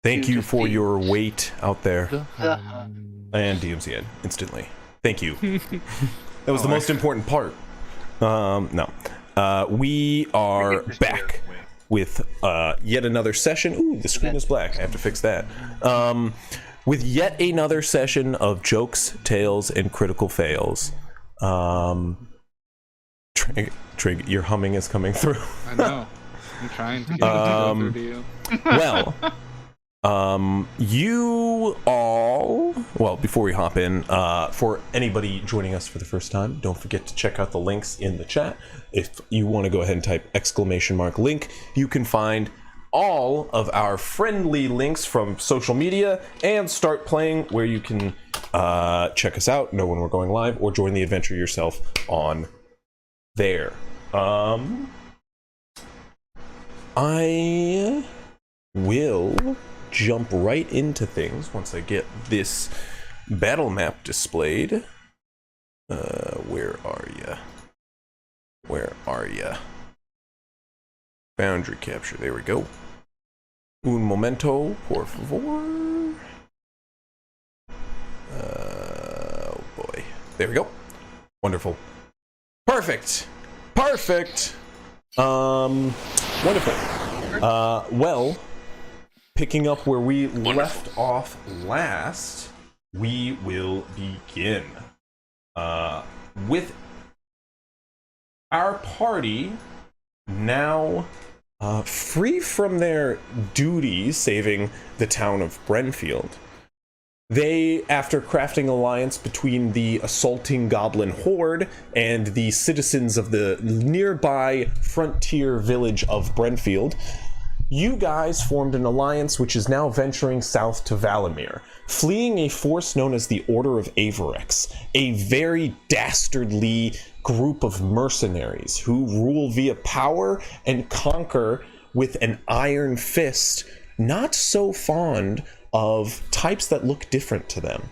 Thank you for your wait out there. Uh, And DMCN instantly. Thank you. That was the most important part. No. We are back with yet another session. Ooh, the screen is black. I have to fix that. With yet another session of jokes, tales, and critical fails. Trig, your humming is coming through. I know. I'm trying to get it to go through to you. Well, you all, well, before we hop in, for anybody joining us for the first time, don't forget to check out the links in the chat. If you want to go ahead and type !link, you can find all of our friendly links from social media and start playing, where you can check us out, know when we're going live, or join the adventure yourself on there. I will jump right into things once I get this battle map displayed. Where are ya? Where are ya? Boundary capture. There we go. Un momento, por favor. Oh boy. There we go. Wonderful. Perfect. Perfect. Wonderful. Well, picking up where we left off last, we will begin with our party now free from their duties saving the town of Brenfield. They, after crafting alliance between the assaulting goblin horde and the citizens of the nearby frontier village of Brenfield, you guys formed an alliance which is now venturing south to Valamir, fleeing a force known as the Order of Averex, a very dastardly group of mercenaries who rule via power and conquer with an iron fist, not so fond of types that look different to them.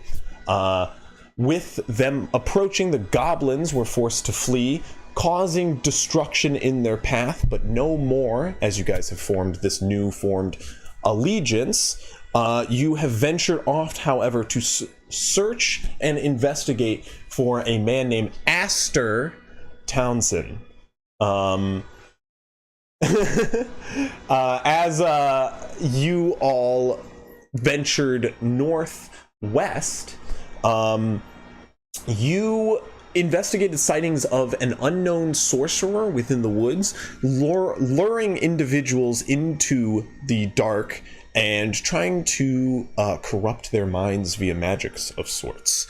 With them approaching, the goblins were forced to flee, causing destruction in their path, but no more, as you guys have formed this new formed allegiance. You have ventured off, however, to search and investigate for a man named Aster Townsend. As you all ventured northwest, you investigated sightings of an unknown sorcerer within the woods, luring individuals into the dark and trying to corrupt their minds via magics of sorts.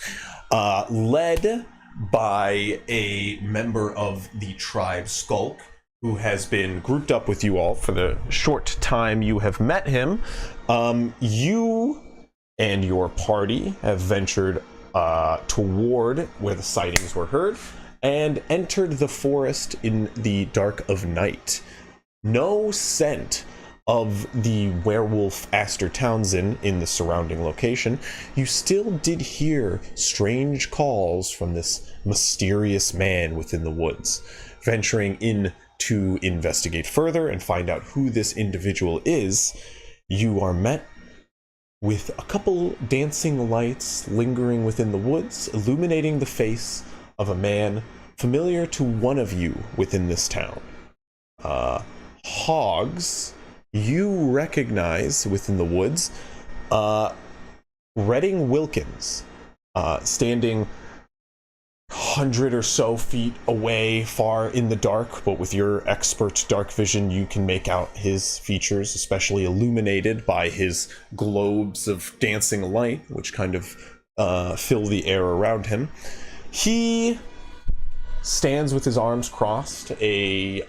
Led by a member of the tribe Skulk, who has been grouped up with you all for the short time you have met him. You and your party have ventured toward where the sightings were heard and entered the forest in the dark of night. No scent of the werewolf Aster Townsend in the surrounding location. You still did hear strange calls from this mysterious man within the woods. Venturing in to investigate further and find out who this individual is, you are met with a couple dancing lights lingering within the woods, illuminating the face of a man familiar to one of you within this town. Hogs, you recognize within the woods Redding Wilkins, standing 100 or so feet away, far in the dark, but with your expert dark vision, you can make out his features, especially illuminated by his globes of dancing light, which kind of fill the air around him. He stands with his arms crossed, a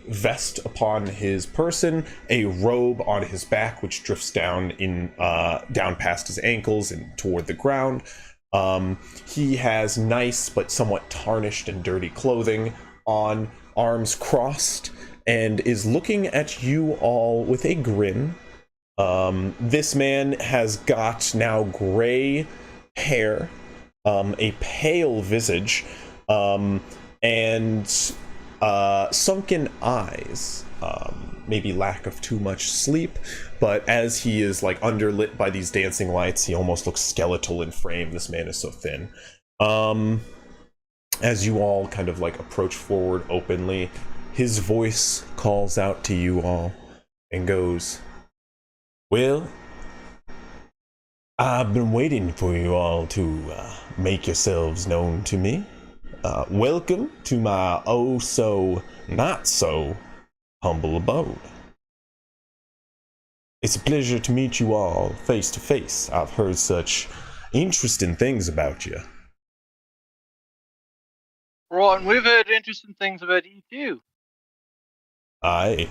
vest upon his person, a robe on his back, which drifts down down past his ankles and toward the ground. He has nice but somewhat tarnished and dirty clothing on, arms crossed, and is looking at you all with a grin. This man has got now gray hair, a pale visage, and sunken eyes. maybe lack of too much sleep, but as he is like underlit by these dancing lights, he almost looks skeletal in frame. This man is so thin. As you all kind of like approach forward openly, his voice calls out to you all and goes, "Well, I've been waiting for you all to make yourselves known to me. Welcome to my oh so not so humble abode. It's a pleasure to meet you all face to face. I've heard such interesting things about you." Right, and we've heard interesting things about you too. Aye.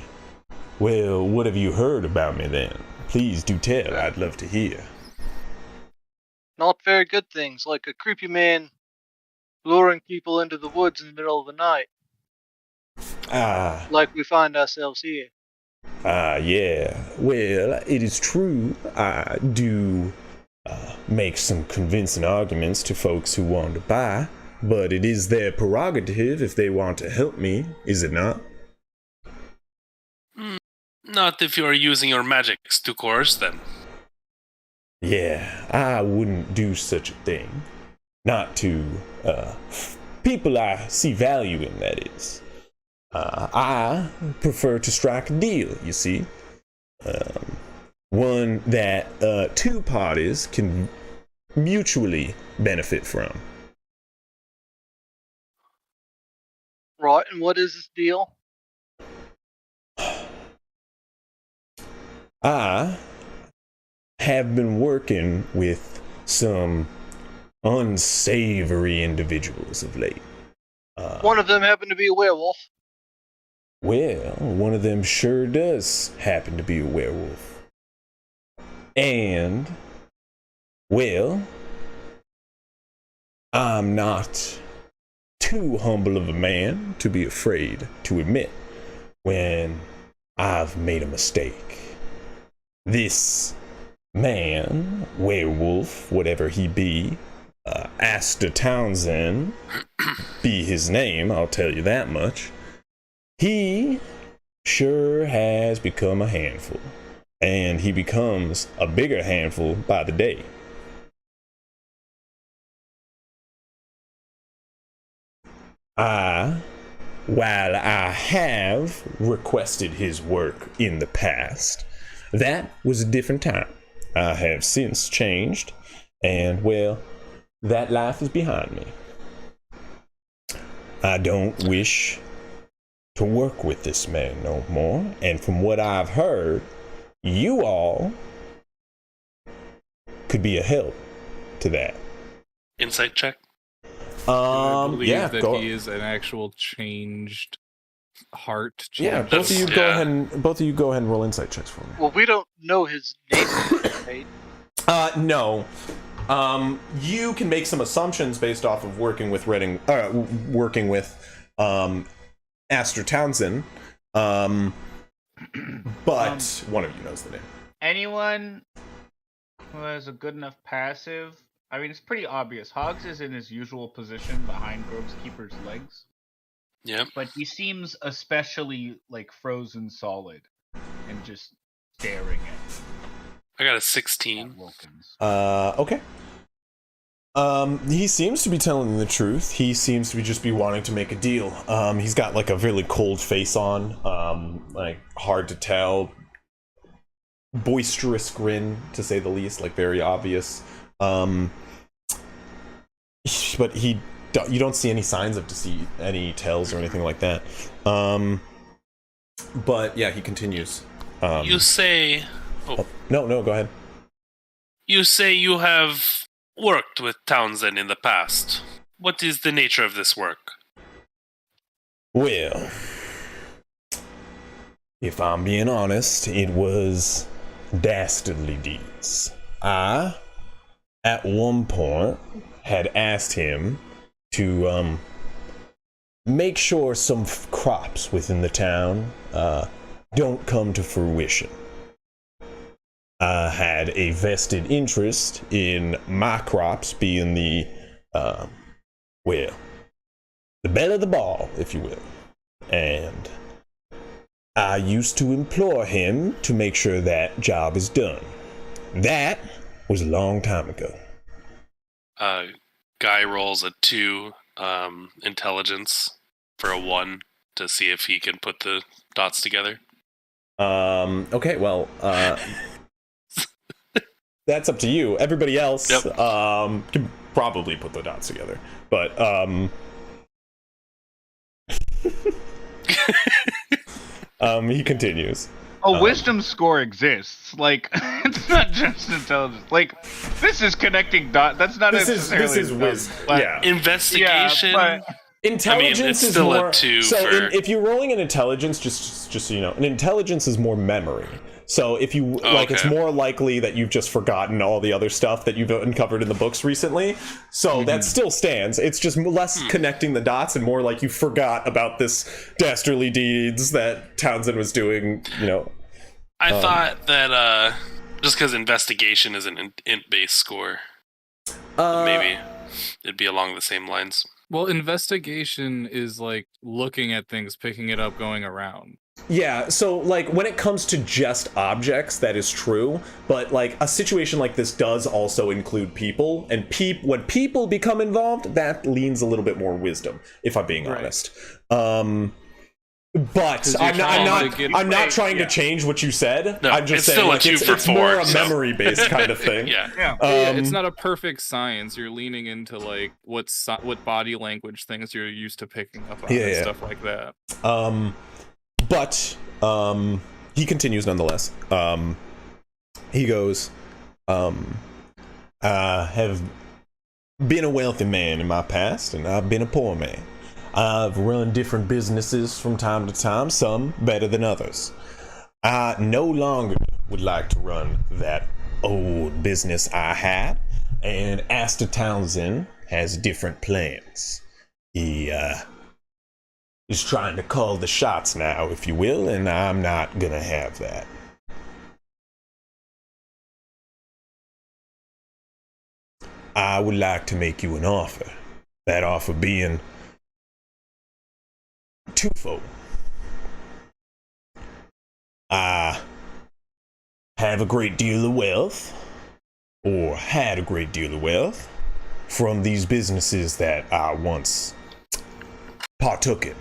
Well, what have you heard about me then? Please do tell. I'd love to hear. Not very good things, like a creepy man luring people into the woods in the middle of the night. Like we find ourselves here. Yeah. Well, it is true. I do make some convincing arguments to folks who want to buy, but it is their prerogative if they want to help me, is it not? Not if you're using your magics to coerce them. Yeah, I wouldn't do such a thing. Not to people I see value in, that is. I prefer to strike a deal, you see. One that two parties can mutually benefit from. Right, and what is this deal? I have been working with some unsavory individuals of late. One of them happened to be a werewolf. Well, one of them sure does happen to be a werewolf. And, well, I'm not too humble of a man to be afraid to admit when I've made a mistake. This man, werewolf, whatever he be, Aster Townsend, be his name, I'll tell you that much. He sure has become a handful, and he becomes a bigger handful by the day. While I have requested his work in the past, that was a different time. I have since changed, and well, that life is behind me. I don't wish to work with this man no more, and from what I've heard, you all could be a help to that. Insight check. I believe Yeah, that go. he is an actual changed heart. Yeah, both of you go ahead and roll insight checks for me. Well, we don't know his name, right? No. You can make some assumptions based off of working with Aster Townsend, but one of you knows the name. Anyone who has a good enough passive, I mean, it's pretty obvious. Hogs is in his usual position behind Grovekeeper's legs. Yeah. But he seems especially, like, frozen solid and just staring I got a at 16. Wilkins. Okay. He seems to be telling the truth. He seems to just be wanting to make a deal. He's got like a really cold face on, like hard to tell, boisterous grin to say the least, like very obvious. But you don't see any signs of deceit, any tells or anything like that. But yeah, he continues. You say... No, go ahead. You say you have worked with Townsend in the past. What is the nature of this work? Well, if I'm being honest, it was dastardly deeds. I, at one point, had asked him to make sure some crops within the town don't come to fruition. I had a vested interest in my crops being the belle of the ball, if you will. And I used to implore him to make sure that job is done. That was a long time ago. Guy rolls a 2 intelligence for a 1 to see if he can put the dots together. Okay, well, that's up to you. Everybody else can probably put the dots together. But, he continues. A wisdom score exists. Like, it's not just intelligence. Like, this is connecting dots. That's not necessarily. This is wisdom. Yeah. Investigation. Yeah, but Intelligence it's is still more. a 2 so for... if you're rolling an intelligence, just so you know, an intelligence is more memory. So if you it's more likely that you've just forgotten all the other stuff that you've uncovered in the books recently. So that still stands. It's just less connecting the dots and more like you forgot about this dastardly deeds that Townsend was doing. You know. I thought that just because investigation is an int-based score, maybe it'd be along the same lines. Well, investigation is like looking at things, picking it up, going around. Yeah, so like when it comes to just objects, that is true, but like a situation like this does also include people, and when people become involved, that leans a little bit more wisdom, if I'm being honest. But I'm not trying to change what you said. No, I'm just it's saying still like, a 2 for it's more 4, a memory-based kind of thing. Yeah. It's not a perfect science. You're leaning into like what body language things you're used to picking up on and stuff like that. But he continues nonetheless. He goes, I have been a wealthy man in my past, and I've been a poor man. I've run different businesses from time to time, some better than others. I no longer would like to run that old business I had, and Aster Townsend has different plans. He is trying to call the shots now, if you will, and I'm not gonna have that. I would like to make you an offer. That offer being twofold. I have a great deal of wealth, or had a great deal of wealth, from these businesses that I once partook in.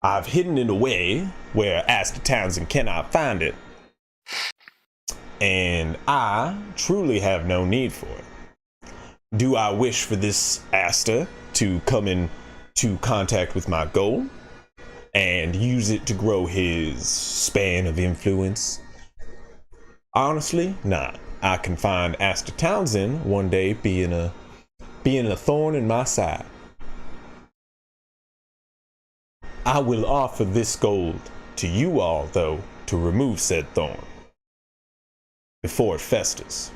I've hidden it away where Aster Townsend cannot find it, and I truly have no need for it. Do I wish for this Aster to come into contact with my goal and use it to grow his span of influence? Honestly, not. I can find Aster Townsend one day being a thorn in my side. I will offer this gold to you all, though, to remove said thorn before it festers.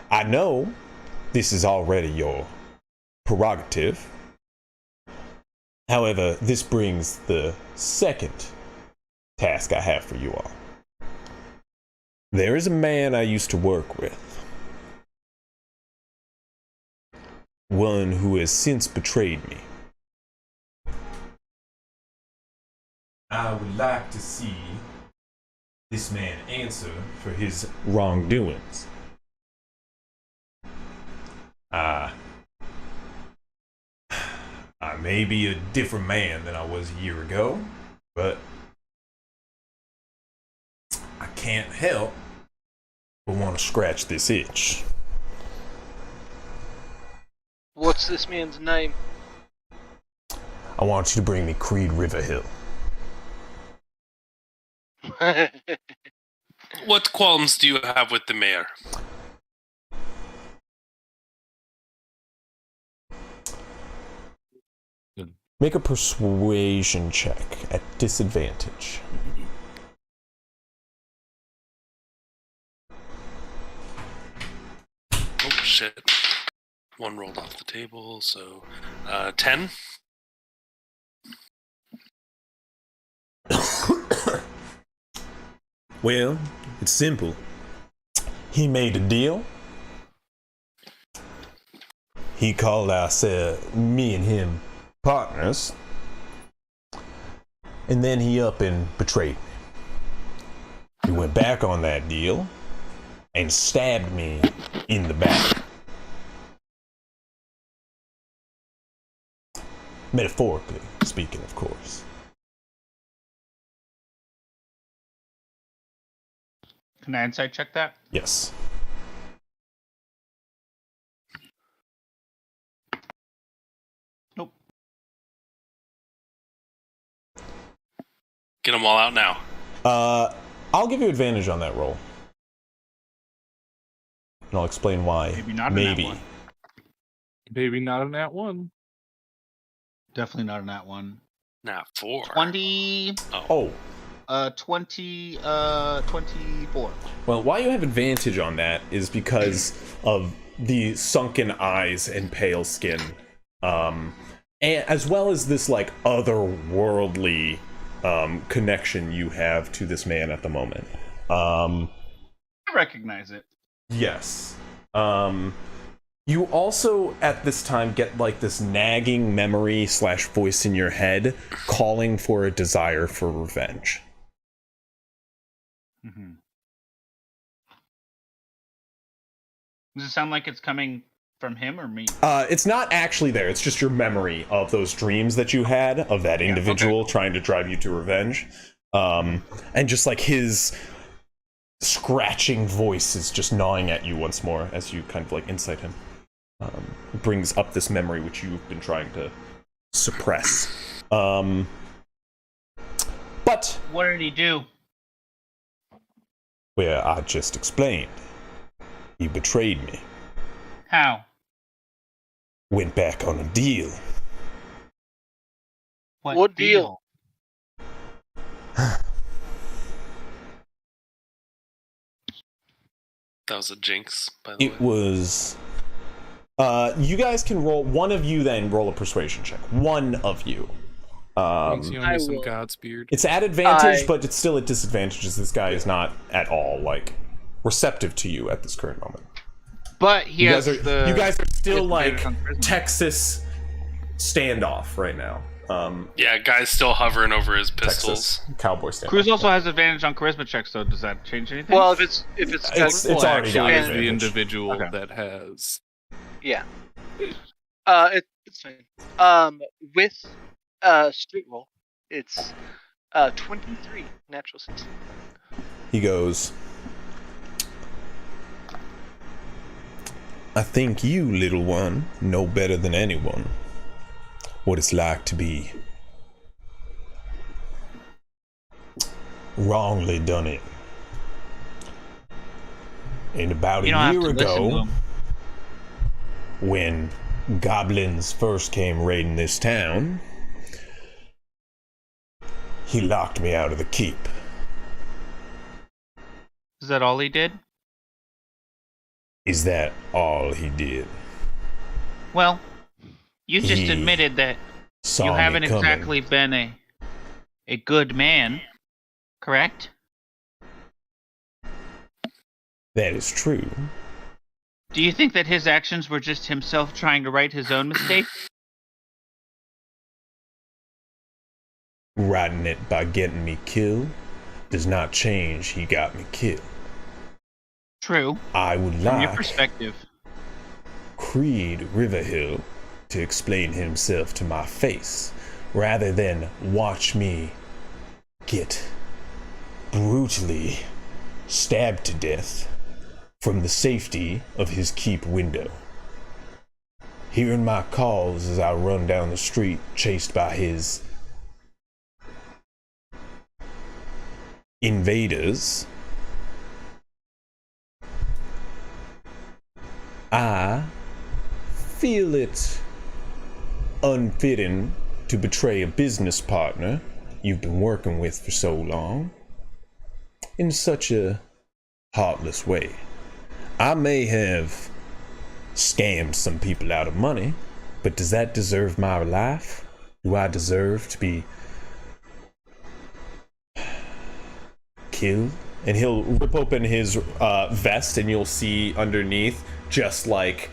I know this is already your prerogative. However, this brings the second task I have for you all. There is a man I used to work with. One who has since betrayed me. I would like to see this man answer for his wrongdoings. I may be a different man than I was a year ago, but I can't help but want to scratch this itch. What's this man's name? I want you to bring me Creed Riverhill. What qualms do you have with the mayor? Make a persuasion check at disadvantage. Oh, shit. One rolled off the table, so 10. Well, it's simple. He made a deal. He called me and him partners, and then he up and betrayed me. He went back on that deal and stabbed me in the back. Metaphorically speaking, of course. Can I insight check that? Yes. Nope. Get them all out now. I'll give you advantage on that roll. And I'll explain why. Maybe not. Maybe. Maybe not a nat 1. Definitely not a nat 1. Nat 4. 20. Oh. 24. Well, why you have advantage on that is because of the sunken eyes and pale skin, and as well as this like otherworldly connection you have to this man at the moment. I recognize it. Yes. You also at this time get like this nagging memory / voice in your head calling for a desire for revenge. Mm-hmm. Does it sound like it's coming from him or me? It's not actually there. It's just your memory of those dreams that you had of that individual trying to drive you to revenge. And just like his scratching voice is just gnawing at you once more as you kind of like incite him. Brings up this memory which you've been trying to suppress. But What did he do? well, I just explained. He betrayed me. How? Went back on a deal. What deal? That was a jinx, by the way. It was... you guys can roll... One of you then roll a persuasion check. One of you. Thanks, you owe I me some will. Godspeed. It's at advantage, but it's still at disadvantage as this guy is not at all, like, receptive to you at this current moment. But he You has guys are, the. you guys are still, like, advantage on charisma. Texas standoff right now. Yeah, guy's still hovering over his pistols. Texas cowboy standoff. Cruz also has advantage on charisma checks, so does that change anything? Well, if it's It's Well, already got actually, is the advantage. individual Okay. that has. yeah. It's fine. With street roll, it's 23 natural 16. He goes, I think you, little one, know better than anyone what it's like to be wrongly done it. And about a You don't have year to listen to ago, him. when goblins first came raiding this town, he locked me out of the keep. Is that all he did? Is that all he did? Well, you just He admitted that Saw you me haven't coming. exactly been a good man, correct? That is true. Do you think that his actions were just himself trying to right his own mistakes? Riding it by getting me killed does not change he got me killed. True, I would from your like perspective. Creed Riverhill to explain himself to my face, rather than watch me get brutally stabbed to death from the safety of his keep window. Hearing my calls as I run down the street chased by his invaders, I feel it unfitting to betray a business partner you've been working with for so long in such a heartless way. I may have scammed some people out of money, but does that deserve my life? Do I deserve to be killed? And he'll rip open his vest and you'll see underneath just like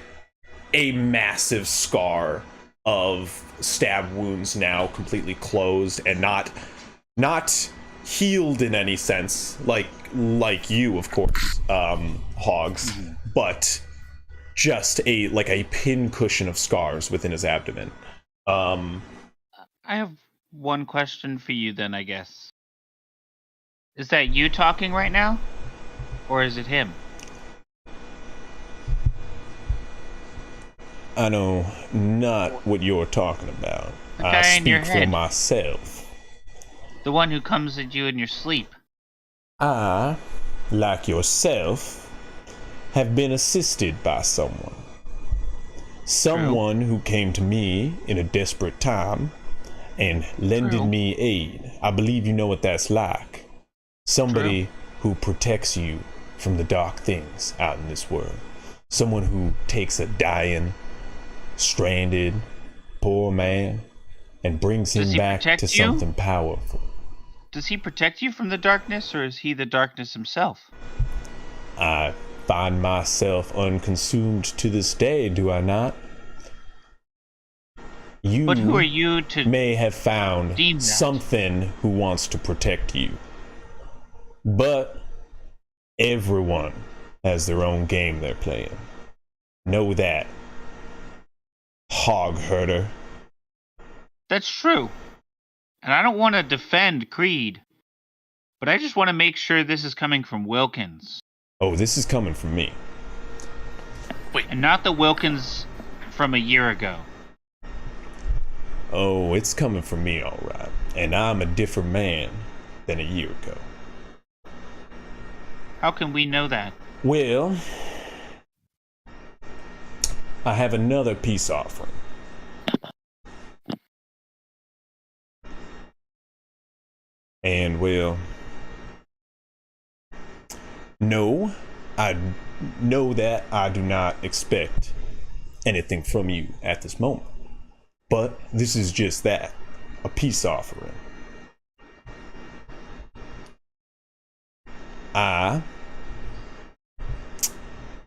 a massive scar of stab wounds now completely closed and not healed in any sense, like you, of course, Hogs, but just a pin cushion of scars within his abdomen. I have one question for you then, I guess. Is that you talking right now? Or is it him? I know not what you're talking about. The I guy in your speak for head. myself. The one who comes at you in your sleep. I, like yourself, have been assisted by someone. Someone who came to me in a desperate time and lended me aid. I believe you know what that's like. Somebody who protects you from the dark things out in this world. Someone who takes a dying, stranded, poor man and brings him back to something powerful. Does he protect you from the darkness, or is he the darkness himself? I find myself unconsumed to this day, do I not? You but who are you to may have found something who wants to protect you. But everyone has their own game they're playing. Know that, hog herder. That's true. And I don't want to defend Creed, but I just want to make sure this is coming from Wilkins. Oh, this is coming from me. Wait. And not the Wilkins from a year ago. Oh, it's coming from me, all right. And I'm a different man than a year ago. How can we know that? Well, I have another peace offering. And, well, no, I know that I do not expect anything from you at this moment. But this is just that, a peace offering. I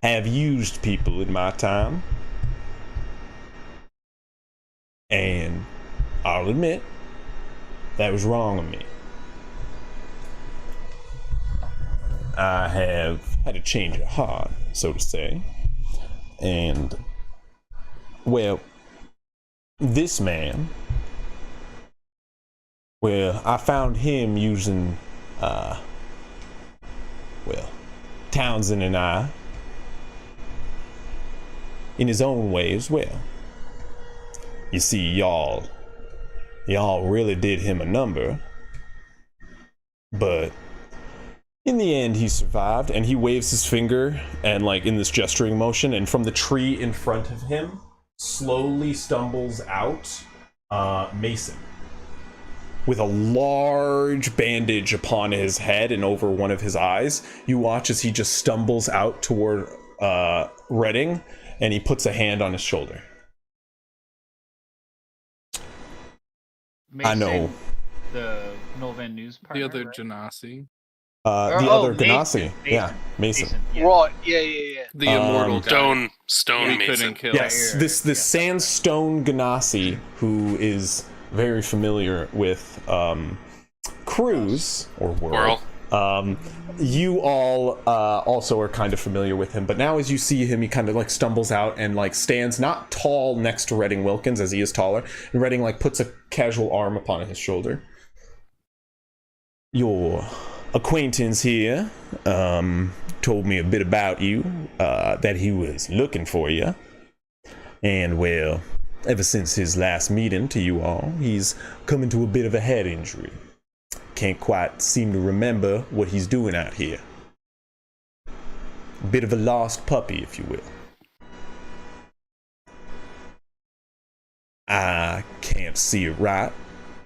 have used people in my time, and I'll admit that was wrong of me. I have had a change of heart, so to say, and, well, this man, well, I found him using, Townsend and I, in his own way as well. You see, y'all really did him a number, but in the end, he survived, and he waves his finger and, in this gesturing motion, and from the tree in front of him slowly stumbles out Mason with a large bandage upon his head and over one of his eyes. You watch as he just stumbles out toward Redding, and he puts a hand on his shoulder. Mason, I know. The Novan News partner, The other right? Genasi. The other Mason, Ganassi. Yeah, Mason. Yeah. Right, yeah. The immortal guy. Stone We Mason. couldn't kill. Yes, this sandstone Ganassi, who is very familiar with Cruz or Whirl. You all also are kind of familiar with him, but now as you see him, he kind of stumbles out and stands not tall next to Redding Wilkins, as he is taller, and Redding puts a casual arm upon his shoulder. Your acquaintance here told me a bit about you, that he was looking for you, and well, ever since his last meeting to you all, he's come into a bit of a head injury. Can't quite seem to remember what he's doing out here. A bit of a lost puppy, if you will. I can't see it right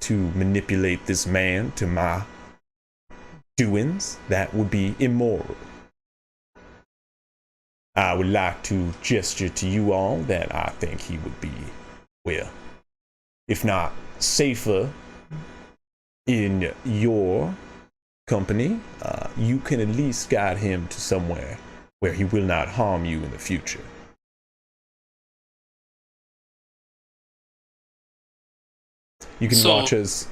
to manipulate this man to my doings. That would be immoral. I would like to gesture to you all that I think he would be, well, if not safer in your company, you can at least guide him to somewhere where he will not harm you in the future. You can watch as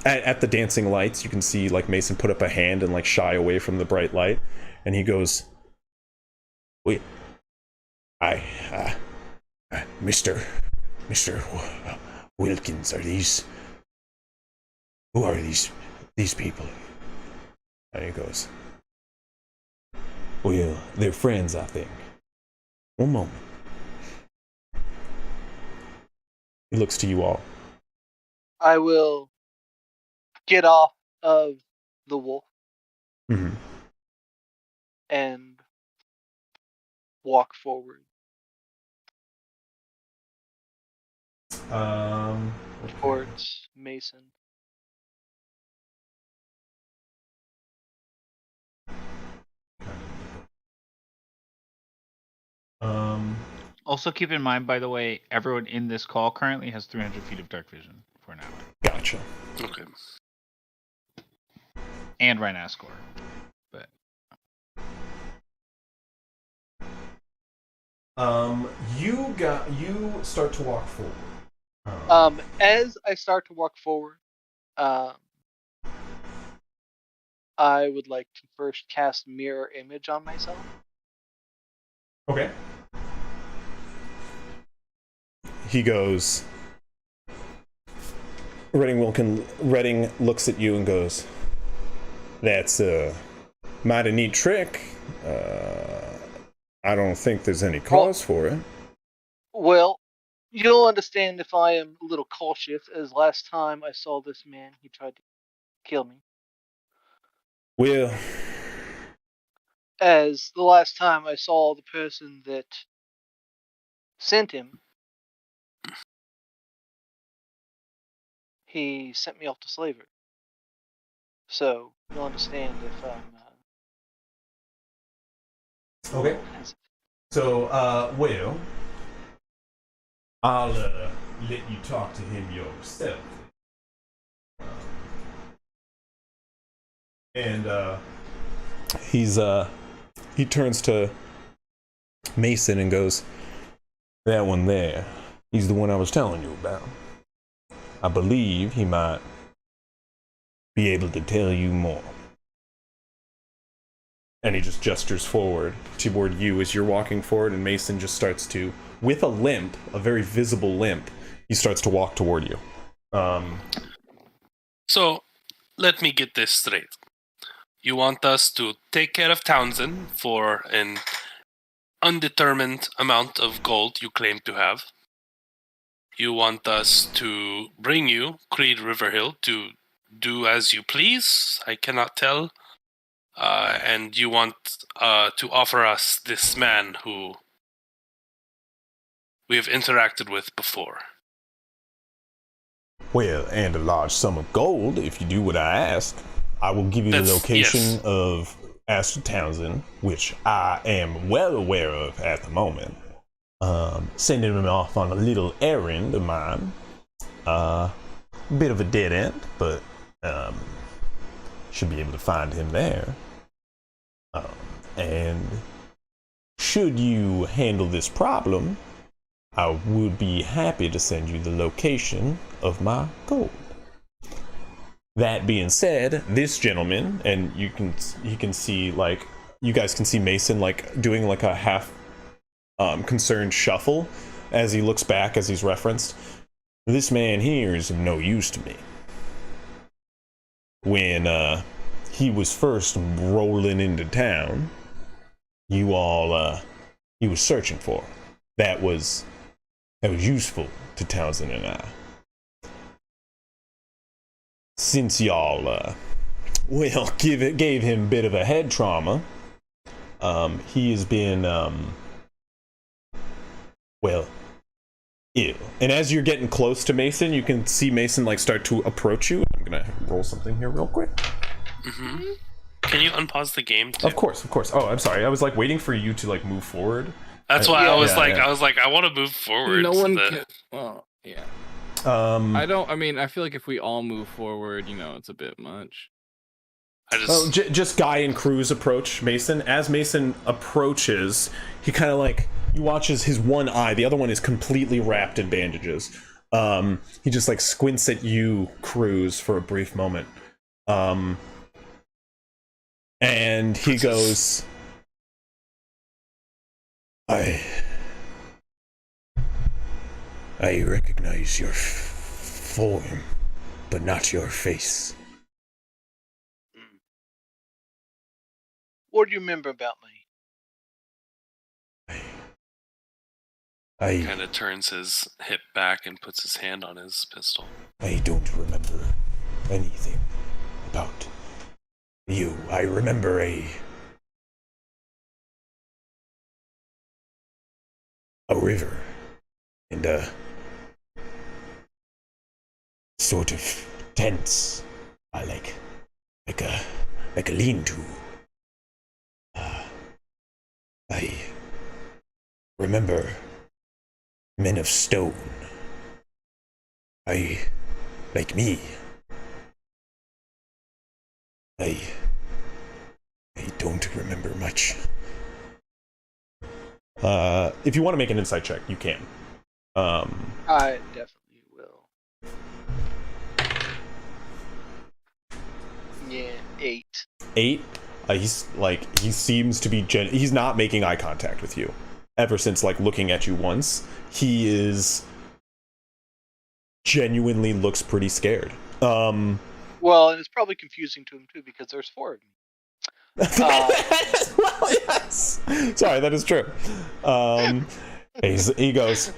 at the dancing lights, you can see like Mason put up a hand and like shy away from the bright light, and he goes, "Wait, Mr. Wilkins, who are these people?" And he goes, "Well, they're friends, I think. One moment." He looks to you all. I will get off of the wolf and walk forward. Towards Mason. Also, keep in mind, by the way, everyone in this call currently has 300 feet of dark vision for an hour. Gotcha. Okay. And right now score. But you start to walk forward. As I start to walk forward, I would like to first cast mirror image on myself. Okay. He goes. Redding looks at you and goes, "That's a mighty neat trick. I don't think there's any cause for it." Well, you'll understand if I am a little cautious, as last time I saw this man, he tried to kill me. Well, as the last time I saw the person that sent him, he sent me off to slavery. So you'll understand if I'm. Okay. So, well, I'll let you talk to him yourself. And he turns to Mason and goes, "That one there, he's the one I was telling you about. I believe he might be able to tell you more." And he just gestures forward toward you as you're walking forward, and Mason just starts to, with a limp, a very visible limp, he starts to walk toward you. So, let me get this straight. You want us to take care of Townsend for an undetermined amount of gold you claim to have. You want us to bring you Creed Riverhill to do as you please. I cannot tell. And you want to offer us this man who we have interacted with before. Well, and a large sum of gold if you do what I ask. I will give you the location of Astor Townsend, which I am well aware of at the moment. Sending him off on a little errand of mine. Bit of a dead end, but should be able to find him there. And should you handle this problem, I would be happy to send you the location of my gold. That being said, this gentleman, and you can see, like, you guys can see Mason like doing like a half concerned shuffle as he looks back as he's referenced. This man here is of no use to me. When he was first rolling into town, he was searching for. That was useful to Townsend and I. Since y'all, gave him a bit of a head trauma, he has been, ill. And as you're getting close to Mason, you can see Mason, like, start to approach you. I'm gonna roll something here real quick. Mm-hmm. Can you unpause the game too? Of course. Oh, I'm sorry. I was, like, waiting for you to, like, move forward. That's why I was like, I want to move forward. No one can. Well, yeah. I feel like if we all move forward, it's a bit much. Just Guy and Cruz approach Mason. As Mason approaches, he kind of like, you watch as his one eye, the other one is completely wrapped in bandages. He just like squints at you, Cruz, for a brief moment. And he goes, I recognize your form, but not your face. What do you remember about me? He kind of turns his hip back and puts his hand on his pistol. I don't remember anything about you. I remember a river and a sort of tents, like a lean-to. I remember men of stone. Like me. I don't remember much. If you want to make an insight check, you can. I definitely will. Yeah, 8. 8? He seems to be he's not making eye contact with you. Ever since, like, looking at you once, he is genuinely looks pretty scared. Well, and it's probably confusing to him, too, because there's 4 of me. Well, yes. Sorry, that is true. He goes,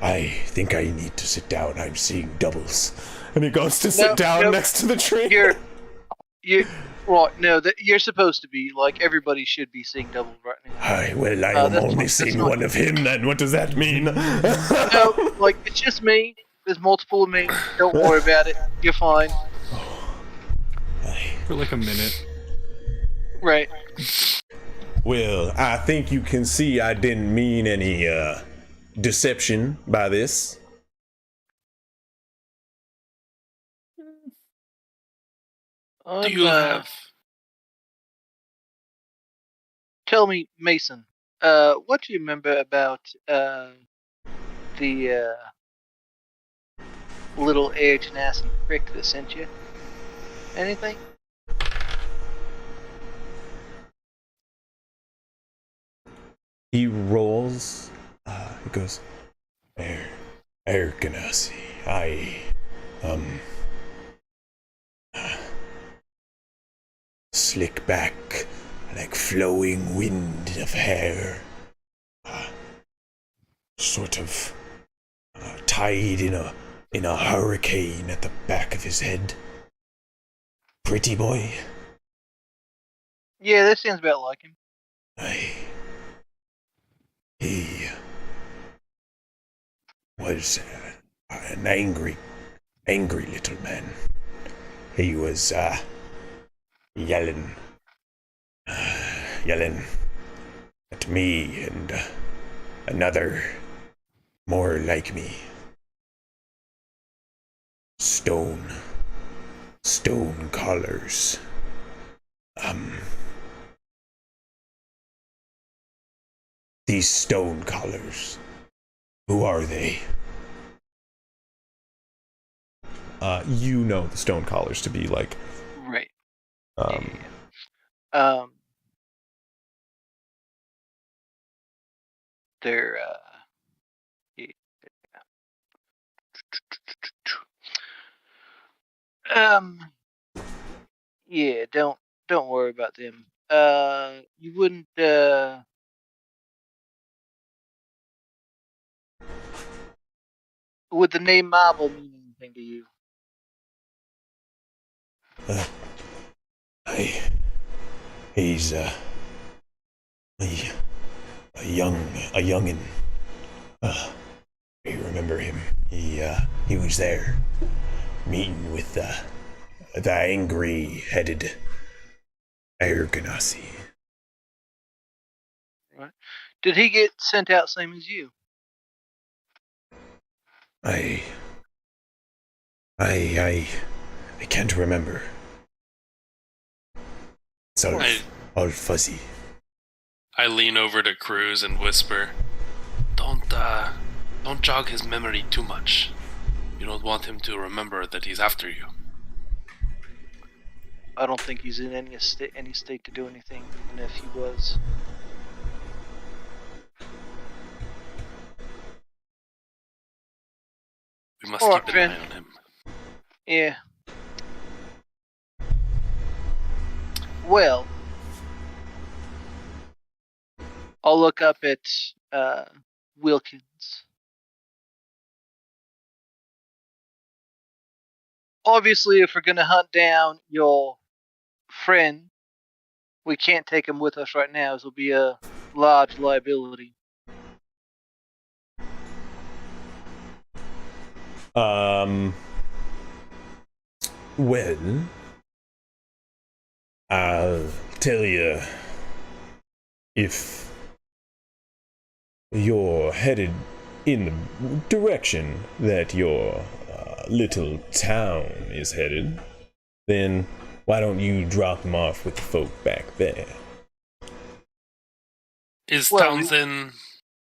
I think I need to sit down. I'm seeing doubles. And he goes to sit down next to the tree. You're supposed to be. Like, everybody should be seeing doubles right now. I'm only seeing one of him then. What does that mean? No, like, it's just me. There's multiple of me. Don't worry about it. You're fine. For like a minute. Right. Well, I think you can see I didn't mean any deception by this. Do you have... Tell me, Mason, what do you remember about the little air genasi prick that sent you? Anything? He rolls. He goes, Air genasi. Slick back like flowing wind of hair. Sort of tied in a hurricane at the back of his head. Pretty boy. Yeah, that sounds about like him. He was an angry little man. He was yelling at me and another more like me. Stone collars. These stone collars. Who are they? You know the stone collars to be like. Right. They're yeah, don't worry about them. You wouldn't would the name Marvel mean anything to you? He's a youngin. You remember him? He was there meeting with the angry-headed Air Genasi. Right. Did he get sent out same as you? I can't remember. It's all fuzzy. I lean over to Cruz and whisper, Don't jog his memory too much. You don't want him to remember that he's after you. I don't think he's in any state to do anything, even if he was. We must keep an eye on him. Yeah. Well, I'll look up at Wilkins. Obviously, if we're gonna hunt down your friend, we can't take him with us right now, as it'll be a large liability. Well, I'll tell you, if you're headed in the direction that your little town is headed, then why don't you drop him off with the folk back there? Is Townsend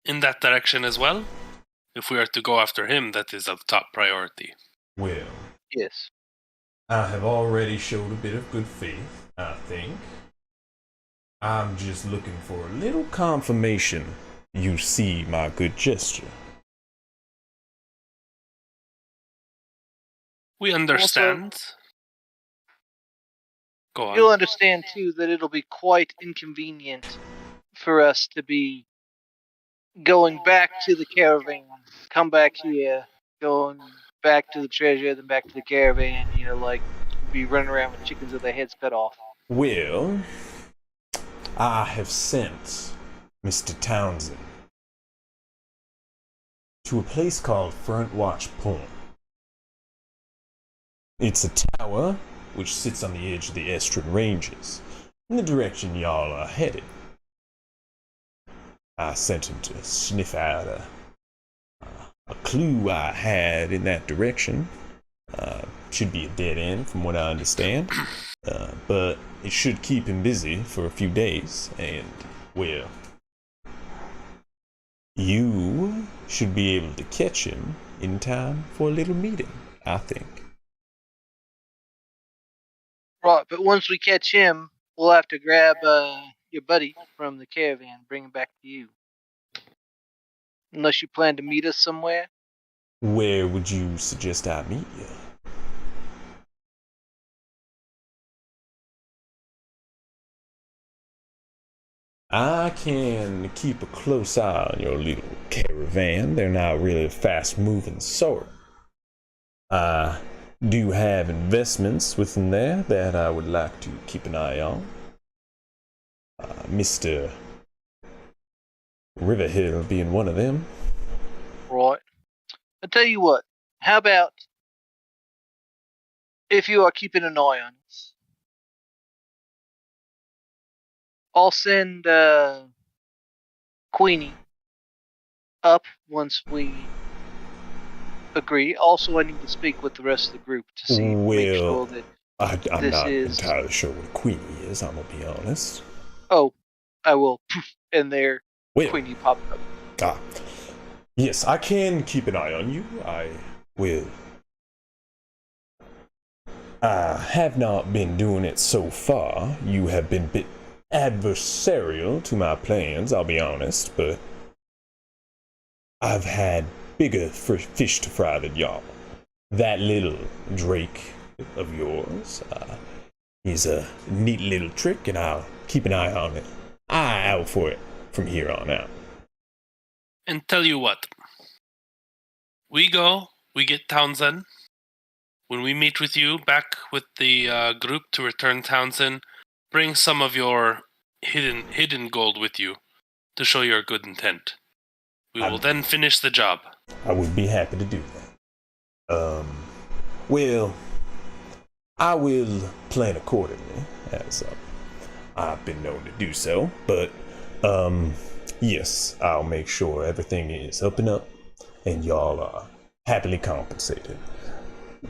in that direction as well? If we are to go after him, that is of top priority. Well, yes. I have already showed a bit of good faith, I think. I'm just looking for a little confirmation you see my good gesture. We understand. Also, go on. You'll understand, too, that it'll be quite inconvenient for us to be going back to the caravan, come back here, going back to the treasure, then back to the caravan, be running around with chickens with their heads cut off. Well, I have sent Mr. Townsend to a place called Front Watch Point. It's a tower which sits on the edge of the Estrin Ranges, in the direction y'all are headed. I sent him to sniff out a clue I had in that direction. Should be a dead end from what I understand, but it should keep him busy for a few days, and, well, you should be able to catch him in time for a little meeting, I think. Right, but once we catch him, we'll have to grab your buddy from the caravan, bring him back to you. Unless you plan to meet us somewhere. Where would you suggest I meet you? I can keep a close eye on your little caravan. They're not really a fast-moving sort. I do have investments within there that I would like to keep an eye on. Mr. Riverhill being one of them. Right. I'll tell you what. How about if you are keeping an eye on us? I'll send Queenie up once we agree. Also, I need to speak with the rest of the group to make sure that I'm not entirely sure what Queenie is, I'm gonna be honest. Oh, I will. And there, Queenie popped up. Yes, I can keep an eye on you. I will. I have not been doing it so far. You have been a bit adversarial to my plans, I'll be honest, but I've had bigger fish to fry than y'all. That little Drake of yours is a neat little trick, and I'll keep an eye on it. Eye out for it from here on out. And tell you what, we get Townsend. When we meet with you back with the group to return Townsend, bring some of your hidden gold with you to show your good intent. We will then finish the job. I would be happy to do that. Well, I will plan accordingly, as I've been known to do so, but yes, I'll make sure everything is up and up, and y'all are happily compensated.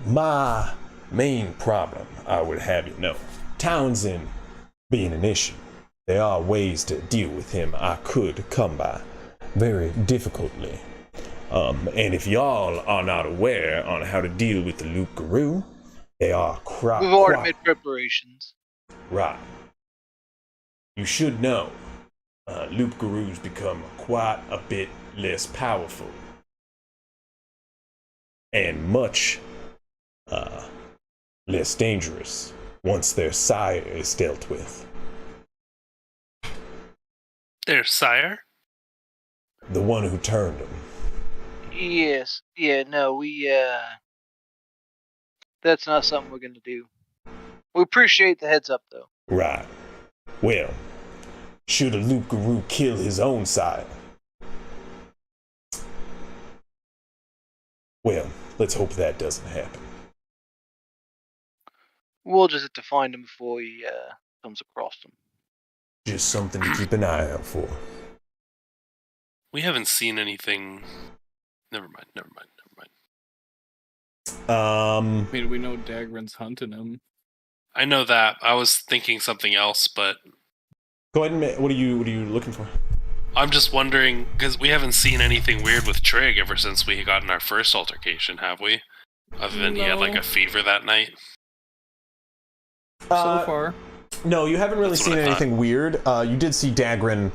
My main problem, I would have you know, Townsend being an issue. There are ways to deal with him I could come by, very difficultly. And if y'all are not aware on how to deal with the loup-garou, they are We've already made preparations. Right. You should know, loup-garous become quite a bit less powerful. And much less dangerous once their sire is dealt with. Their sire? The one who turned them. Yes. Yeah, no, that's not something we're gonna do. We appreciate the heads up, though. Right. Well, should a loup-garou kill his own sire? Well, let's hope that doesn't happen. We'll just have to find him before he comes across them. Just something to keep an eye out for. We haven't seen anything. Never mind. I mean, we know Dagran's hunting him. I know that. I was thinking something else, but Go ahead and what are you looking for? I'm just wondering because we haven't seen anything weird with Trig ever since we got in our first altercation, have we? Other than he had like a fever that night. So far. No, you haven't really That's seen what I thought. anything weird. You did see Dagran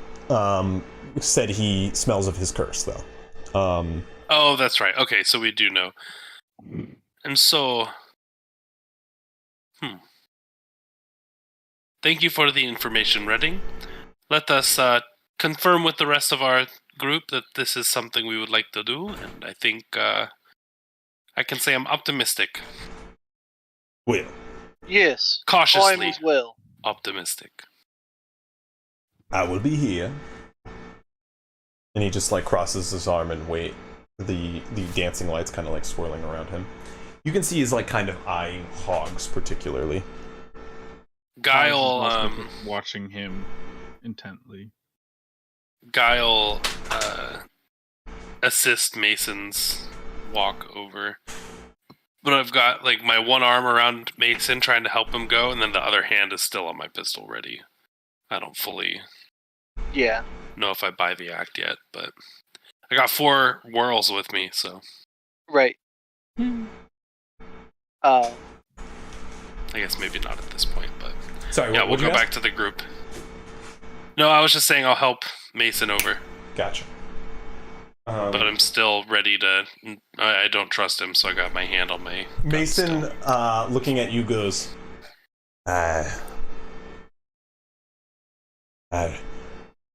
said he smells of his curse, though. Oh, that's right. Okay, so we do know. And so... Thank you for the information, Redding. Let us confirm with the rest of our group that this is something we would like to do, and I think I can say I'm optimistic. Well, Yes. I'm Cautiously as well. optimistic. I will be here. And he just like crosses his arm and wait. The dancing lights kind of like swirling around him. You can see he's like kind of eyeing hogs particularly. Guile, watching him intently. Guile, assist Mason's walk over. But I've got like my one arm around Mason trying to help him go, and then the other hand is still on my pistol ready. I don't fully know if I buy the act yet, but I got 4 whirls with me, so Right. I guess maybe not at this point, but Sorry, yeah, we'll what'd you go ask? back to the group. No, I was just saying I'll help Mason over, Gotcha. but I'm still ready to. I don't trust him, so I got my hand on my gun Mason, still. looking at you, goes, I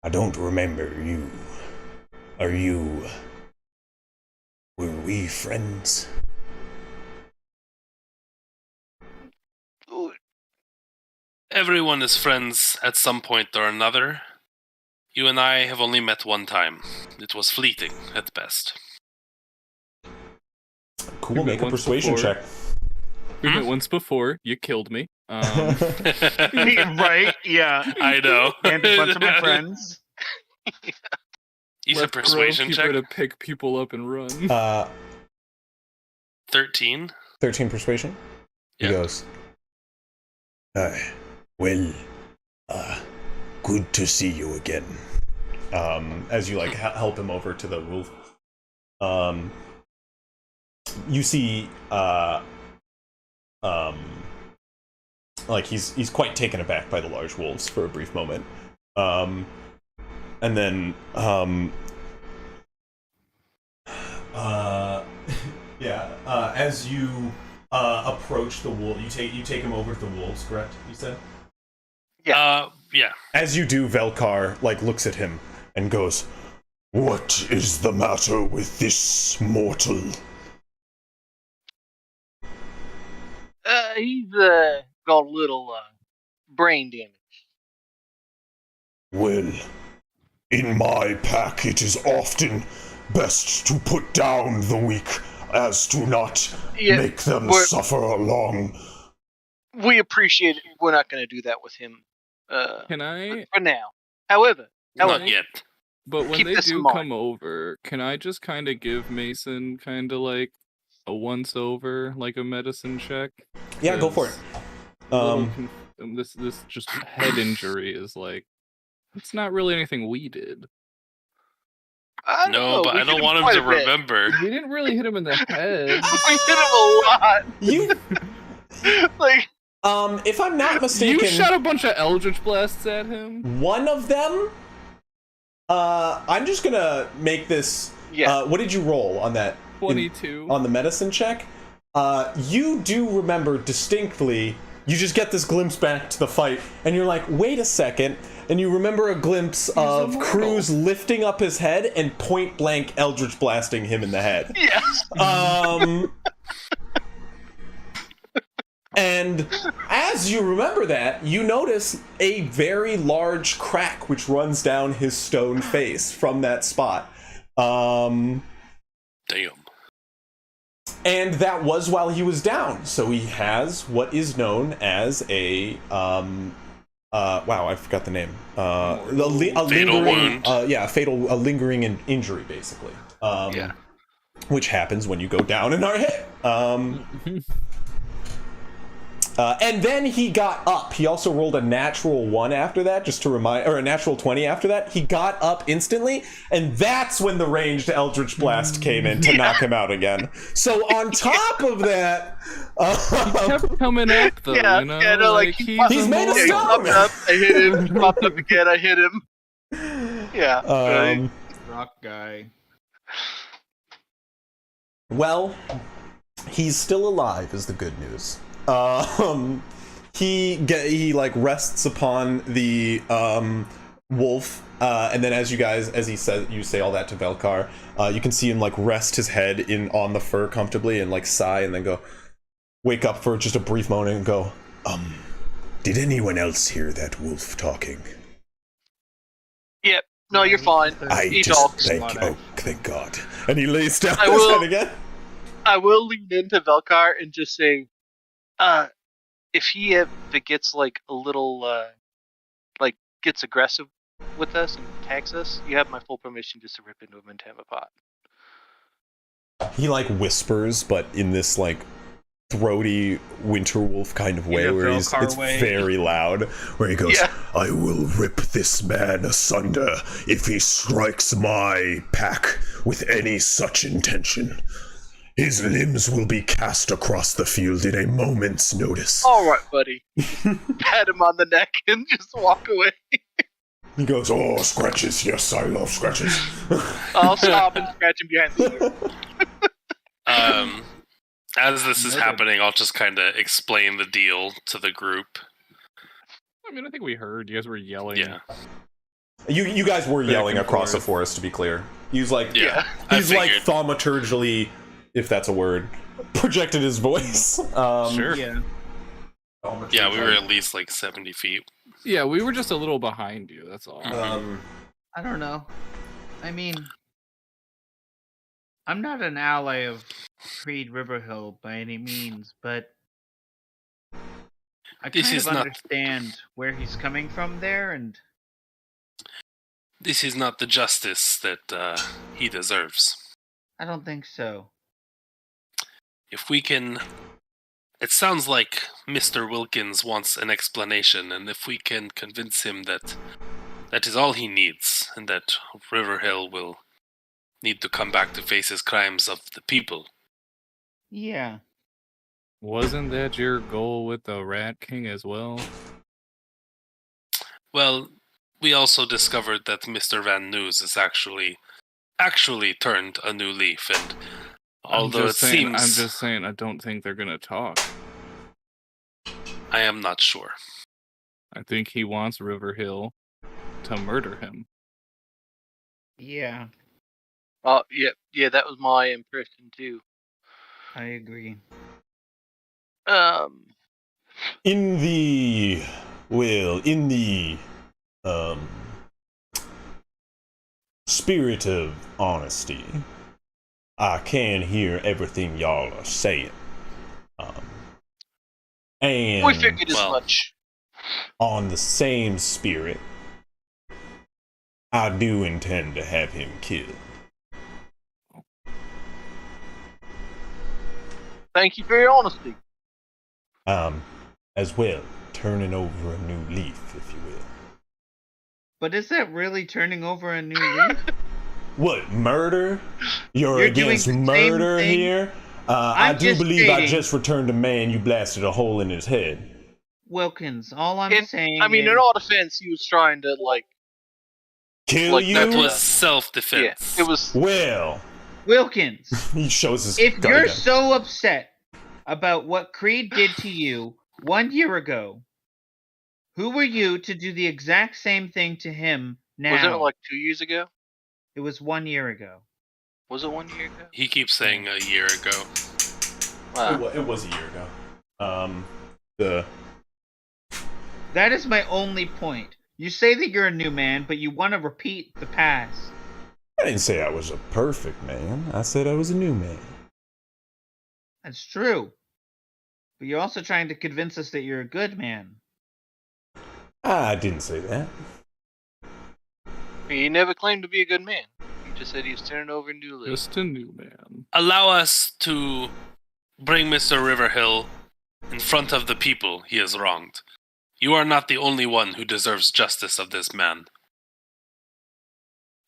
don't remember you. Were we friends? Everyone is friends at some point or another. You and I have only met one time. It was fleeting at best. Cool, We met make a once persuasion before. check. We met once before. You killed me. Right? Yeah. I know. And a bunch of my friends. You said Let's persuasion grow people check? to pick people up and run. 13? 13 persuasion? He Yeah. goes, well, good to see you again. As you like help him over to the wolf, you see, like he's quite taken aback by the large wolves for a brief moment, and then, as you approach the wolf, you take him over to the wolves, correct? You said. Yeah. As you do, Velkar like looks at him and goes, "What is the matter with this mortal?" He's got a little brain damage. Well, in my pack it is often best to put down the weak as to not make them suffer along. We appreciate it. We're not going to do that with him. Can I? For now. However, Not yet. But when keep they this in do mind. come over, can I just kind of give Mason kind of like a once over, like a medicine check? Yeah, go for it. Little this just head injury is like It's not really anything we did. I don't know. But We I don't hit want him quite to a bit. remember. We didn't really hit him in the head. We hit him a lot. You, Like, if I'm not mistaken, You shot a bunch of Eldritch Blasts at him? one of them, I'm just gonna make this, yeah. what did you roll on that? 22. On the medicine check? You do remember distinctly, you just get this glimpse back to the fight, and you're like, wait a second, and you remember a glimpse of immortal. Cruz lifting up his head and point blank Eldritch blasting him in the head. Yes. And as you remember that, you notice a very large crack which runs down his stone face from that spot. Damn. And that was while he was down. So he has what is known as a wow, I forgot the name. A Fatal lingering, wound. a lingering injury, basically. Which happens when you go down and are hit. And then he got up. He also rolled a natural 1 after that, just to remind, or a natural 20 after that. He got up instantly, and that's when the ranged Eldritch Blast came in to knock him out again. So on top of that, He kept coming up, though, Yeah, you know? yeah, no, like, he's made of He stone. popped up, I hit him. He popped up again, I hit him. Yeah. right. Rock guy. Well, he's still alive is the good news. He like rests upon the wolf, and then as he says, you say all that to Velkar, you can see him like rest his head on the fur comfortably and like sigh and then wake up for just a brief moment and go, did anyone else hear that wolf talking? Yep. No, you're fine. He talks. Thank God. And he lays down I his will- head again. I will lean into Velkar and just say, if he ever gets like a little, like gets aggressive with us and attacks us, you have my full permission just to rip into him and tear him apart. He like whispers, but in this like throaty winter wolf kind of way, In a where Velkar it's way. very loud, where he goes, Yeah. I will rip this man asunder if he strikes my pack with any such intention. His limbs will be cast across the field in a moment's notice. All right, buddy. Pat him on the neck and just walk away. He goes, oh, scratches, yes, I love scratches. I'll stop and scratch him behind the ear. As this is Noted. happening, I'll just kind of explain the deal to the group. I mean, I think we heard. You guys were yelling. Yeah. You guys were yelling and across the forth. forest, to be clear. He's like, Yeah. I he's like figured. thaumaturgically, if that's a word, projected his voice. Sure. Yeah. Yeah, we were at least like 70 feet. Yeah, we were just a little behind you, that's all. I don't know. I mean, I'm not an ally of Creed Riverhill by any means, but I This kind is of not- understand where he's coming from there, and This is not the justice that he deserves. I don't think so. If we can... It sounds like Mr. Wilkins wants an explanation, and if we can convince him that that is all he needs, and that Riverhill will need to come back to face his crimes of the people. Yeah. Wasn't that your goal with the Rat King as well? Well, we also discovered that Mr. Van News is actually turned a new leaf, and although it seems... I'm just saying, I don't think they're gonna talk. I am not sure. I think he wants Riverhill to murder him. Yeah, Yeah, that was my impression too. I agree. In the spirit of honesty, I can hear everything y'all are saying. And We figured as Well- much. on the same spirit, I do intend to have him killed. Thank you for your honesty. As well, turning over a new leaf, if you will. But is that really turning over a new leaf? What, murder? You're You're against doing the same murder thing. here? I I'm do just believe I stating- just returned a man you blasted a hole in his head. Wilkins, all I'm saying I mean, is... in all defense, he was trying to, like... Kill you? That was self-defense. Yeah, it was... Well, Wilkins, he shows his if gun you're again. so upset about what Creed did to you 1 year ago, who were you to do the exact same thing to him now? Wasn't it like 2 years ago? It was 1 year ago. Was it 1 year ago? He keeps saying a year ago. Wow. It was a year ago. That is my only point. You say that you're a new man, but you want to repeat the past. I didn't say I was a perfect man. I said I was a new man. That's true. But you're also trying to convince us that you're a good man. I didn't say that. He never claimed to be a good man. He just said he was turning over a new leaf. Just a new man. Allow us to bring Mr. Riverhill in front of the people he has wronged. You are not the only one who deserves justice of this man.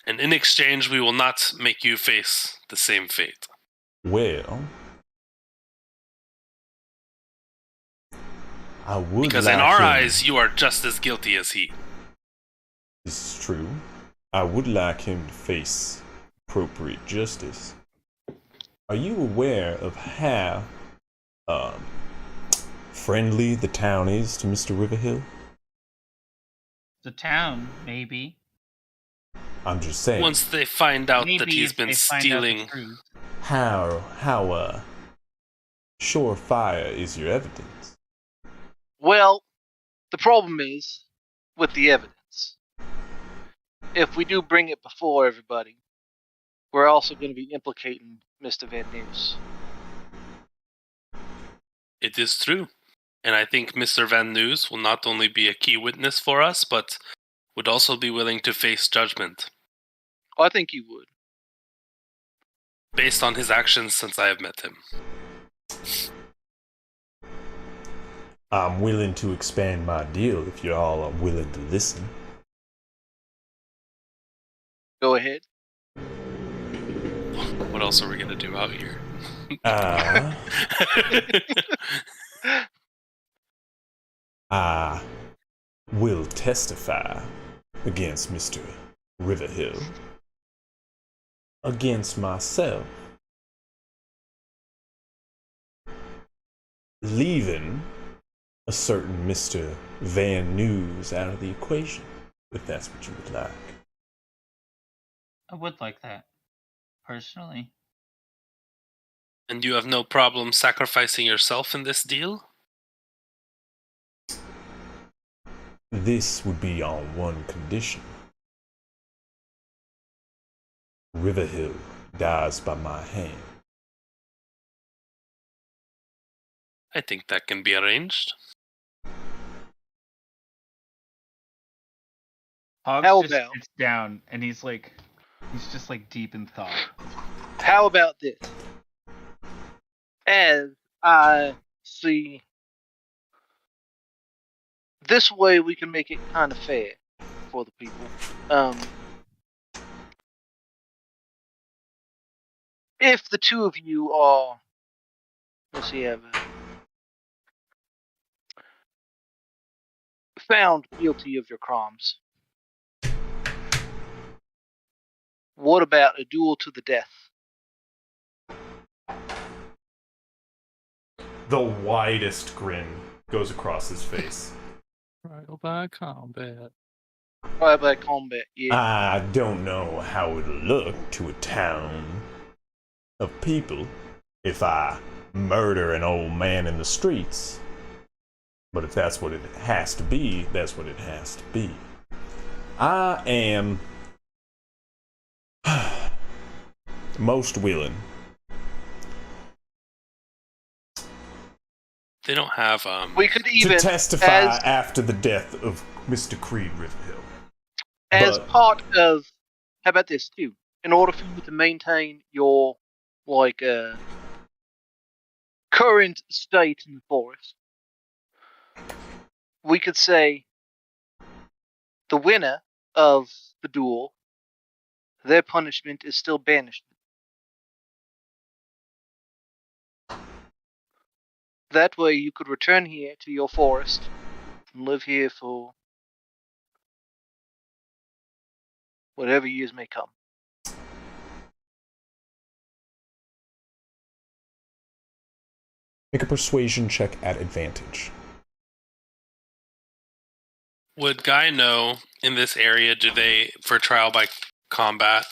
And in exchange, we will not make you face the same fate. Well, I would Because like in our him- eyes, you are just as guilty as he. This is true. I would like him to face appropriate justice. Are you aware of how friendly the town is to Mr. Riverhill? The town, maybe. I'm just saying. Once they find out Maybe that he's if been they find out the stealing... truth. How surefire is your evidence? Well, the problem is with the evidence. If we do bring it before everybody, we're also going to be implicating Mr. Van Neus. It is true. And I think Mr. Van Neus will not only be a key witness for us, but would also be willing to face judgment. I think he would. Based on his actions since I have met him. I'm willing to expand my deal if you all are willing to listen. Go ahead. What else are we going to do out here? I will testify against Mr. Riverhill, against myself, leaving a certain Mr. Van Neus out of the equation, if that's what you would like. I would like that, personally. And you have no problem sacrificing yourself in this deal? This would be on one condition. Riverhill dies by my hand. I think that can be arranged. Hogs How just about- sits down and he's just like deep in thought. How about this? As I see, this way we can make it kind of fair for the people. If the two of you are, let's see, found guilty of your crimes, what about a duel to the death? The widest grin goes across his face. Trial by combat. Right by combat, yeah. I don't know how it'll look to a town of people if I murder an old man in the streets. But if that's what it has to be, that's what it has to be. I am most willing. They don't have We could even, to testify as, after the death of Mr. Creed Riverhill. as but- part of, how about this too? In order for you to maintain your, like, current state in the forest, we could say the winner of the duel, their punishment is still banishment. That way you could return here to your forest and live here for whatever years may come. Make a persuasion check at advantage. Would Guy know in this area, do they, for trial by combat,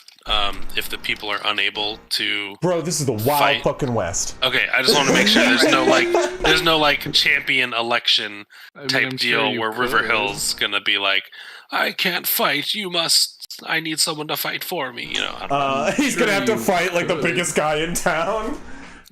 if the people are unable to... Bro, this is the wild fight? Fucking West. Okay, I just want to make sure there's no champion election type deal where River Hill's gonna be like, I can't fight, I need someone to fight for me, you know. He's gonna have to fight like the biggest guy in town.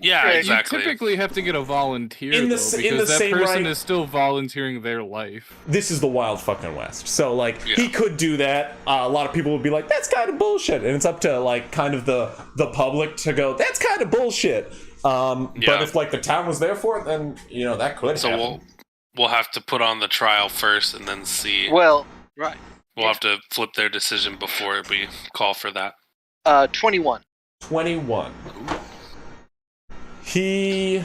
Yeah, exactly. You typically have to get a volunteer, because that person is still volunteering their life. This is the wild fucking West. So, like, he could do that. A lot of people would be like, that's kind of bullshit. And it's up to, like, kind of the public to go, that's kind of bullshit. But if, like, the town was there for it, then, you know, that could happen. So we'll have to put on the trial first and then see. Well, right. We'll have to flip their decision before we call for that. 21. 21. He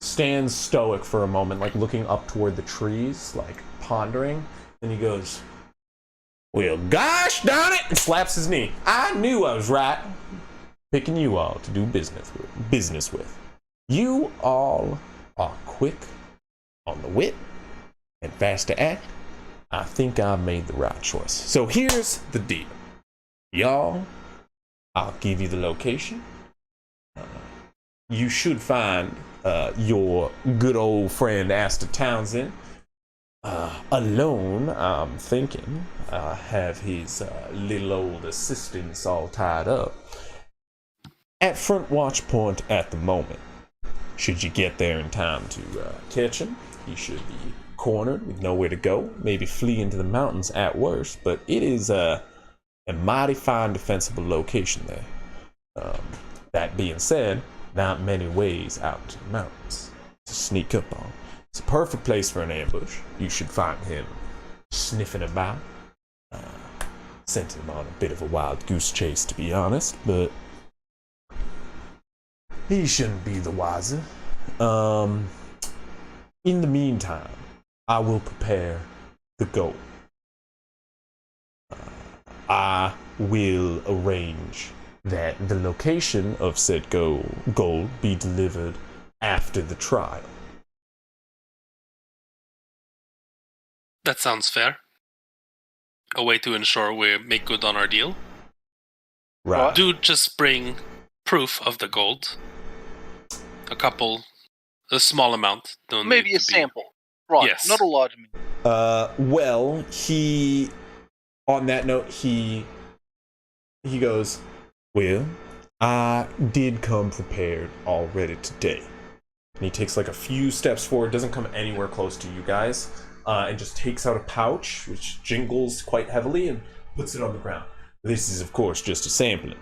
stands stoic for a moment, like looking up toward the trees, like pondering. Then he goes, well, gosh darn it! And slaps his knee. I knew I was right. Picking you all to do business with. You all are quick on the wit and fast to act. I think I made the right choice. So here's the deal. Y'all, I'll give you the location. You should find your good old friend Asta Townsend alone, I'm thinking. Have his little old assistants all tied up at front watch point at the moment. Should you get there in time to catch him, he should be cornered with nowhere to go, maybe flee into the mountains at worst, but it is a mighty fine defensible location there. That being said, not many ways out to the mountains to sneak up on. It's a perfect place for an ambush. You should find him sniffing about. Sent him on a bit of a wild goose chase, to be honest, but he shouldn't be the wiser. In the meantime, I will prepare the gold. I will arrange that the location of said gold be delivered after the trial. That sounds fair. A way to ensure we make good on our deal. Right. Do just bring proof of the gold. A small amount. Maybe a sample. Right. Yes. Not a large amount. Well, on that note, he goes, well, I did come prepared already today. And he takes like a few steps forward, doesn't come anywhere close to you guys, and just takes out a pouch, which jingles quite heavily, and puts it on the ground. This is, of course, just a sampling.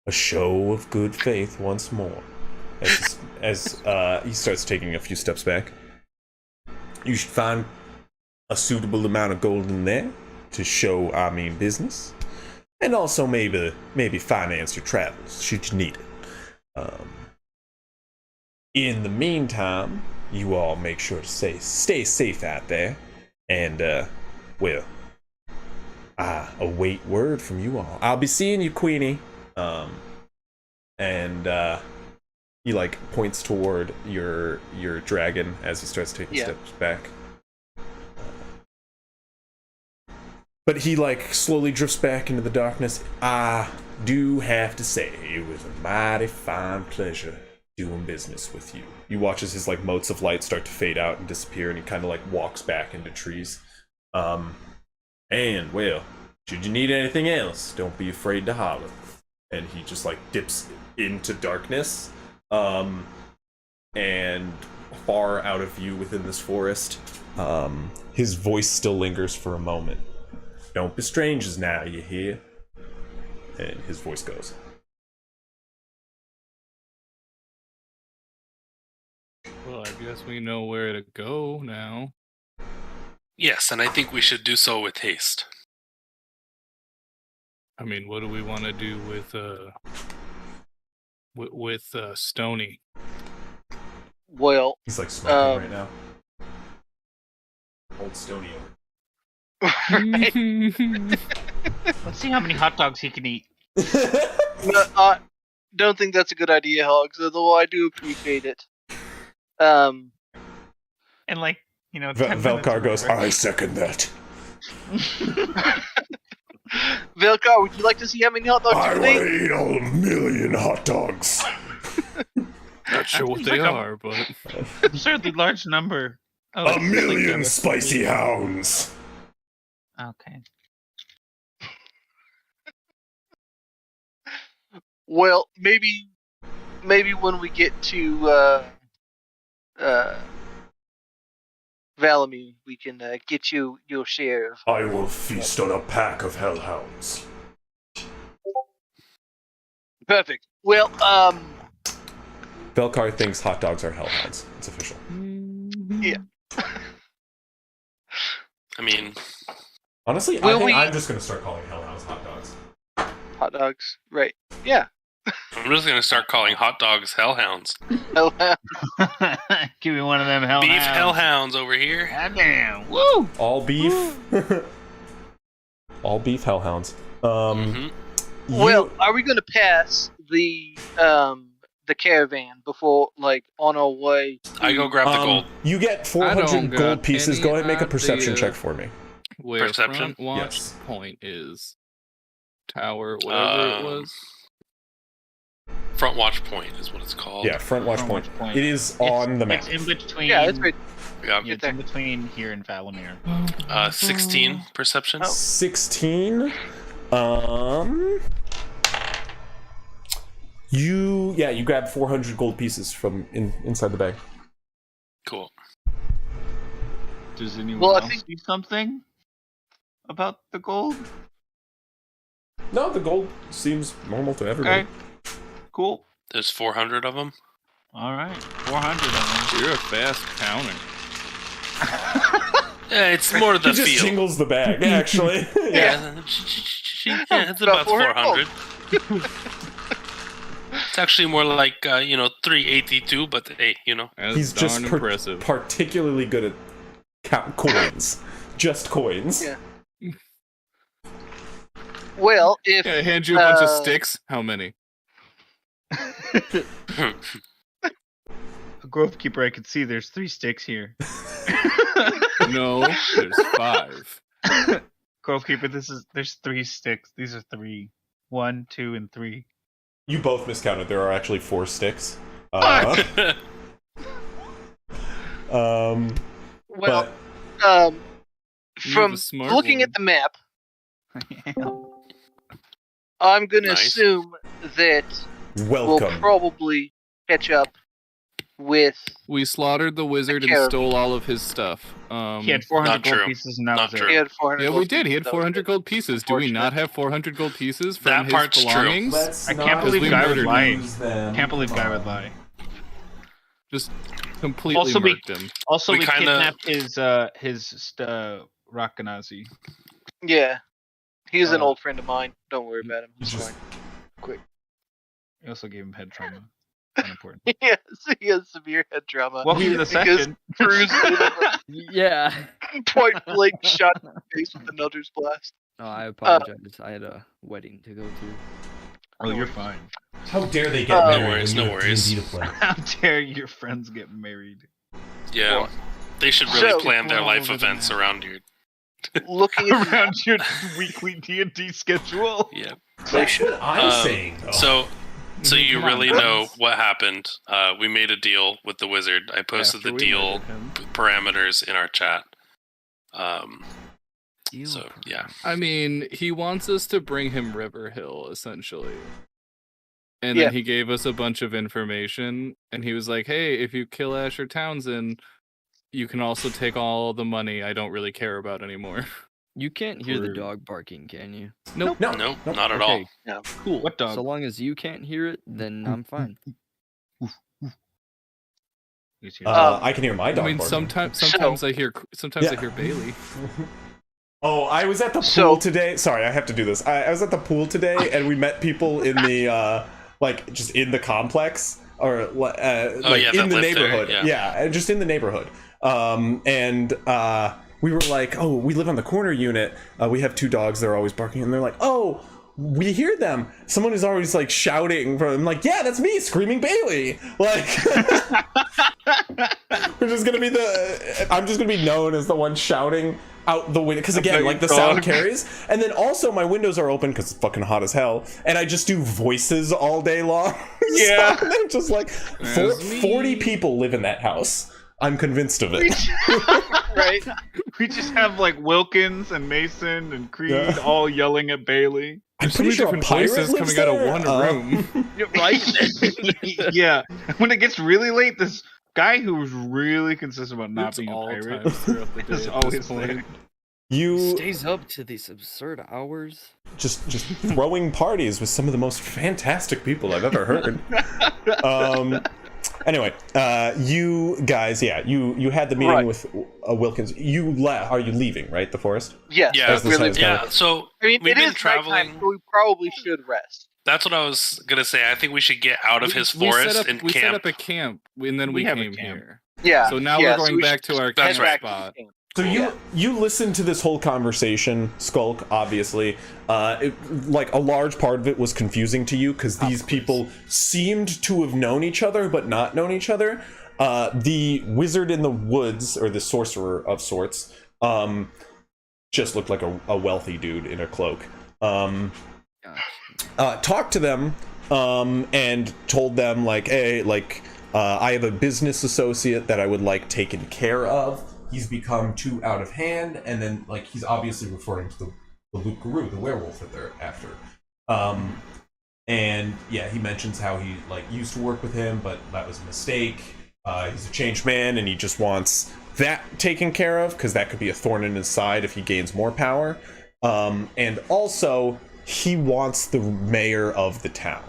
A show of good faith once more. As he starts taking a few steps back. You should find a suitable amount of gold in there to show I mean business. And also maybe finance your travels, should you need it. In the meantime, you all make sure to stay safe out there. And, well, I await word from you all. I'll be seeing you, Queenie. He, like, points toward your dragon as he starts taking steps back. But he, like, slowly drifts back into the darkness. I do have to say, it was a mighty fine pleasure doing business with you. You watch as his, like, motes of light start to fade out and disappear, and he kind of, like, walks back into trees. And, well, should you need anything else, don't be afraid to holler. And he just, like, dips into darkness, and far out of view within this forest. His voice still lingers for a moment. Don't be strangers now, you hear? And his voice goes. Well, I guess we know where to go now. Yes, and I think we should do so with haste. I mean, what do we want to do with Stony? Well, He's like smoking right now. Old Stony. right? Let's see how many hot dogs he can eat. No, I don't think that's a good idea, Hogs. Although I do appreciate it. And like, 10 Velkar goes, minutes or I second that. Velkar, would you like to see how many hot dogs I you want can to eat 1,000,000 hot dogs. Not sure what Seems they like are, but absurdly large number. Oh, 1,000,000 spicy hounds. Okay. Well, maybe when we get to Valamir, we can get you your share of. I will feast on a pack of hellhounds. Perfect. Well, Velkar thinks hot dogs are hellhounds. It's official. yeah. I mean, Honestly, Will I think we- I'm just going to start calling hellhounds hot dogs. Hot dogs, right? Yeah. I'm just going to start calling hot dogs hellhounds. Give me one of them hellhounds. Beef hellhounds over here. Goddamn. Woo! All beef. All beef hellhounds. Mhm. Well, are we going to pass the caravan before, like, on our way? I go grab the gold. You get I 400 don't got gold pieces. any Go ahead and make a perception idea. check for me. where Perception? Front Watch Yes. Point is. Tower, whatever it was. Front Watch Point is what it's called. Yeah, front watch Front point. Watch Point. It is on the map. It's in between. Yeah, that's right. Yeah. It's in between here and Valamir. 16 perception. 16. You grab 400 gold pieces from inside the bag. Cool. Does anyone Well, I else think- see something about the gold? No, the gold seems normal to everybody. Okay. Cool. There's 400 of them. All right. 400 of You're a fast counter. Yeah, it's more the He just feel. jingles the bag, actually. Yeah, it's about 400. It's actually more like 382, but hey, That's He's just darn impressive. particularly good at coins. Just coins. Yeah. Well, if Yeah, hand you a bunch of uh, sticks. How many? them. A grove keeper, I could see there's 3 sticks here. No, there's 5. Grove keeper, there's 3 sticks. These are 3. 1, 2, and 3. You both miscounted. There are actually 4 sticks. well, But from the smart looking one. at the map, I'm gonna Nice. assume that we'll welcome. probably catch up with. We slaughtered the wizard and Caravan. stole all of his stuff. He had 400 Not gold true. pieces, and that Not was true. He it. had 400. Yeah, gold we did. He had pieces, 400 though. gold pieces. Do we not have 400 gold pieces from That his part's true. belongings? Let's I can't not believe we Guy would murdered lie. use them. Can't believe Guy would lie. Just completely Also, we- murked him. Also, We we kinda- kidnapped his Rakanazi. Yeah, he's an Uh, old friend of mine. Don't worry about him. He's just- fine. We also gave him head trauma. Unimportant. Yes, he has severe head trauma. Welcome to the Because session. Cruz Yeah. point blank shot in the face with an Eldritch Blast. No, I apologize. I had a wedding to go to. Oh, you're fine. How dare they No get married worries, when you no have worries. D&D to play? How dare your friends get married? Yeah, Well, they should really so- plan their All life over the events map. around you. Looking at the map, Around your weekly D&D schedule. Yeah. That's what I'm saying, though. So you Come on, really guys. know what happened. We made a deal with the wizard. I posted After the we deal murdered him. parameters in our chat. Deal So per- yeah. I mean, he wants us to bring him River Hill, essentially. And Yeah. then he gave us a bunch of information, and he was like, hey, if you kill Asher Townsend, you can also take all the money I don't really care about anymore. You can't hear the Rude. dog barking, can you? Nope. no, Nope, nope. not at all. Okay. Cool. What dog? So long as you can't hear it, then I'm fine. Who's here? I can hear my dog I mean, barking. sometimes I hear Yeah. I hear Bailey. Oh, I was at the pool today. Sorry, I have to do this. I was at the pool today, and we met people in the like just in the complex or like in the neighborhood. There, yeah. Just in the neighborhood. And we were like, oh, we live on the corner unit. We have 2 dogs. They're always barking, and they're like, oh, we hear them. Someone is always like shouting from like, yeah, that's me, Screaming Bailey. Like, I'm just gonna be known as the one shouting out the window, because again, like the sound carries, and then also my windows are open because it's fucking hot as hell, and I just do voices all day long. Yeah. So they're just like 40 people live in that house. I'm convinced of it. Right. We just have like Wilkins and Mason and Creed all yelling at Bailey. I'm There's pretty so sure many a different pirate voices lives coming out there. of one room. You're right. Yeah. When it gets really late, this guy who's really consistent about not It's being a all pirate times throughout the day is at always this point. there. You Stays up to these absurd hours. just throwing parties with some of the most fantastic people I've ever heard. Anyway, you guys, you had the meeting with Wilkins. You left. Are you leaving? Right, the forest. Yes. Yeah, As the sun's yeah. coming. So I mean, we've it been is traveling. nighttime, so we probably should rest. That's what I was gonna say. I think we should get out of his We forest and set camp. up a camp, and then we have a came camp. here. Yeah. So now yeah, we're going we back should to our That's camp right. spot. So Yeah. you listened to this whole conversation, Skulk. Obviously, like a large part of it was confusing to you because these people seemed to have known each other but not known each other. The wizard in the woods, or the sorcerer of sorts, just looked like a wealthy dude in a cloak. Talked to them and told them like, hey, like I have a business associate that I would like taken care of. He's become too out of hand, and then like he's obviously referring to the Loup-Garou, the werewolf that they're after. And yeah, he mentions how he like used to work with him, but that was a mistake. He's a changed man, and he just wants that taken care of because that could be a thorn in his side if he gains more power. And also, he wants the mayor of the town.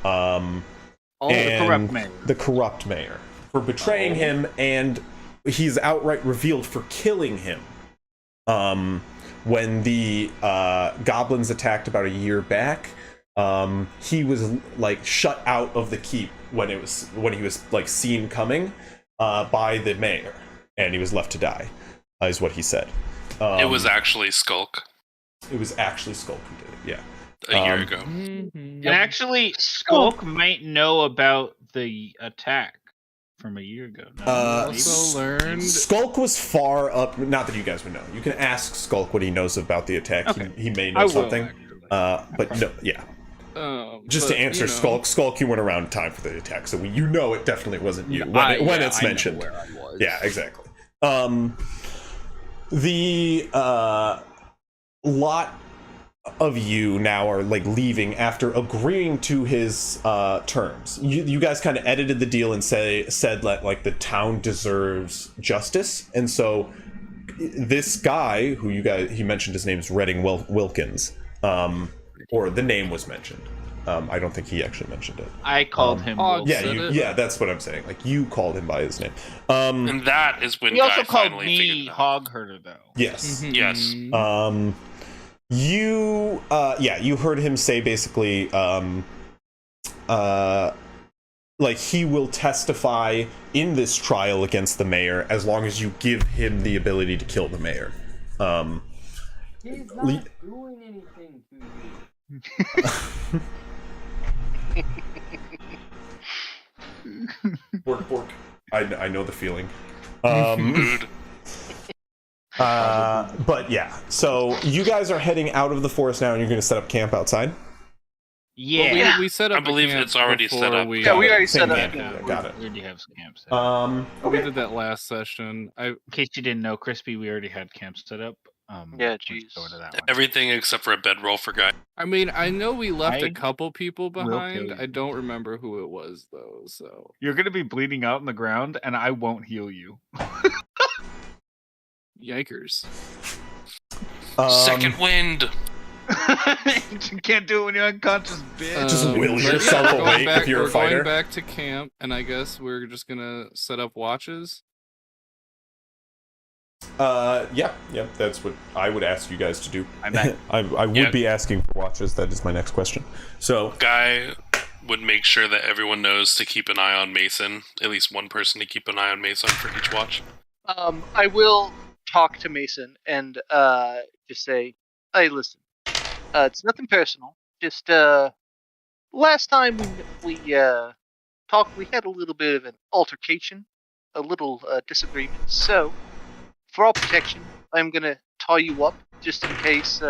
The corrupt mayor. The corrupt mayor for betraying him, and he's outright revealed for killing him. When the goblins attacked about a year back, he was like shut out of the keep when he was like seen coming by the mayor, and he was left to die, is what he said. It was actually Skulk It was actually Skulk who did it. Yeah. a year ago. And actually, Skulk might know about the attack from a year ago. No, maybe? Also learned. Skulk was far up. Not that you guys would know. You can ask Skulk what he knows about the attack. Okay. He may I know will, something. actually. But no, yeah. Just But, to answer you know, Skulk, you went around in time for the attack, so it definitely wasn't you when I it's know mentioned. where I was. Yeah, exactly. The lot of you now are like leaving after agreeing to his terms. You guys kind of edited the deal and said that like the town deserves justice, and so this guy who he mentioned his name is Redding Wilkins, or the name was mentioned. I don't think he actually mentioned it. I called him. Oh, Wilson. Yeah, that's what I'm saying. Like you called him by his name. And that is when He also Guy called finally me figured it out. Hog Herder, though. Yes. Yes. You heard him say basically like he will testify in this trial against the mayor as long as you give him the ability to kill the mayor. He's not doing anything to you. Bork. I know the feeling. Rude. But yeah, so you guys are heading out of the forest now, and you're going to set up camp outside. Yeah. Yeah. We set up. I believe a camp it's already set before up. We, Yeah, we already Same set up. camp. Yeah. Got it. We already have camp set. We Okay. did that last session. In case you didn't know, Crispy, we already had camp set up. Yeah, let's jeez. go into that one. Everything except for a bedroll for Guy. I mean, I know we left I a couple people kill behind. you. I don't remember who it was though. So You're gonna be bleeding out on the ground, and I won't heal you. yikers. Second wind. You can't do it when you're unconscious, bitch. Just will but yourself we're going awake back- if you're a we're fighter. going back to camp, and I guess we're just gonna set up watches. Yeah, that's what I would ask you guys to do. I bet. I would Yeah. be asking for watches. That is my next question. So, Guy would make sure that everyone knows to keep an eye on Mason. At least one person to keep an eye on Mason for each watch. I will talk to Mason and just say, "Hey, listen, it's nothing personal. Just last time we talked, we had a little bit of an altercation, a little disagreement. So, for our protection, I'm gonna tie you up just in case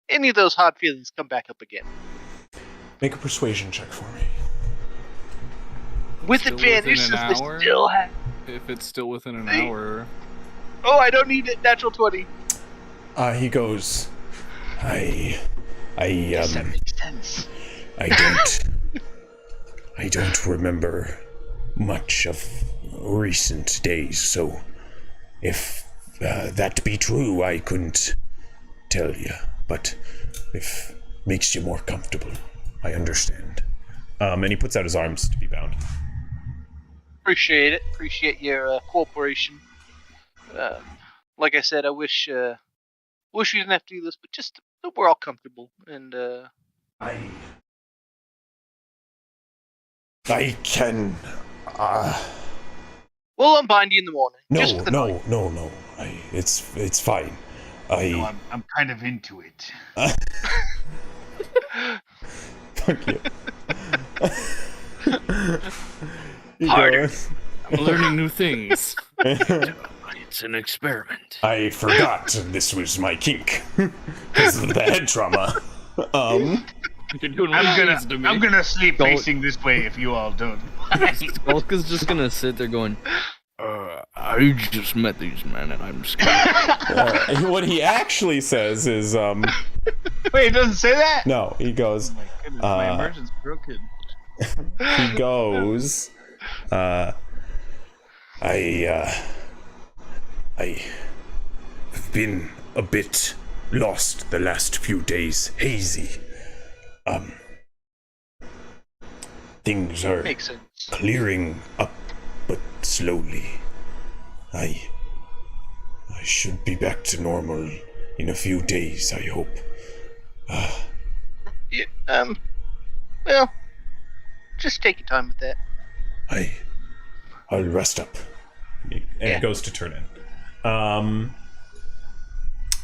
any of those hard feelings come back up again. make a persuasion check for me. With Still advantage, within since an they hour? still have. If it's still within an Hey. hour. Oh, I don't need it. Natural 20. He goes, That makes sense. I don't remember much of recent days, so if that be true, I couldn't tell you. But if makes you more comfortable, I understand. And he puts out his arms to be bound. Appreciate it. Appreciate your cooperation. Like I said, I wish we didn't have to do this, but just that we're all comfortable. And I can. we'll unbind you in the morning. No, just for the night. no. It's fine. No, I'm kind of into it. Fuck you. He Harder. goes, I'm learning new things. It's an experiment. I forgot this was my kink because of the head trauma. You're doing I'm gonna sleep Don't- facing this way if you all don't. Skulka's just gonna sit there going, I just met these men and I'm scared. What he actually says is, Wait, it doesn't say that? no, he goes, Oh my goodness, my immersion's broken. he goes, I've been a bit lost the last few days, hazy. Things are Makes sense. clearing up, but slowly. I should be back to normal in a few days, I hope. Yeah, well, just take your time with that. I'll rest up. And Yeah. it goes to turn in.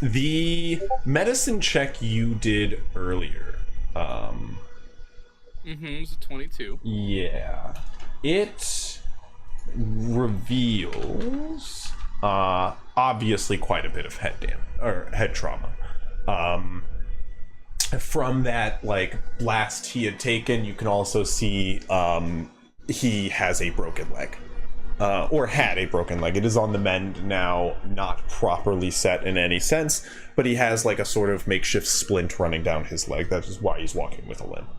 The medicine check you did earlier. It was a 22. Yeah. It reveals obviously quite a bit of head damage or head trauma. From that blast he had taken, you can also see he has a broken leg. Or had a broken leg. It is on the mend now, not properly set in any sense, but he has a sort of makeshift splint running down his leg. That is why he's walking with a limp.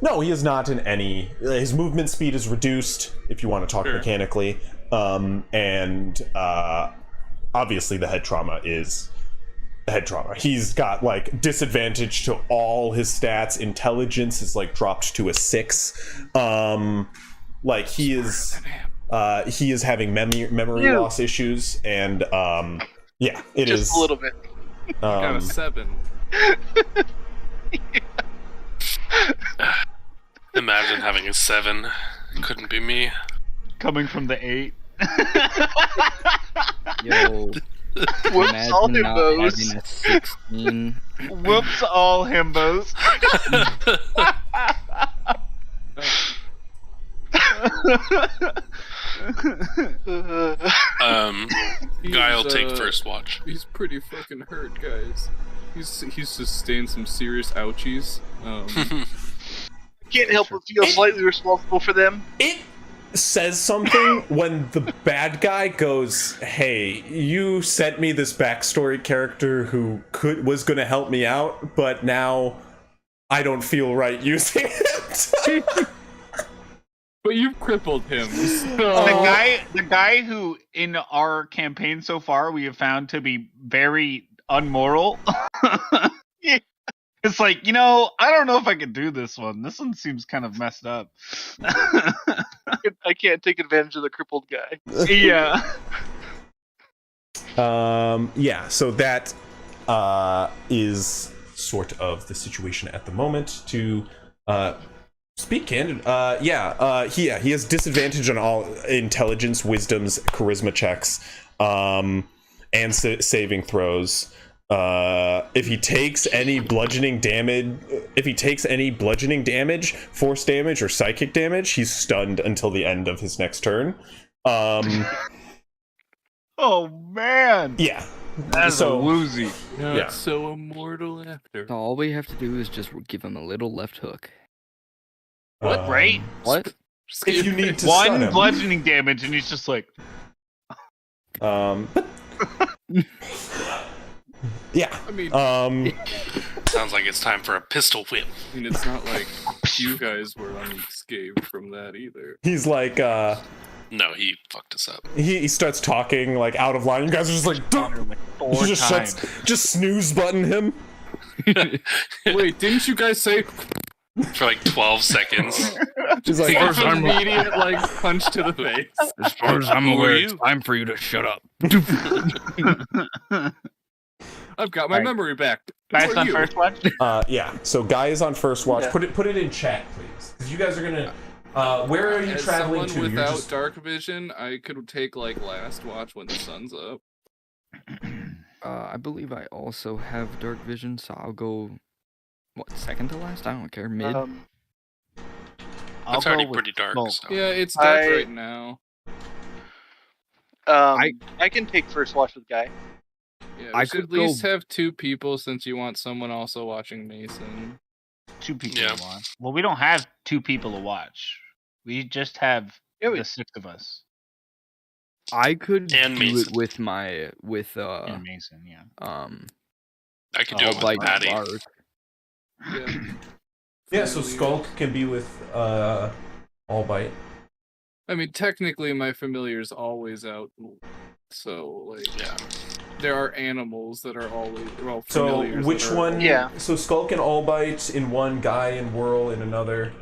No, he is not in any. His movement speed is reduced, if you want to talk mechanically, and obviously the head trauma is head trauma. He's got disadvantage to all his stats. Intelligence is dropped to a 6. He is having memory loss issues, and yeah, it is Just a little bit. Got a 7. Imagine having a 7. Couldn't be me. Coming from the 8. Yo, Whoops, all imagine not himbos. having a 16. Whoops, all himbos. Guy'll take He's, first watch. He's pretty fucking hurt, guys. He's sustained some serious ouchies. Can't help but feel slightly responsible for them. It says something when the bad guy goes, "Hey, you sent me this backstory character who was going to help me out, but now I don't feel right using it." But you've crippled him. So... The guy who in our campaign so far we have found to be very unmoral. It's like, I don't know if I could do this one. This one seems kind of messed up. I can't take advantage of the crippled guy. Yeah. Yeah, so that is sort of the situation at the moment. To speak candid, he has disadvantage on all intelligence, wisdoms, charisma checks, and saving throws. If he takes any bludgeoning damage, force damage, or psychic damage, he's stunned until the end of his next turn. Oh man! Yeah. That's so, a woozy. No, yeah. it's so immortal after. So all we have to do is just give him a little left hook. What? Right? What? If you need to stun One him. bludgeoning damage, and he's just like. Yeah. I mean, Sounds like it's time for a pistol whip. it's not like you guys were unscathed from that either. He's like, No, he fucked us up. he starts talking like out of line. You guys are just like, he just snooze button him. Wait, didn't you guys say? For like 12 seconds. She's like, First immediate punch to the face. As far as I'm Who are aware, you? it's time for you to shut up. I've got my memory back. Guys Who are on you? first watch? yeah. So Guy is on first watch. Yeah. Put it in chat, please, because you guys are gonna. Where are you As traveling someone to? without dark vision, I could take last watch when the sun's up. I believe I also have dark vision, so I'll go. What, second to last? I don't care. Mid. I'll It's go already with pretty dark. Skulk. So. Yeah, it's dark right now. I can take first watch with Guy. Yeah, I we should could at least go- have 2 people since you want someone also watching Mason. 2 people Yeah. to watch. Well, we don't have 2 people to watch. We just have we- the 6 of us. I could And do Mason. it with And Mason, yeah. I could do I'll it with bite Patty. Mark. Yeah. Yeah. So Skulk can be with All Bite. I mean, technically, my familiar's always out, so Yeah. there are animals that are always So familiars. which that are- one? Yeah. So Skulk and All Bite in one, Guy and Whirl in another.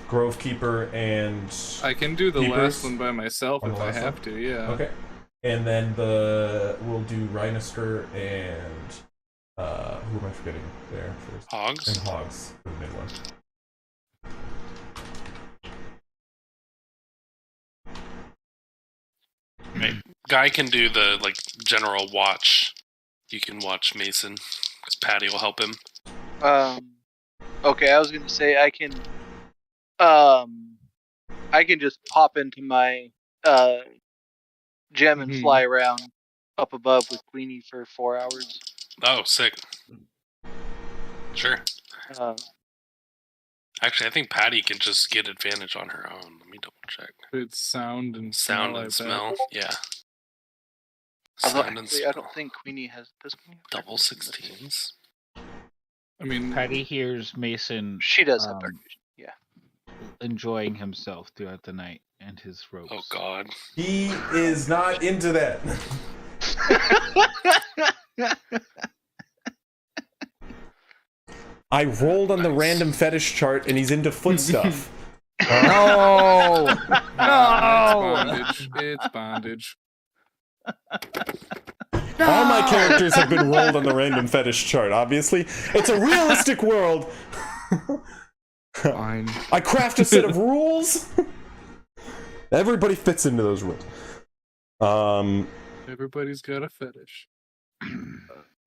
Grovekeeper and I can do the Keepers? last one by myself On if the I last have one? to. Yeah. okay, and then we'll do Rhinosker and who am I forgetting there first? Hogs. And Hogs for the mid one. Guy can do the general watch. You can watch Mason because Patty will help him. Okay, I was gonna say I can just pop into my gem and Mhm. fly around up above with Queenie for 4 hours. Oh, sick. Sure. Actually, I think Patty can just get advantage on her own. Let me double check. It's sound and Sound smell, I and bet. smell. Yeah. Although Sound and actually, I smell. don't think Queenie has this one. Double 16s. I mean, Patty hears Mason She does have dark vision. Yeah. enjoying himself throughout the night and his ropes. Oh God. He is not into that. I rolled on the random fetish chart and he's into foot stuff. No! it's No! bondage. It's bondage. All my characters have been rolled on the random fetish chart, obviously. It's a realistic world. Fine. I craft a set of rules. Everybody fits into those rules. Everybody's got a fetish.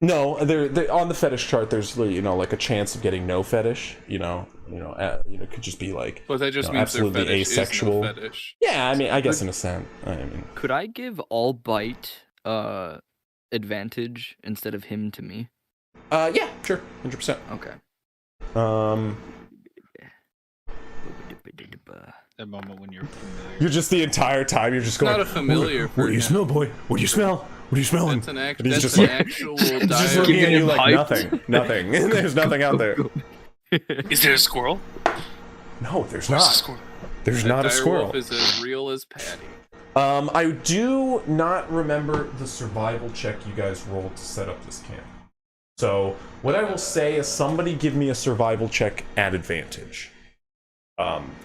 No, they're on the fetish chart. There's like a chance of getting no fetish. It could just be like. But that just No, means absolutely their fetish asexual. is no fetish. Yeah, I mean, I guess in a sense. I mean, Could I give all bite advantage instead of him to me? yeah, sure, 100%. Okay. That moment when you're familiar. You're just the entire time. You're just going. Not a familiar What do you for smell, boy? What do you smell? What are you smelling? That's an, And he's just actual He's just dialogue. looking at you like Hyped. nothing. There's nothing out there. Is there a squirrel? No, there's Where's the not. squirrel? There's That not a dire squirrel. wolf is as real as Patty. I do not remember the survival check you guys rolled to set up this camp. So what I will say is somebody give me a survival check at advantage.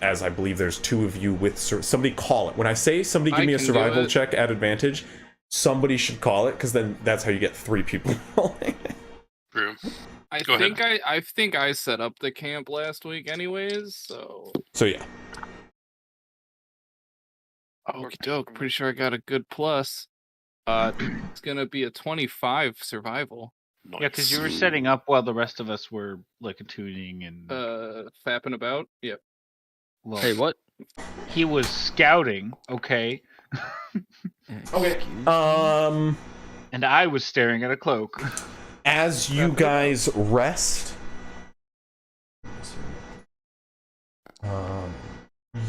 As I believe there's two of you with somebody call it. When I say somebody give me a can do survival it. check at advantage, somebody should call it because then that's how you get 3 people rolling. True. I Go ahead. think I set up the camp last week, anyways. So Yeah. okie doke. Pretty sure I got a good plus. It's gonna be a 25 survival. Nice. Yeah, because you were setting up while the rest of us were like tuning and. Fapping about. Yep. Well, Hey, what? he was scouting, okay, Okay. and I was staring at a cloak. As you guys rest,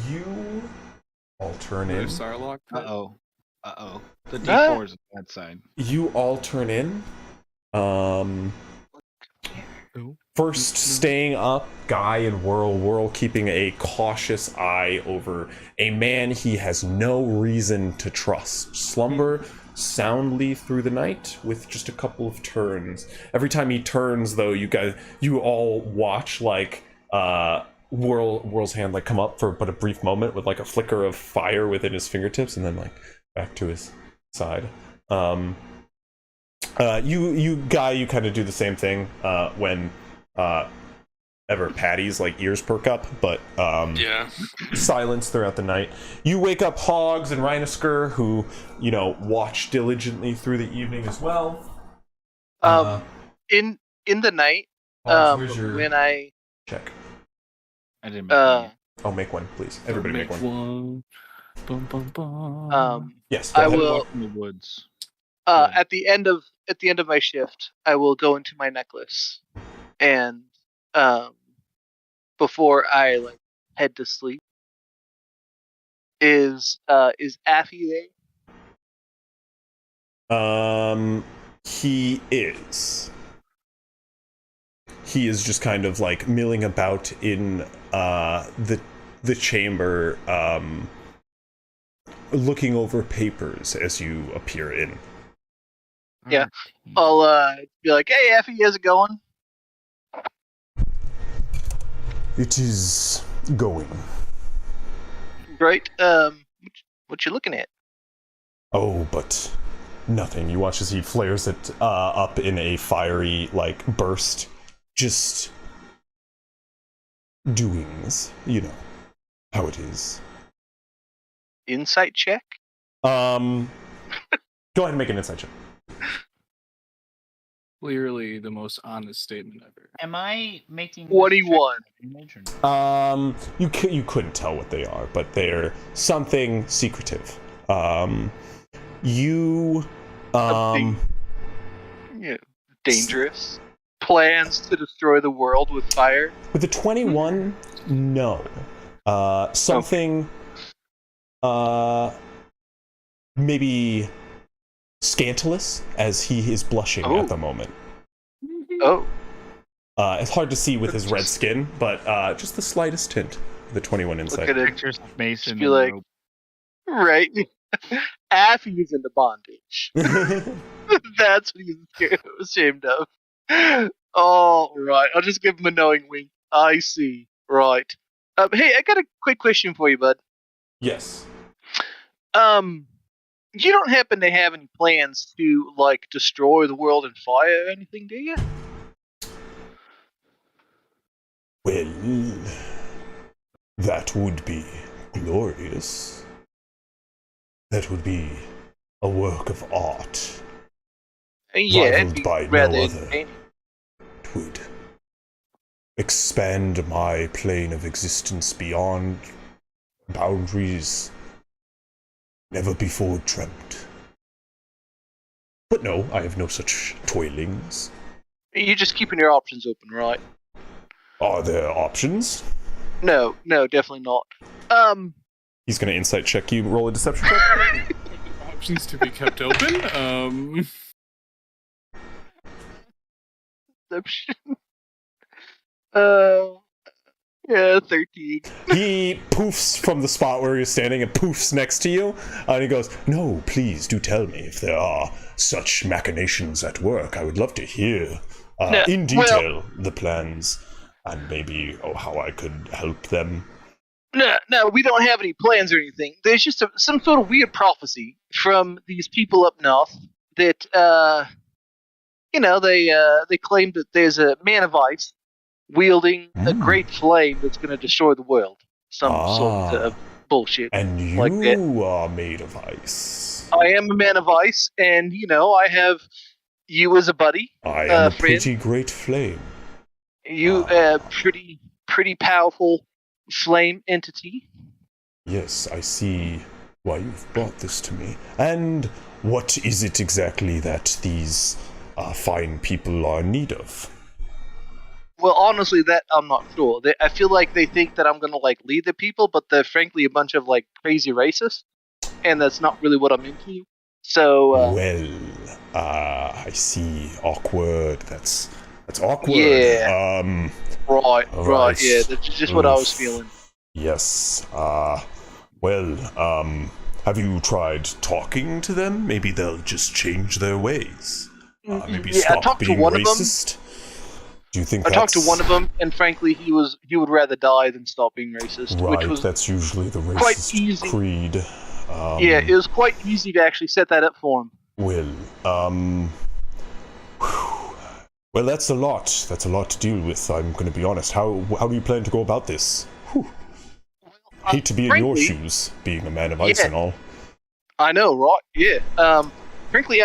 you all turn in. There's Sarlacc. Uh oh. The D4 is a bad sign. You all turn in. First, staying up, Guy and Whirl keeping a cautious eye over a man he has no reason to trust. Slumber soundly through the night with just a couple of turns. Every time he turns, though, you all watch like Whirl's hand like come up for but a brief moment with like a flicker of fire within his fingertips, and then like back to his side. You kind of do the same thing when ever Patty's like ears perk up, but Yeah. silence throughout the night. You wake up Hogs and Rhinosker, who watch diligently through the evening as well. In the night, Hogs, where's your when I check? I didn't make one. Oh, make one, please. Everybody make one. Bum, bum, bum. Yes, go I ahead. will In the woods. at the end of my shift, I will go into my necklace, and before I like head to sleep, is Affy there? He is. He is just kind of like milling about in the chamber, looking over papers as you appear in. Yeah. I'll be like, "Hey, Affy, how's it going?" It is going. Great. What you looking at? Oh, but nothing. You watch as he flares it up in a fiery like burst. Just doings, how it is. Insight check. Go ahead and make an insight check. Clearly the most honest statement ever. Am I making 21. Image or no? You couldn't tell what they are, but they're something secretive. Dangerous. Plans to destroy the world with fire. With the 21, no. Something, maybe scandalous, as he is blushing at the moment. Oh. It's hard to see with his red skin, but just the slightest hint of the 21 insight. Look at it. Pictures of Mason Be and like- rope. Right. Affy's into bondage. That's what he's ashamed of. Oh, right. I'll just give him a knowing wink. I see. Right. Hey, I got a quick question for you, bud. Yes. You don't happen to have any plans to, like, destroy the world in fire or anything, do you? Well, that would be glorious. That would be a work of art. Yeah, it'd Rivaled be by no rather other. entertaining. It would expand my plane of existence beyond boundaries never before dreamt. But no, I have no such toilings. You're just keeping your options open, right? Are there options? No, definitely not. He's gonna insight check you, roll a deception check. Options to be kept open. Deception. Yeah, 13. He poofs from the spot where you're standing and poofs next to you, and he goes, "No, please do tell me if there are such machinations at work. I would love to hear in detail the plans and maybe how I could help them." No, we don't have any plans or anything. There's just some sort of weird prophecy from these people up north that, they claim that there's a man of ice wielding a great flame that's going to destroy the world. Some sort of bullshit. And you like that. are made of ice. I am a man of ice, and, I have you as a buddy. I am a friend. pretty great flame. You, pretty powerful flame entity. Yes, I see why you've brought this to me. And what is it exactly that these fine people are in need of? Well, honestly, that I'm not sure. I feel like they think that I'm gonna lead the people, but they're frankly a bunch of crazy racists, and that's not really what I'm into. So. I see. Awkward. That's awkward. Yeah. Right. Right. Yeah, that's just what I was feeling. Yes. Have you tried talking to them? Maybe they'll just change their ways. Maybe stop I talked being to one racist. Of them. Do you think I talked to one of them, and frankly, he would rather die than stop being racist. Right, which was that's usually the quite racist easy. creed. Yeah, it was quite easy to actually set that up for him. Well, that's a lot. That's a lot to deal with. I'm going to be honest. How do you plan to go about this? Hate to be in your shoes, being a man of ice and all. I know, right? Yeah. Frankly,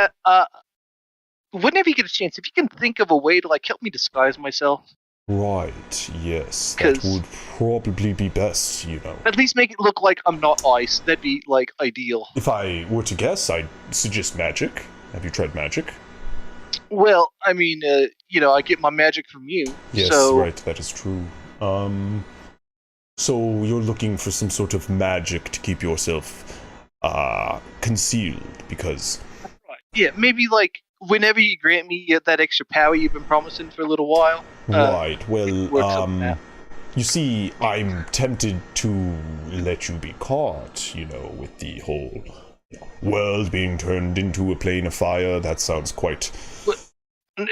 whenever you get a chance, if you can think of a way to help me disguise myself. Right. Yes, that would probably be best. At least make it look like I'm not ice. That'd be ideal. If I were to guess, I'd suggest magic. Have you tried magic? Well, I mean, I get my magic from you. Yes, so... right. That is true. So you're looking for some sort of magic to keep yourself concealed, because... Right. Yeah, maybe whenever you grant me that extra power you've been promising for a little while. Right. Well, you see, I'm tempted to let you be caught, with the whole world being turned into a plane of fire. That sounds quite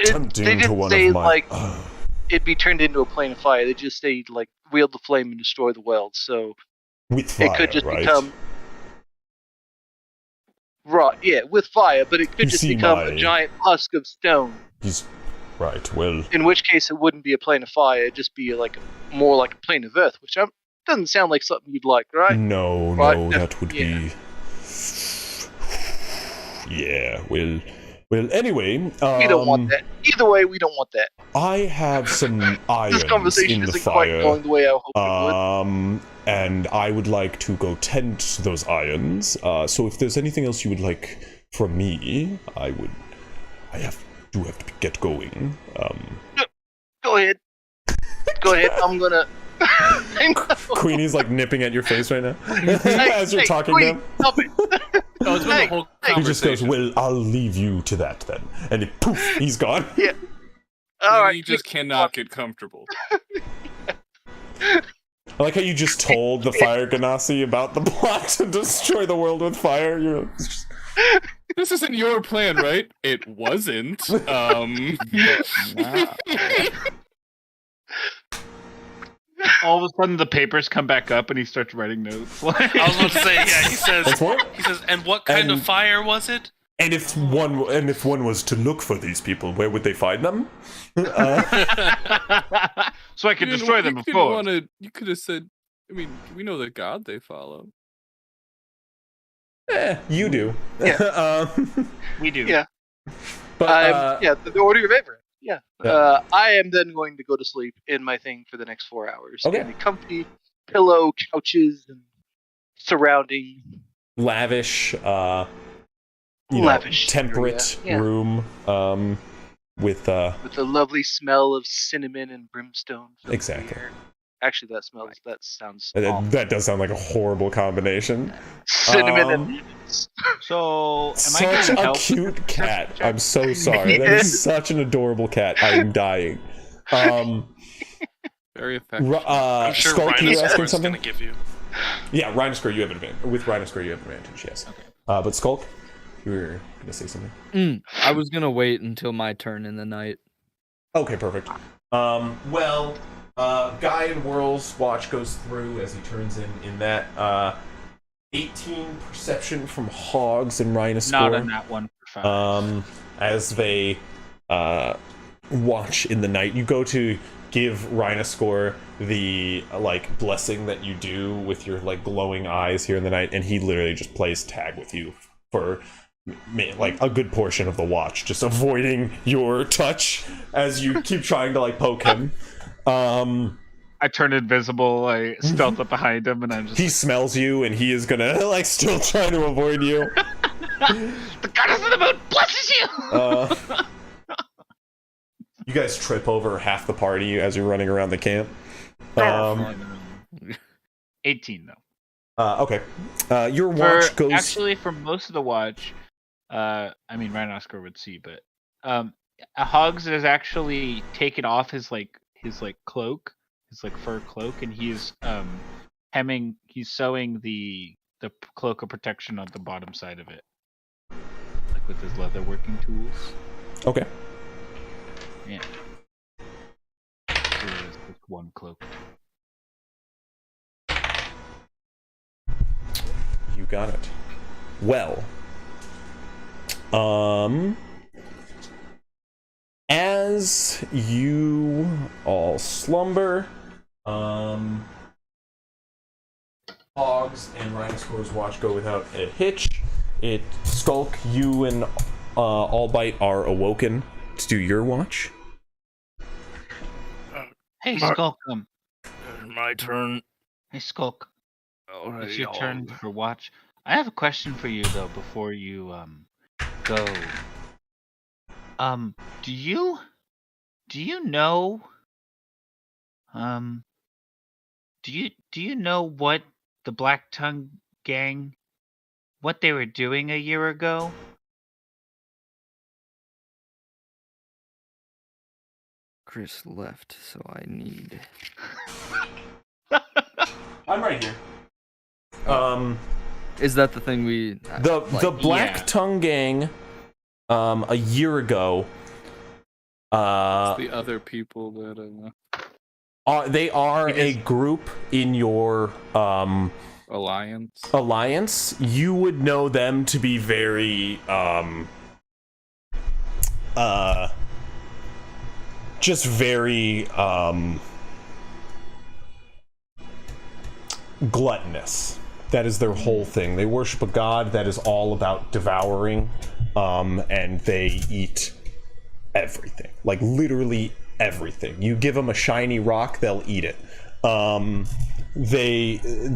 tempting to one of my... it'd be turned into a plane of fire. They just say, wield the flame and destroy the world. So with fire, it could just right? become... Right, yeah, with fire, but it could just become a giant husk of stone. Right, well... In which case it wouldn't be a plane of fire, it'd just be more like a plane of earth, which doesn't sound like something you'd like, right? No, that would be... Yeah, well, anyway... we don't want that. Either way, we don't want that. I have some irons this conversation in the isn't fire. quite going the way I hoped it would. And I would like to go tend those irons. So if there's anything else you would like from me, I have to get going. Go ahead. Go ahead. I'm gonna. Queenie's nipping at your face right now as you're talking to him. Stop it. Oh, it's been the whole conversation. He just goes, "Well, I'll leave you to that then," and poof, he's gone. Yeah. All right. You just cannot get comfortable. I like how you just told the fire ganassi about the plot to destroy the world with fire. This isn't your plan, right? It wasn't. All of a sudden, the papers come back up, and he starts writing notes. I was about to say, yeah. He says, and what kind of fire was it? And if one was to look for these people, where would they find them? So I could destroy them before. You could have said, I mean, we know the god they follow. You do. Yeah. We do. Yeah. But, the Order of Everett. Yeah. I am then going to go to sleep in my thing for the next 4 hours. Okay. In the comfy pillow, couches, and surrounding. Lavish, lavish temperate room, with the lovely smell of cinnamon and brimstone. Exactly. Actually, that sounds awful. That does sound like a horrible combination. Cinnamon and lemons. So, am such I a cute cat. I'm so sorry. That is such an adorable cat. I'm dying. Very effective. I'm sure Skulk, you were Rhinosaur asking is something? going to give you. Yeah, Rhinosaur, you have advantage. With Rhinosaur, you have advantage, yes. Okay. But Skulk, you were going to say something? I was gonna wait until my turn in the night. Okay, perfect. Well, Guy and Whirl's watch goes through as he turns in that 18 perception from Hogs and Rhinosaur. Not on that one for 5. As they watch in the night. You go to give Rhinosaur the like blessing that you do with your like glowing eyes here in the night, and he literally just plays tag with you for like a good portion of the watch, just avoiding your touch as you keep trying to like poke him. I turn invisible, I stealth up behind him, and I'm just He smells you, and he is gonna like still try to avoid you. the goddess of the moon blesses you! You guys trip over half the party as you're running around the camp. 18 though. Okay. Your watch goes. Actually, for most of the watch, I mean, Rhinosaur would see, but Hogs has actually taken off his cloak, his like fur cloak, and he's he's sewing the cloak of protection on the bottom side of it, like with his leather working tools. Okay. Yeah. So there's just one cloak. You got it. Well, as you all slumber, Hogs and Rhinosaur's watch go without a hitch. Skulk, you and Albite are awoken to do your watch. Hey, Skulk, My turn. Hey, Skulk. Alright, It's your turn for watch. I have a question for you though before you go. Do you know do you know what the Black Tongue gang, what they were doing a year ago? Chris left, so I need. I'm right here. Is that the thing we? The Black yeah. Tongue Gang, a year ago. It's the other people that They are a group in your alliance. You would know them to be very just very gluttonous. That is their whole thing. They worship a god that is all about devouring, and they eat everything, like literally everything. You give them a shiny rock, they'll eat it.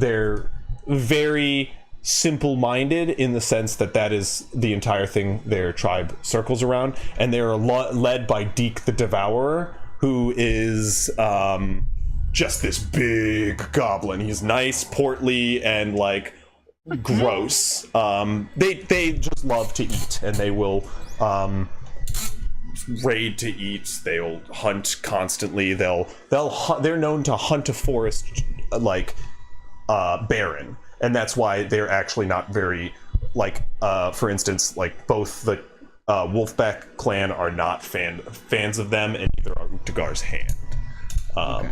They're very simple-minded in the sense that is the entire thing their tribe circles around, and they're led by Deke the Devourer, who is just this big goblin. He's nice, portly, and like gross. They just love to eat, and they will raid to eat. They'll hunt constantly. They're known to hunt a forest like barren, and that's why they're actually not very like for instance, like both the Wolfpack clan are not fans of them, and neither are Uhtgar's hand. Okay.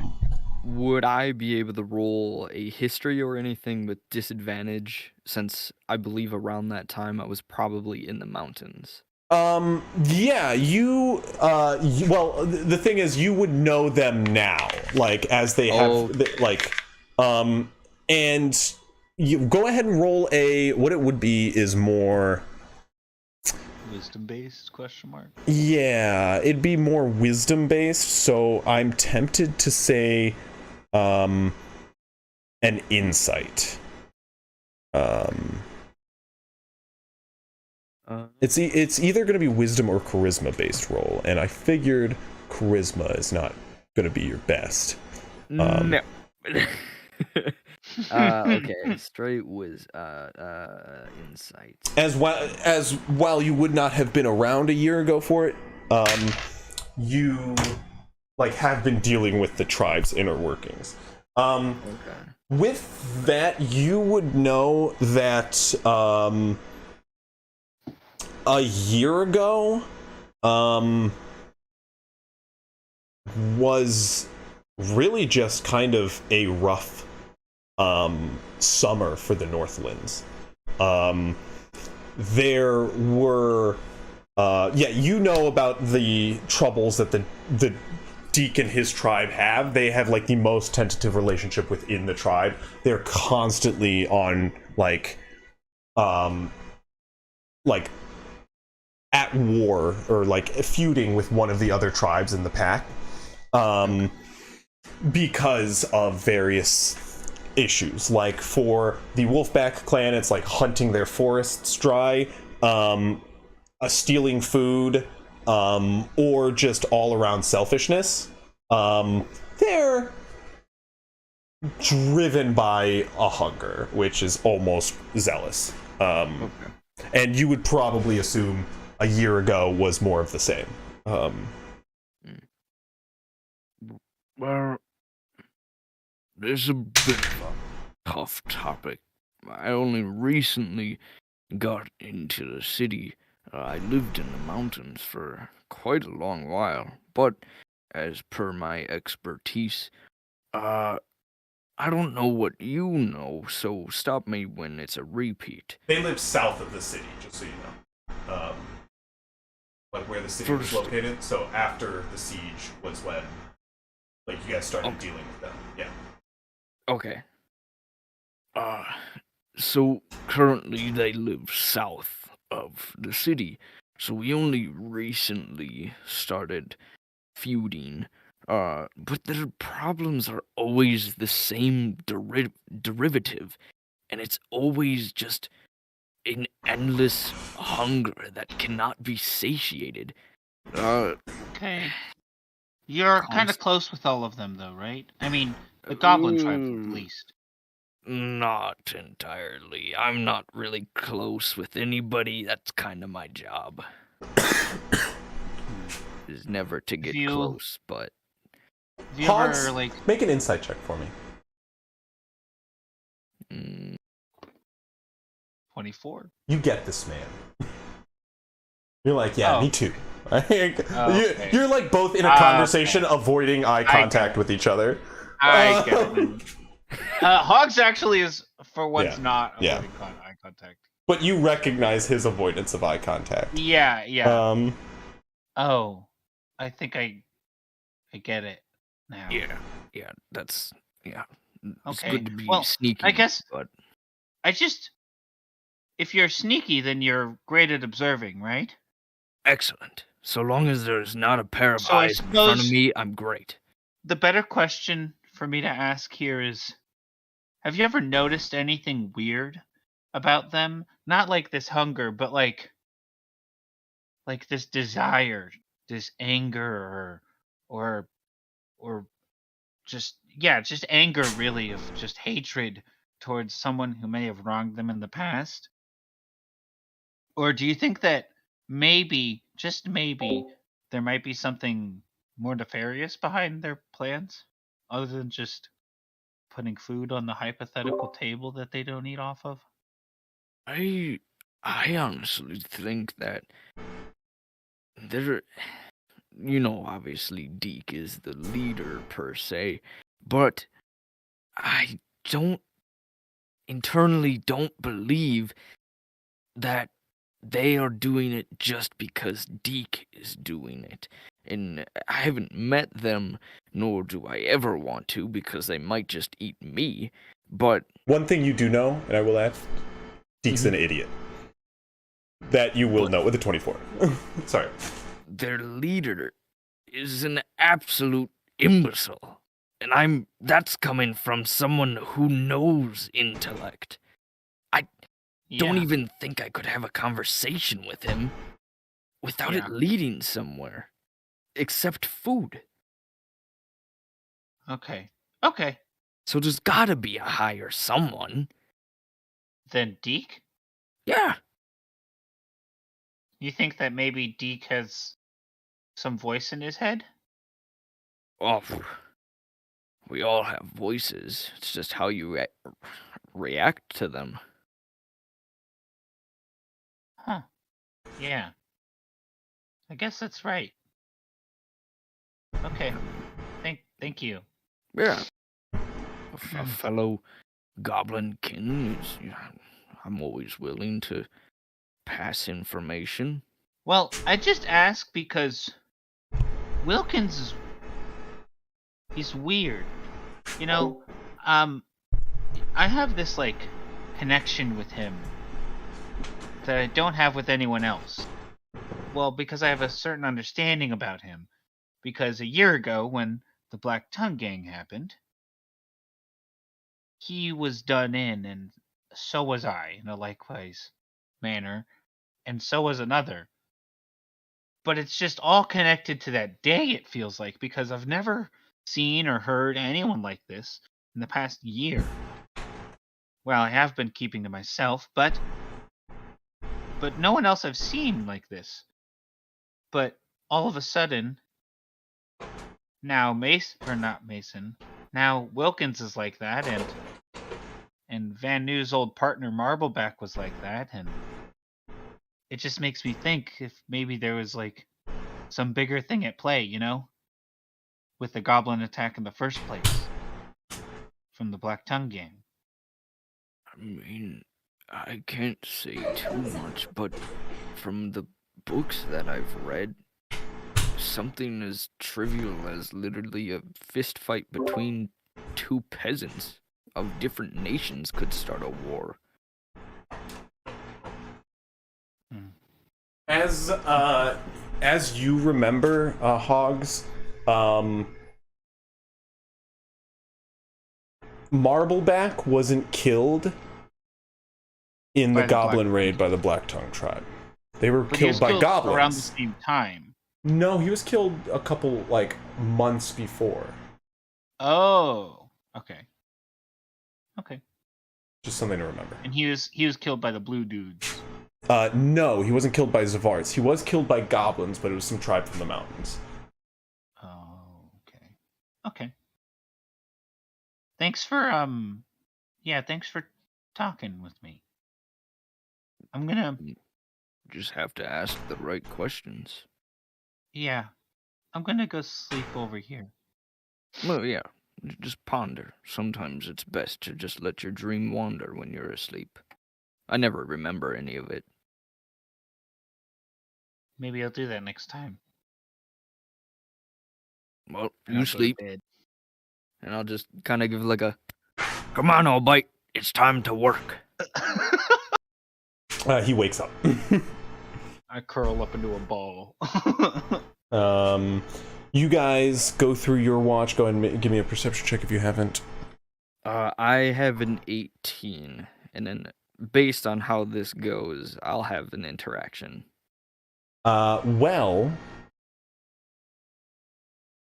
Would I be able to roll a history or anything with disadvantage, since I believe around that time I was probably in the mountains? Yeah, well, the thing is, you would know them now, like, as they have, and you go ahead and roll what it would be is more Wisdom based question mark? Yeah, it'd be more wisdom based, so I'm tempted to say an insight. It's either going to be wisdom or charisma based roll, and I figured charisma is not going to be your best. No. Okay, straight insight. While you would not have been around a year ago for it, you like have been dealing with the tribe's inner workings. Okay. With that, you would know that a year ago was really just kind of a rough summer for the Northlands. There were you know about the troubles that the Deke and his tribe have. They have like the most tentative relationship within the tribe. They're constantly on like at war or like feuding with one of the other tribes in the pack because of various issues. Like for the Wolfback clan, it's like hunting their forests dry, stealing food, or just all around selfishness. They're driven by a hunger, which is almost zealous. And you would probably assume a year ago was more of the same. Well, this is a bit of a tough topic. I only recently got into the city. I lived in the mountains for quite a long while, but as per my expertise, I don't know what you know, so stop me when it's a repeat. They live south of the city, just so you know. Like where the city was located. So after the siege was when like you guys started dealing with them. Yeah. Okay. So currently they live south of the city, so we only recently started feuding. But their problems are always the same derivative, and it's always just an endless hunger that cannot be satiated. Okay. You're kind of close with all of them, though, right? I mean, the goblin tribe, at least. Not entirely. I'm not really close with anybody. That's kind of my job. Is never to get close, but... Have you Hogs, ever, like... make an insight check for me. 24. You get this, man. You're like, yeah, me too. Okay. You're like both in a conversation, avoiding eye contact with each other. I get it. Hogs actually is, for once, not avoiding eye contact. But you recognize his avoidance of eye contact. Yeah. I think I get it now. Yeah, that's... Yeah. It's Okay. good to be sneaky, I guess... but... If you're sneaky, then you're great at observing, right? Excellent. So long as there's not a pair of eyes in front of me, I'm great. The better question for me to ask here is, have you ever noticed anything weird about them? Not like this hunger, but like this desire, this anger, or just anger, really, of just hatred towards someone who may have wronged them in the past? Or do you think that maybe, just maybe, there might be something more nefarious behind their plans, other than just putting food on the hypothetical table that they don't eat off of? I honestly think that there, obviously Deke is the leader per se, but I internally don't believe that they are doing it just because Deke is doing it. And I haven't met them, nor do I ever want to, because they might just eat me. But one thing you do know, and I will add, Deke's an idiot. That you will know with a 24. Sorry. Their leader is an absolute imbecile. And that's coming from someone who knows intellect. Don't even think I could have a conversation with him without it leading somewhere. Except food. Okay. So there's gotta be a higher someone. Then Deke? Yeah. You think that maybe Deke has some voice in his head? Oh, we all have voices. It's just how you react to them. Huh. Yeah. I guess that's right. Okay. Thank you. Yeah. A fellow goblin kin is. I'm always willing to pass information. Well, I just ask because Wilkins is he's weird. You know, I have this like connection with him that I don't have with anyone else. Well, because I have a certain understanding about him. Because a year ago, when the Black Tongue Gang happened, he was done in, and so was I, in a likewise manner, and so was another. But it's just all connected to that day, it feels like, because I've never seen or heard anyone like this in the past year. Well, I have been keeping to myself, but no one else I've seen like this. But all of a sudden, now now Wilkins is like that, and Van Nu's old partner Marbleback was like that, and it just makes me think if maybe there was like some bigger thing at play, with the goblin attack in the first place from the Black Tongue Gang. I mean, I can't say too much, but from the books that I've read, something as trivial as literally a fist fight between two peasants of different nations could start a war. As you remember, Hogs, Marbleback wasn't killed in the Goblin raid by the Black Tongue tribe. They were killed by goblins around the same time. No, he was killed a couple months before. Oh, okay. Just something to remember. And he was killed by the blue dudes. No, he wasn't killed by Zavarts. He was killed by goblins, but it was some tribe from the mountains. Oh, okay. Thanks for thanks for talking with me. I'm gonna just have to ask the right questions. Yeah. I'm gonna go sleep over here. Well, yeah. Just ponder. Sometimes it's best to just let your dream wander when you're asleep. I never remember any of it. Maybe I'll do that next time. Well, you sleep. And I'll just kind of give like a, come on, old bite. It's time to work. He wakes up. I curl up into a ball. You guys go through your watch. Go ahead and give me a perception check if you haven't. I have an 18, and then based on how this goes, I'll have an interaction. Well,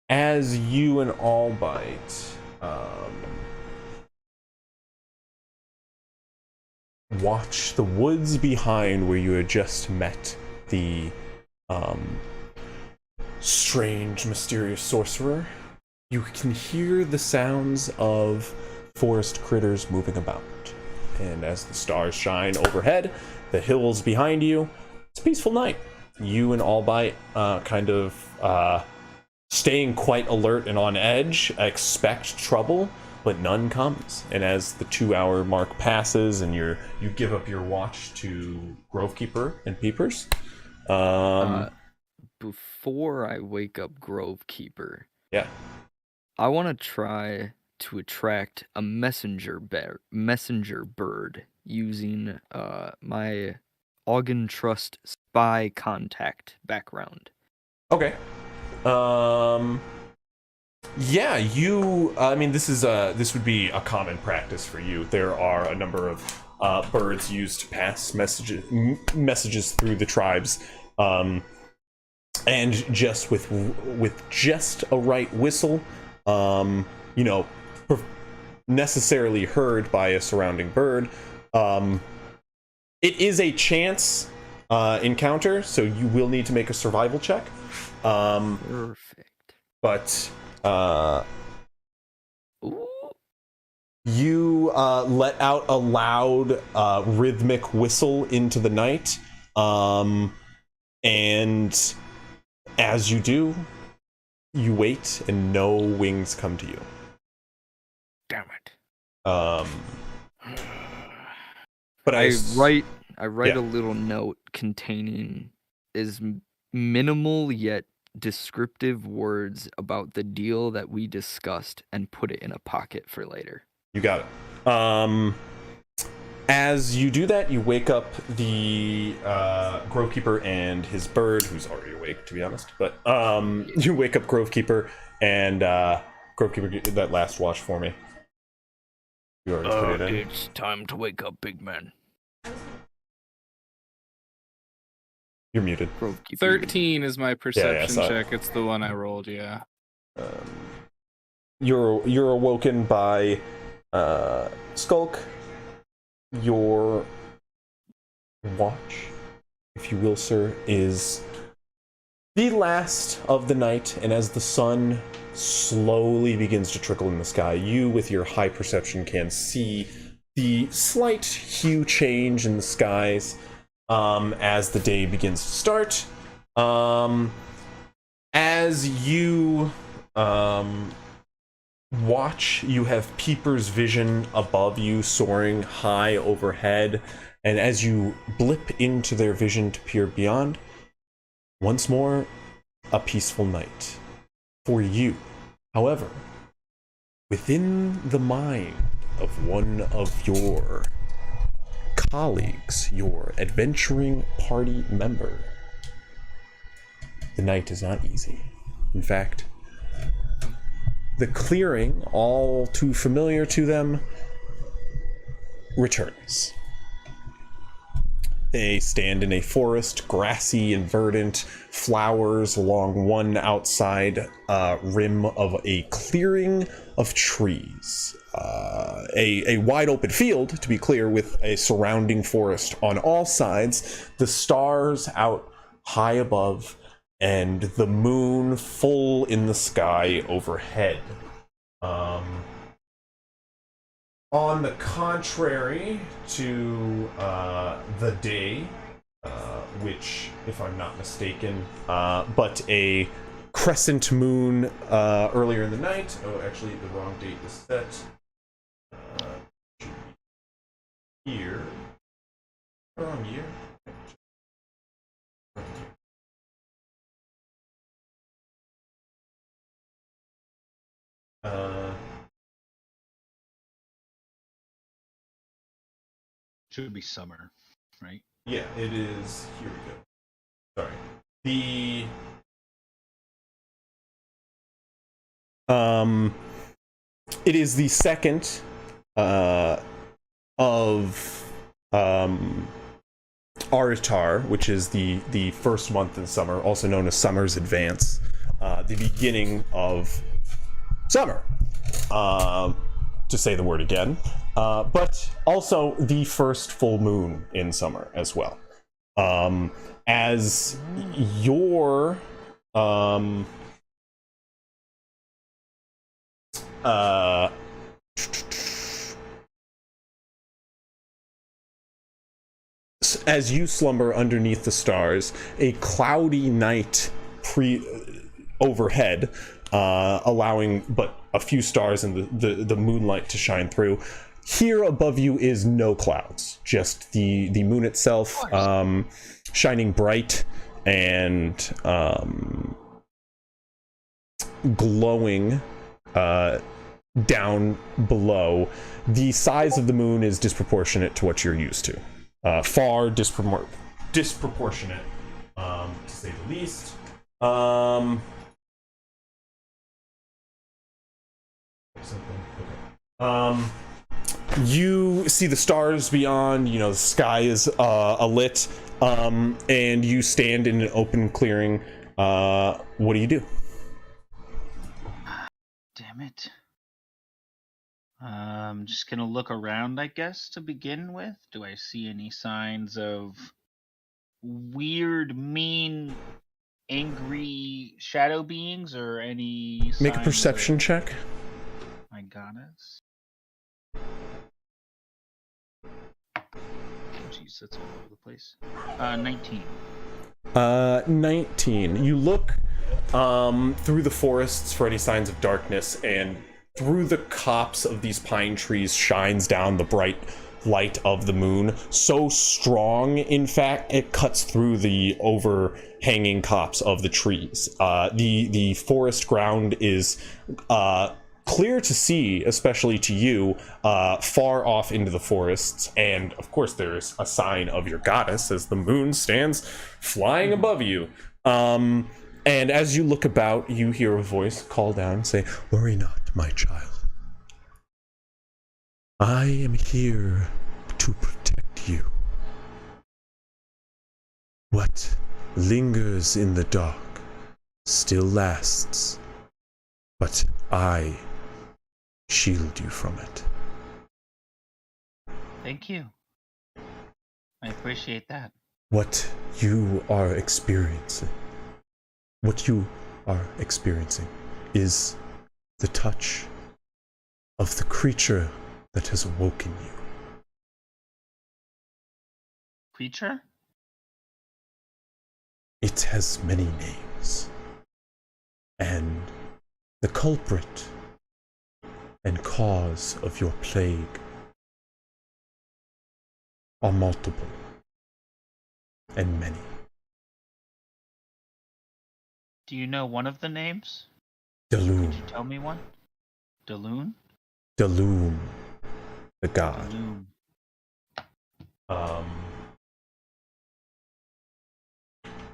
as you and Albite watch the woods behind where you had just met the strange, mysterious sorcerer, you can hear the sounds of forest critters moving about. And as the stars shine overhead, the hills behind you, it's a peaceful night. You and Albite kind of staying quite alert and on edge, expect trouble, but none comes. And as the 2-hour mark passes and you give up your watch to Grovekeeper and Peepers, before I wake up Grovekeeper, yeah, I want to try to attract a messenger bird using my Ogden Trust spy contact background. Okay. Yeah, I mean, this would be a common practice for you. There are a number of birds used to pass messages through the tribes, and just with just a right whistle, necessarily heard by a surrounding bird. It is a chance encounter, so you will need to make a survival check. Perfect. But Ooh. You let out a loud rhythmic whistle into the night, and as you do, you wait and no wings come to you. Damn it. But I write yeah. a little note containing as minimal yet descriptive words about the deal that we discussed and put it in a pocket for later. You got it. As you do that, you wake up the Grovekeeper and his bird, who's already awake, to be honest. But you wake up Grovekeeper, and Grovekeeper, get that last watch for me. You already put it in. It's time to wake up, big man. You're muted. 13 is my perception saw it. check. It's the one I rolled, yeah. You're awoken by Skulk. Your watch, if you will, sir, is the last of the night, and as the sun slowly begins to trickle in the sky, you, with your high perception, can see the slight hue change in the skies as the day begins to start. As you watch, you have Peeper's vision above you, soaring high overhead, and as you blip into their vision to peer beyond, once more, a peaceful night for you. However, within the mind of one of your colleagues, your adventuring party member, the night is not easy. In fact, the clearing, all too familiar to them, returns. They stand in a forest, grassy and verdant, flowers along one outside rim of a clearing of trees. A wide open field, to be clear, with a surrounding forest on all sides, the stars out high above, and the moon full in the sky overhead. On the contrary to the day, which, if I'm not mistaken, but a crescent moon earlier in the night. Oh, actually, the wrong date is set. Should be here. Wrong year. Should be summer, right? Yeah, it is. Here we go. Sorry. It is the second of Aritar, which is the first month in summer, also known as Summer's Advance, the beginning of summer, to say the word again, but also the first full moon in summer as well. As your as you slumber underneath the stars, a cloudy night overhead, allowing but a few stars and the moonlight to shine through. Here above you is no clouds, just the moon itself, shining bright and glowing down below. The size of the moon is disproportionate to what you're used to. Far disproportionate, to say the least. You see the stars beyond, the sky is alit, and you stand in an open clearing. What do you do? Damn it. I'm just gonna look around, I guess, to begin with. Do I see any signs of weird, mean angry shadow beings or any Make a signs perception of check. my goddess? Jeez, that's all over the place. 19. 19. You look through the forests for any signs of darkness, and through the copse of these pine trees shines down the bright light of the moon. So strong, in fact, it cuts through the overhanging copse of the trees. The forest ground is clear to see, especially to you, far off into the forests. And of course, there's a sign of your goddess as the moon stands flying above you. And as you look about, you hear a voice call down and say, "Worry not, my child. I am here to protect you. What lingers in the dark still lasts, but I shield you from it." Thank you. I appreciate that. What you are experiencing is the touch of the creature that has awoken you. Creature? It has many names, and the culprit and cause of your plague are multiple and many. Do you know one of the names? Daloon. Could you tell me one? Daloon? Daloon, the god. Daloon.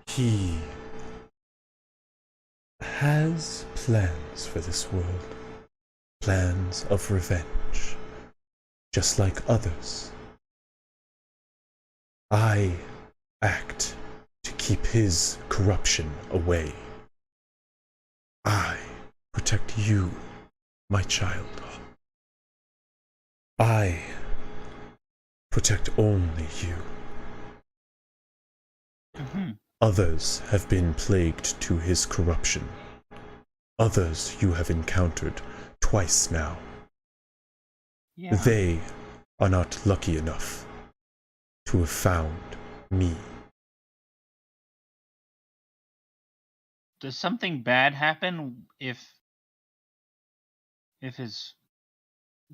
He has plans for this world. Plans of revenge, just like others. I act to keep his corruption away. I protect you, my child. I protect only you. Mm-hmm. Others have been plagued to his corruption. Others you have encountered twice now. Yeah. They are not lucky enough to have found me. Does something bad happen if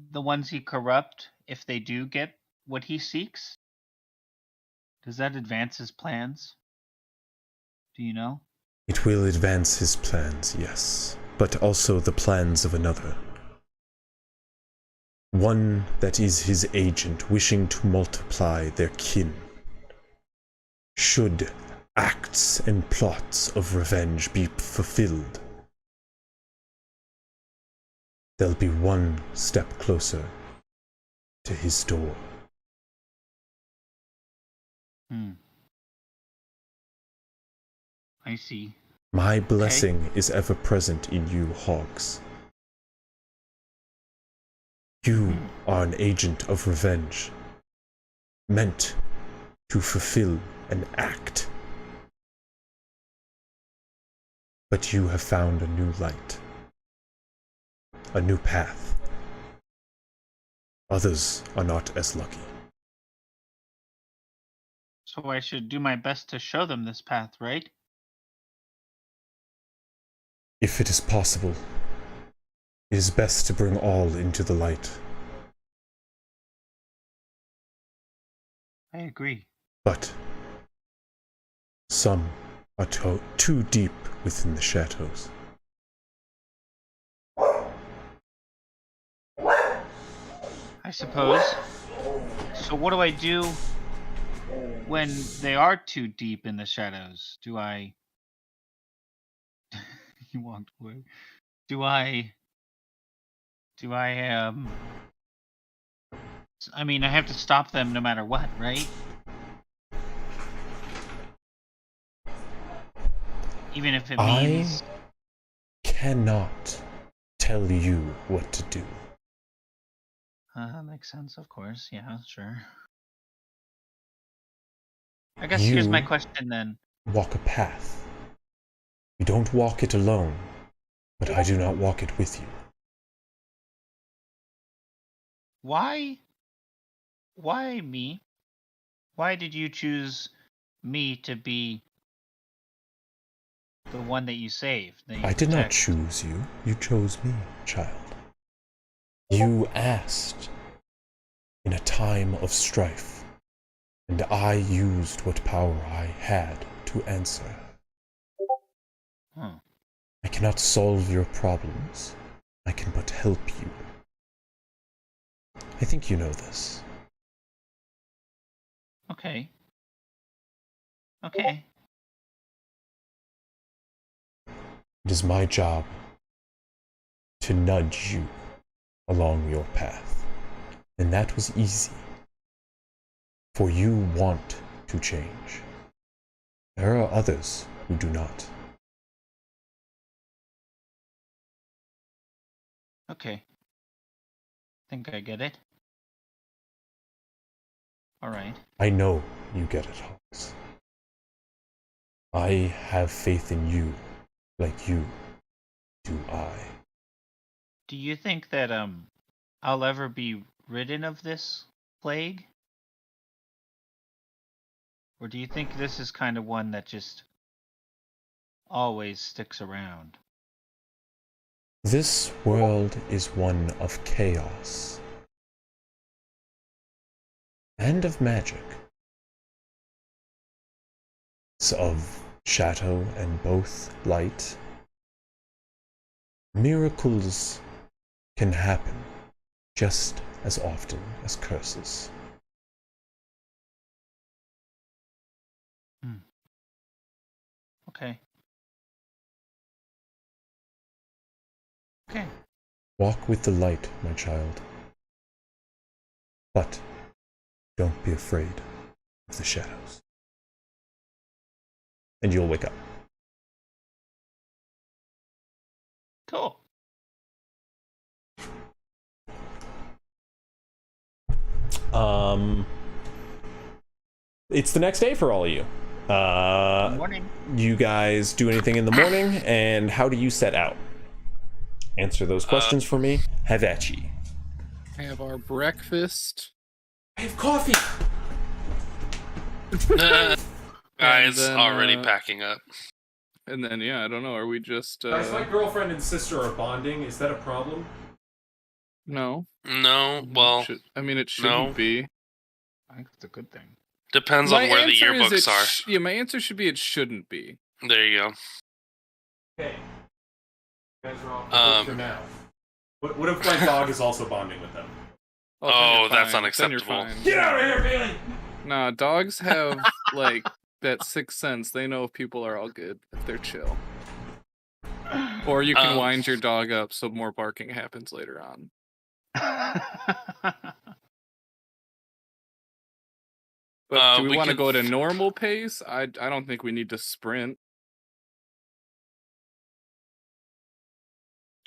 the ones he corrupt, if they do get what he seeks? Does that advance his plans? Do you know? It will advance his plans, yes, but also the plans of another. One that is his agent, wishing to multiply their kin. Should acts and plots of revenge be fulfilled, they'll be one step closer to his door. I see. My blessing is ever present in you, Hogs. You are an agent of revenge, meant to fulfill an act. But you have found a new light, a new path. Others are not as lucky. So I should do my best to show them this path, right? If it is possible, it is best to bring all into the light. I agree. But some are too deep within the shadows. I suppose. So what do I do when they are too deep in the shadows? Do I... He walked away. Do I, I mean, I have to stop them no matter what, right? Even if it means... I cannot tell you what to do. That makes sense, of course. Yeah, sure. I guess here's my question then. Walk a path You don't walk it alone, but I do not walk it with you. Why? Why me? Why did you choose me to be the one that you saved? That you I did not protect? choose you. You chose me, child. You asked in a time of strife, and I used what power I had to answer. Huh. I cannot solve your problems. I can but help you. I think you know this. Okay. Okay. It is my job to nudge you along your path. And that was easy. For you want to change. There are others who do not. Okay. Think I get it. Alright. I know you get it, Hawks. I have faith in you, like you do I. Do you think that I'll ever be ridden of this plague? Or do you think this is kind of one that just always sticks around? This world is one of chaos and of magic. It's of shadow and both light. Miracles can happen just as often as curses. Okay. Okay. Walk with the light, my child. But don't be afraid of the shadows. And you'll wake up. Cool. It's the next day for all of you. Good morning. You guys do anything in the morning, and how do you set out? Answer those questions for me. Have at ye. Have our breakfast. I have coffee. Guys, then, already packing up. And then, yeah, I don't know. Are we just... Guys, my girlfriend and sister are bonding. Is that a problem? No. No, well, it shouldn't no. be. I think it's a good thing. Depends on where the yearbooks are. Yeah, my answer should be it shouldn't be. There you go. Okay. You guys are off for now. What if my dog is also bonding with them? Oh, that's Then you're unacceptable. fine. Get out of here, Bailey! Nah, dogs have, like, that sixth sense. They know if people are all good, if they're chill. Or you can wind your dog up so more barking happens later on. But do we want to go at a normal pace? I don't think we need to sprint.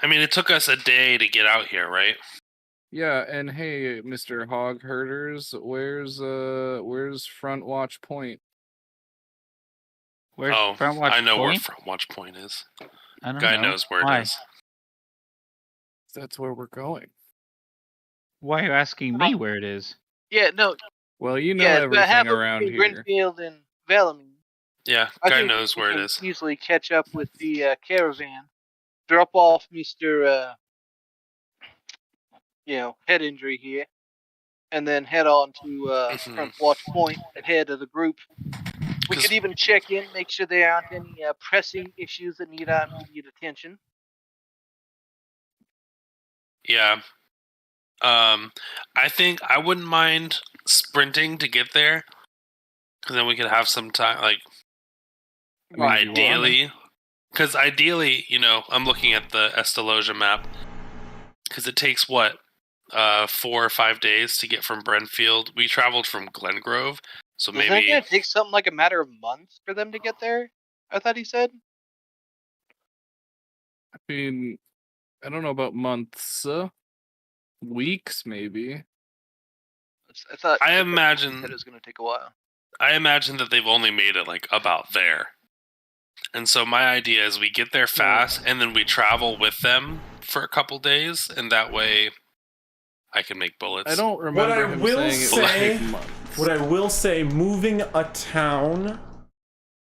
I mean, it took us a day to get out here, right? Yeah, and hey, Mr. Hog Herders, where's Front Watch Point? Where's Front Watch I know Point? where Front Watch Point is. I don't Guy know. knows where Why? it is. That's where we're going. Why are you asking me where it is? Yeah, no. Well, you know Yeah, everything around here. Grinfield and Vellamine. Yeah, I guy think knows we where it can is. easily catch up with the caravan. Drop off Mr. Head injury here, and then head on to Front Watch Point ahead of the group. We could even check in, make sure there aren't any pressing issues that need our immediate attention. Yeah. I think I wouldn't mind sprinting to get there, because then we could have some time, like, ideally, I'm looking at the Estaloja map, because it takes, 4 or 5 days to get from Brentfield. We traveled from Glengrove, so Isn't maybe... it going to take something like a matter of months for them to get there? I thought he said. I mean, I don't know about months. Weeks, maybe. I thought. I imagine it was going to take a while. I imagine that they've only made it, like, about there. And so my idea is we get there fast, and then we travel with them for a couple days, and that way I can make bullets. I don't remember him saying it would take months. What I will say, moving a town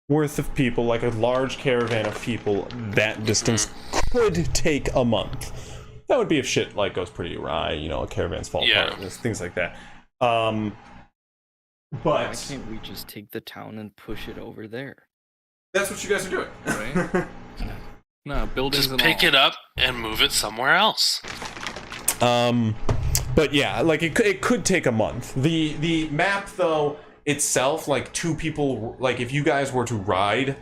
worth of people, like a large caravan of people, that distance could take a month. That would be if shit like goes pretty awry, you know, caravans fall apart, and things like that. But why can't we just take the town and push it over there? That's what you guys are doing. Right? No, buildings just and pick all. it up and move it somewhere else. But yeah, like it could take a month. The map though itself, like two people, like if you guys were to ride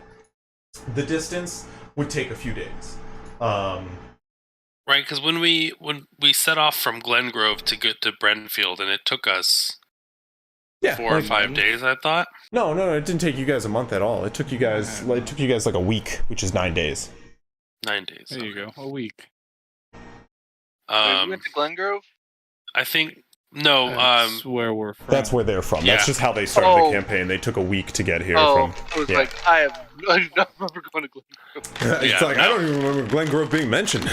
the distance, would take a few days. Right, because when we set off from Glengrove to get to Brentfield, and it took us 4 or 5 days, I thought. No, it didn't take you guys a month at all. It took you guys like a week, which is 9 days. 9 days. There you go, a week. Wait, we went to Glengrove? I think no. That's where we're from. That's where they're from. Yeah. That's just how they started the campaign. They took a week to get here from. I was like, I do not remember going to Glengrove. It's like, I don't even remember Glengrove being mentioned.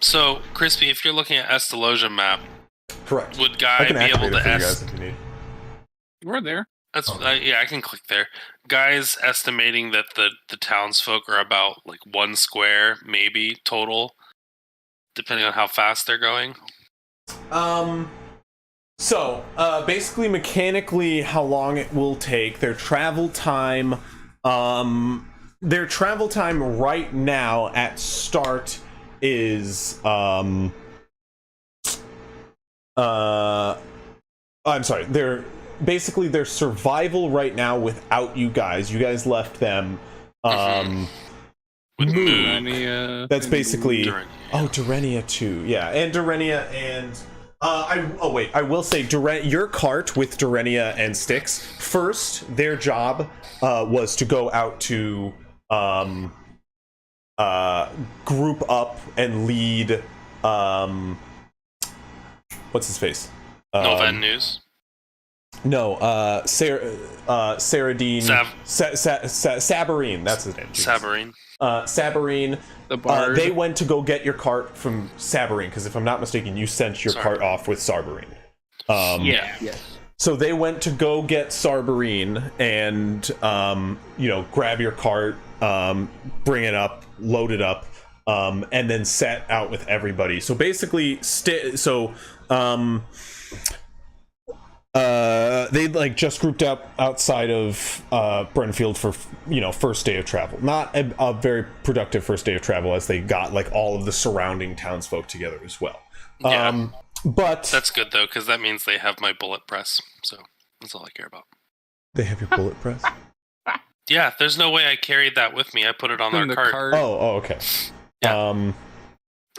So Crispy, if you're looking at Estalosia map, Correct. would Guy be able to guys if you need. We're there. That's yeah, I can click there. Guy's estimating that the townsfolk are about like 1 square, maybe total, depending on how fast they're going. So basically, mechanically, how long it will take, their travel time right now at start is I'm sorry, their survival right now without you guys left them With Durenia, that's basically Durenia. Durenia too, yeah, and Durenia and I will say your cart with Durenia and Styx, first their job was to go out to group up and lead what's his face? Novan News. No, Saradine. Sabarine, that's his name. Sabarine. Sabarine. the bard. They went to go get your cart from Sabarine, because if I'm not mistaken, you sent your cart off with Sarbarine. Yeah. Yes. So they went to go get Sarbarine and, grab your cart, bring it up, load it up, and then set out with everybody. So basically, they like just grouped up outside of Brentfield for first day of travel. Not a very productive first day of travel, as they got like all of the surrounding townsfolk together as well. Yeah. But That's good though, because that means they have my bullet press. So that's all I care about. they have your bullet press. Yeah, there's no way I carried that with me. I put it on in their the cart. Oh, okay. Yeah.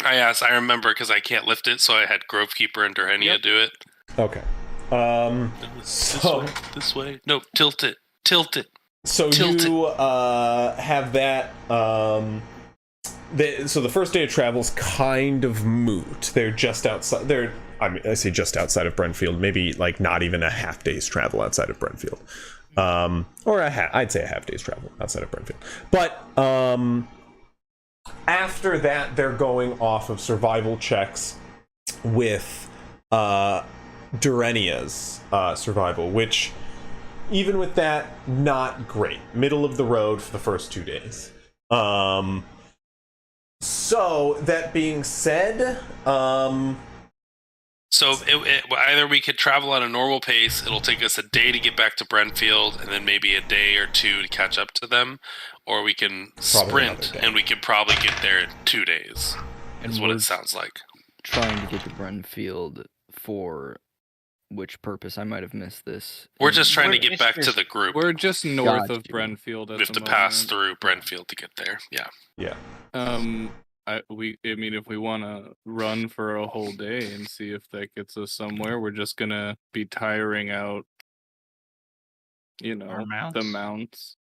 I remember because I can't lift it, so I had Grovekeeper and Durenia do it. Okay. This way. No, tilt it. So you have that. So the first day of travel's kind of moot. They're just outside. I say just outside of Brentfield. Maybe like not even a half day's travel outside of Brentfield. Or I'd say a half day's travel outside of Brentfield. But after that, they're going off of survival checks with Durenia's survival, which even with that, not great. Middle of the road for the first 2 days. So that being said, So either we could travel at a normal pace, it'll take us a day to get back to Brentfield, and then maybe a day or two to catch up to them, or we can sprint, and we could probably get there in 2 days. Is what it sounds like. Trying to get to Brentfield for which purpose? I might have missed this. We're just trying to get back to the group. We're just north of Gotcha. Brentfield at We have the to moment. pass through Brentfield to get there. Yeah. I mean, if we want to run for a whole day and see if that gets us somewhere, we're just gonna be tiring out, Our mounts? the mounts.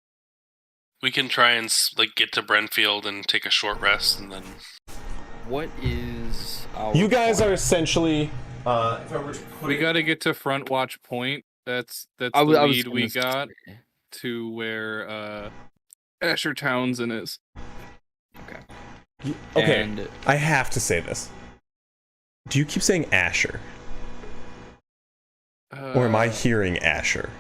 We can try and get to Brentfield and take a short rest, and then What is our you guys plan? are essentially. If I were to put We it- got to get to Front Watch Point. That's the I was lead gonna we got. say, to where Asher Townsend is. Okay, And I have to say this. Do you keep saying Asher? Or am I hearing Asher?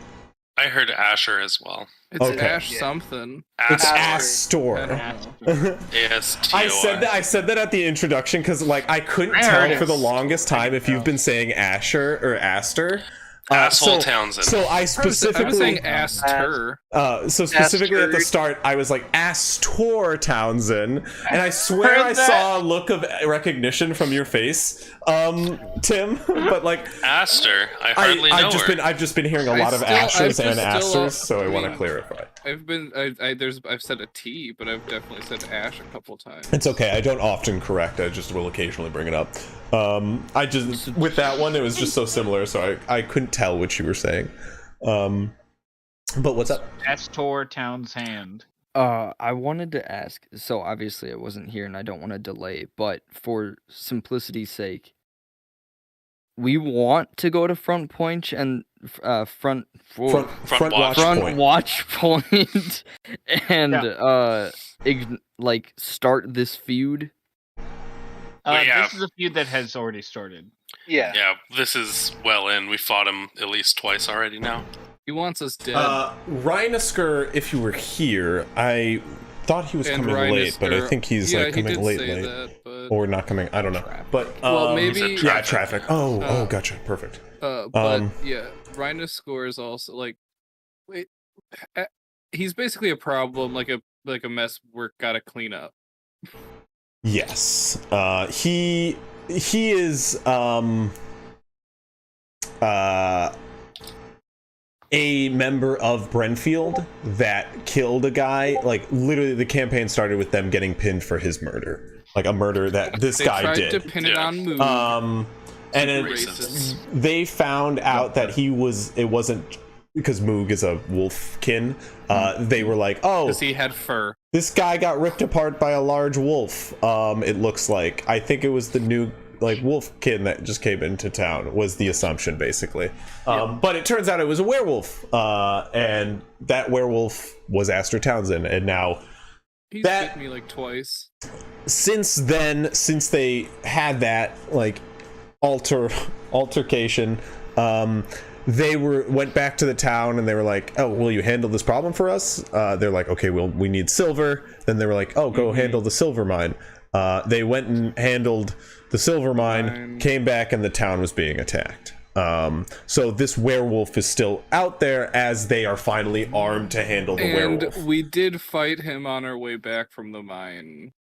I heard Asher as well. It's Okay. Ash Yeah. something. It's Astor. I don't Astor. know. A-S-T-O-R. I said that at the introduction because like I couldn't I tell heard for it. the longest time if you've been saying Asher or Aster. Asshole Townsend. So I I was specifically saying Aster. so specifically at the Astor. start I was like Astor Townsend, and I swear I heard that. saw a look of recognition from your face, Tim. But like Aster. I hardly know her. I've just been hearing a I lot of still- Ashers I've and just still- Asters, so I want to mean, clarify. I've said a T, but I've definitely said Ash a couple times. It's okay. I don't often correct. I just will occasionally bring it up. I just with that one, it was just so similar, so I couldn't tell what you were saying. But what's up? Astor Townsend. I wanted to ask. So obviously I wasn't here, and I don't want to delay. But for simplicity's sake, we want to go to Front Point and front watch point and like start this feud. Yeah. This is a feud that has already started. Yeah. Yeah, this is well in. We fought him at least twice already now. He wants us dead. Rhinosker, if you were here, I thought he was And coming late, but I Rhinosker- think he's yeah, like he coming did late, say that, but or not coming. I don't know. But well, maybe He said yeah, traffic. Oh, gotcha, perfect. but yeah, Rhinosker is also like, wait, he's basically a problem, like a mess we're gotta clean up. Yes, he is a member of Brenfield that killed a guy. Like literally, the campaign started with them getting pinned for his murder, like a murder that this They guy tried did. to pin it Yeah. on Moog. And Super it, racist. they found out that it wasn't because Moog is a wolfkin. They were like, oh, Because he had fur. this guy got ripped apart by a large wolf. It looks like. I think it was the new like wolfkin that just came into town was the assumption basically. But it turns out it was a werewolf. And that werewolf was Astor Townsend. And now He's that- bit me like twice. since they had that like altercation, they went back to the town and they were like, oh, will you handle this problem for us? They're like, okay, we need silver. Then they were like, oh, go handle the silver mine. They went and handled the silver mine, came back, and the town was being attacked. So this werewolf is still out there as they are finally armed to handle the And werewolf. we did fight him on our way back from the mine.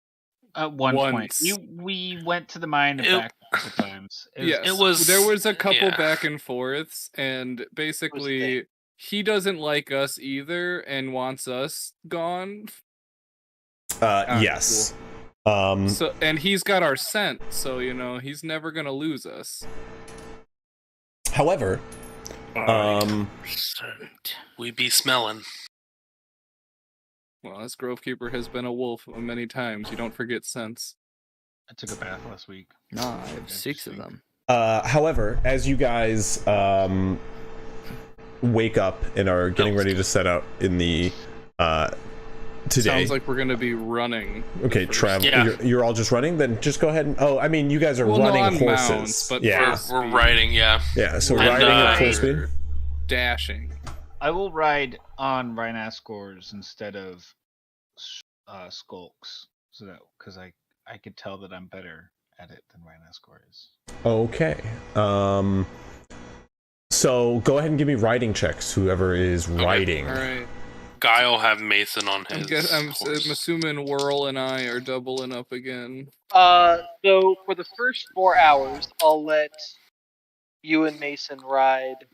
At one point, Once. we went to the mine and It- back a couple times. Yes, it was- there was a couple yeah. back and forths, and basically he doesn't like us either and wants us gone. Yes. So and he's got our scent, so he's never gonna lose us. However, We be smelling. Well, this Grovekeeper has been a wolf many times. You don't forget scents. I took a bath last week. Nah, I have 6 of them. however, as you guys wake up and are getting ready to set out in the today. Sounds like we're gonna be running. Okay, first. travel. Yeah. You're all just running. Then just go ahead and. Oh, I mean, you guys are Well, no, running on horses. mounts, but yeah, first- We're riding, yeah. yeah. So And, riding at full uh, speed. Dashing. I will ride on Rhinaskors instead of Skulks, so that because I could tell that I'm better at it than Rhinaskor is. Okay. So go ahead and give me riding checks. Whoever is riding. All right. Guy'll have Mason on I'm, his I'm horse. assuming Whirl and I are doubling up again. So for the first 4 hours, I'll let you and Mason ride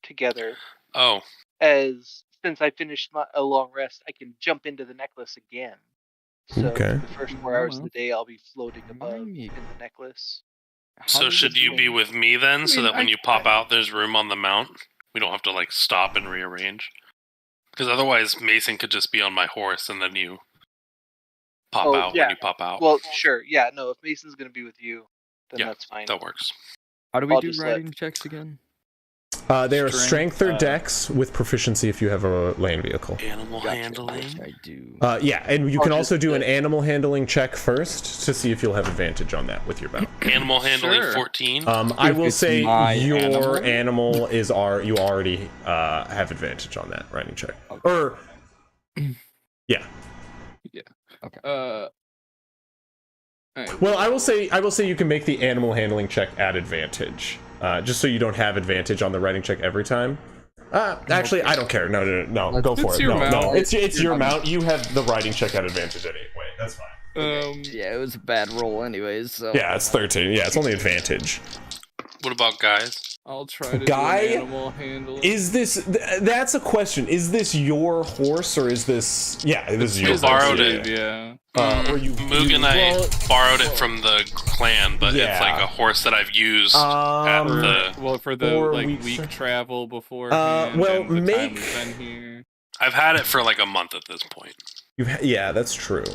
together. Oh, Since I finished a long rest, I can jump into the necklace again. So Okay. for the first 4 hours of the day, I'll be floating above Remind me. in the necklace. so should you be with me then, so that when you pop out, there's room on the mount? We don't have to like stop and rearrange. Because otherwise, Mason could just be on my horse, and then you pop Oh, out yeah. when you pop out. Well, sure, yeah, no. If Mason's gonna be with you, then Yeah, that's fine. that works. How do we I'll do just let- riding checks again? They are strength or uh, dex with proficiency if you have a land vehicle. Animal Gotcha, handling. which I do. Yeah, and you can also do an animal handling check first to see if you'll have advantage on that with your bow. Animal handling Sure. 14. I will it's say my your animal? animal is you already have advantage on that riding check. Or yeah. Alright, Well, I will say you can make the animal handling check at advantage, just so you don't have advantage on the riding check every time. Actually, I don't care. No, go for It's it. your No, mount. it's your mount. You have the riding check at advantage anyway. That's fine. Yeah, it was a bad roll anyways, so... Yeah, it's 13. Yeah, it's only advantage. What about guys? I'll try to Guy, do an animal handling. Is this? That's a question. Is this your horse or is this? Yeah, this is your His, horse. I borrowed believe, it. Yeah. Or you? Moog and I borrowed it from the clan, but Yeah. it's like a horse that I've used at the... Well, for the 4 like weeks week or- travel before. well, and the time make- we've been here. I've had it for like a month at this point. Yeah, that's true.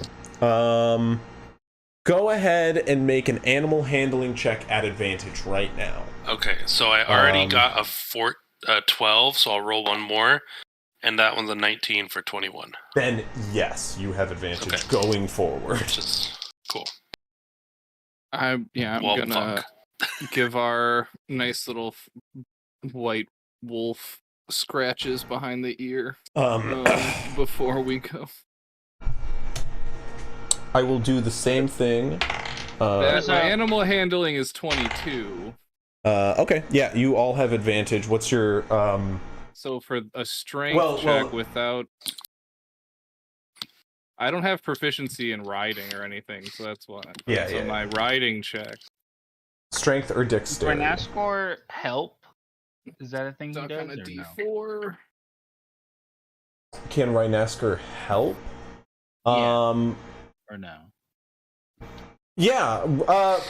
Go ahead and make an animal handling check at advantage right now. Okay, so I already got a 12, so I'll roll one more, and that one's a 19 for 21, Then yes, you have advantage Okay. going forward. which is cool. I'm Well, gonna give our nice little white wolf scratches behind the ear before we go. I will do the same thing. My animal handling is 22. Okay, yeah, you all have advantage. What's your So for a strength Well- check without... I don't have proficiency in riding or anything, so that's why. Yeah, So yeah. my riding check. strength or Does dexterity? Renascor help? Is that a thing he Stuck does? on a Or no? D4. Can Rhinasker help? Yeah. Or no? Yeah,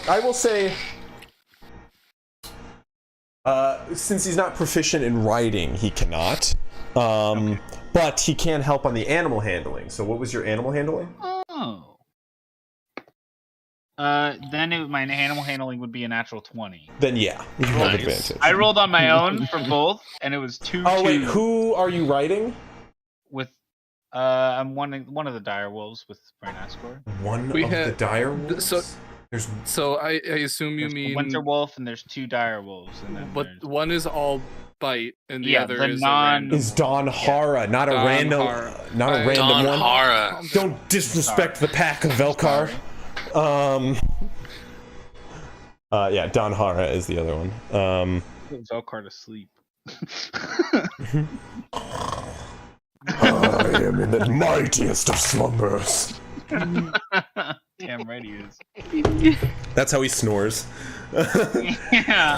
I will say, since he's not proficient in riding, he cannot. But he can help on the animal handling. So what was your animal handling? Oh. Then my animal handling would be a natural 20. Then yeah, you have Nice. advantage. I rolled on my own for both, and it was 2. Oh wait, who are you riding? With I'm one of the dire wolves with Renascor. One We of the had- dire wolves? so- There's So I assume you There's the mean... Winter Wolf, and there's 2 dire wolves, and then But there's... one is all bite, and the Yeah, other the is non- a random is Don Hara, not a Don random, Hara. not a I- random Don one. Hara. Don't disrespect the pack of Velkar. Yeah, Don Hara is the other one. Put Velkar to sleep. I am in the mightiest of slumbers. Damn right he is. That's how he snores. Yeah.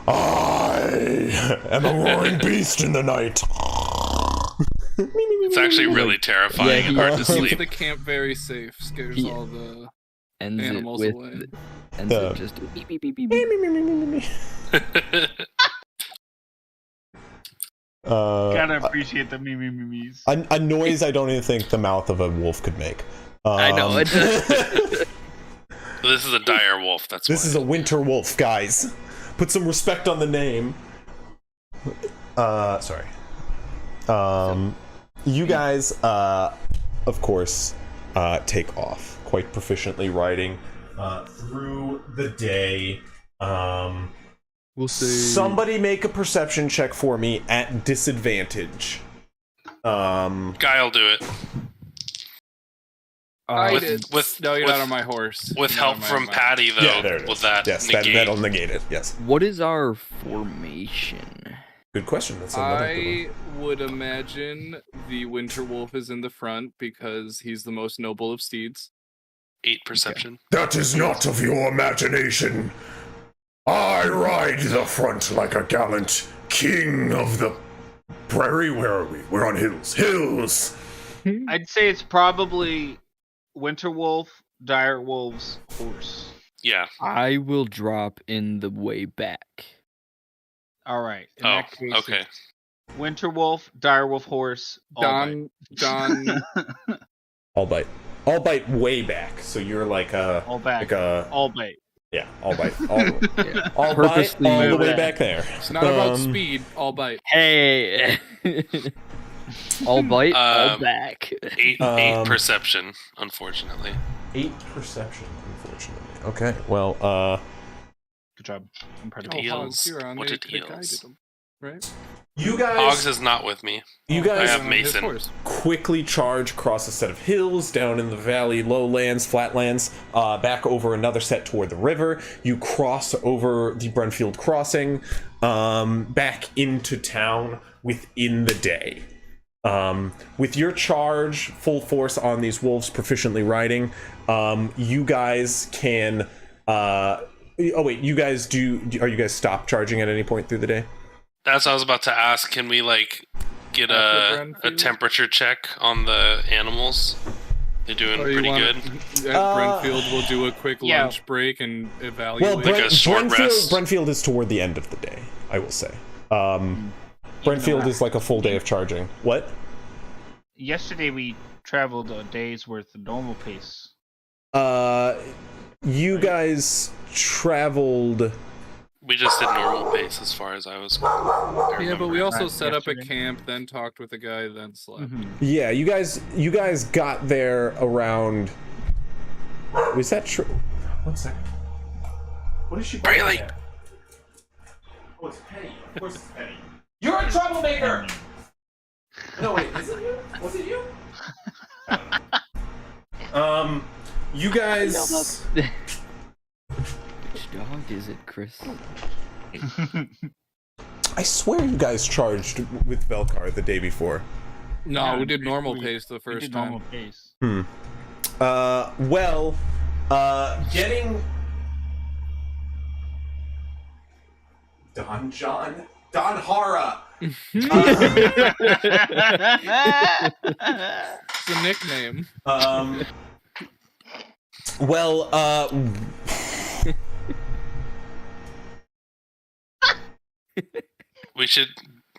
I am a roaring beast in the night. It's actually really terrifying Yeah, and he hard to Keeps sleep. the camp very safe. Scares Yeah. all the Ends it animals with... away. Ends it just... Beep, beep, beep, beep, beep. Gotta appreciate the memes. A noise I don't even think the mouth of a wolf could make. I know it. This is a dire wolf, that's This why. is a winter wolf, guys. Put some respect on the name. Sorry. You guys, of course, take off quite proficiently riding through the day. We'll see. Somebody make a perception check for me at disadvantage. Guy'll do it. I with- did. with- No, you're with- not on my horse. With You're not help on my from mount. Patty, though, Yeah, there it is. will that Yes, negate? that'll negate it. Yes. What is our formation? Good question. That's another good I would imagine the winter wolf is in the front because he's the most noble of steeds. 8 perception. That is not of your imagination. I ride the front like a gallant king of the prairie. Where are we? We're on hills. Hills! I'd say it's probably Winter Wolf, Dire Wolf's horse. Yeah. I will drop in the way back. All right. In Oh, that case, okay. it's Winter Wolf, Dire Wolf horse. All Don, All bite. All bite way back. So you're like a... all back. Like a... All bait. Yeah, all bite. All Yeah. bite Purposely all the move way that. back there. It's not about speed, all bite. Hey. All bite, all Um, back. Eight Um, perception, unfortunately. 8 perception, unfortunately. Okay, well, Good job. I'm proud of Oh, you. Hogs, Eels. you're on. What They did could've guided eels? them, right? you guys... Hogs is not with me. You I guys have On his Mason. horse. quickly charge across a set of hills, down in the valley, lowlands, flatlands, back over another set toward the river. You cross over the Brunfield crossing, back into town within the day. With your charge, full force on these wolves, proficiently riding, you guys can... oh wait, you guys are you guys stop charging at any point through the day? That's what I was about to ask. Can we like get After a Brenfield? temperature check on the animals? They're doing Or you pretty want good. at Brentfield, we'll do a quick Yeah. lunch break and Well, evaluate. Like a short rest. Brentfield is toward the end of the day, I will say. Brentfield is like a full day of charging. What? Yesterday we traveled a day's worth of normal pace. You guys traveled... We just did normal pace as far as I was. Yeah, but we also Right, set up a yesterday. camp, then talked with the guy, then slept. Yeah, you guys got there around... Was that true? 1 second. What is she... Really? Oh, it's Penny. Of course it's Penny. You're a troublemaker! No, wait, is it you? Was it you? You guys... Which dog is it, Chris? I swear you guys charged with Velkar the day before. No, Yeah, we did normal we- pace the We first did time. normal pace. Well, getting... Don Hara! It's a nickname. Well, We should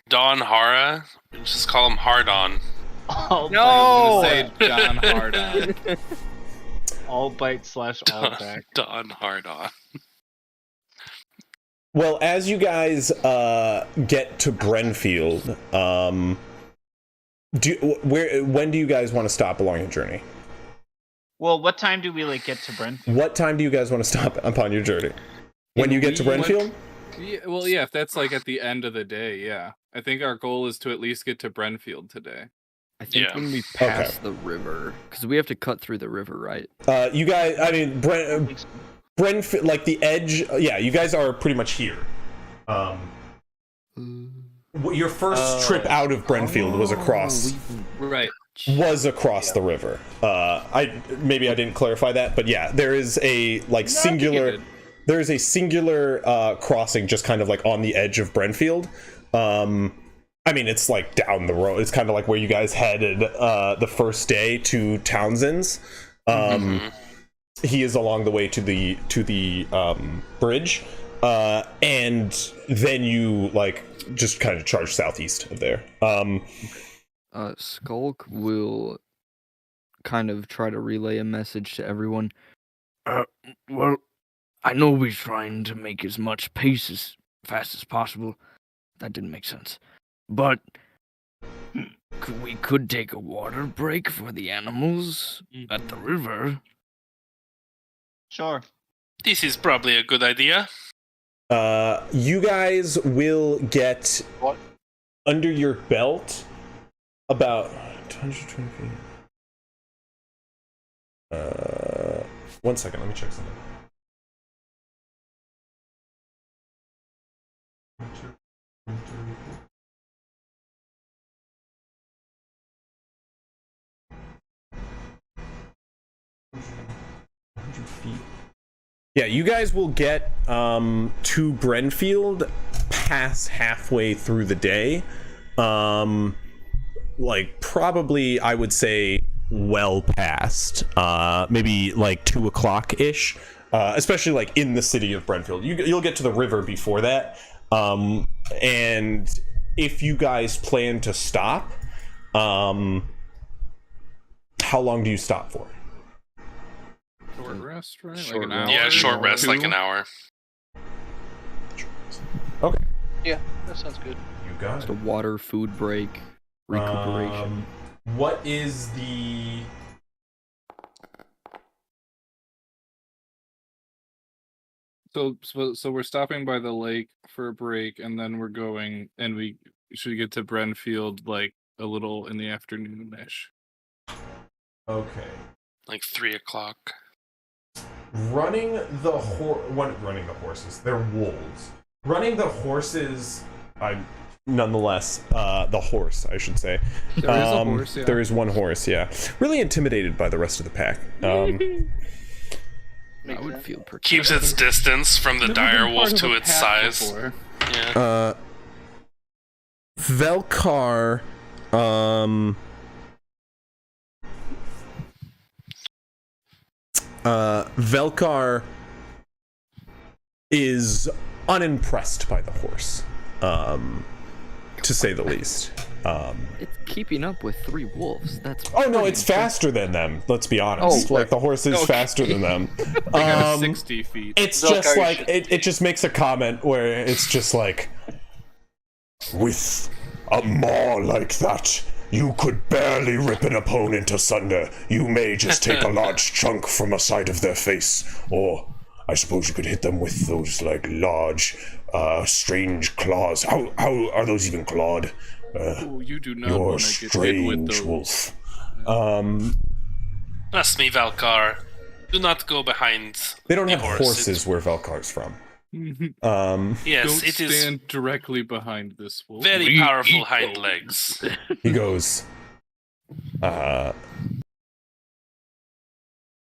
Don Hara. We just call him Hardon. All No! Say John Hardon. bite, all bite / all back. Don Hardon. well, as you guys get to Brenfield, when do you guys want to stop along your journey? Well, what time do we like get to Brentford? What time do you guys want to stop upon your journey? When you get to Brenfield? Yeah, well, yeah, if that's like at the end of the day, yeah. I think our goal is to at least get to Brenfield today. I think Yeah. when we pass the river, because we have to cut through the river, right? You guys, I mean, Brenfield, like the edge, yeah, you guys are pretty much here. Your first trip out of Brenfield was across Right. the river. I didn't clarify that, but yeah, there is a like singular. There is a singular crossing just kind of like on the edge of Brenfield. I mean, it's like down the road. It's kind of like where you guys headed the first day to Townsend's. He is along the way to the bridge, and then you like just kind of charge southeast of there. Skulk will kind of try to relay a message to everyone. Well, I know we're trying to make as much pace as fast as possible. That didn't make sense. But we could take a water break for the animals at the river. Sure. This is probably a good idea. You guys will get What? under your belt about 120 feet. 1 second, let me check something. Yeah, you guys will get to Brenfield past halfway through the day. Like probably I would say well past maybe like 2 o'clock ish, especially like in the city of Brenfield. You'll get to the river before that, and if you guys plan to stop, how long do you stop for? Short rest, right? Short like an rest. hour. Yeah, short or rest, like two? an hour. Okay, Yeah, that sounds good. you got Just a water, food break, recuperation. What is the... So we're stopping by the lake for a break, and then we're going, and we should get to Brenfield like a little in the afternoon-ish. Okay. Like 3 o'clock. Running the horses. They're wolves. Running the horses. Nonetheless, the horse, I should say. There is a horse, yeah. There is one horse, yeah. Really intimidated by the rest of the pack. I would feel protected. Keeps its distance from the Never dire been wolf part of to a its pack size. before. Yeah. Velkar, Velkar is unimpressed by the horse, to say the least. It's keeping up with 3 wolves. That's Oh no, pretty it's faster than them. Let's be honest. Oh, like the horse is okay. faster than them. They got 60 feet. It's Velkar just like should- it just makes a comment where it's just like, with a maw like that, you could barely rip an opponent asunder. You may just take a large chunk from a side of their face, or I suppose you could hit them with those like large, strange claws. How are those even clawed? Oh, you do not You're want to get hit with strange, those. wolf. Trust me, Valkar. Do not go behind. They don't the have horse. horses where Velkar's from. Yes, Don't it is stand directly behind this wolf. very powerful hind legs. He goes,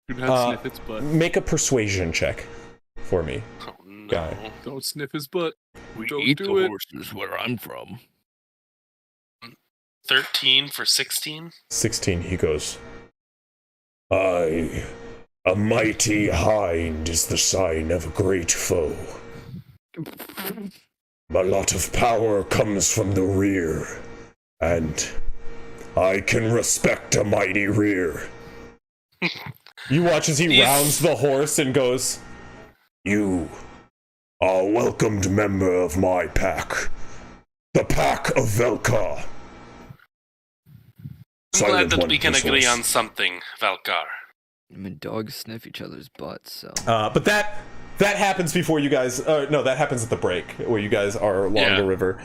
Do not sniff its butt. make a persuasion check for me. Oh no. Guy. Don't sniff his butt. We Don't eat do the it. horses where I'm from. 13 for 16. 16, he goes, a mighty hind is the sign of a great foe. A lot of power comes from the rear, and I can respect a mighty rear. You watch as he Yes. rounds the horse and goes, you are a welcomed member of my pack, the pack of Velkar. I'm glad Silent that one, we can his agree horse. on something, Valkar. I mean, dogs sniff each other's butts, so. But that happens before you guys. No, that happens at the break where you guys are along Yeah. the river.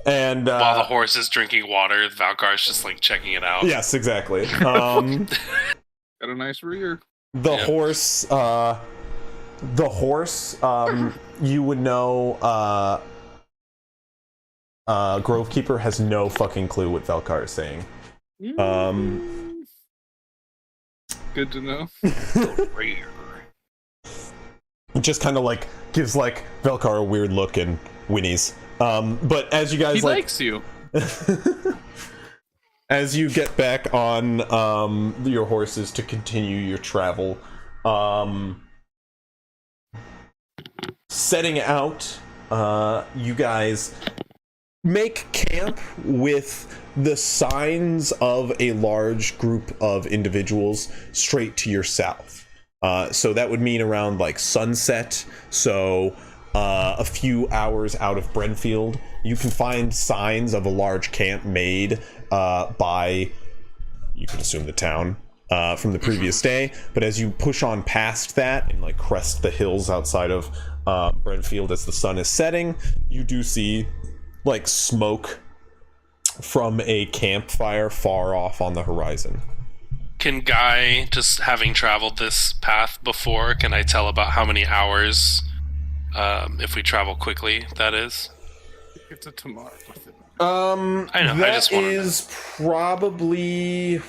And While the horse is drinking water, Valkar's just like checking it out. yes, exactly. Got a nice rear. The Yeah. horse. You would know. Grovekeeper has no fucking clue what Velkar is saying. Good to know. Just kind of like gives like Velkar a weird look and whinnies. But as you guys He likes you. as you get back on your horses to continue your travel, setting out, you guys make camp with the signs of a large group of individuals straight to your south. So that would mean around like sunset. So a few hours out of Brenfield, you can find signs of a large camp made by, you can assume, the town from the previous day. But as you push on past that and like crest the hills outside of Brenfield as the sun is setting, you do see like smoke from a campfire far off on the horizon. Can Guy, just having traveled this path before, can I tell about how many hours, if we travel quickly, that is? It's a tomorrow. I know, I That just wanted to- is probably...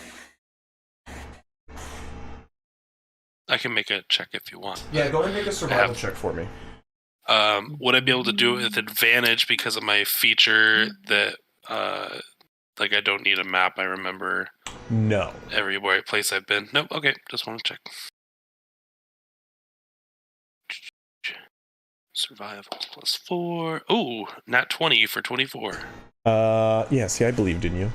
I can make a check if you want. Yeah, go ahead and make a survival have- check for me. Would I be able to do it with advantage because of my feature that, like, I don't need a map? I remember No. every place I've been. Nope. Okay, just want to check. Survival +4. Ooh, nat 20 for 24. Yeah, see, I believed in you.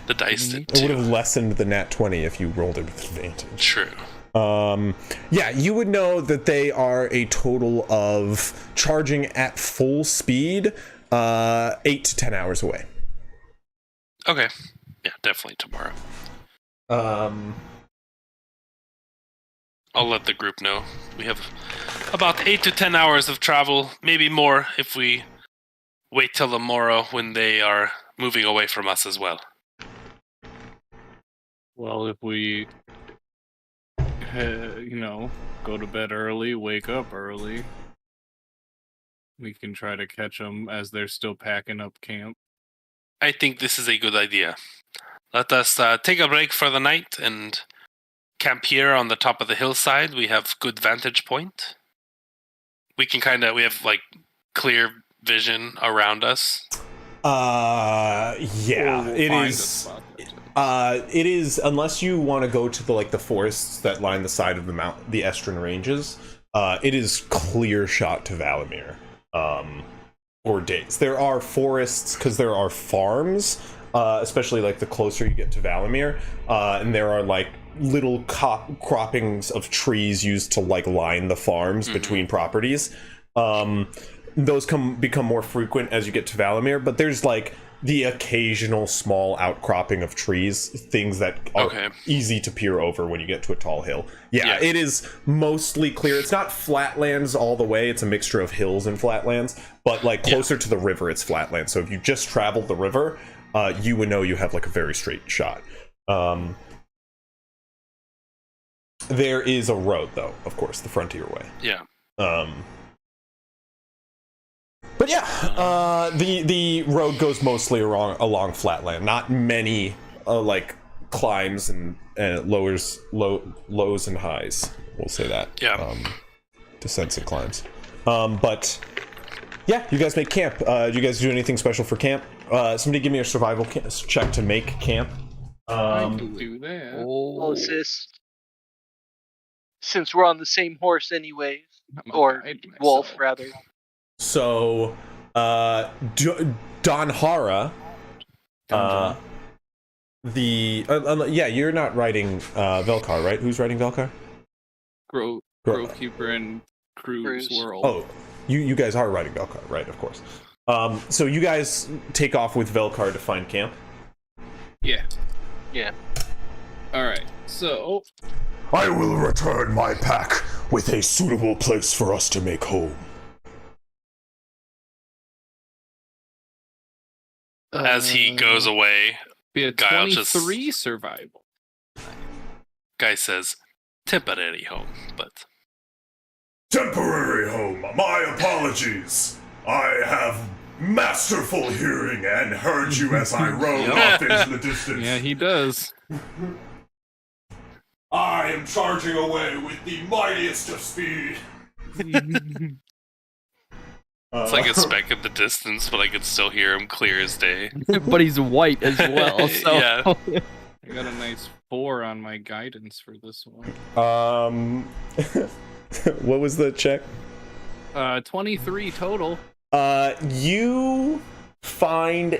The dice did It would too. have lessened the nat 20 if you rolled it with advantage. True. Yeah, you would know that they are a total of charging at full speed, 8 to 10 hours away. Okay. Yeah, definitely tomorrow. I'll let the group know. We have about 8 to 10 hours of travel, maybe more if we wait till the morrow when they are moving away from us as well. Well, if we, go to bed early, wake up early, we can try to catch them as they're still packing up camp. I think this is a good idea. Let us take a break for the night and camp here on the top of the hillside. We have good vantage point. We can we have like clear vision around us. Yeah, Or we'll it find a is. spot that's- It is, unless you want to go to the forests that line the side of the Estrin Ranges. It is clear shot to Valimir. For days. There are forests because there are farms, especially like the closer you get to Valimir, and there are like little croppings of trees used to like line the farms between properties. Those become more frequent as you get to Valimir, but there's like the occasional small outcropping of trees, things that are easy to peer over when you get to a tall hill. Yeah, it is mostly clear. It's not flatlands all the way. It's a mixture of hills and flatlands, but like closer to the river, it's flatland. So if you just traveled the river, you would know you have like a very straight shot. There is a road, though, of course, the Frontier Way. Yeah. But yeah, the road goes mostly along flatland. Not many like climbs and lows and highs. We'll say that. Yeah. Descents and climbs. But yeah, you guys make camp. Do you guys do anything special for camp? Somebody give me a survival check to make camp. I can do that. I'll assist. Since we're on the same horse anyways. I'm Or guide wolf, myself. rather. So, Donhara, you're not riding Velkar, right? Who's riding Velkar? Grovekeeper and Cruz World. Oh, you guys are riding Velkar, right? Of course. So you guys take off with Velkar to find camp. Yeah. Yeah. All right. So I will return my pack with a suitable place for us to make home. As he goes away, be a Guile 23 survival. Guy says, temporary home, but... Temporary home, my apologies. I have masterful hearing and heard you as I rode off into the distance. Yeah, he does. I am charging away with the mightiest of speed. It's like a speck in the distance, but I can still hear him clear as day. But he's white as well, so Yeah. I got a nice 4 on my guidance for this one. What was the check? 23 total. You find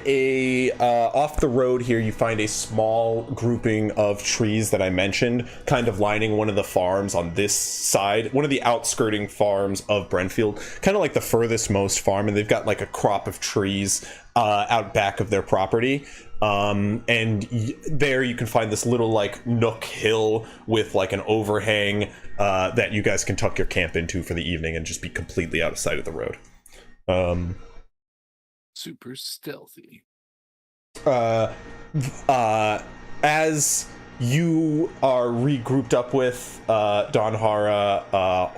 off the road here, you find a small grouping of trees that I mentioned, kind of lining one of the farms on this side, one of the outskirting farms of Brentfield, kind of like the furthest most farm, and they've got like a crop of trees out back of their property. There you can find this little like nook hill with like an overhang that you guys can tuck your camp into for the evening and just be completely out of sight of the road. Super stealthy. As you are regrouped up with Donhara,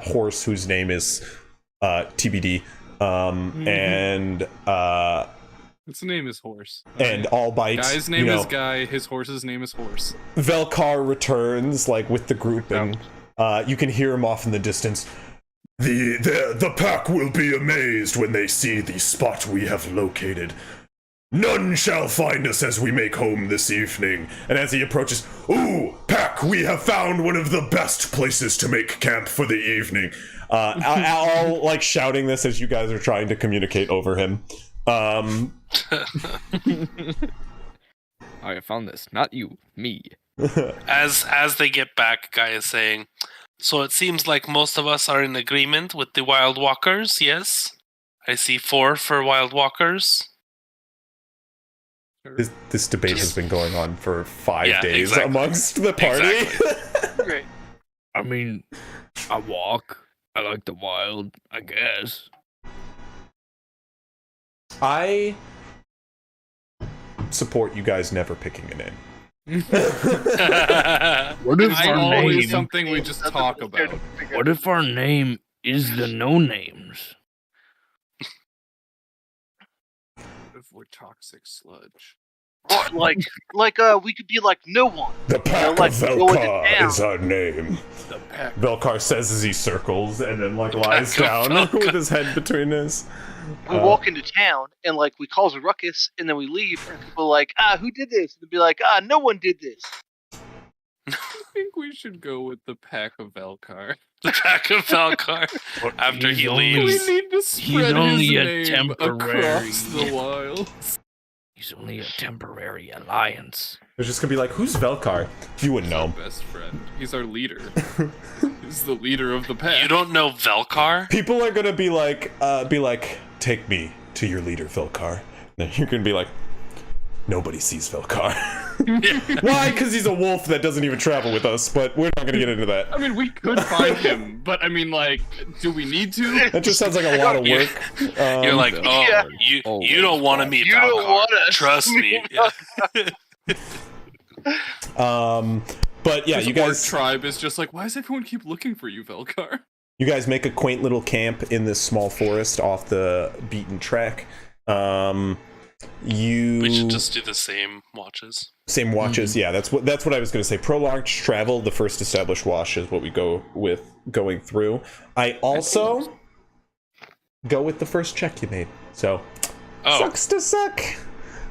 horse whose name is TBD, and His name is Horse. and All Bite. Guy's name is Guy. His horse's name is Horse. Velkar returns like with the group, and you can hear him off in the distance. The pack will be amazed when they see the spot we have located. None shall find us as we make home this evening. And as he approaches, Ooh, pack, we have found one of the best places to make camp for the evening. Al like shouting this as you guys are trying to communicate over him. I found this. Not you, me. As they get back, Guy is saying, so it seems like most of us are in agreement with the Wild Walkers, yes? I see 4 for Wild Walkers. This debate has been going on for 5 days exactly. amongst the party. Exactly. Great. I mean, I walk. I like the wild, I guess. I support you guys never picking a name. What if It's our always name? something we just talk about. What if our name is the no names? What if we're toxic sludge? Like, we could be like no one. The Pack like, of go into Velkar town. is our name. The pack. Velkar says as he circles and then like lies Pack of down Velkar. with his head between his. We walk into town and like we cause a ruckus and then we leave and people are like, who did this? And they'll be like, no one did this. I think we should go with the pack of Velkar. The Pack of Velkar. After He's he only- leaves. We need to spread only his a name temporary- across the wilds. He's only a temporary alliance. They're just gonna be like, "Who's Velkar?" You wouldn't Our know. best friend. He's our leader. He's the leader of the pack. You don't know Velkar? People are gonna be like, "Take me to your leader, Velkar." Then you're gonna be like, "Nobody sees Velkar." Why? Because he's a wolf that doesn't even travel with us. But we're not gonna get into that. I mean, we could find him, but I mean, like, do we need to? That just sounds like a lot of work. You're like, oh, Yeah. you don't want to meet You don't Velkar. want us. Trust me. But yeah, This you guys. tribe is just like, why does everyone keep looking for you, Velkar? You guys make a quaint little camp in this small forest off the beaten track. We should just do the same watches. Same watches, yeah. That's what I was going to say. Prolonged travel, the first established watch is what we go with going through. I also go with the first check you made. So sucks to suck.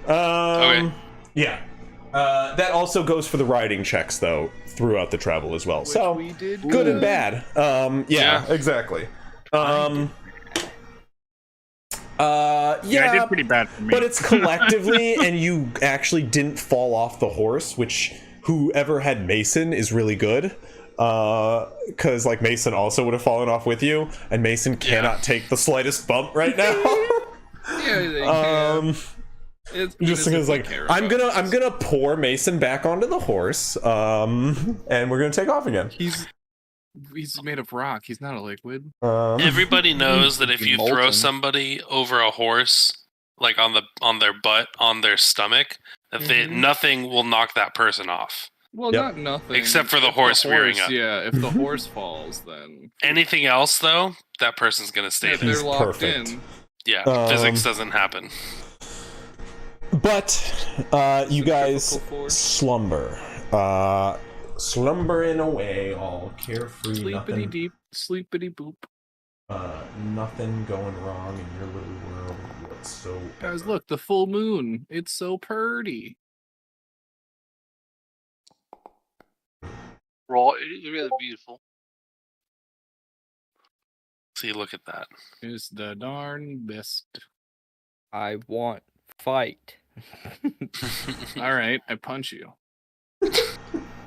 Okay. Yeah. That also goes for the riding checks though throughout the travel as well. So we did good and bad. Yeah, exactly. I did pretty bad for me. But it's collectively, and you actually didn't fall off the horse, which whoever had Mason is really good. Because like Mason also would have fallen off with you, and Mason cannot take the slightest bump right now. Yeah, they can. Just because like I'm gonna pour Mason back onto the horse, and we're gonna take off again. He's made of rock. He's not a liquid. Everybody knows that if you throw Molten. somebody over a horse, like on their butt, on their stomach, that nothing will knock that person off. Well, Yep. not nothing. Except for the If horse rearing up. Yeah, if the horse falls, then Anything else, though, that person's gonna stay if there. they're locked perfect. in. Yeah, physics doesn't happen. But you guys Typical force. slumber. Slumbering away, all carefree, Sleepity nothing, deep, sleepity boop. nothing going wrong in your little world whatsoever. Guys, look, the full moon. It's so purty. Raw, it is really beautiful. See, look at that. It's the darn best. I want fight. All right, I punch you.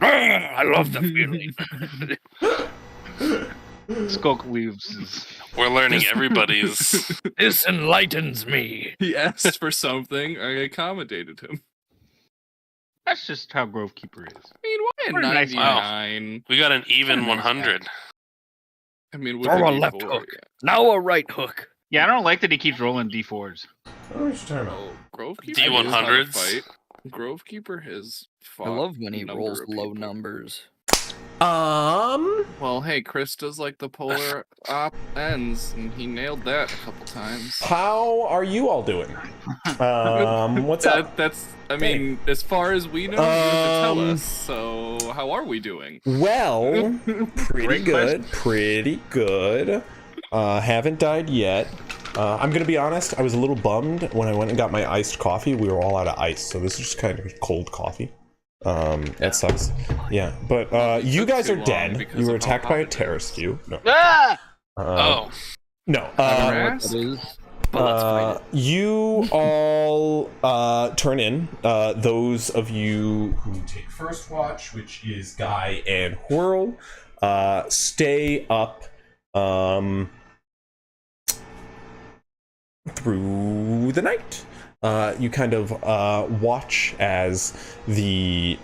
I love the feeling. Skulk leaves his... We're learning everybody's. This enlightens me. He asked for something. I accommodated him. That's just how Grovekeeper is. I mean, why a Pretty nice. 99? We got an even 100. I mean, with Throw a a left D4, hook. yeah. Now a right hook. Yeah, I don't like that he keeps rolling D4s. What are you talking about? Oh, Grovekeeper D100s? knows how to fight. Grovekeeper has fought. I love when he a number rolls of low people. numbers. Well, hey, Chris does like the polar op ends, and he nailed that a couple times. How are you all doing? What's up? That's. I mean, as far as we know, you have to tell Um, us. So, how are we doing? Well, pretty Great good, pretty good. Haven't died yet. I'm gonna be honest, I was a little bummed when I went and got my iced coffee. We were all out of ice, so this is just kind of cold coffee. That sucks. Yeah, but you took guys too are long dead. because You were of how attacked by hot a it terror is. skew. No. Ah! Oh, No. Harass? That is But let's fight it. You all turn in. Those of you who take first watch, which is Guy and Whirl, stay up through the night. You kind of watch as the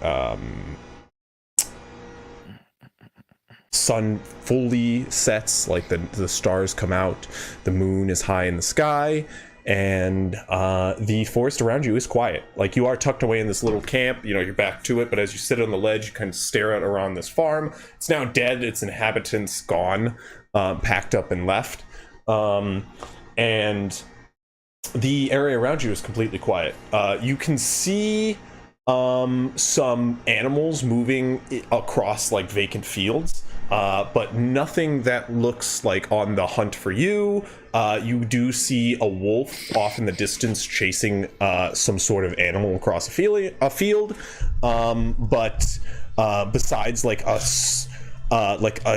sun fully sets, like the stars come out, the moon is high in the sky, and the forest around you is quiet. Like, you are tucked away in this little camp, you know, you're back to it, but as you sit on the ledge, you kind of stare out around this farm. It's now dead, its inhabitants gone, packed up and left, and the area around you is completely quiet. You can see some animals moving across like vacant fields, but nothing that looks like on the hunt for you. You do see a wolf off in the distance chasing some sort of animal across a field, but besides like us,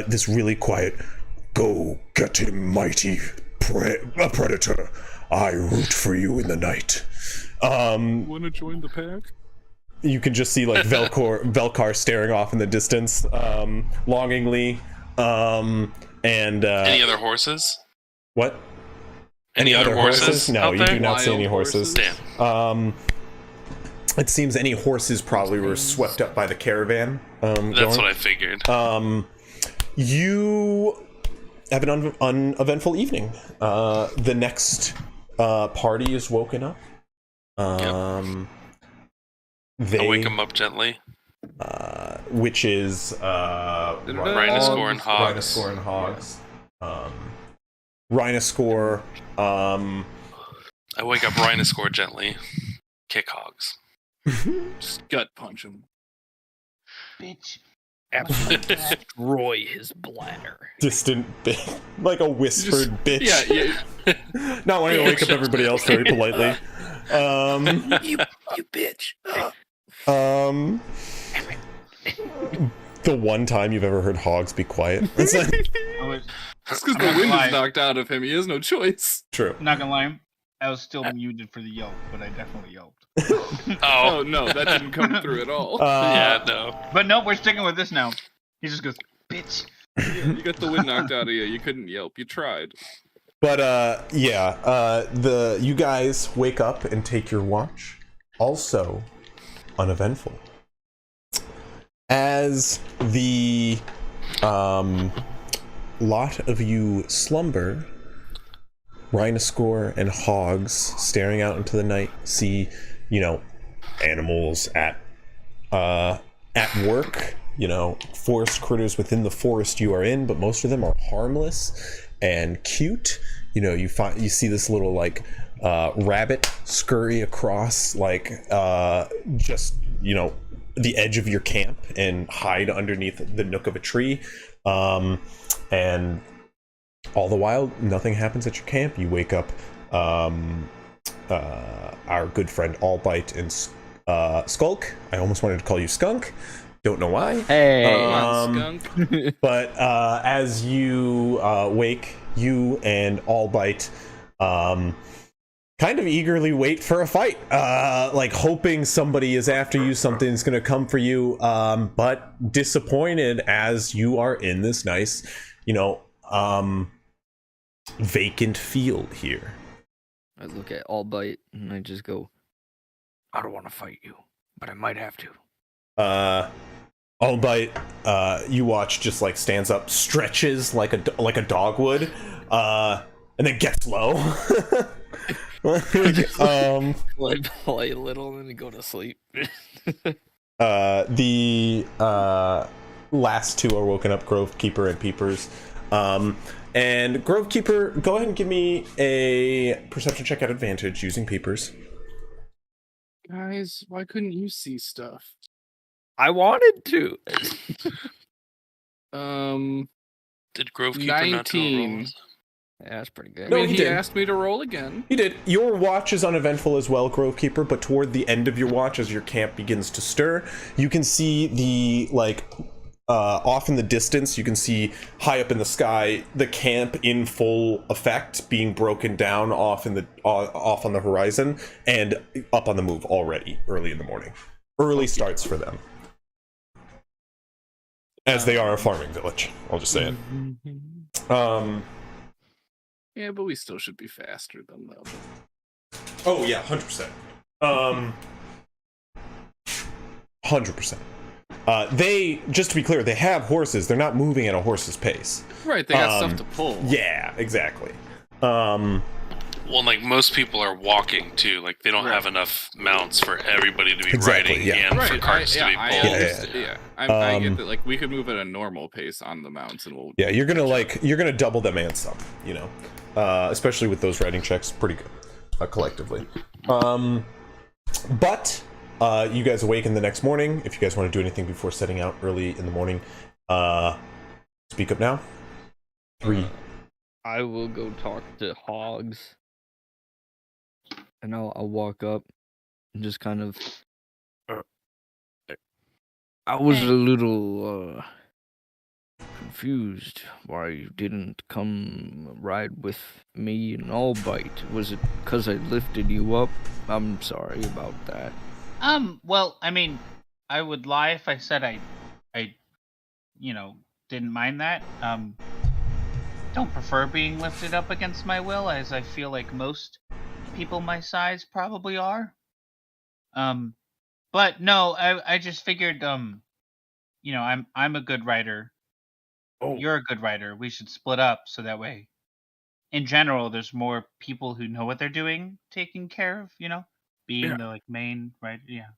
this really quiet, "Go get him, mighty predator. I root for you in the night." Want to join the pack? You can just see like Velkar staring off in the distance, longingly. And any other horses? What? Any other horses? No, out you there? do not see Wild any horses. Damn. It seems any horses probably were swept up by the caravan. That's what I figured. You have an uneventful evening. The next party is woken up. They I'll wake them up gently. which is Rhinoscore and Hogs. Rhinoscore and Hogs. Rhinoscore. I wake up Rhinoscore gently. Kick Hogs. Just gut punch him. Bitch. Absolutely destroy his bladder. Distant, like a whispered bitch. Yeah. Not wanting to wake up everybody else very politely. You bitch. The one time you've ever heard Hogs be quiet. It's like, It's because the wind is knocked out of him. He has no choice. true. Not gonna lie, I was still muted for the yelp, but I definitely yelped. Oh no, that didn't come through at all. Yeah, no. But nope, we're sticking with this now. He just goes, bitch. Yeah, you got the wind knocked out of you. You couldn't yelp. You tried. But you guys wake up and take your watch. Also uneventful. As the lot of you slumber, Rhinoscore and Hogs, staring out into the night, see, animals at work, forest critters within the forest you are in, but most of them are harmless and cute. You see this little rabbit scurry across just the edge of your camp and hide underneath the nook of a tree, and all the while nothing happens at your camp. You wake up our good friend Allbite and Skulk. I almost wanted to call you Skunk, don't know why. Hey, Skunk. But as you wake, you and Allbite kind of eagerly wait for a fight, hoping somebody is after you, something's gonna come for you, but disappointed as you are in this nice, vacant field here. I look at Allbite and I just go, I don't want to fight you, but I might have to. Allbite, you watch, just stands up, stretches like a dog would, and then gets low. Play a little and then go to sleep. The last two are woken up, Grovekeeper and Peepers. And Grovekeeper, go ahead and give me a perception check at advantage using Peepers. Guys, why couldn't you see stuff? I wanted to. Did Grovekeeper not do a roll? 19. Yeah, that's pretty good. No, I mean, he he did. asked me to roll again. You did. Your watch is uneventful as well, Grovekeeper, but toward the end of your watch, as your camp begins to stir, you can see the off in the distance, you can see high up in the sky the camp in full effect, being broken down off on the horizon and up on the move already early in the morning. Early starts for them, as they are a farming village. I'll just say it. Yeah, but we still should be faster than them. Oh yeah, 100%. 100%. They, just to be clear, they have horses. They're not moving at a horse's pace. Right, they got stuff to pull. Yeah, exactly. Well, like most people are walking too. Like they don't have enough mounts for everybody to be Exactly, riding yeah. and for carts to be pulled. I get that. Like we could move at a normal pace on the mounts, and we'll. Yeah, you're gonna double them and some. You know, especially with those riding checks, pretty good collectively. But you guys awaken the next morning. If you guys want to do anything before setting out early in the morning, speak up now. 3. I will go talk to Hogs. And I'll walk up and just kind of... I was a little confused why you didn't come ride with me and Albite. Was it because I lifted you up? I'm sorry about that. Well, I mean, I would lie if I said I didn't mind that. Don't prefer being lifted up against my will, as I feel like most people my size probably are. But no, I just figured, I'm a good writer. Oh. You're a good writer. We should split up so that way, in general, there's more people who know what they're doing taking care of, being the main writer. Yeah.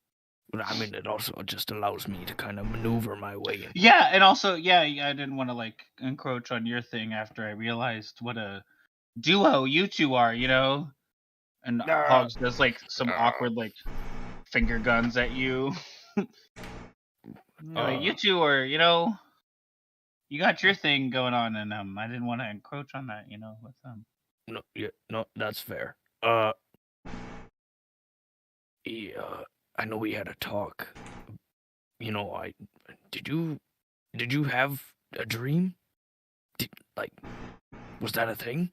But I mean, it also just allows me to kind of maneuver my way in. Yeah, and also, I didn't want to encroach on your thing after I realized what a duo you two are, And Hogs does some awkward finger guns at you. You two are, you got your thing going on, and I didn't want to encroach on that, with them. No, that's fair. I know we had a talk. Did you have a dream? Was that a thing?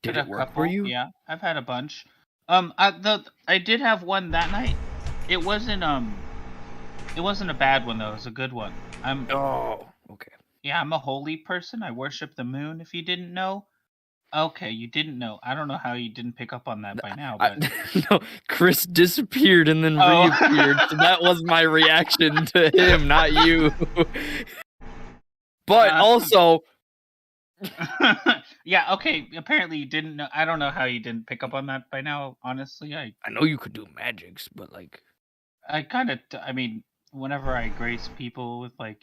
Did it work for you? Yeah, I've had a bunch. I did have one that night. It wasn't a bad one though. It was a good one. Oh, okay. Yeah, I'm a holy person. I worship the moon. If you didn't know. Okay, you didn't know. I don't know how you didn't pick up on that by now. But... No, Chris disappeared and then reappeared, so that was my reaction to him, not you. But also... Yeah, okay, apparently you didn't know. I don't know how you didn't pick up on that by now, honestly. I know you could do magics, but whenever I grace people with a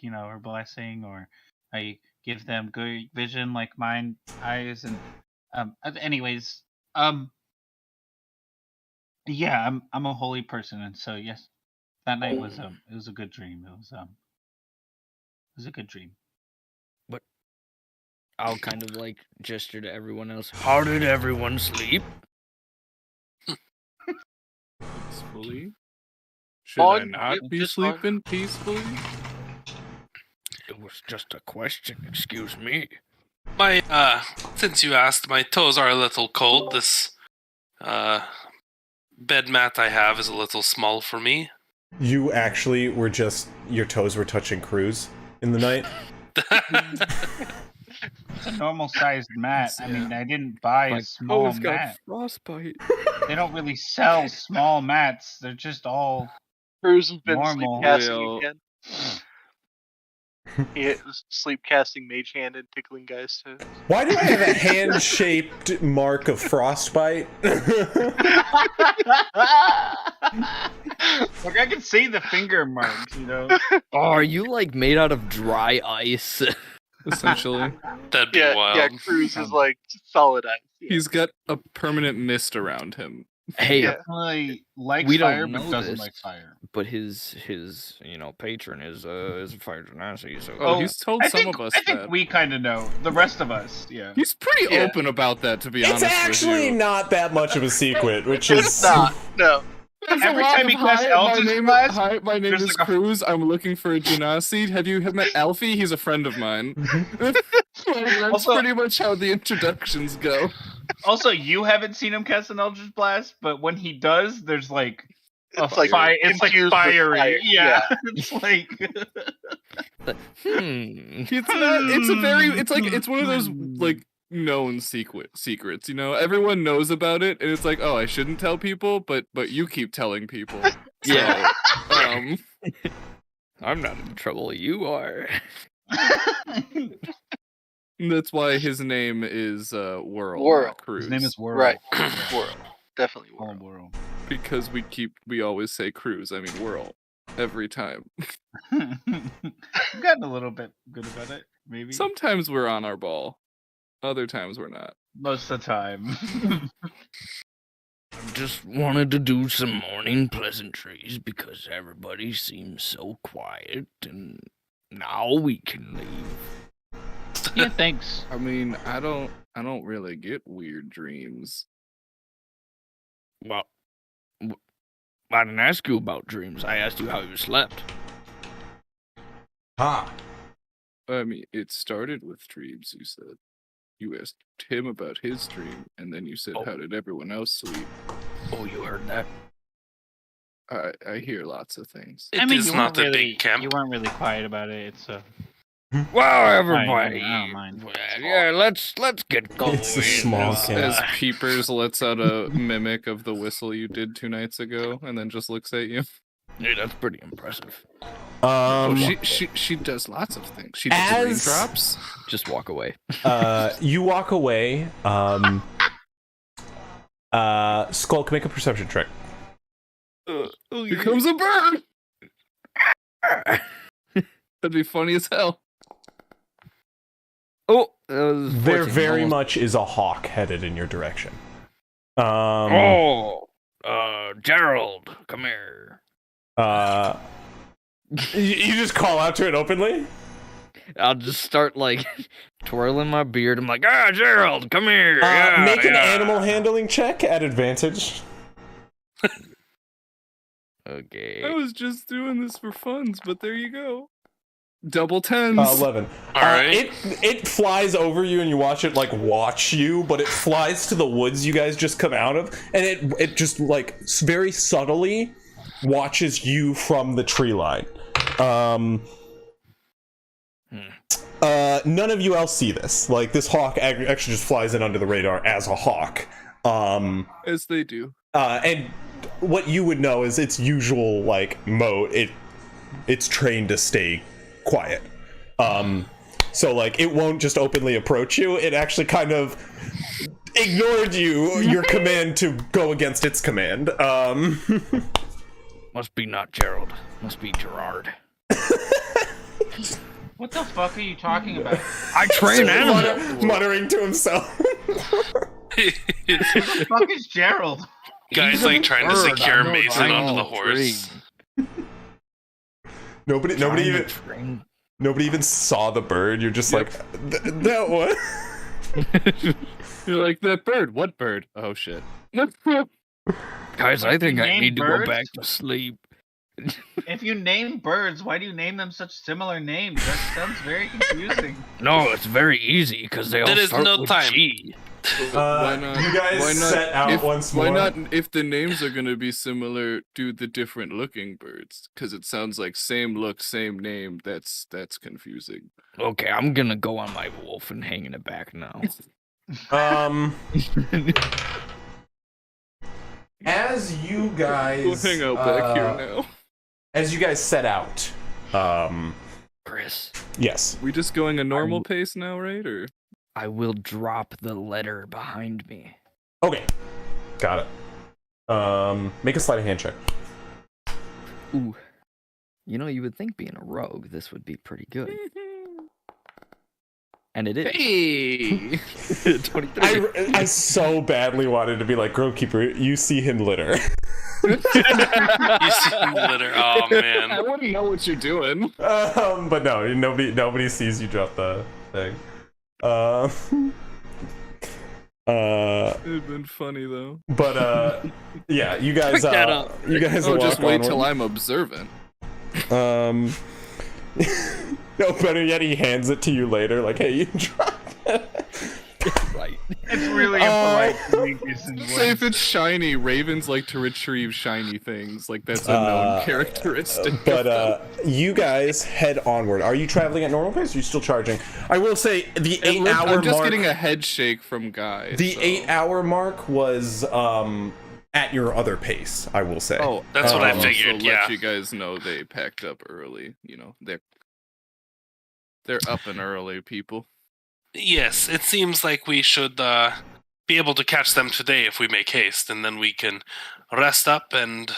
blessing, or I give them good vision like mine eyes, and anyways, yeah, I'm a holy person, and so yes, that night was it was a good dream. It was a good dream. But I'll kind of gesture to everyone else. How did everyone sleep? Peacefully? Should I not be sleeping peacefully? It was just a question, excuse me. Since you asked, my toes are a little cold. This bed mat I have is a little small for me. You actually were your toes were touching Cruz in the night? It's a normal sized mat. I mean, I didn't buy a small mat. Got frostbite. They don't really sell small mats. They're just all Cruz has been normal. sleep casting again. He was sleep casting mage hand and tickling guys too. Why do I have a hand-shaped mark of frostbite? Like, I can see the finger marks, Oh, are you made out of dry ice? Essentially. That'd be wild. Yeah, Cruz is solid ice. Yeah. He's got a permanent mist around him. Hey, definitely likes we fire, don't but know doesn't this, like fire. but his patron is a fire genasi, so Oh, he's told some of us I think that. we kind of know. The rest of us, yeah. He's pretty open about that, to be honest It's actually with you. not that much of a secret, which is... It's not. No. Every time he casts Eldritch Blast, Hi, my name there's is like a- Cruz. I'm looking for a Genasi. Have you met Alfie? He's a friend of mine. That's Also- pretty much how the introductions go. Also, you haven't seen him cast an Eldritch Blast, but when he does, there's like a It's like fire. It's like infused with fiery. fire. Yeah. It's like. It's not. It's a very. It's like it's one of those like known secrets. You know, everyone knows about it, and it's like, oh, I shouldn't tell people, but you keep telling people. Yeah. So, I'm not in trouble. You are. that's why his name is Whirl. Whirl. Not Cruz. His name is Whirl. Right. World. Definitely Oh, world. Whirl. Because we always say Cruz. I mean Whirl every time. I've gotten a little bit good about it, maybe. Sometimes we're on our ball. Other times we're not. Most of the time. Just wanted to do some morning pleasantries because everybody seems so quiet, and now we can leave. Yeah, thanks. I mean, I don't really get weird dreams. Well, I didn't ask you about dreams. I asked you how you slept. Ha! I mean, it started with dreams, you said. You asked him about his dream, and then you said, Oh. how did everyone else sleep? Oh, you heard that? I hear lots of things. It is you not weren't a really, big camp. You weren't really quiet about it. It's Well, I everybody, don't mind. yeah, let's get going. It's a small camp. As Peepers lets out a mimic of the whistle you did 2 nights ago, and then just looks at you. Yeah, that's pretty impressive. Oh, she does lots of things. She does As- raindrops. Just walk away. You walk away. Skulk, make a perception check. Here comes a bird. That'd be funny as hell. Oh, that was There 14, very almost. much is a hawk headed in your direction. Gerald, come here. You just call out to it openly? I'll just start like twirling my beard. I'm like, Gerald, come here. Make an yeah. animal handling check at advantage. Okay. I was just doing this for funs, but there you go. Double tens. 11. All right. It flies over you and you watch you, but it flies to the woods you guys just come out of, and it just like very subtly watches you from the tree line. None of you else see this. Like, this hawk actually just flies in under the radar as a hawk. As they do. And what you would know is its usual like mode. It's trained to stay quiet. So like it won't just openly approach you. It actually kind of ignored your command to go against its command. Must be not Gerald. Must be Gerard. What the fuck are you talking about? I train animals. Muttering to himself. Who the fuck is Gerald? Guys like trying to bird, secure I know Mason I onto the know horse. Nobody even saw the bird. You're just like that one. You're like, that bird. What bird? Oh shit. Guys, I think I Name need to birds? go back to sleep. If you name birds, why do you name them such similar names? That sounds very confusing. No, it's very easy because they all There is start no with time. G. Why not? You guys Why not? set out once more. Why not? If the names are gonna be similar, do the different looking birds? Because it sounds like same look, same name. That's confusing. Okay, I'm gonna go on my wolf and hang in it back now. As you guys We'll hang out back here now. As you guys set out, Chris, yes. We just going a normal pace now, right? Or I will drop the letter behind me. Okay, got it. Make a sleight of hand check. Ooh. You know, you would think being a rogue, this would be pretty good. And it is. hey, 23. I so badly wanted to be like, Grovekeeper, you see him litter. You see litter. Oh I man. wouldn't know what you're doing. But no, nobody sees you drop the thing. It'd been funny though. But yeah, you guys. Pick that up. You guys. Oh, walk just wait onward. till I'm observant. No, better yet, he hands it to you later. Like, hey, you drop it. Right. It's really impolite to make this in Say if words. it's shiny, ravens like to retrieve shiny things. Like that's a known characteristic. But you guys head onward. Are you traveling at normal pace? Or are you still charging? I will say the 8 hour I'm just mark. getting a head shake from Guy. The so. 8 hour mark was at your other pace. I will say. Oh, That's what I also figured, let yeah. you guys know they packed up early. You know, they're up and early, people. Yes, it seems like we should be able to catch them today if we make haste, and then we can rest up and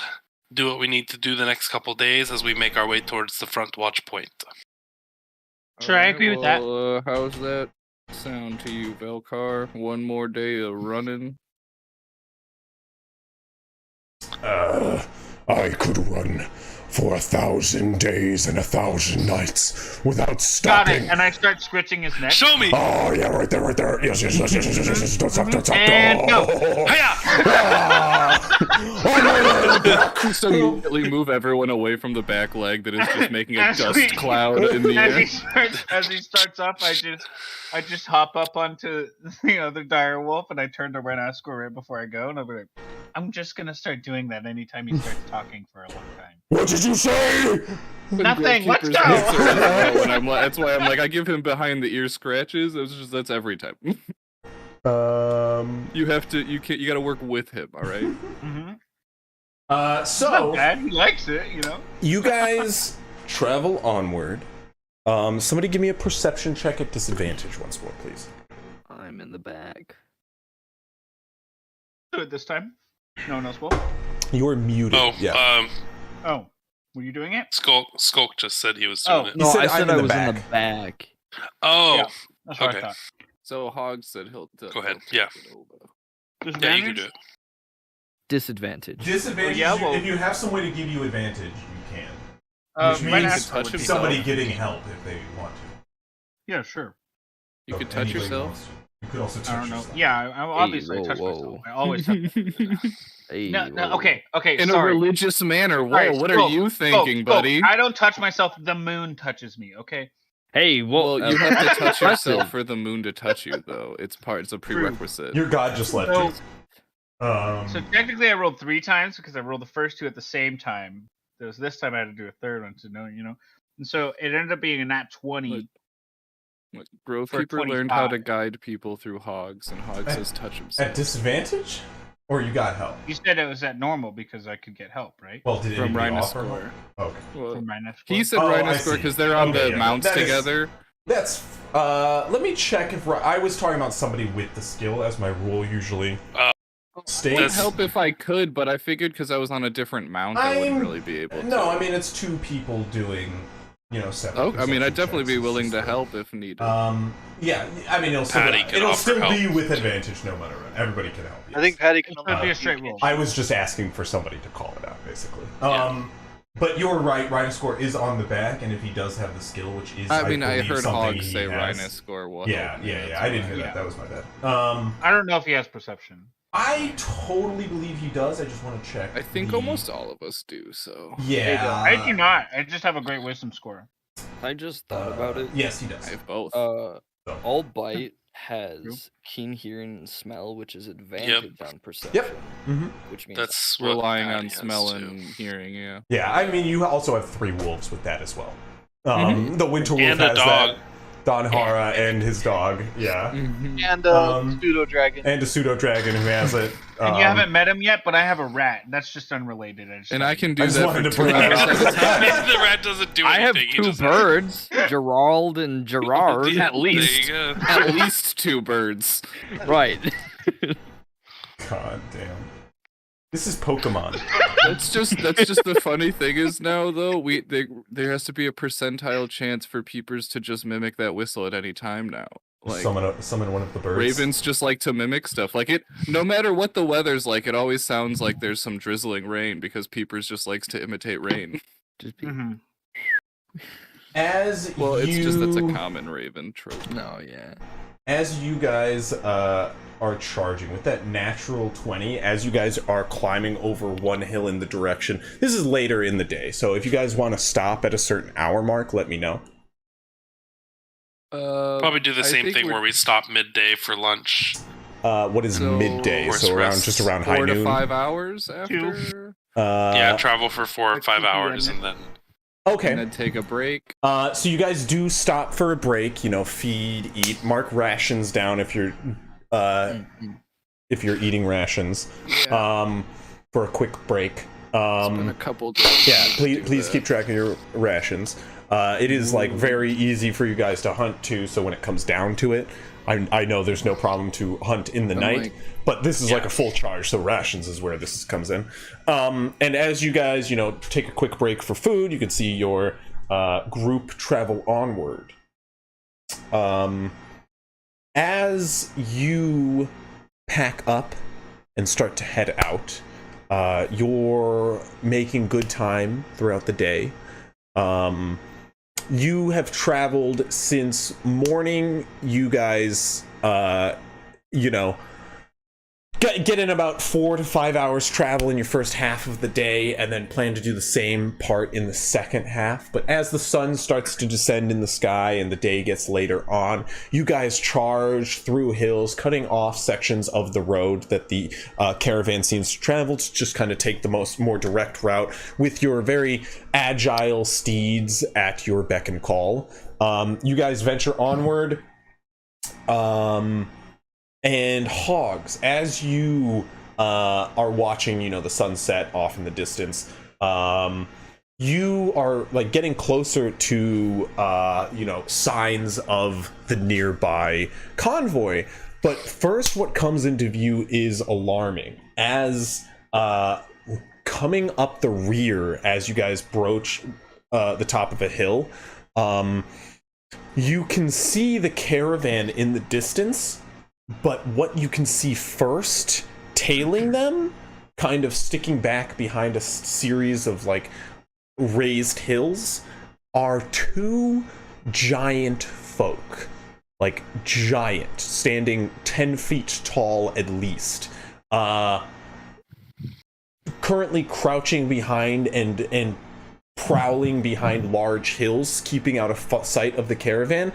do what we need to do the next couple days as we make our way towards the front watch point. Sure, I agree with that. How's that sound to you, Velkar? One more day of running. I could run for 1,000 days and 1,000 nights without Got stopping. it. And I start scratching his neck. Show me! Oh, yeah, right there, right there. Yes, yes, yes, yes, yes, yes, yes. Don't stop, don't stop. And go. Hiya! So you immediately move everyone away from the back leg that is just making a As dust we- cloud in the air. As he starts up, I just hop up onto the other dire wolf and I turn to Red Ascor right before I go and I'll be like, I'm just gonna start doing that anytime he starts talking for a long time. What did you say? Nothing, let's Keeper's go! notes are low, and that's why I'm like, I give him behind the ear scratches. That's every time. You gotta work with him, all right? Mm-hmm. So Not bad. He likes it, you know. you guys travel onward. Somebody give me a perception check at disadvantage once more, please. I'm in the bag. Do it this time. No one else will. You're muted. Oh, yeah. Oh, were you doing it? Skulk just said he was doing Oh. it. No, said I I'm said in I the was in the back. bag. Oh, Yeah. That's what Okay. I thought. So Hog said he'll. Go ahead, yeah. Does yeah, you can advantage? do it. Disadvantage. Disadvantage. Yeah, well- if you have some way to give you advantage, you can. Which Red means Ascor touch would be himself. somebody fine. getting help if they want to. Yeah, sure. You So could touch anybody yourself. wants to. You could also touch I don't know. yourself. Yeah, I obviously whoa, touch whoa. myself. I always have to. Hey, No, whoa. okay, In a sorry. religious manner. Whoa, Alright, what Skulk, are you Skulk, thinking, Skulk. buddy? I don't touch myself. The moon touches me. Okay. Hey, Well, you have to touch impressive. yourself for the moon to touch you, though. It's a prerequisite. Your god just let So, you. so technically, I rolled 3 times because I rolled the first 2 at the same time. This time I had to do a third one to know, you know. And so it ended up being a nat 20. Like, Grove for Keeper learned how to 25. guide people through hogs, and Hog says touch himself. At disadvantage? Or you got help? You said it was at normal because I could get help, right? Well, did From anybody Rhina offer help? Score. Okay. Well, From my next he one. said Oh, I Rhina Score see. because they're on Okay, the yeah, mounts that is- together. That's let me check if I was talking about somebody with the skill as my rule usually I'd states. help if I could, but I figured because I was on a different mount, I wouldn't I'm- really be able to. No, I mean it's 2 people doing, separate. Oh, I mean, I'd perception definitely be checks. willing to It's help if needed. yeah, I mean it'll still Patty can it'll offer still help. be with advantage no matter what. Everybody can help. I think Patty can. It should be a straight roll. I was just asking for somebody to call it out, basically. Yeah. But you're right. Rhina Score is on the back, and if he does have the skill, which is, I mean, I believe, heard something Hog he say has. Rhina Score will Yeah, help me, yeah, yeah. that's I didn't why. hear that. That was my bad. I don't know if he has perception. I totally believe he does. I just want to check. I think the- almost all of us do, so. Yeah. I do not. I just have a great wisdom score. I just thought about it. Yes, he does. I have both. All bite has keen hearing and smell, which is advantage on perception. Mhm. Which means That's what Relying Patty on has, smell too. and hearing, yeah. Yeah, I mean, you also have 3 wolves with that as well. The winter wolf And a has dog. that. Donhara and his dog. Yeah. And Um, pseudo dragon. And a pseudo dragon who has it. And you haven't met him yet, but I have a rat. That's just unrelated. And I can do I just that wanted for to 2 bring that hours up. at a time. The rat doesn't do I anything. have he 2 just- birds, Gerald and Gerard. Yeah, At least. There you go. At least 2 birds. Right. God damn. This is Pokemon. That's just the funny thing is now though there has to be a percentile chance for peepers to just mimic that whistle at any time now. Like Summon one of the birds. ravens just like to mimic stuff. Like it, no matter what the weather's like, it always sounds like there's some drizzling rain because peepers just likes to imitate rain. Just be, Mm-hmm. As Well, it's you... just that's a common raven trope. no, yeah. as you guys are charging with that natural 20, as you guys are climbing over one hill in the direction, this is later in the day, so if you guys want to stop at a certain hour mark, let me know. Probably do the I same think thing we're- where we stop midday for lunch. What is So- midday? Or So rest. just around high 4 to noon. 5 hours after, Yeah, travel for 4 or Like 5 2 hours PM. and then... Okay. and then take a break. So you guys do stop for a break, you know, feed, eat, mark rations down if you're eating rations. Yeah. For a quick break. It's been a couple days. Yeah, to please do please that. keep track of your rations. It is like very easy for you guys to hunt too, so when it comes down to it, I know there's no problem to hunt in the night, like- but this is like a full charge, so rations is where this comes in. And as you guys, you know, take a quick break for food, you can see your group travel onward. As you pack up and start to head out, you're making good time throughout the day. You have traveled since morning. You guys, you know, get in about 4 to 5 hours travel in your first half of the day, and then plan to do the same part in the second half. But as the sun starts to descend in the sky and the day gets later on, you guys charge through hills, cutting off sections of the road that the caravan seems to travel to just kind of take the more direct route with your very agile steeds at your beck and call. You guys venture onward. And Hogs, as you are watching, you know, the sunset off in the distance, you are like getting closer to, you know, signs of the nearby convoy. But first, what comes into view is alarming. As coming up the rear, as you guys broach the top of a hill, you can see the caravan in the distance. But what you can see first, tailing them, kind of sticking back behind a series of like raised hills, are 2 giant folk. Like giant, standing 10 feet tall at least. Currently crouching behind and prowling behind large hills, keeping out of sight of the caravan.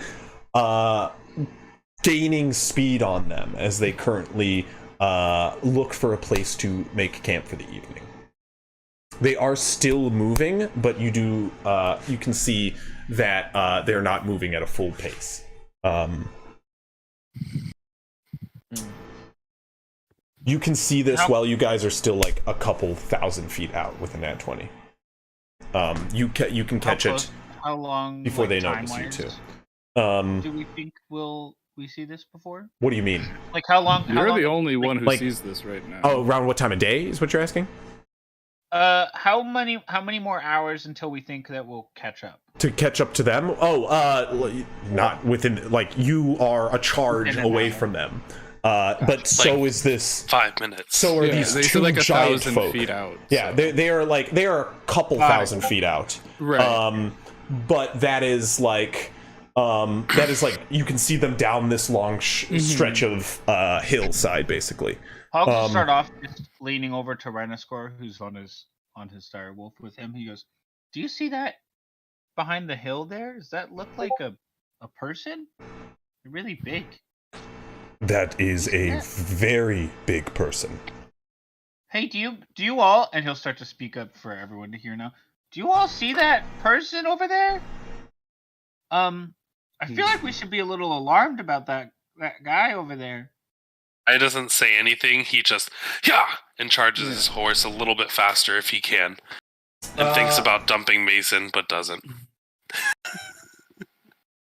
Gaining speed on them as they currently look for a place to make camp for the evening. They are still moving, but you can see that they're not moving at a full pace. You can see this while you guys are still like a couple thousand feet out with a nat 20. You can catch it How long before like, they notice you time-wise, too. do we think we see this before? What do you mean? Like how long? You're how the long, only one who like- sees this right now. Oh, around what time of day is what you're asking? How many more hours until we think that we'll catch up? To catch up to them? Not within, like, you are a charge Within an away hour. from them. But so is this. 5 minutes. So are Yeah, these they two said like giant 1,000 folk. feet out. Yeah, so- they are a couple thousand feet out. Right. But that is like you can see them down this long stretch of hillside, basically. I'll just start off just leaning over to Rhinoscore, who's on his dire wolf with him. He goes, "Do you see that behind the hill there? Does that look like a person? They're really big." That is a very big person. Hey, do you all? And he'll start to speak up for everyone to hear now. Do you all see that person over there? I feel like we should be a little alarmed about that guy over there. He doesn't say anything. He just, and charges his horse a little bit faster if he can. And thinks about dumping Mason, but doesn't.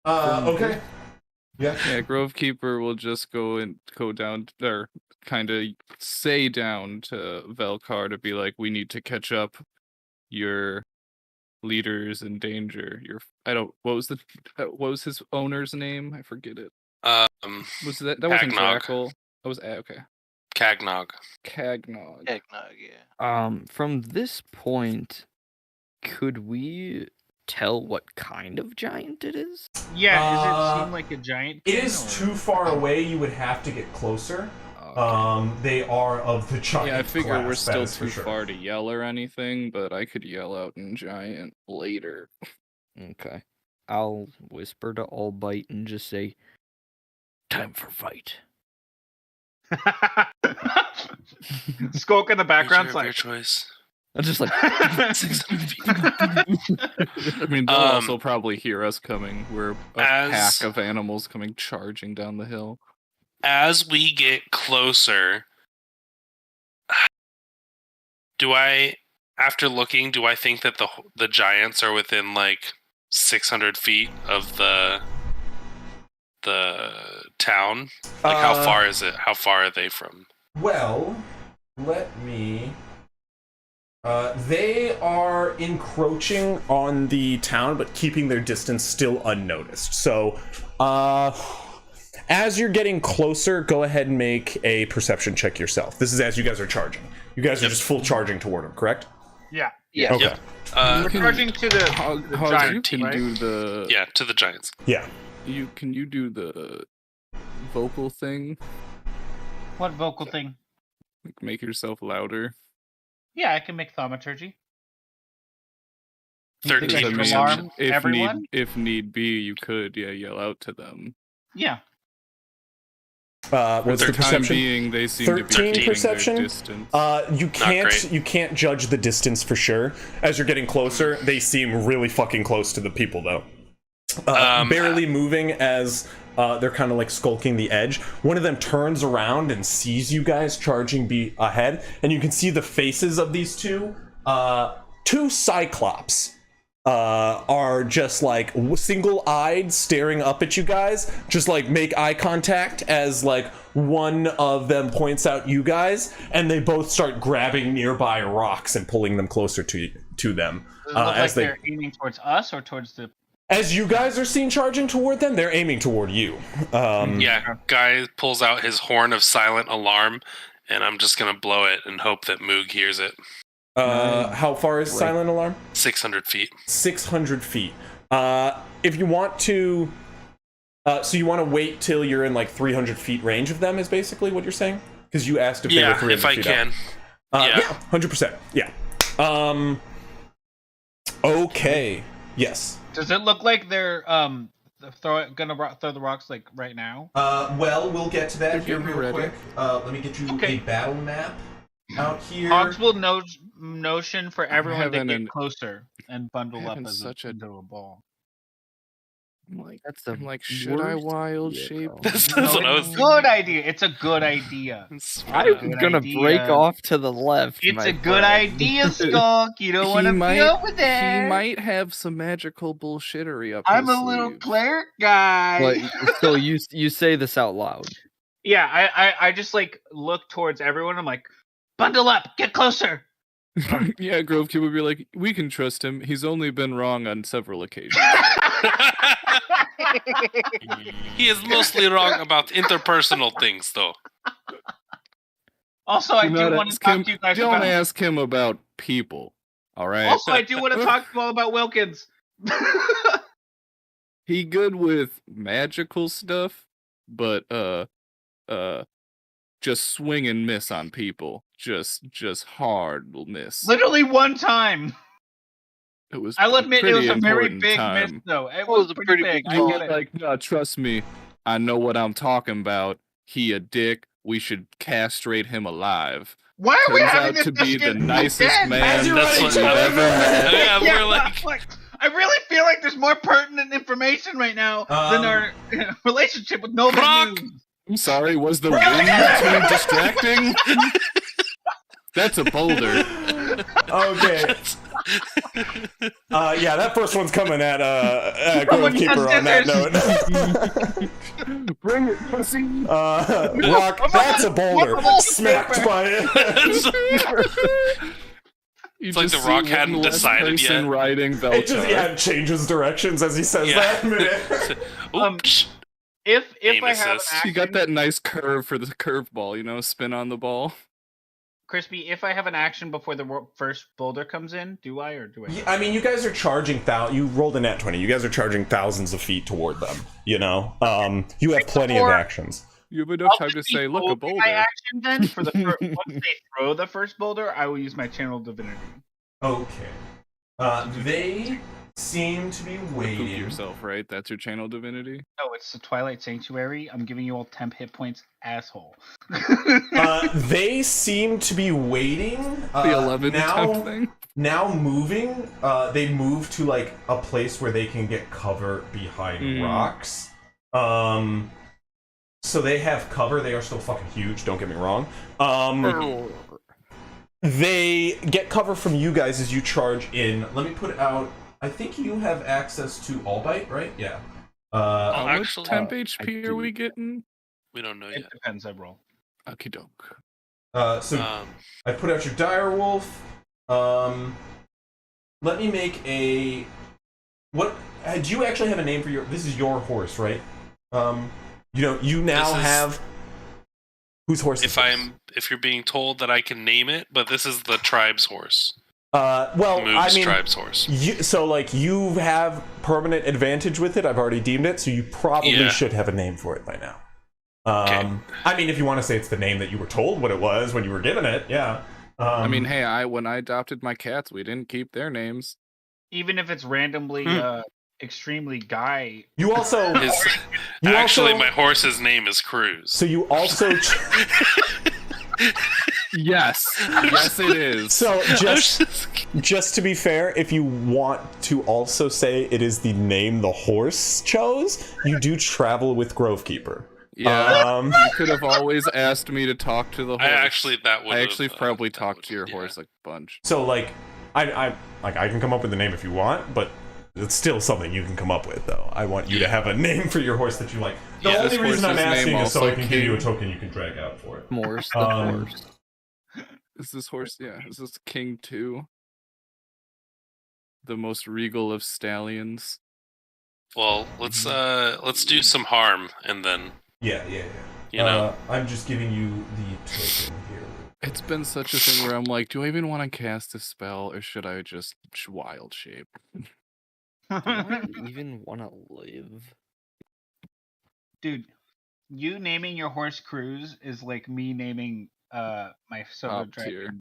Okay. Yeah. Yeah, Grovekeeper will just go down, or kind of say down to Velkar to be like, we need to catch up. Your leader's in danger. What was his owner's name? I forget it. Was that wasn't Cagnog. Drackle? That was okay. Cagnog. Cagnog. Eggnog, yeah. From this point, could we tell what kind of giant it is? Yeah, does it seem like a giant? It is too far away. You would have to get closer. They are of the giant. Yeah, I figure class, we're still that is for too sure. far to yell or anything, but I could yell out in giant later. Okay. I'll whisper to Albite and just say, "Time for fight." Skulk in the background's Your like, choice. I'm just like, 600 feet. I mean, they'll also probably hear us coming. We're a As- pack of animals coming charging down the hill. As we get closer, after looking, do I think that the giants are within like 600 feet of the town? Like, how far is it? How far are they from? Well, let me. They are encroaching on the town, but keeping their distance still unnoticed. So, as you're getting closer, go ahead and make a perception check yourself. This is as you guys are charging. You guys are just full charging toward them, correct? yeah. Yeah. Okay. Yep. We're charging to the You giant, can right? do the Yeah, to the giants. Yeah. you do the vocal thing, What vocal thing? like make yourself louder. Yeah, I can make thaumaturgy. 13 I should perception. alarm if everyone? if need be, you could yell out to them. Yeah. What's For the the time perception? being, they seem to be 13 keeping perception? their distance. You great. can't judge the distance for sure. As you're getting closer, they seem really fucking close to the people, though. Barely moving as they're kind of like skulking the edge. One of them turns around and sees you guys charging ahead, and you can see the faces of these two. Two cyclops are just like single-eyed, staring up at you guys. Just like make eye contact as like one of them points out you guys, and they both start grabbing nearby rocks and pulling them closer to them. Does it look like As they're aiming towards us or towards the... as you guys are seen charging toward them, they're aiming toward you. Yeah, guy pulls out his horn of silent alarm, and I'm just gonna blow it and hope that Moog hears it. How far is silent alarm? 600 feet. 600 feet. If you want to, so you want to wait till you're in like 300 feet range of them, is basically what you're saying? Because you asked if they were Yeah, 300 if I feet can. out. Yeah. Yeah, 100%. Yeah. Okay. Yes. Does it look like they're gonna throw the rocks like right now? Well, we'll get to that They're here getting real ready. quick. Let me get you Okay. a battle map out here. Hogs will notion for everyone to having get an- closer and bundle up having as such a- into a ball. That's the I'm like, should I worst wild idea, shape? bro. That's No, what I it's was a good idea. It's a good idea. I'm Good gonna idea. break off to the left. It's my a good friend. idea, Skunk. You don't want to be over there. He might have some magical bullshittery up I'm his a little sleeve. cleric guy. But so you say this out loud. Yeah, I just like look towards everyone. I'm like, bundle up, get closer. Yeah, Grove Cube would be like, we can trust him. He's only been wrong on several occasions. He is mostly wrong about interpersonal things, though. Also, I Do do not want to ask talk him- to you guys Don't about. ask him about people. All right. Also, I do want to talk to you all about Wilkins. He good with magical stuff, but just swing and miss on people. Just hard miss. Literally one time. It was. I'll admit it was pretty a very important big time. miss, though. It was was a pretty pretty big. big I call. get it. Like, no, trust me, I know what I'm talking about. He a dick. We should castrate him alive. Why are we Turns having out this to be the discussion nicest again? man you're that's right, we've ever met. Yeah, Yeah, we're like, I really feel like there's more pertinent information right now than our relationship with Nova Brock! News. I'm sorry, was the wind too distracting? That's a boulder. Okay. Yeah, that first one's coming at Someone Grovekeeper has on that scissors. note. Bring it, pussy. Rock, that's a boulder. Smacked by it. It's like the Rock hadn't decided yet. Riding Veltar. It just it changes directions as he says Yeah. that. Oops. If Aim I have an assist. action, You got that nice curve for the curveball, spin on the ball. Crispy, if I have an action before the first boulder comes in, do I or do I? I mean, you guys are charging you rolled a nat 20. You guys are charging thousands of feet toward them, you know? You have plenty of actions. You have enough time to just be say, look, a holding my boulder. action then for the once they throw the first boulder, I will use my channel divinity. Okay. They seem to be Poop waiting. yourself, right? That's your channel divinity? No, it's the Twilight Sanctuary. I'm giving you all temp hit points, asshole. They seem to be waiting. The 11 temp thing? Now moving, they move to like a place where they can get cover behind rocks. So they have cover. They are still fucking huge, don't get me wrong. They get cover from you guys as you charge in. Let me put out. I think you have access to Albite, right? Yeah. How much actually, temp HP are we getting? We don't know It yet. depends, I roll. Okie doke. So I put out your dire wolf. Let me make a. What? Do you actually have a name for your? This is your horse, right? You now have. Whose horse? If you're being told that I can name it, but this is the tribe's horse. Tribe's horse. You have permanent advantage with it. I've already deemed it, so you probably should have a name for it by now. Okay. I mean, if you want to say it's the name that you were told what it was when you were given it, yeah. I mean, hey, when I adopted my cats, we didn't keep their names. Even if it's randomly extremely guy. You also my horse's name is Cruz. So you also Yes, it is. So just to be fair, if you want to also say it is the name the horse chose, you do travel with Grovekeeper. Yeah, you could have always asked me to talk to the horse. I actually probably talked to your horse a bunch. So I can come up with a name if you want, but it's still something you can come up with, though. I want you to have a name for your horse that you like. The only reason I'm asking is so I can give you a token you can drag out for it. Morse the horse. Is this horse? Yeah, is this King 2? The most regal of stallions. Well, let's do some harm and then. Yeah. You know, I'm just giving you the token here. It's been such a thing where I'm like, do I even want to cast a spell or should I just wild shape? Do I even want to live? Dude, you naming your horse Cruz is like me naming my silver dragon.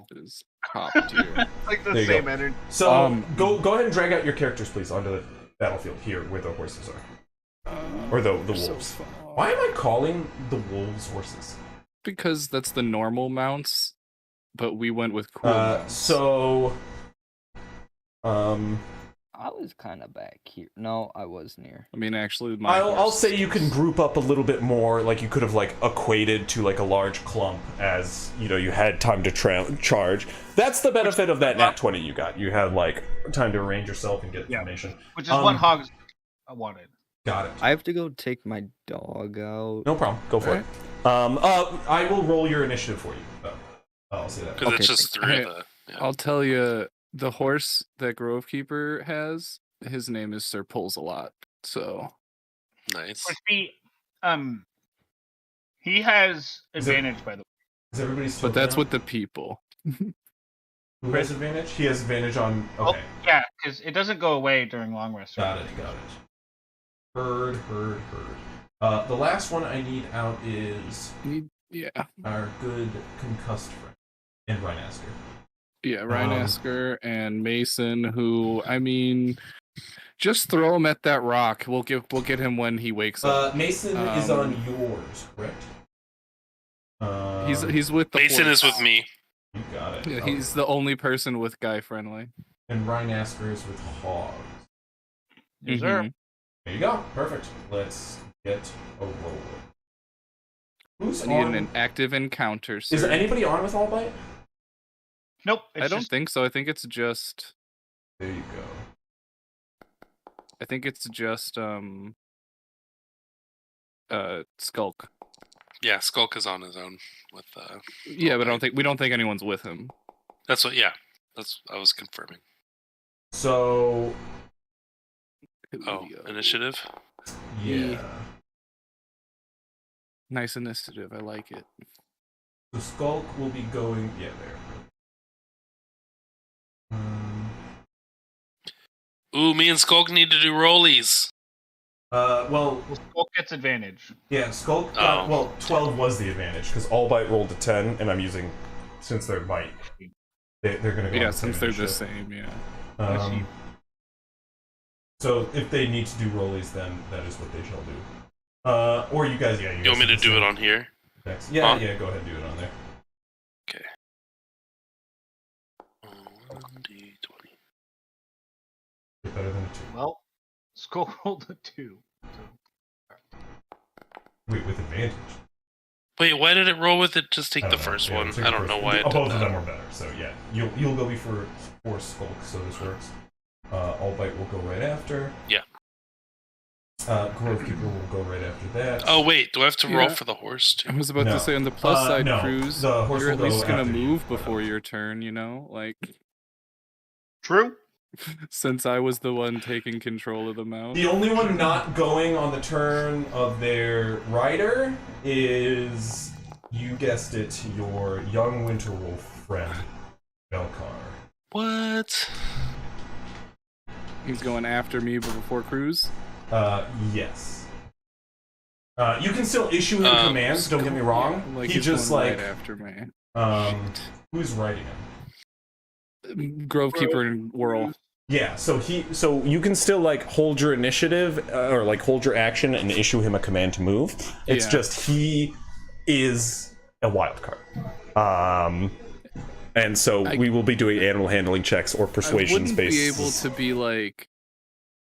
It is top tier. Like the same energy. So go ahead and drag out your characters, please, onto the battlefield here where the horses are. Or the wolves. So why am I calling the wolves horses? Because that's the normal mounts, but we went with cool mounts. I was kind of back here. No, I was near. I mean, actually, I'll say you can group up a little bit more. Like you could have equated to a large clump as you had time to charge. That's the benefit of that nat 20 you got. You had time to arrange yourself and get information. Which is what Hogs wanted. Got it. I have to go take my dog out. No problem. Go for it. I will roll your initiative for you. I'll say that. Because it's just through the. Yeah. I'll tell you, the horse that Grovekeeper has, his name is Sir Pulls a Lot. So nice. He has advantage, by the way. Is everybody still But that's down? with the people. Who has advantage? He has advantage on. Okay. Oh, yeah, because it doesn't go away during long rest. Got it. Heard. The last one I need out is our good concussed friend and Rhinasker. Yeah, Rhinasker and Mason, who, I mean, just throw him at that rock. We'll get him when he wakes up. Mason is on yours, correct? He's with the Mason horse. is with me. You got it. Yeah, he's the only person with guy friendly. And Rhinasker is with Hogs. Yes, sir. There you go. Perfect. Let's get a roll. Who's I need on? an active encounter, sir. Is there anybody on with Albite? Nope. I don't think so. I think it's just. There you go. I think it's just Skulk. Yeah, Skulk is on his own with. Yeah, but we don't think anyone's with him. That's what. Yeah, that's. I was confirming. So. Oh, initiative. Yeah. Nice initiative. I like it. So Skulk will be going. Yeah, there. Ooh, me and Skulk need to do rollies. Well, Skulk gets advantage. yeah, Skulk got. Well, 12 was the advantage because All Bite rolled a 10, and I'm using since they're bite. They're gonna go. Yeah, on the since same they're the initiative. same, yeah. So if they need to do rollies, then that is what they shall do. Or you guys, yeah. You want me to do it on here? Next. Yeah, Huh? yeah. Go ahead and do it on there. Okay. 1d20. Better than a 2. Well, Skull rolled a 2. Wait, with advantage. Wait, why did it roll with it? Just take I the don't know. first Yeah, one. take I the don't first know one. why it Both did of them that. are better. So yeah, you'll go before Skulk, so this works. All Bite will go right after. Yeah. Grove Keeper will go right after that. Oh wait, do I have to roll Yeah. for the horse too? I was about No. to say, on the plus side, no. Cruz, The horse you're will at least go gonna after you. move before your turn, you know? Like, True. since I was the one taking control of the mount. The only one not going on the turn of their rider is, you guessed it, your young winter wolf friend, Belcar. What? He's going after me before Cruz. Yes. You can still issue him commands, don't get me wrong. Yeah, like he he's just going like right after me. who's writing him? Grovekeeper and Whirl. Yeah, so you can still like hold your initiative or like hold your action and issue him a command to move. It's Yeah. just he is a wild card. And so we will be doing animal handling checks or persuasions I wouldn't based. be able to be like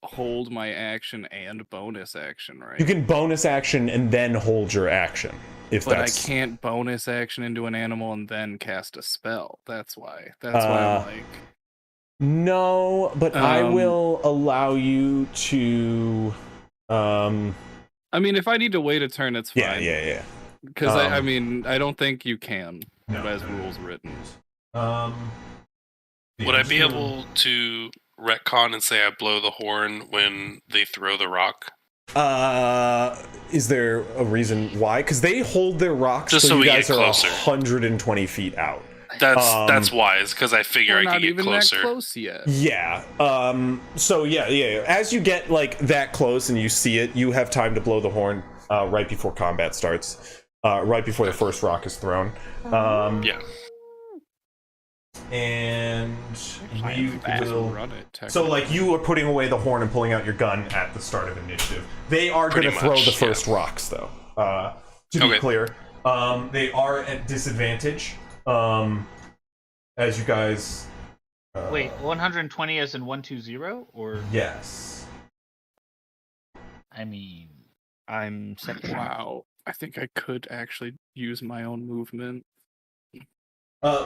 hold my action and bonus action, right? You can bonus action and then hold your action. But I can't bonus action into an animal and then cast a spell. That's why. That's why I'm like. No, but I will allow you to. I mean, if I need to wait a turn, it's fine. Yeah. Because I mean, I don't think you can, No. as rules written. Would I be able to retcon and say I blow the horn when they throw the rock? Is there a reason why? Because they hold their rocks Just so you we guys get are closer. 120 feet out. That's wise, because I figure We're I not could get even closer. that close yet. Yeah. So yeah. As you get like that close and you see it, you have time to blow the horn right before combat starts. Right before the first rock is thrown. Yeah. And we will run it. So like you are putting away the horn and pulling out your gun at the start of initiative. They are going to throw the first rocks though. To be clear, they are at disadvantage. As you guys. Wait, 120 as in 120 or? Yes. I mean, I'm second. Wow. I think I could actually use my own movement.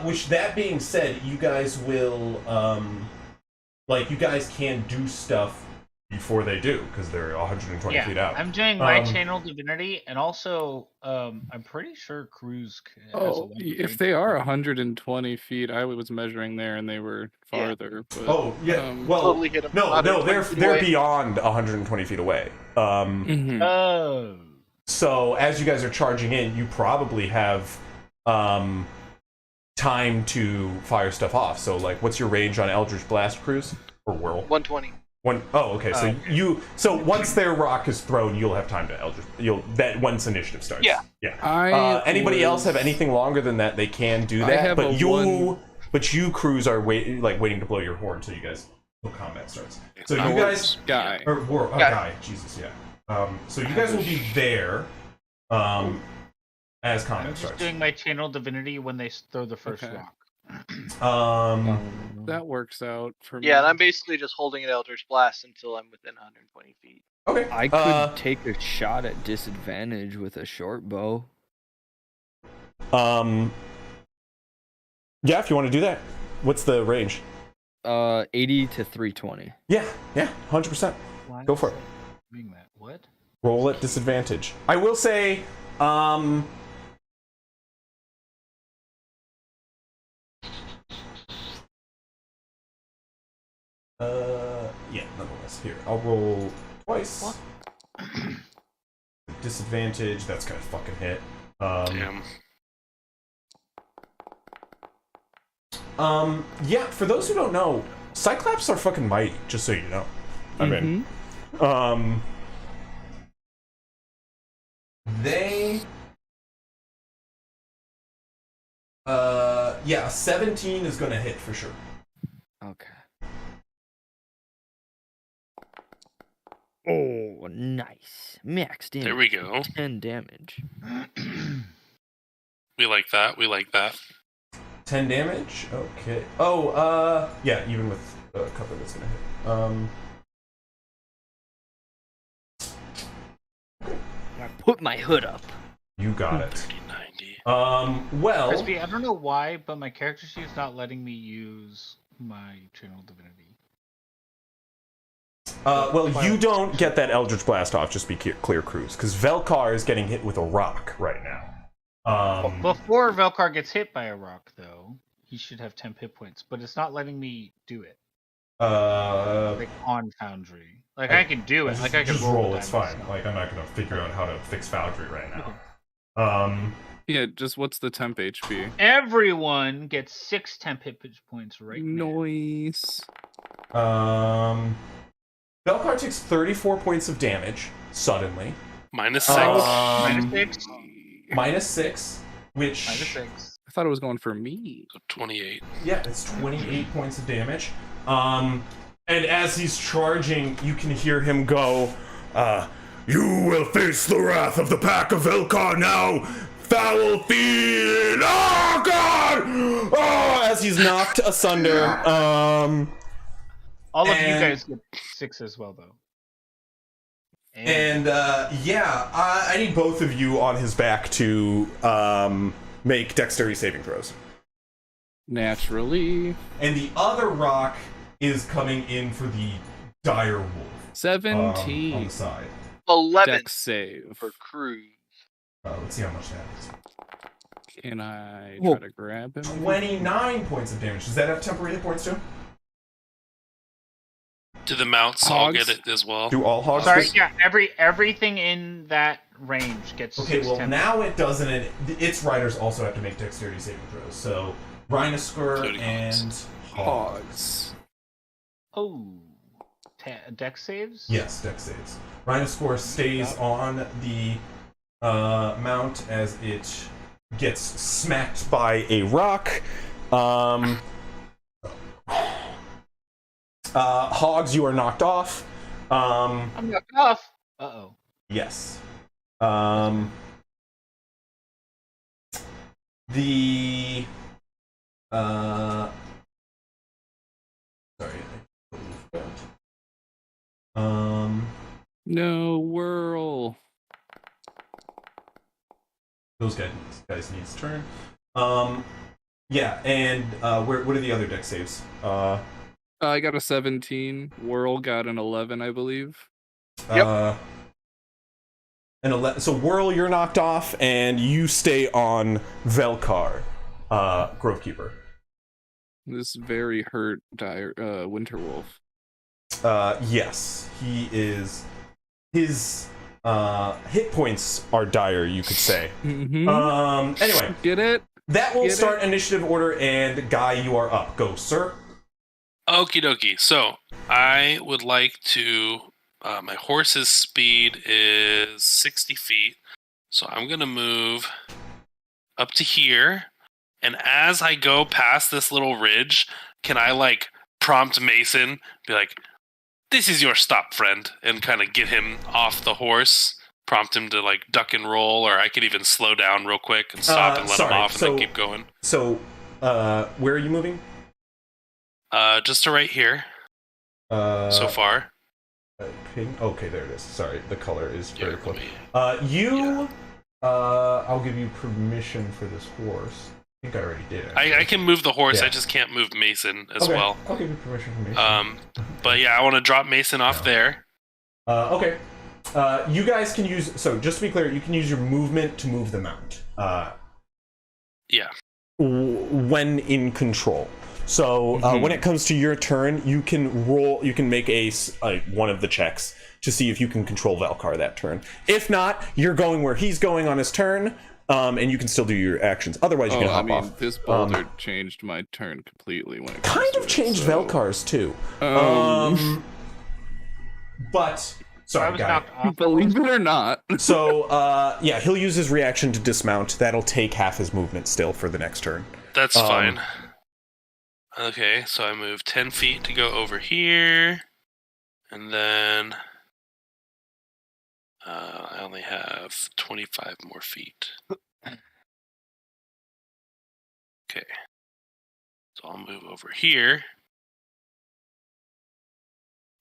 Which, that being said, you guys will, you guys can do stuff before they do, because they're 120 feet out. I'm doing my channel divinity, and also, I'm pretty sure Cruz has a if they are 120 feet, I was measuring there and they were farther. But, totally hit them. No, they're beyond 120 feet away. Oh. So, as you guys are charging in, you probably have, time to fire stuff off. So, like, what's your range on Eldritch Blast, Cruz? Or Whirl? 120. Okay. So once their rock is thrown, you'll have time to Eldritch. Once initiative starts. Yeah. Anybody else have anything longer than that? They can do that. But you, Cruz, are waiting to blow your horn until you guys till combat starts. So you guys, guy. Guy. Jesus, yeah. So you guys will be there. As combat I'm just starts. doing my channel divinity when they throw the first rock. That works out for me. Yeah, and I'm basically just holding an Eldritch Blast until I'm within 120 feet. Okay. I could take a shot at disadvantage with a short bow. Yeah, if you want to do that. What's the range? 80 to 320. Yeah, 100%. Go for it. Doing that. What? Roll at disadvantage. I will say, yeah, nonetheless. Here, I'll roll twice. Disadvantage, that's gonna fucking hit. Damn. Yeah, for those who don't know, Cyclops are fucking mighty, just so you know. I mean, they... yeah, 17 is gonna hit for sure. Okay. Oh, nice. Max damage. There we go. 10 damage. We like that. We like that. 10 damage? Okay. Oh, yeah, even with a couple that's gonna hit. I put my hood up. You got it. 90. Well... Crispy, I don't know why, but my character sheet is not letting me use my Channel Divinity. well, you don't get that Eldritch Blast off, just be clear, Cruz, because Velkar is getting hit with a rock right now. Before Velkar gets hit by a rock, though, he should have 10 hit points, but it's not letting me do it. Like on Foundry. Like, I can do it. Like, I can just roll roll, it's fine. myself. Like, I'm not gonna figure out how to fix Foundry right now. Yeah, just what's the temp HP? Everyone gets 6 temp hit points right now. Noise. Velkar takes 34 points of damage, suddenly. -6. -6. -6, which... -6. I thought it was going for me. So 28. Yeah, it's 28 points of damage. And as he's charging, you can hear him go, You will face the wrath of the pack of Velkar now, foul fiend! Oh, God! oh, as he's knocked asunder. All of you And- guys get 6 as well, though. And, yeah, I need both of you on his back to, make dexterity saving throws. Naturally. And the other rock is coming in for the dire wolf. 17. On the side. 11 Dex save. for Cruz. Let's see how much that is. Can I Whoa. try to grab him? 29 points of damage. Does that have temporary hit points too? Do the mounts all Hogs? get it as well? Do all hogs? Sorry, yeah, everything in that range gets Okay, 6 well temp. now it doesn't. Its riders also have to make dexterity saving throws. So Rhinosaur Including and Hogs. Oh. Dex saves? Yes, dex saves. Rhinosaur stays on the mount as it gets smacked by a rock. Hogs, you are knocked off. I'm knocked off. Uh-oh. Yes. The sorry. No, whirl. Those guys needs turn. Yeah, and what are the other deck saves? I got a 17. Whirl got an 11, I believe. An 11. So Whirl, you're knocked off, and you stay on Velkar, Grovekeeper. This very hurt Winterwolf. Yes, he is. His hit points are dire, you could say. Anyway, Get it? that will Get start initiative order, and Guy, you are up. Go, sir. Okie dokie. So I would like to. My horse's speed is 60 feet, so I'm gonna move up to here. And as I go past this little ridge, can I like prompt Mason, be like, "This is your stop, friend," and kind of get him off the horse? Prompt him to like duck and roll, or I could even slow down real quick and stop and let him off, and then keep going. So, where are you moving? Just to right here. So far. Pink? Okay, there it is. Sorry, the color is very Yeah, close. let me- I'll give you permission for this horse. I think I already did. I can move the horse. Yeah. I just can't move Mason as Okay, well. I'll give you permission for Mason. But yeah, I want to drop Mason off there. Okay. You guys can use. So just to be clear, you can use your movement to move the mount. Yeah. When in control. So when it comes to your turn, you can roll. You can make one of the checks to see if you can control Velkar that turn. If not, you're going where he's going on his turn. And you can still do your actions. Otherwise, you can hop off. This boulder changed my turn completely when it Kind of changed Velkar's too. But sorry, guy. Believe it or not. So yeah, he'll use his reaction to dismount. That'll take half his movement still for the next turn. That's fine. Okay, so I move 10 feet to go over here, and then I only have 25 more feet. Okay, so I'll move over here,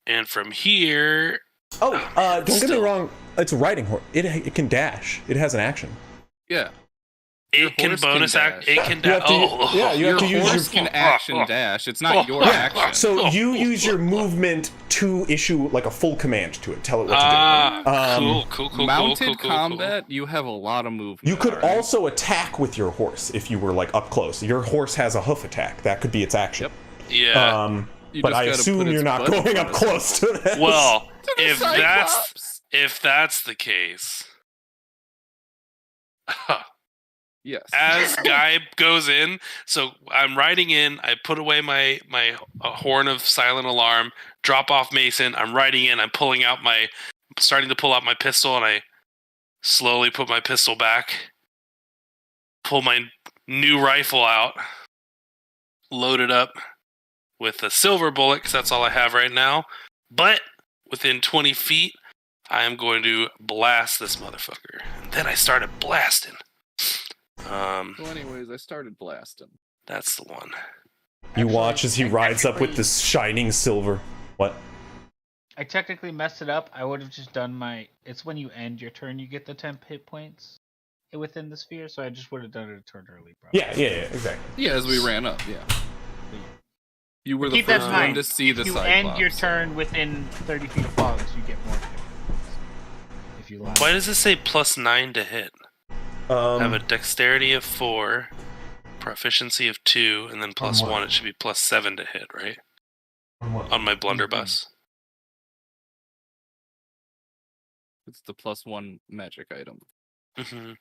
and from here. Don't get me wrong. It's a riding horse. It can dash. It has an action. Yeah. It can bonus act. It can dash. You have to use horse can action dash. It's not your action. So you use your movement to issue like a full command to it. Tell it what to do. Cool. Mounted combat, you have a lot of movement. You could also attack with your horse if you were like up close. Your horse has a hoof attack. That could be its action. Yep. Yeah. But I assume you're not going up close to this. Well, if that's the case. Yes. As Guy goes in, so I'm riding in, I put away my horn of silent alarm, drop off Mason, I'm riding in, I'm starting to pull out my pistol, and I slowly put my pistol back, pull my new rifle out, load it up with a silver bullet, because that's all I have right now, but within 20 feet, I am going to blast this motherfucker. And then I started blasting. So anyways, I started blasting. That's the one. You watch as he rides up with this shining silver. What? I technically messed it up. I would have just done it's when you end your turn, you get the 10 hit points within the sphere, so I just would have done it a turn early, probably. Yeah, exactly. Yeah, as we ran up, yeah. You were the Keep first that in one mind. to see the If you Cyclops. end your turn within 30 feet of fogs, you get more hit points. If you lie. Why does it say +9 to hit? I have a dexterity of 4, proficiency of 2, and then +1. It should be +7 to hit, right? On my blunderbuss. It's the +1 magic item. Mm-hmm.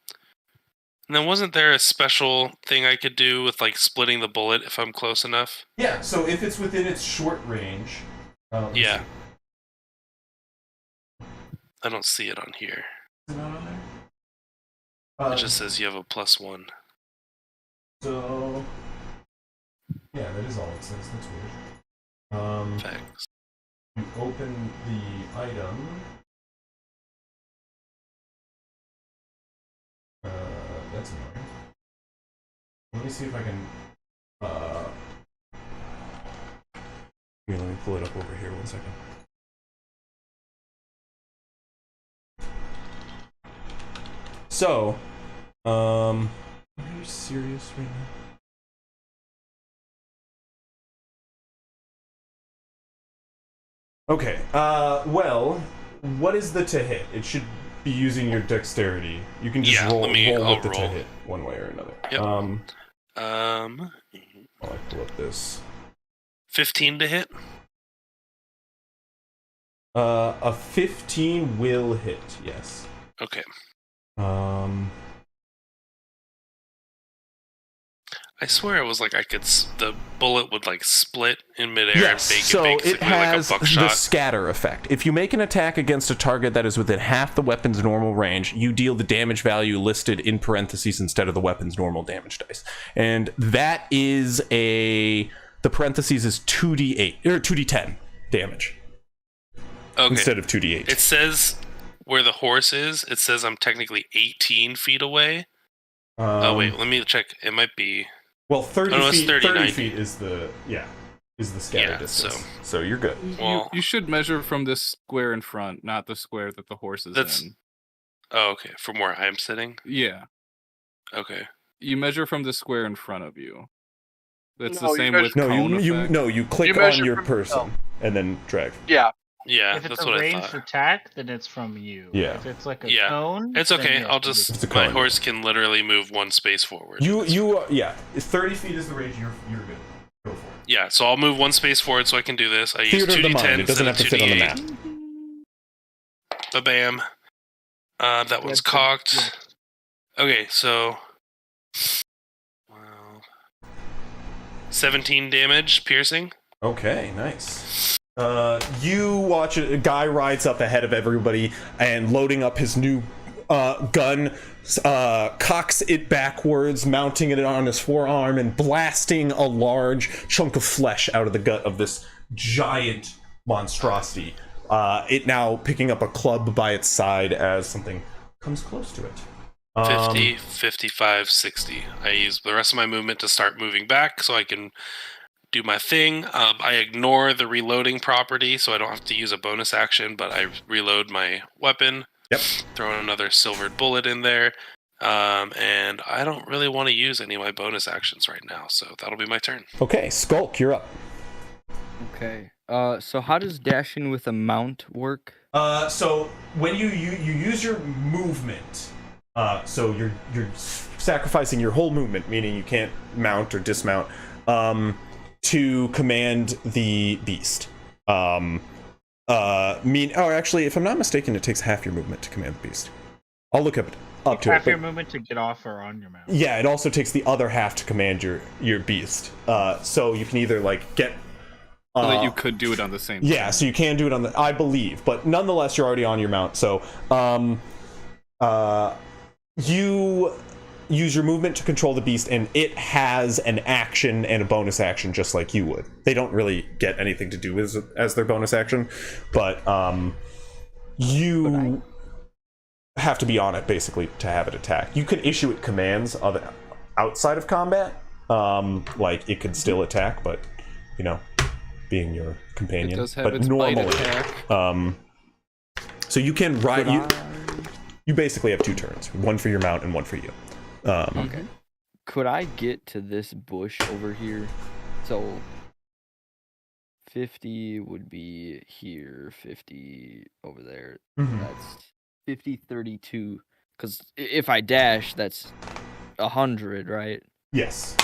And then wasn't there a special thing I could do with like splitting the bullet if I'm close enough? Yeah, so if it's within its short range. Yeah. I don't see it on here. Is it not on there? It just says you have a +1. So yeah, that is all it says. That's weird. Thanks. You open the item. That's annoying. Let me see if I can. Here, let me pull it up over here. 1 second. So, are you serious right now? Okay, well, what is the to hit? It should be using your dexterity. You can just roll with the to hit one way or another. Yep. While I pull up this. 15 to hit? A 15 will hit, yes. Okay. I swear it was like the bullet would like split in midair yes, and so it has like a buckshot. the scatter effect. If you make an attack against a target that is within half the weapon's normal range, you deal the damage value listed in parentheses instead of the weapon's normal damage dice. And that is the parentheses is 2d8 or 2d10 damage. Okay. Instead of 2d8. It says where the horse is, it says I'm technically 18 feet away. Oh wait, let me check. It might be. Well, 30 feet. 30 feet is the scatter distance. So you're good. Well, you should measure from this square in front, not the square that the horse is in. Oh, okay. From where I'm sitting. Yeah. Okay. You measure from the square in front of you. That's No, the same you with measure- cone effect. You click You on measure your from person yourself. and then drag. Yeah. Yeah, If it's that's a what I ranged thought. attack, then it's from you. Yeah. If it's like a Yeah. cone, It's then okay. yeah, I'll it's just. a My cone. horse can literally move one space forward. Yeah. 30 feet is the range. You're good. Go for it. Yeah, so I'll move one space forward so I can do this. I use Theater of the 2d10 mind. It doesn't have to fit on the map. Ba-bam. That one's Yeah, cocked. Okay, so 17 damage, piercing. Okay, nice. You watch a guy rides up ahead of everybody and loading up his new gun, cocks it backwards, mounting it on his forearm, and blasting a large chunk of flesh out of the gut of this giant monstrosity. It now picking up a club by its side as something comes close to it. 50, 55, 60. I use the rest of my movement to start moving back so I can do my thing. I ignore the reloading property so I don't have to use a bonus action, but I reload my weapon. Yep. Throw another silvered bullet in there. And I don't really want to use any of my bonus actions right now, so that'll be my turn. Okay, Skulk, you're up. Okay. So how does dashing with a mount work? So when you use your movement, so you're sacrificing your whole movement, meaning you can't mount or dismount, to command the beast. Actually, if I'm not mistaken, it takes half your movement to command the beast. I'll look up to Half it. your movement to get off or on your mount. Yeah, it also takes the other half to command your beast. So you can either like get. So that you could do it on the same. Yeah, time. so you can do it on the. I believe, but nonetheless, you're already on your mount. So, you use your movement to control the beast, and it has an action and a bonus action just like you would. They don't really get anything to do with as their bonus action, but you have to be on it basically to have it attack. You can issue it commands outside of combat, like it could still attack, but you know, being your companion. It does have but its normally, bite attack. so you can ride. You basically have 2 turns, one for your mount and one for you. Okay. Could I get to this bush over here? So 50 would be here, 50 over there. Mhm. That's 50, 32. Because if I dash, that's 100, right? Yes.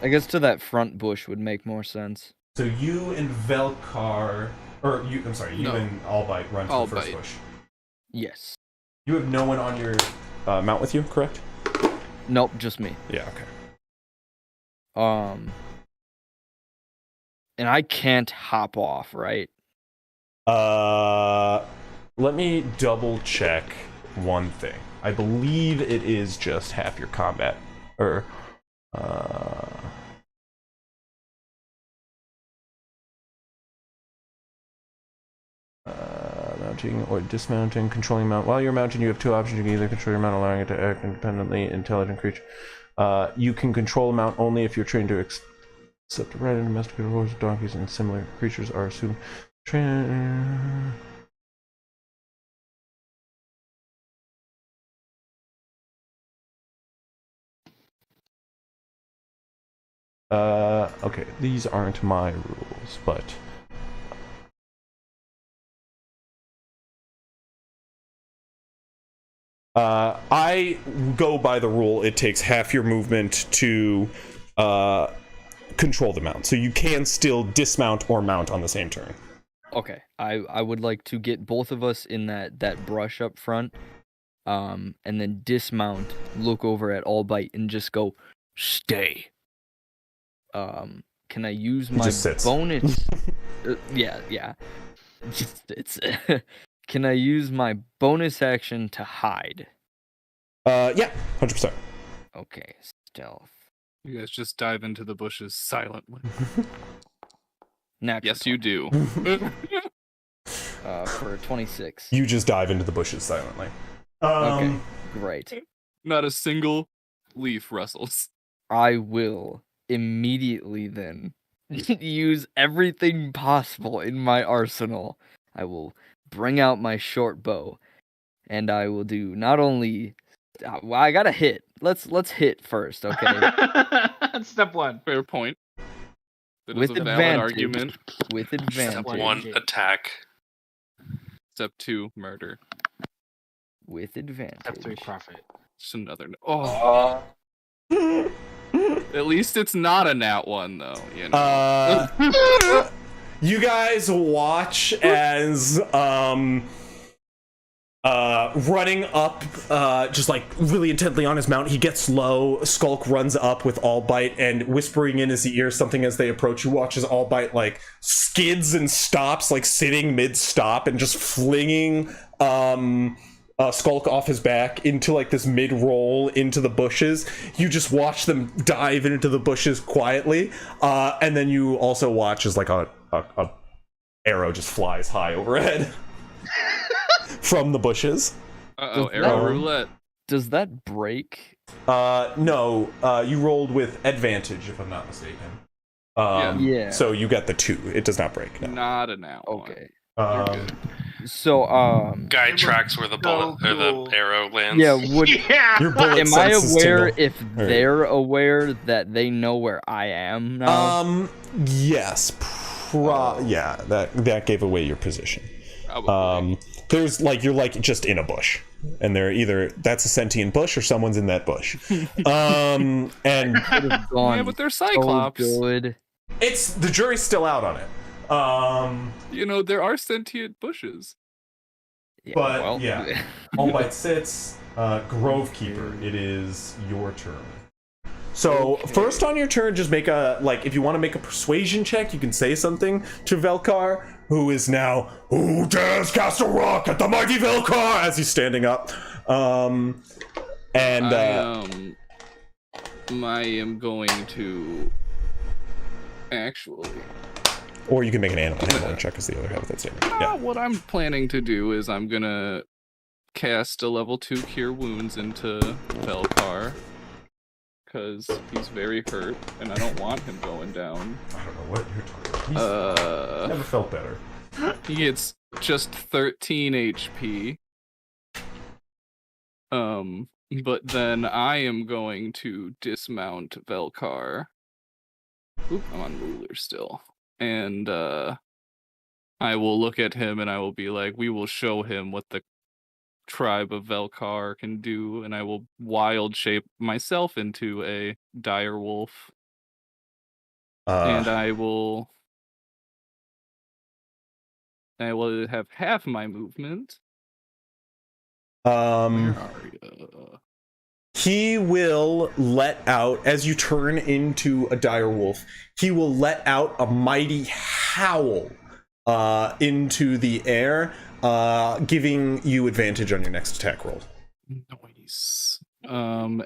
I guess to that front bush would make more sense. So you and Velkar, you No. and Albite run to the first Albite. bush. Yes. You have no one on your mount with you, correct? Nope, just me. Yeah, okay. And I can't hop off, right? Let me double check one thing. I believe it is just half your combat, or mounting or dismounting, controlling mount. While you're mounting, you have 2 options. You can either control your mount, allowing it to act independently, intelligent creature. You can control a mount only if you're trained to accept red and domesticated horses, donkeys, and similar creatures are assumed. Okay, these aren't my rules, but I go by the rule. It takes half your movement to control the mount, so you can still dismount or mount on the same turn. Okay. I would like to get both of us in that brush up front, and then dismount, look over at Albite, and just go, stay. Can I use my just sits. bonus? Yeah. Just it's. Can I use my bonus action to hide? Yeah, 100%. Okay, stealth. You guys just dive into the bushes silently. Natural Yes, you do. for 26. You just dive into the bushes silently. Okay, great. Not a single leaf rustles. I will immediately then use everything possible in my arsenal. I will bring out my short bow, and I will do not only. Well, I gotta hit. Let's hit first, okay? That's step 1. Fair point. That With is a valid advantage. argument. With Step advantage. 1, attack. Step 2, murder. With advantage. Step 3, profit. Just another. Oh. At least it's not a nat 1, though. You know. You guys watch as running up, just like really intently on his mount. He gets low. Skulk runs up with Albite and whispering in his ear something as they approach. You watch as Albite like skids and stops, like sitting mid-stop and just flinging Skulk off his back into like this mid-roll into the bushes. You just watch them dive into the bushes quietly, and then you also watch as like a arrow just flies high overhead. From the bushes. Arrow roulette. Does that break? No. You rolled with advantage, if I'm not mistaken. Yeah. So you got the 2. It does not break. No. Not a now. Okay. Um, So, Guy tracks where the bullet or the arrow lands. yeah, would your bullet am I senses aware tingle. if they're aware that they know where I am now? Yes. Yeah, that gave away your position. Probably. There's like you're like just in a bush, and they're either that's a sentient bush or someone's in that bush. And Could have gone Yeah, but they're so Cyclops. good. it's the jury's still out on it. You know, there are sentient bushes. Yeah, But well, yeah, Albite sits. Grovekeeper, it is your turn. So first on your turn, just make a if you want to make a persuasion check, you can say something to Velkar, who is now who dares cast a rock at the mighty Velkar as he's standing up. And I am going to actually. or you can make an animal handling check as the other half of that statement. Yeah. What I'm planning to do is I'm gonna cast a level 2 Cure Wounds into Velkar. Because he's very hurt, and I don't want him going down. I don't know what you're talking about. Never felt better. He gets just 13 HP. But then I am going to dismount Velkar. Oop, I'm on ruler still. And I will look at him and I will be like, we will show him what the tribe of Velkar can do, and I will wild shape myself into a dire wolf. And I will have half my movement. Where are you? He will let out, as you turn into a dire wolf, he will let out a mighty howl into the air, giving you advantage on your next attack roll. Nice. And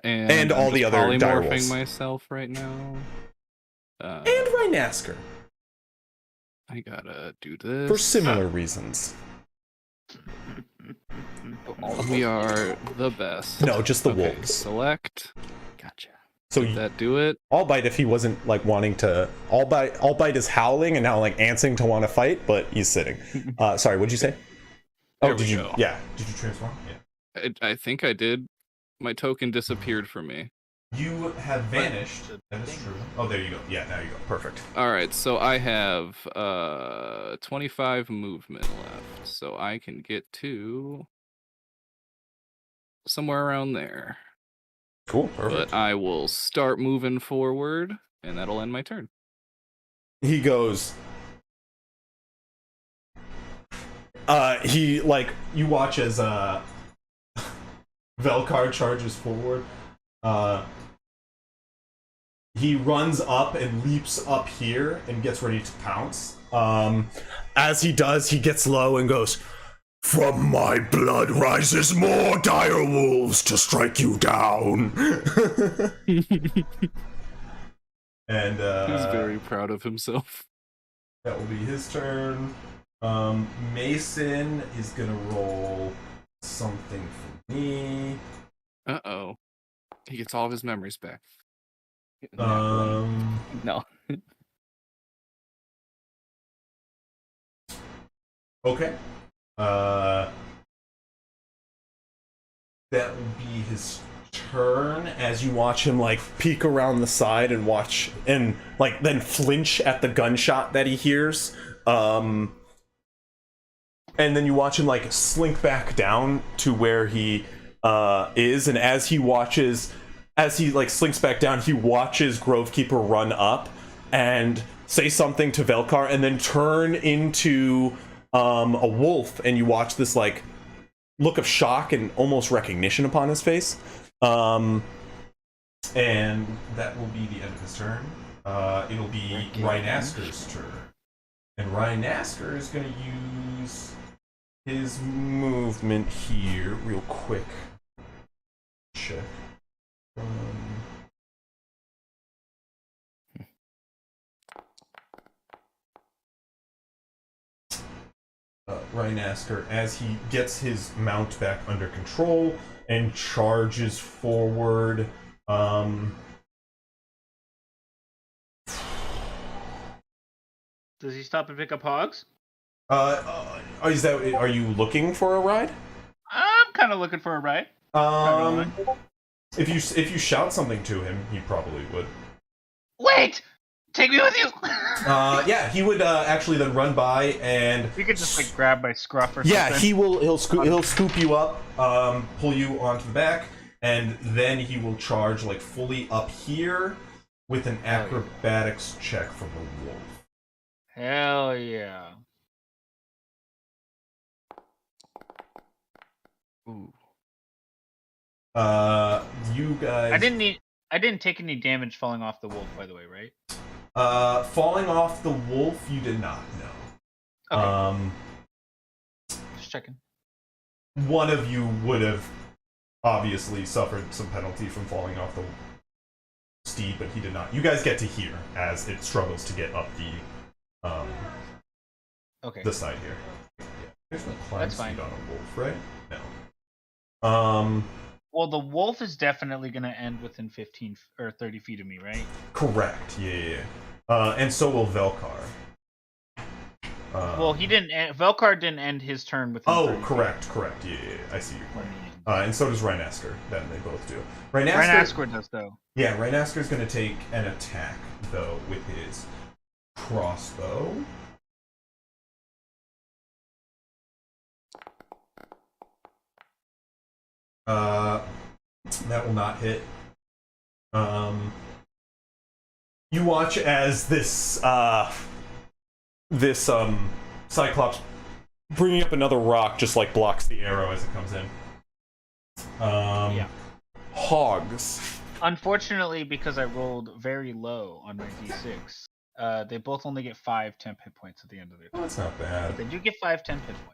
all I'm the just other dire polymorphing wolves. myself right now. And Rhinasker, I gotta do this. for similar reasons. We are the best. No, just the Okay, wolves. select. Gotcha. So Did that do it? Albite, if he wasn't like wanting to, Albite is howling and now like answering to want to fight, but he's sitting. Sorry, what'd you say? There Oh, did we you? go. Yeah. Did you transform? Yeah. I think I did. My token disappeared from me. You have vanished. That is true. Oh, there you go. Yeah, now you go. Perfect. All right, so I have 25 movement left, so I can get to somewhere around there. Cool. Perfect. But I will start moving forward, and that'll end my turn. He goes. He like you watch as Velkar charges forward. He runs up and leaps up here and gets ready to pounce. As he does, he gets low and goes, From my blood rises more dire wolves to strike you down. and He's very proud of himself. that will be his turn. Mason is gonna roll something for me. Uh-oh. He gets all of his memories back. No. Okay. That will be his turn as you watch him like peek around the side and watch and like then flinch at the gunshot that he hears. And then you watch him like slink back down to where he is, and as he like slinks back down, he watches Grovekeeper run up and say something to Velkar and then turn into a wolf, and you watch this like look of shock and almost recognition upon his face. And that will be the end of his turn. It'll be Rhinaster's turn. And Rhinaster is going to use his movement here real quick. Check. Rhinaster, as he gets his mount back under control and charges forward. Does he stop and pick up hogs? Are you looking for a ride? I'm kind of looking for a ride. If you shout something to him, he probably would. Wait! Take me with you! Yeah, he would actually then run by and... You could just like grab my scruff or something. Yeah, he'll scoop you up, pull you onto the back, and then he will charge like fully up here with an acrobatics check from the wolf. Hell yeah. Ooh. You guys... I didn't take any damage falling off the wolf, by the way, right? Falling off the wolf, you did not, no. Okay. Just checking. One of you would have obviously suffered some penalty from falling off the steed, but he did not. You guys get to hear as it struggles to get up the side here. Yeah. There's no climb speed on a wolf, right? No. Well, the wolf is definitely going to end within 15 or 30 feet of me, right? Correct. Yeah. And so will Velkar. Well, he didn't. Velkar didn't end his turn within. Oh, 30 correct. feet. Correct. Yeah. I see your point. And so does Rhinaster. Then they both do. Rhinaster does though. Yeah, Rhinaster's going to take an attack though with his crossbow. That will not hit. You watch as this Cyclops bringing up another rock just like blocks the arrow as it comes in. Yeah. Hogs. Unfortunately, because I rolled very low on my d6, they both only get 5 temp hit points at the end of their turn. Oh, that's not bad. But they do get 5 temp hit points.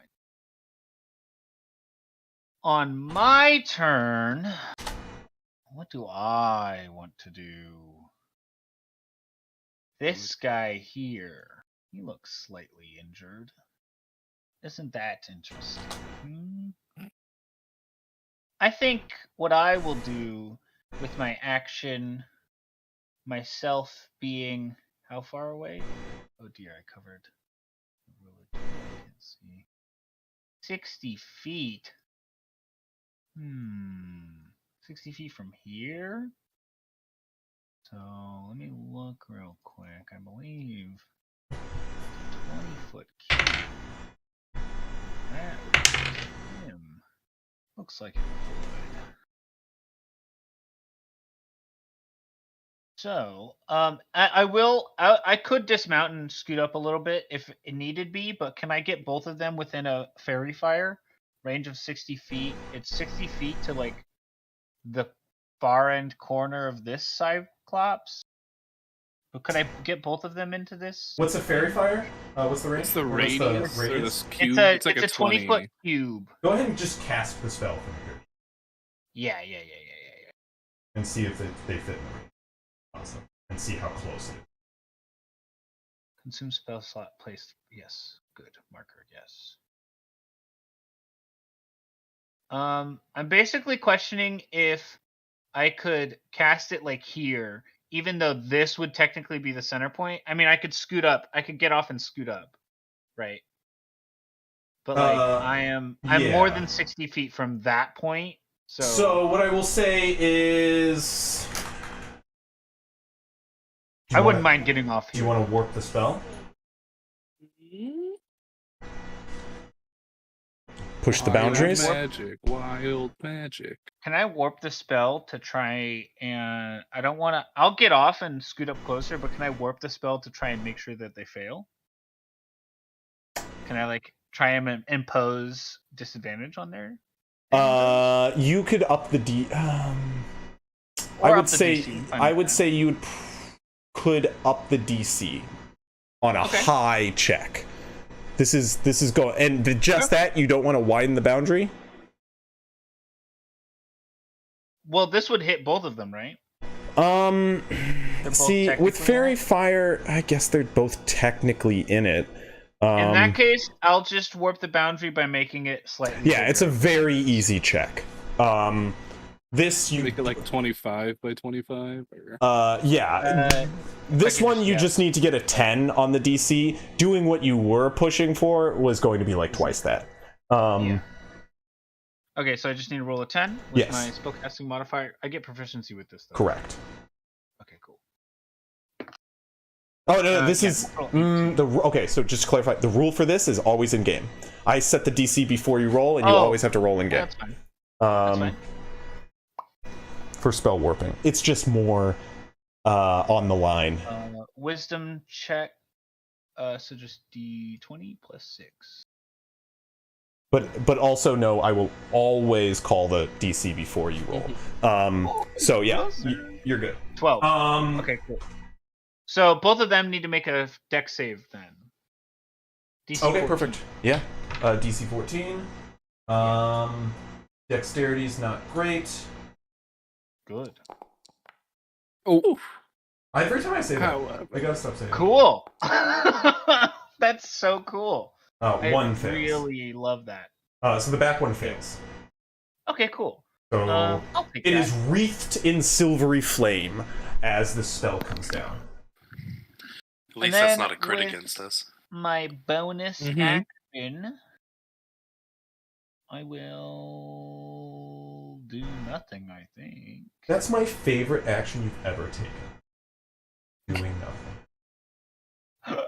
On my turn, what do I want to do? This guy here, he looks slightly injured. Isn't that interesting? I think what I will do with my action, myself being how far away? Oh dear, I covered. I can't see. 60 feet. 60 feet from here? So let me look real quick. I believe 20-foot cube. That would be him. Looks like it would. So, I could dismount and scoot up a little bit if it needed be, but can I get both of them within a fairy fire? Range of 60 feet. It's 60 feet to like the far end corner of this Cyclops. But could I get both of them into this? What's a fairy fire? What's the range? What's the radius? Or this cube? It's like a 20-foot cube. Go ahead and just cast the spell from here. Yeah. And see if they fit in the range. Awesome. And see how close it is. Consume spell slot placed. Yes. Good. Marker. Yes. I'm basically questioning if I could cast it like here, even though this would technically be the center point. I mean, I could scoot up. I could get off and scoot up, right? But like, I'm more than 60 feet from that point. So what I will say is, I wouldn't mind getting off here. Do you want to warp the spell? Push the boundaries? Wild magic. Can I warp the spell to try and... I don't want to... I'll get off and scoot up closer, but can I warp the spell to try and make sure that they fail? Can I, like, try and impose disadvantage on there? You could up the D. I Or would up the say DC, I would say you could up the DC on a high check. This is going, and just that you don't want to widen the boundary. Well, this would hit both of them, right? See, with Fairy Fire, I guess they're both technically in it. In that case, I'll just warp the boundary by making it slightly bigger. It's a very easy check. This you make it like 25 by 25. Or... this one you just need to get a 10 on the DC. Doing what you were pushing for was going to be like twice that. Okay, so I just need to roll a 10 with Yes. my spellcasting modifier. I get proficiency with this, though. Correct. Okay, cool. Oh no, this is okay. So just to clarify, the rule for this is always in game. I set the DC before you roll, and you always have to roll in game. That's fine. That's fine. For spell warping, it's just more on the line. Wisdom check. So just D20 plus 6. But also no, I will always call the DC before you roll. So yeah, you're good. 12. Okay, cool. So both of them need to make a dex save then. DC okay, 14. perfect. Yeah, DC 14. Dexterity's not great. Good. Oh, Every time I say that, I gotta stop saying. Cool. That's so cool. One fails. I really love that. So the back one fails. Okay, cool. So I'll take it that. is wreathed in silvery flame as the spell comes down. At least then that's not a crit with against us. My bonus action, I will do nothing, I think. That's my favorite action you've ever taken. Doing nothing.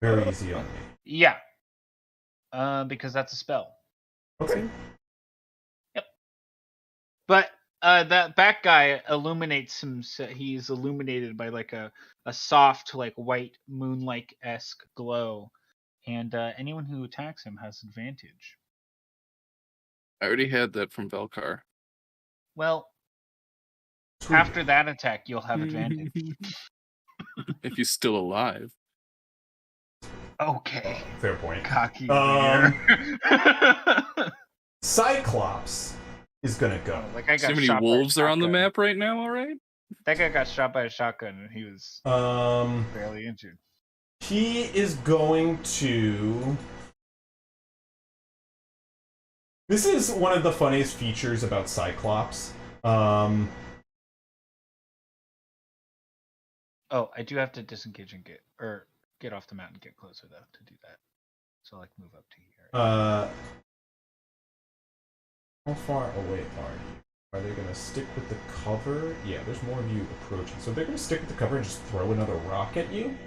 Very easy on me. Yeah. Because that's a spell. Okay. Yep. But that back guy illuminates him. He's illuminated by like a soft, like white moonlight-esque glow, and anyone who attacks him has advantage. I already had that from Velkar. Well, after that attack, you'll have advantage. If he's still alive. Okay. Fair point. Cocky. Cyclops is gonna go. Like I See got how many shot by a wolves are on the shotgun. map right now, alright? That guy got shot by a shotgun and he was barely injured. He is going to. This is one of the funniest features about Cyclops. Oh, I do have to disengage and get off the map and get closer though to do that. So like move up to here. How far away are you? Are they gonna stick with the cover? Yeah, there's more of you approaching. So they're gonna stick with the cover and just throw another rock at you.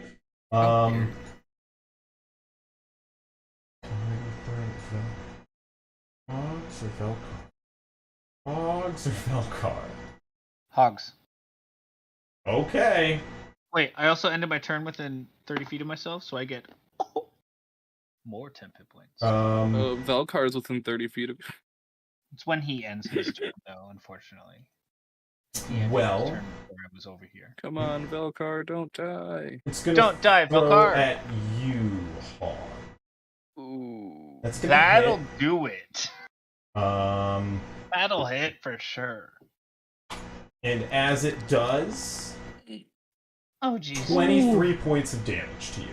Hogs or Velkar? Hogs or Velkar? Hogs. Okay. Wait, I also ended my turn within 30 feet of myself, so I get more 10 hit points. Velkar is within 30 feet of you. It's when he ends his turn, though, unfortunately. He ended Well, his turn before I was over here. Come on, Velkar, don't die. it's gonna Don't die, throw Velkar! at you, Hog. Ooh. That's gonna That'll hit. do it. That'll hit for sure. And as it does, Oh, jeez. 23 points of damage to you.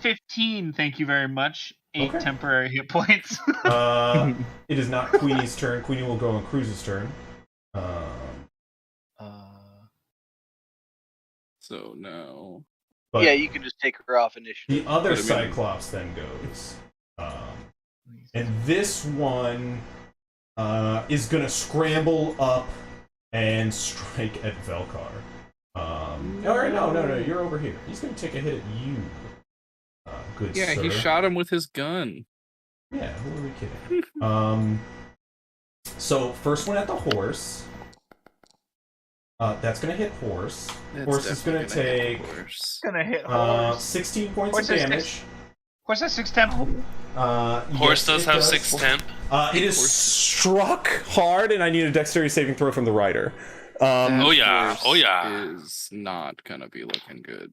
15, thank you very much. 8 Okay. temporary hit points. It is not Queenie's turn. Queenie will go on Cruz's turn. So now. But Yeah, you can just take her off initiative. the other But I mean- Cyclops then goes. And this one is going to scramble up and strike at Velkar. Or no, you're over here. He's going to take a hit at you. Good Yeah, sir. he shot him with his gun. Yeah, who are we kidding? So first one at the horse. That's gonna hit horse. That's Horse is gonna definitely hit take horse. Gonna hit horse. 16 points Horse of has damage. Horse has 6 temp. Horse yes, does it have 6 temp. It is struck hard, and I need a dexterity saving throw from the rider. Oh yeah, Horse oh yeah. is not gonna be looking good.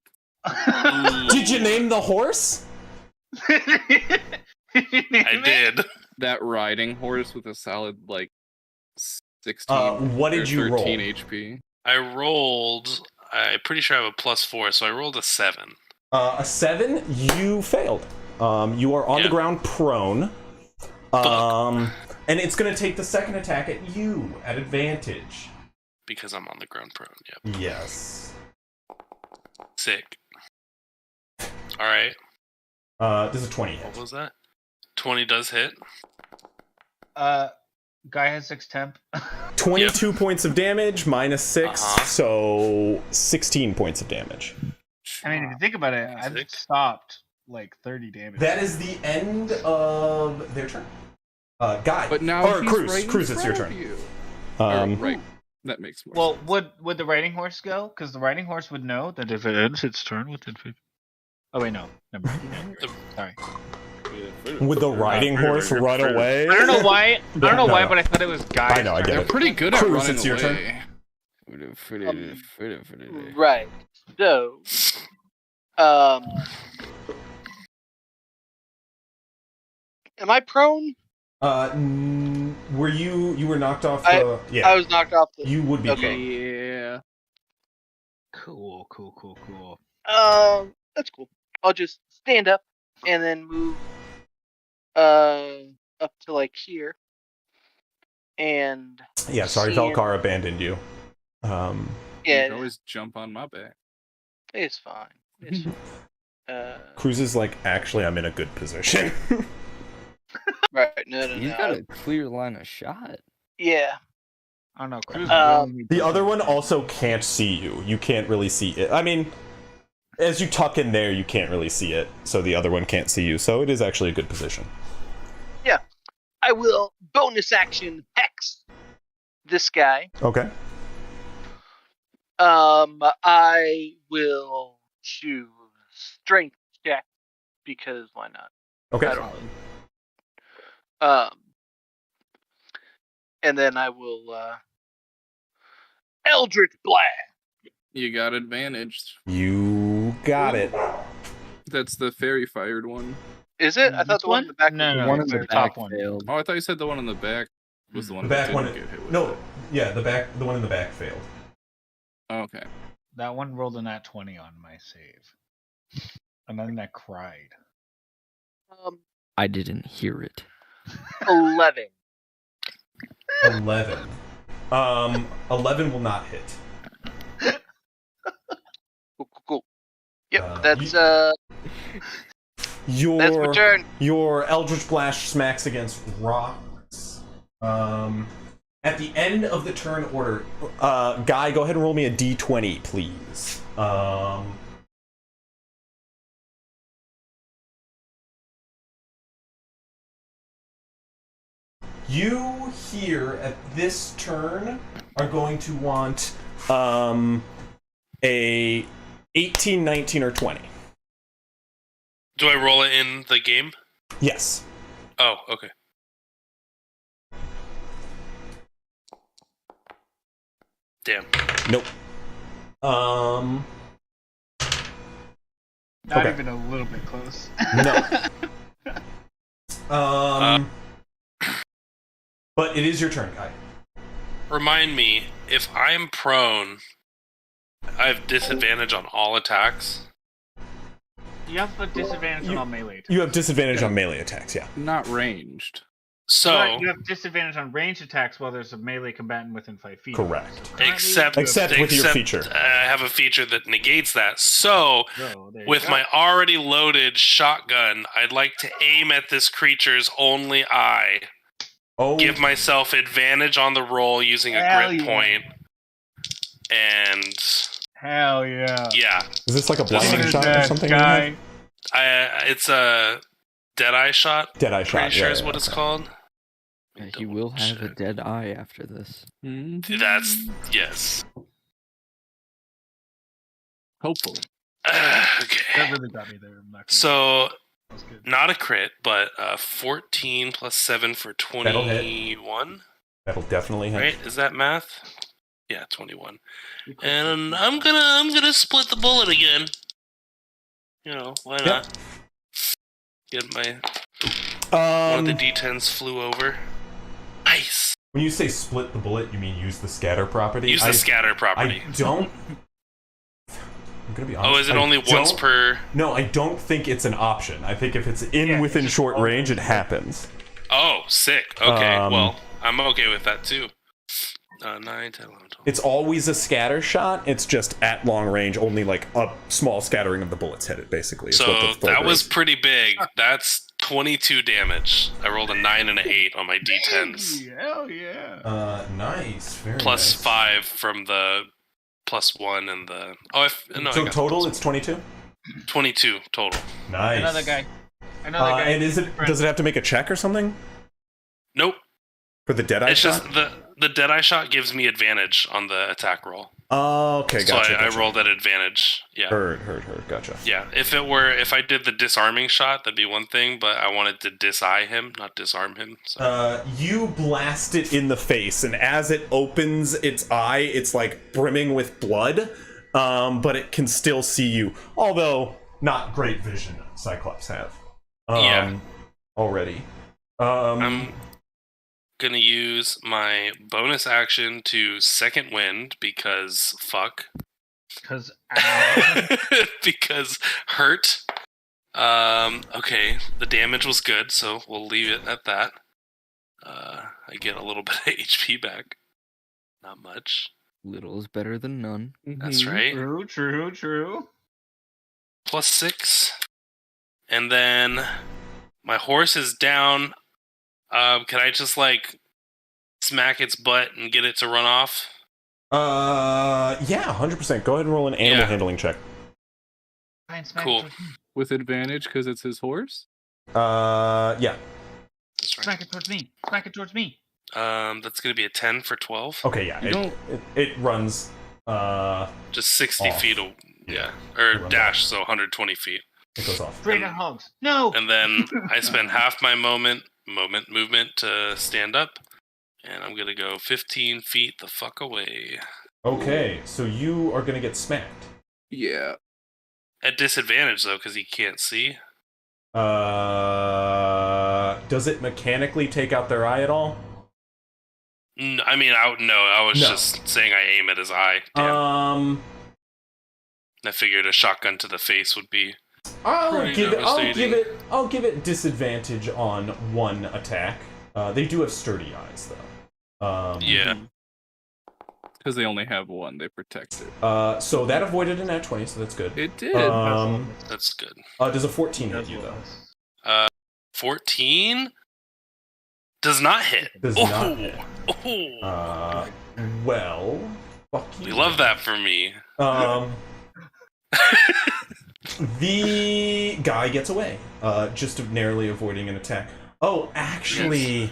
Did you name the horse? I did. That riding horse with a solid like 16. What or did you 13 roll? HP. I rolled. I'm pretty sure I have a +4, so I rolled a 7. A 7. You failed. You are on the Yeah. ground prone. And it's gonna take the second attack at you at advantage. Because I'm on the ground prone. Yep. Yes. Sick. All right. This is 20 What hit. was that? 20 does hit. Guy has 6 temp. 22 points of damage minus 6, Uh-huh. so 16 points of damage. I mean, if you think about it, I've Sick. stopped like 30 damage. That is the end of their turn. Guy. But now or he's Cruz. right in Cruz, it's your front turn. of you. Um, Right. That makes more Well, sense. would the riding horse go? Because the riding horse would know that if it ends its turn within 50. Oh wait, no. Never mind. Yeah, you're right. Sorry. Would the riding horse run away? I don't know why. I don't know No, why, no. but I thought it was Guy. I know, I get They're it. pretty good at Cruz, running it's your turn. away. Right. So, am I prone? Were you were knocked off I- the... Yeah, I was knocked off the. you would be Okay. prone. Yeah. Cool. That's cool. I'll just stand up and then move up to like here. And Yeah, sorry, see him. Velkar abandoned you. You Yeah, can always jump on my back. it's fine. It's Cruz is like, actually, I'm in a good position. right. No. He's got a clear line of shot. Yeah. I don't know. Cruz The other one also can't see you. You can't really see it. I mean, as you tuck in there, you can't really see it, so the other one can't see you. So it is actually a good position. I will bonus action hex this guy. Okay. I will choose strength check because why not? Okay. I don't know. And then I will Eldritch Blast. You got advantage. You got it. That's the fairy fired one. Is it? I This thought the one in the back. No, was no, One no, in the the top back one. failed. Oh, I thought you said the one on the back was the one The that back didn't one. get hit with No, it. yeah, the one in the back failed. Okay. That one rolled a nat 20 on my save. And then I cried. I didn't hear it. 11. 11. 11 will not hit. Cool. Yep, You- that's my turn. Your Eldritch Blast smacks against rocks. At the end of the turn order, Guy, go ahead and roll me a d20, please. You here at this turn are going to want a 18, 19, or 20. Do I roll it in the game? Yes. Oh, okay. Damn. Nope. Not Okay. even a little bit close. No. But it is your turn, Guy. Remind me, if I'm prone, I have disadvantage on all attacks. You have a disadvantage on all melee attacks. You have disadvantage on melee attacks, yeah. Not ranged. So, But you have disadvantage on ranged attacks while there's a melee combatant within 5 feet. Correct. So currently, except with your feature. I have a feature that negates that. So, So, there you with go. my already loaded shotgun, I'd like to aim at this creature's only eye. Oh, Give myself advantage on the roll using a Hell grit yeah. point. And Hell yeah. yeah, is this like a What blinding What is shot or that, something? guy? it's a Deadeye shot. Deadeye shot. Pretty sure yeah, is yeah, what it's okay. Yeah, called. he Double will have a check. dead eye after this. That's yes. Hopefully. That Okay. really got me there. I'm not gonna So That's good. Not a crit, but 14 plus 7 for That'll hit. 21. That'll definitely hit. Right? Is that math? Yeah, 21. And I'm gonna split the bullet again. You know, why not? Get my one of the D10s flew over. Nice. When you say split the bullet, you mean use the scatter property? Use the scatter property. I don't. I'm gonna be honest. Oh, is it only once per? No, I don't think it's an option. I think if it's within short range, it happens. Oh, sick. Okay, well, I'm okay with that too. 9, 10, 11, 12. It's always a scatter shot. It's just at long range, only like a small scattering of the bullets hit it, basically. So that was pretty big. That's 22 damage. I rolled a 9 and an 8 on my D10s. Hell yeah. Nice. Very plus nice. 5 from the plus 1 and the... Oh, no, so total, it's 22? 22 total. Nice. Another guy. And does it have to make a check or something? Nope. For the Deadeye shot? It's just the Deadeye shot gives me advantage on the attack roll. Oh, okay, gotcha. So I rolled at advantage. Yeah. Heard. Gotcha. Yeah. If I did the disarming shot, that'd be one thing, but I wanted to dis-eye him, not disarm him. So. You blast it in the face, and as it opens its eye, it's like brimming with blood, but it can still see you. Although, not great vision, Cyclops have. Already. I'm gonna use my bonus action to second wind because fuck. Because hurt. Okay, the damage was good, so we'll leave it at that. I get a little bit of HP back. Not much. Little is better than none. That's right. True. Plus 6. And then my horse is down. Can I just like smack its butt and get it to run off? Yeah, 100%. Go ahead and roll an animal handling check. Cool. With advantage because it's his horse? Yeah. That's right. Smack it towards me. That's gonna be a 10 for 12. Okay, yeah. It runs. Just 60 off. feet. Or dash, so 120 feet. It goes off. Straight on hogs. No. And then I spend half my movement to stand up, and I'm gonna go 15 feet the fuck away. Okay, so you are gonna get smacked. Yeah. At disadvantage though, because he can't see. Does it mechanically take out their eye at all? I mean, I was just saying I aim at his eye. Damn. I figured a shotgun to the face would be. I'll give it disadvantage on one attack. They do have sturdy eyes though. Yeah. Because they only have one, they protect it. So that avoided a nat 20, so that's good. It did. That's good. Does a 14 hit you though? 14 does not hit. Does not hit. Well, fuck you. We love that for me. The guy gets away, just narrowly avoiding an attack. Oh, actually...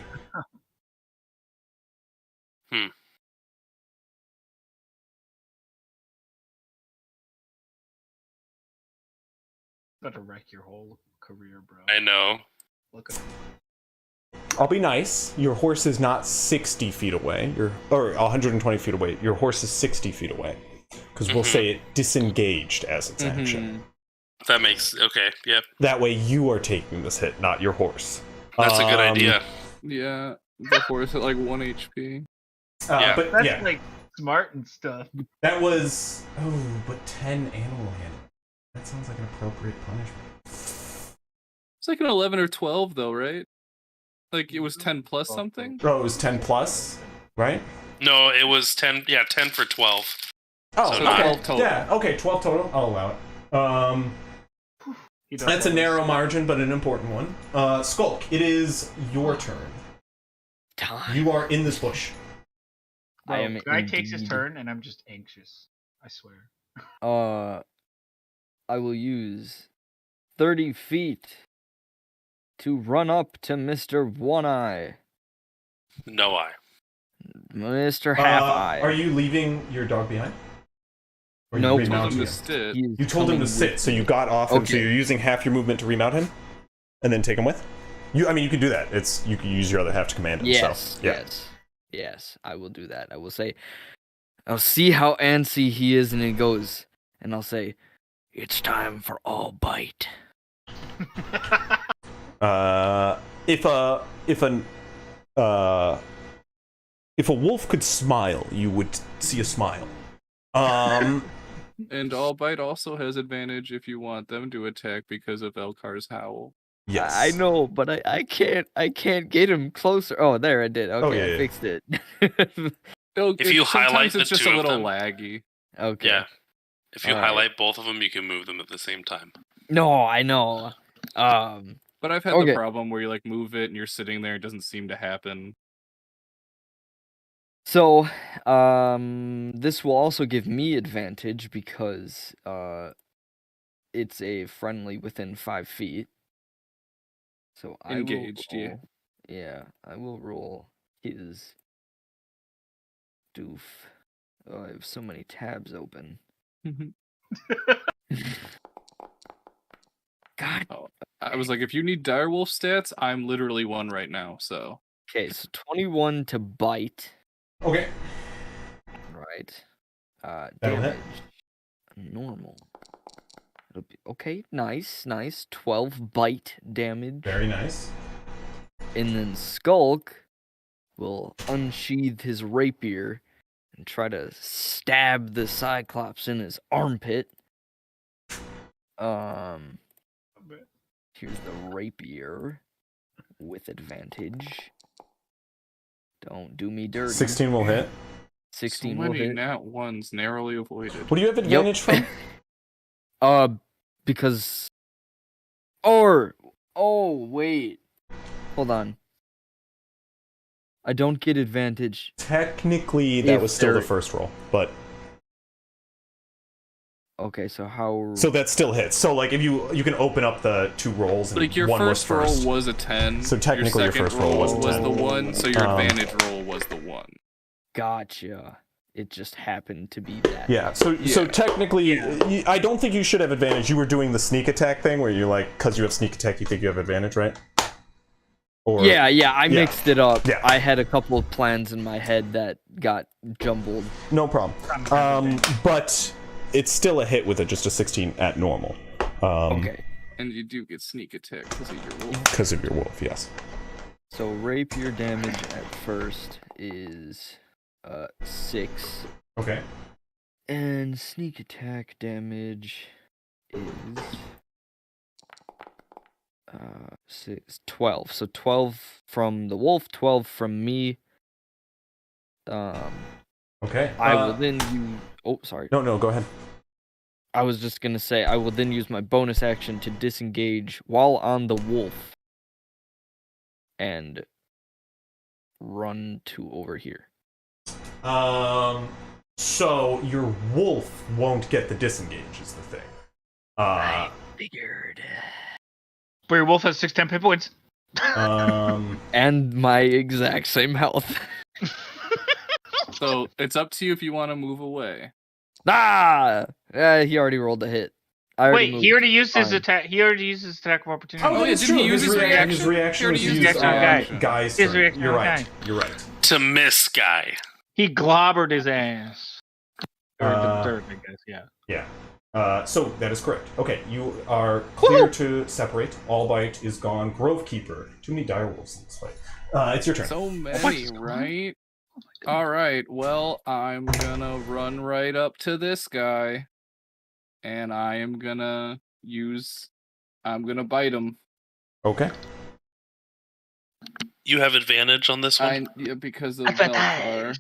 Yes. About to wreck your whole career, bro. I know. Look at him. I'll be nice. Your horse is not 60 feet away. Or 120 feet away. Your horse is 60 feet away. Because we'll say it disengaged as its action. That makes... Okay, yep. That way you are taking this hit, not your horse. That's a good idea. Yeah, the horse at like 1 HP. But That's like smart and stuff. that was... Oh, but 10 animal handling. That sounds like an appropriate punishment. It's like an 11 or 12 though, right? Like it was 10 plus something? Oh, it was 10 plus, right? No, it was 10... Yeah, 10 for 12. Oh, So okay. 12 total. Yeah, okay, 12 total. I'll allow it. That's a narrow margin, but an important one. Skulk, it is your turn. Time. You are in this bush. Bro, I am guy takes his indeed. turn, and I'm just anxious. I swear. I will use 30 feet to run up to Mr. One Eye. No eye. Mr. Half Eye. Are you leaving your dog behind? Or Nope. you Told remounting him to him? sit. He is You told him to coming sit, with so you me. got off him, so Okay. you're using half your movement to remount him? and then take him with. You can do that. You can use your other half to command him. Yes, So, yeah. yes. I will do that. I will say, I'll see how antsy he is, and it goes, and I'll say, it's time for all bite. If a wolf could smile, you would see a smile. And all bite also has advantage if you want them to attack because of Elkar's howl. Yes, I know, but I can't get him closer. Oh, there I did. Okay, I fixed it. If you highlight sometimes it's the just two a of little them, laggy. Okay. Yeah. If you All right. highlight both of them, you can move them at the same time. No, I know. But I've had Okay. the problem where you like move it and you're sitting there, it doesn't seem to happen. So, this will also give me advantage because it's a friendly within 5 feet. So Engaged, yeah. Yeah, I will roll his doof. Oh, I have so many tabs open. God. Oh, I was like, if you need direwolf stats, I'm literally one right now. So Okay, so 21 to bite. Okay. Right. That'll hit. Damage. Normal. It'll be okay. Nice. 12 bite damage. Very nice. And then Skulk will unsheath his rapier and try to stab the Cyclops in his armpit. Here's the rapier with advantage. Don't do me dirty. 16 will hit. 16 so will many hit. nat ones narrowly avoided. What do you have advantage from? Because... wait. Hold on. I don't get advantage. Technically, that If was still the they're- first roll, but Okay, so how... so that still hits. So like, if you can open up the 2 rolls, and Like your one was first first. roll was a 10. So technically your second first roll was a 10. the 1, so your Um, advantage roll was the 1. Gotcha. It just happened to be that. Yeah. So Yeah. technically, I don't think you should have advantage. You were doing the sneak attack thing, where you like, because you have sneak attack, you think you have advantage, right? Or Yeah, I mixed it up. Yeah. I had a couple of plans in my head that got jumbled. no problem. But it's still a hit with just a 16 at normal. Okay. And you do get sneak attack because of your wolf. Because of your wolf, yes. So rapier damage at first is 6. Okay. And sneak attack damage is 12. So 12 from the wolf, 12 from me. Okay. I will then use... Oh, sorry. No, go ahead. I was just gonna say, I will then use my bonus action to disengage while on the wolf. And run to over here. So your wolf won't get the disengage is the thing. I figured. But your wolf has 6 hit points. And my exact same health. So it's up to you if you want to move away. He already rolled a hit. Wait, he already used his Fine. attack. He already used his attack of opportunity. Oh, yeah, it's didn't he true. use his reaction? His reaction He already was used used his reaction. on Guy's His turn. reaction You're on right. Guy. You're right. To miss Guy. He globbered his ass. Or Uh, the third, I guess. Yeah. Yeah. So that is correct. Okay, you are clear to separate. All bite is gone. Grove Keeper. Too many direwolves in this fight. It's your turn. So many, right? Alright, well, I'm gonna run right up to this guy. And I am gonna bite him. Okay. You have advantage on this one? Yeah, because of Velcar.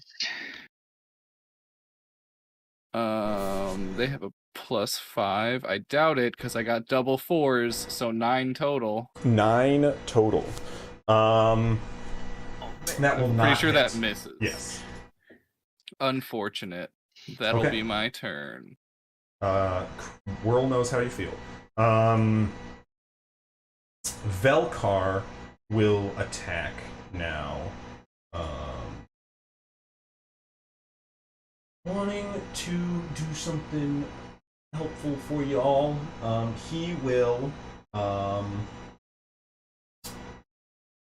They have a +5. I doubt it, because I got double 4s, so 9 total. 9 total. That will I'm not pretty sure hit. that misses. Yes. Unfortunate. That'll Okay. be my turn. Whirl knows how you feel. Velcar will attack now. Wanting to do something helpful for y'all. He will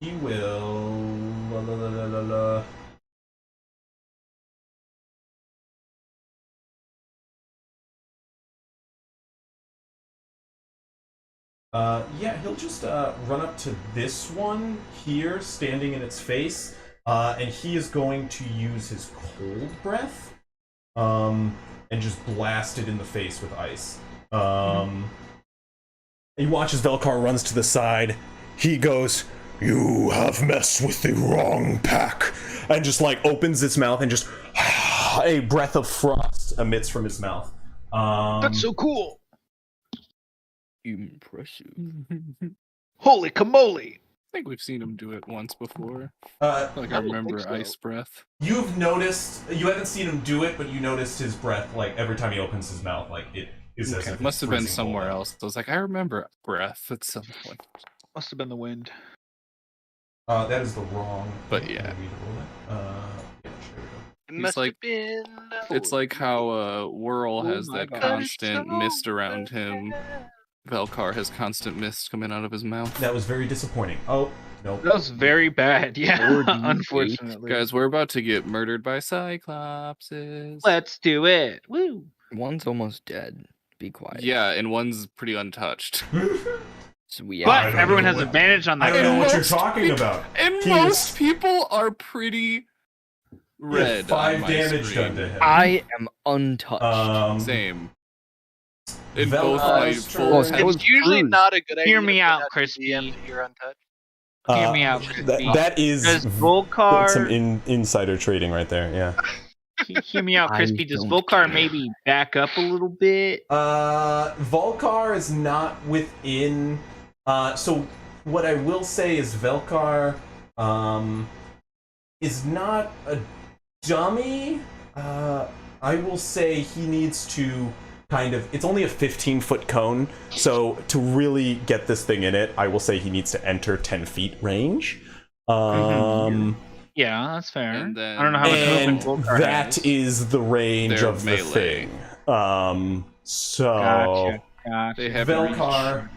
he will. La, la, la, la, la, la. Yeah, he'll just run up to this one here, standing in its face, and he is going to use his cold breath, and just blast it in the face with ice. He watches Velkar runs to the side. He goes, "You have messed with the wrong pack," and just like opens its mouth and just a breath of frost emits from his mouth. That's so cool. Impressive. Holy camole! I think we've seen him do it once before. Like I remember ice breath. You've noticed. You haven't seen him do it, but you noticed his breath. Like every time he opens his mouth, like it is as if Must have been freezing somewhere cold. else. I was like, I remember breath at some point. Must have been the wind. That is the wrong. But yeah. Let me roll it. Yeah, sure we go. It must like- have been. It's like how Whirl has my that God. constant mist around him. Velkar has constant mist coming out of his mouth. That was very disappointing. Oh no. That was very bad. Yeah, 4D8. unfortunately. Guys, we're about to get murdered by Cyclopses. Let's do it. Woo! One's almost dead. Be quiet. Yeah, and one's pretty untouched. So we But don't everyone know has what- advantage on I that. don't know And what you're most talking people- about. And He most is- people are pretty red. Yeah, 5 on my damage screen. done to him. I am untouched. Same. In Velkar's both my turn. full Well, that was It's usually true. not a good idea. Hear to me point out, to Crispy. DM that you're untouched. Hear me out, Crispy. That is Does Volcar some insider trading right there. Yeah. hear me out, I Crispy? Does don't Volcar care. maybe back up a little bit? Volkar is not within. So what I will say is Velkar is not a dummy. I will say he needs to kind of. It's only a 15-foot cone, so to really get this thing in it, I will say he needs to enter 10 feet range. Yeah, that's fair. And then- I don't know how much And movement Volcar that has. is the range They're of the melee. thing. So Gotcha. They have Velkar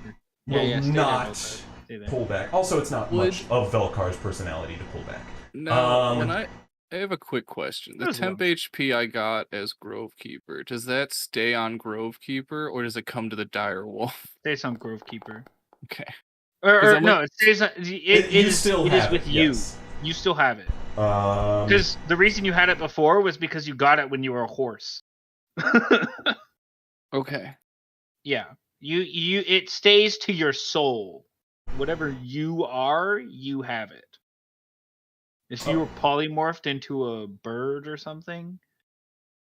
will Yeah, stay there, not Volcar. Stay there. pull back. Also, it's not Would- much of Velkar's personality to pull back. Now, when I have a quick question. The There's temp one. HP I got as Grovekeeper, does that stay on Grovekeeper or does it come to the Dire Wolf? Stays on Grovekeeper. Okay. Or 'Cause I'm no, like- it stays on. You It is still it is have with it, you. yes. You still have it. Because the reason you had it before was because you got it when you were a horse. Okay. Yeah. You it stays to your soul. Whatever you are, you have it. If you were polymorphed into a bird or something,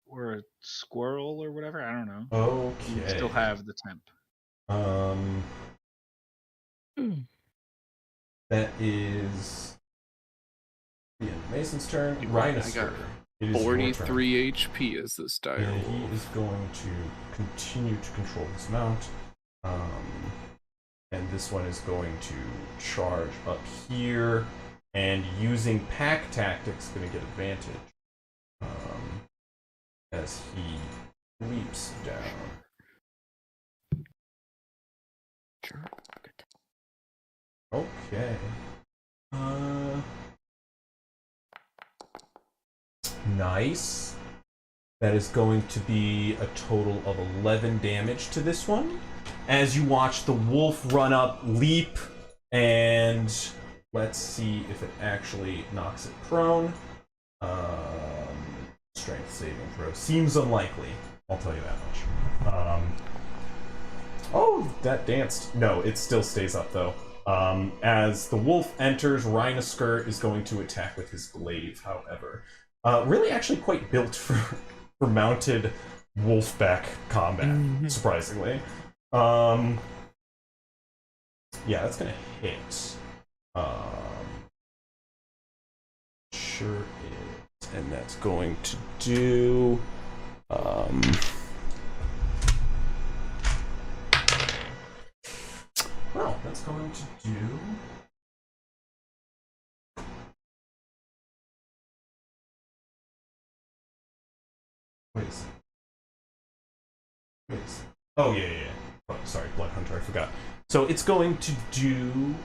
or a squirrel or whatever, I don't know. You Okay. still have the temp. That is the end of Mason's turn. I Rhinus. got It is your turn. 43 HP as this Dire And Wolf. he is going to continue to control his mount. And this one is going to charge up here, and using pack tactics, going to get advantage as he leaps down. Sure. Okay. Nice. That is going to be a total of 11 damage to this one. As you watch the wolf run up, leap, and let's see if it actually knocks it prone. Strength saving throw. Seems unlikely. I'll tell you that much. Oh, that danced. No, it still stays up though. As the wolf enters, Rhinoskirt is going to attack with his glaive, however. Really actually quite built for mounted wolfback combat, surprisingly. Yeah, that's gonna hit. Sure is. And that's going to do well, that's going to do wait a second. Wait a second. Oh, yeah. Oh, sorry, Blood Hunter, I forgot. So it's going to do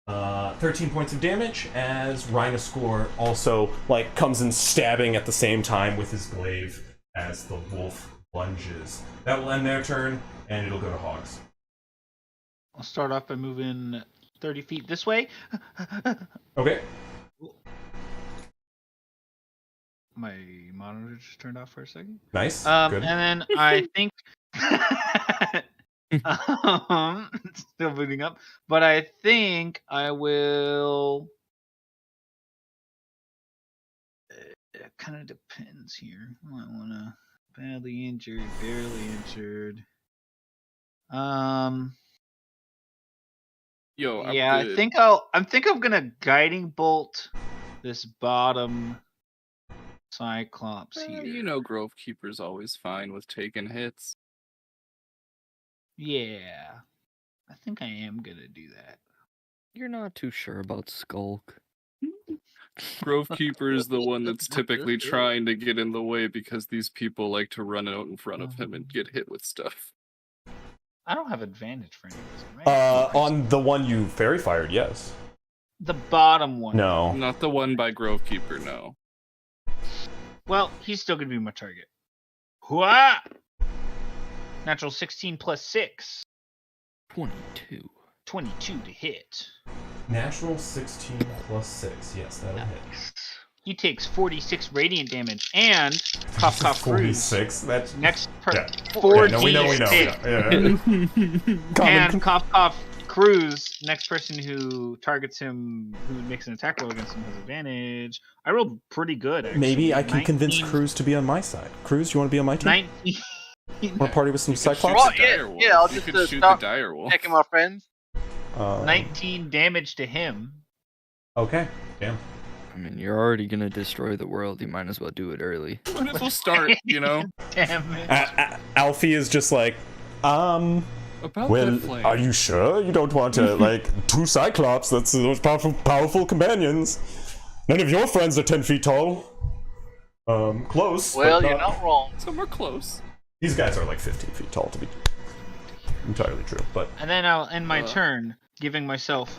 13 points of damage as Rhinosaur also like comes in stabbing at the same time with his glaive as the wolf lunges. That will end their turn, and it'll go to Hogs. I'll start off by moving 30 feet this way. Okay. My monitor just turned off for a second. Nice. And Good. then I think still booting up, but I think I will. It kind of depends here. I might wanna badly injured, barely injured. Yo, I'm Yeah, good. I think I'm gonna guiding bolt this bottom Cyclops here. You know, Grove Keeper's always fine with taking hits. Yeah, I think I am gonna do that. You're not too sure about Skulk. Grove Keeper is the one that's typically trying to get in the way because these people like to run out in front of him and get hit with stuff. I don't have advantage for any of this, right? On the one you fairy fired, yes. The bottom one. No. Not the one by Grove Keeper, no. Well, he's still gonna be my target. Hooah! Natural 16 plus 6. 22. 22 to hit. Natural 16 plus 6. Yes, that'll hit. He takes 46 radiant damage and cough cough cruise. 46. That's Next per yeah. 4 we know. Yeah. and cough cough cruise. Next person who targets him, who makes an attack roll against him, has advantage. I rolled pretty good. Actually. Maybe I can convince 19 Cruz to be on my side. Cruz, you want to be on my team? 19. Want to party with some Cyclops? Well, The yeah, dire wolf. yeah, I'll You just, could shoot stop the dire wolf. checking my friends. 19 damage to him. Okay. Damn. I mean, you're already gonna destroy the world. You might as well do it early. Might as well start, you know? Damage. Alfie is just like, About well, that flame. are you sure you don't want to, like, two Cyclops? That's the most powerful companions. None of your friends are 10 feet tall. Close. Well, but you're not wrong. Somewhere close. These guys are like 15 feet tall, to be entirely true, but... And then I'll end my turn, giving myself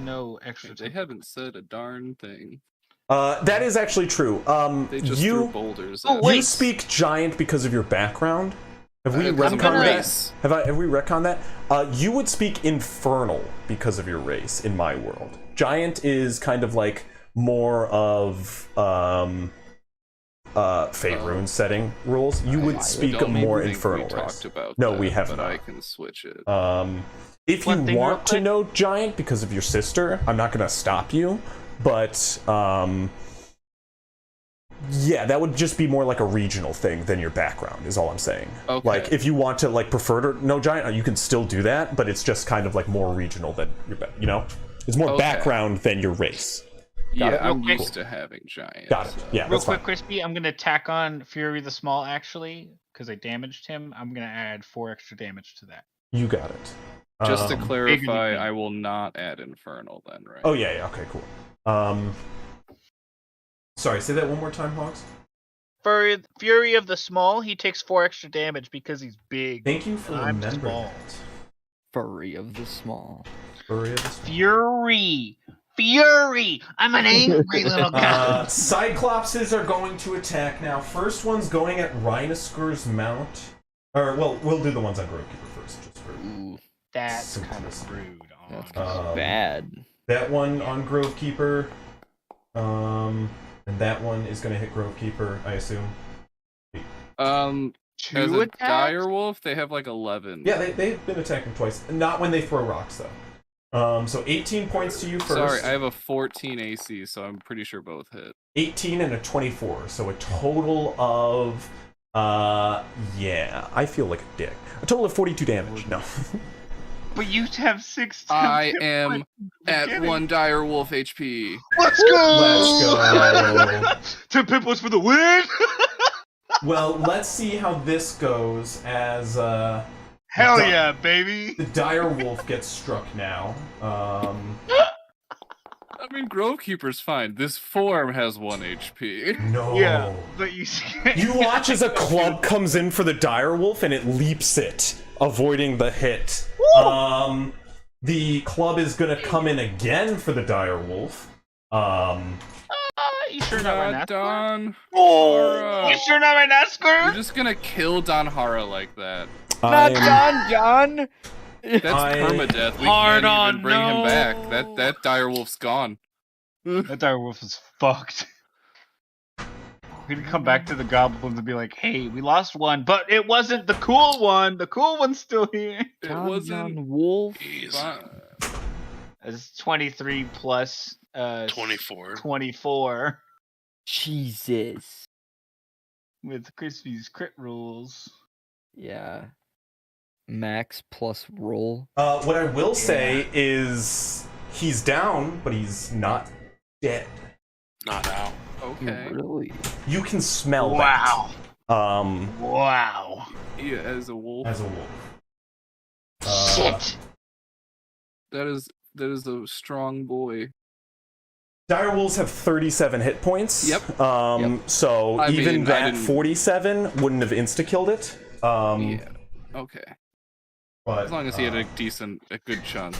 no extra They time. haven't said a darn thing. that is actually true. They just threw boulders Oh, at wait. You speak giant because of your background. Have we because of my retconned that? race. Have we retconned that? You would speak infernal because of your race in my world. Giant is kind of like more of Fate Rune setting rules. You would speak a Don't more think infernal we race. talked about No, that, we have but not. I can switch it. If One you thing real want to quick. know giant because of your sister, I'm not gonna stop you, but yeah, that would just be more like a regional thing than your background, is all I'm saying. Okay. Like, if you want to like prefer to know giant, you can still do that, but it's just kind of like more regional than your, you know, it's more Okay. background than your race. yeah, it? I'm Real used quick. to having giants. Got it. so- Yeah, Real that's quick, fine. Crispy, I'm gonna tack on Fury the Small actually, because I damaged him. I'm gonna add 4 extra damage to that. You got it. Just to Um, clarify, big. I will not add infernal then, right? Oh yeah, okay, cool. Sorry, say that one more time, Hogs. For Fury of the Small, he takes 4 extra damage because he's big. Thank you for And I'm remembering small. that. Furry of the small. Furry of the Small. Fury! I'm an angry little guy. Cyclopses are going to attack now. First one's going at Rhinosaur's mount. Or, well, we'll do the ones on Grovekeeper first, just for... Ooh, That's kind simplicity. of rude. that's Um, bad. That one on Grovekeeper. And that one is going to hit Grovekeeper, I assume. As 2 a attacks? dire wolf, they have like 11. Yeah, they've been attacking twice. Not when they throw rocks, though. So 18 points to you first. Sorry, I have a 14 AC, so I'm pretty sure both hit. 18 and a 24, so a total of yeah, I feel like a dick. A total of 42 damage. No. But you have 6 I am at 1 dire wolf HP. Let's go! Let's go. 10 pimples for the win! Well, let's see how this goes as Hell yeah, baby! the dire wolf gets struck now. I mean, Grovekeeper's fine. This form has 1 HP. No. Yeah, but you You watch as a club comes in for the dire wolf and it leaps it, avoiding the hit. The club is gonna come in again for the dire wolf. You sure not Not right Don. Oh, You sure not right You're just gonna kill Don Hara like that. Not I'm- John, John. That's I- permadeath. We Hard can't on, even bring him back. no. That dire wolf's gone. That dire wolf is fucked. We're gonna come back to the goblins and be like, hey, we lost one, but it wasn't the cool one. The cool one's still here. It John wasn't. Wolf. It's 23 plus 24. 24 Jesus. with Crispy's crit rules. Yeah. Max plus roll. What I will say is he's down, but he's not dead. Not out. Okay. Really? You can smell Wow. that. Wow. Yeah, as a wolf. As a wolf. shit. That is a strong boy. Dire wolves have 37 hit points. Yep. So I even mean, I that didn't- 47 wouldn't have insta-killed it. Yeah. Okay. But, As long as he had a good chunk.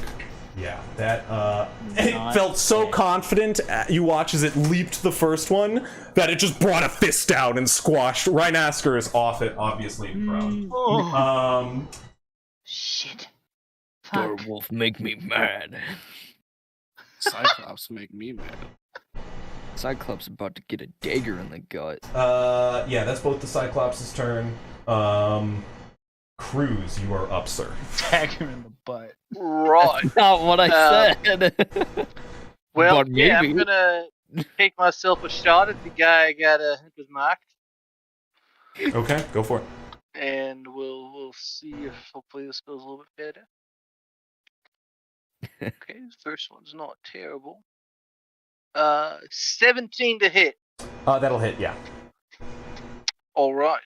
Yeah, that, it Not felt so dead. confident, you watch as it leaped the first one, that it just brought a fist down and squashed. Rhinasker is off it, obviously, and prone. Oh. Shit. Dire Fuck. wolf make me mad. Cyclops make me mad. Cyclops about to get a dagger in the gut. Yeah, that's both the Cyclops' turn. Cruz, you are up, sir. Tag him in the butt. Right. Not what I Um, said. Well, But yeah, I'm maybe. gonna take myself a shot at the guy I got was marked, Okay, go for it. and we'll see if hopefully this goes a little bit better. Okay, the first one's not terrible. 17 to hit. That'll hit, yeah. All right.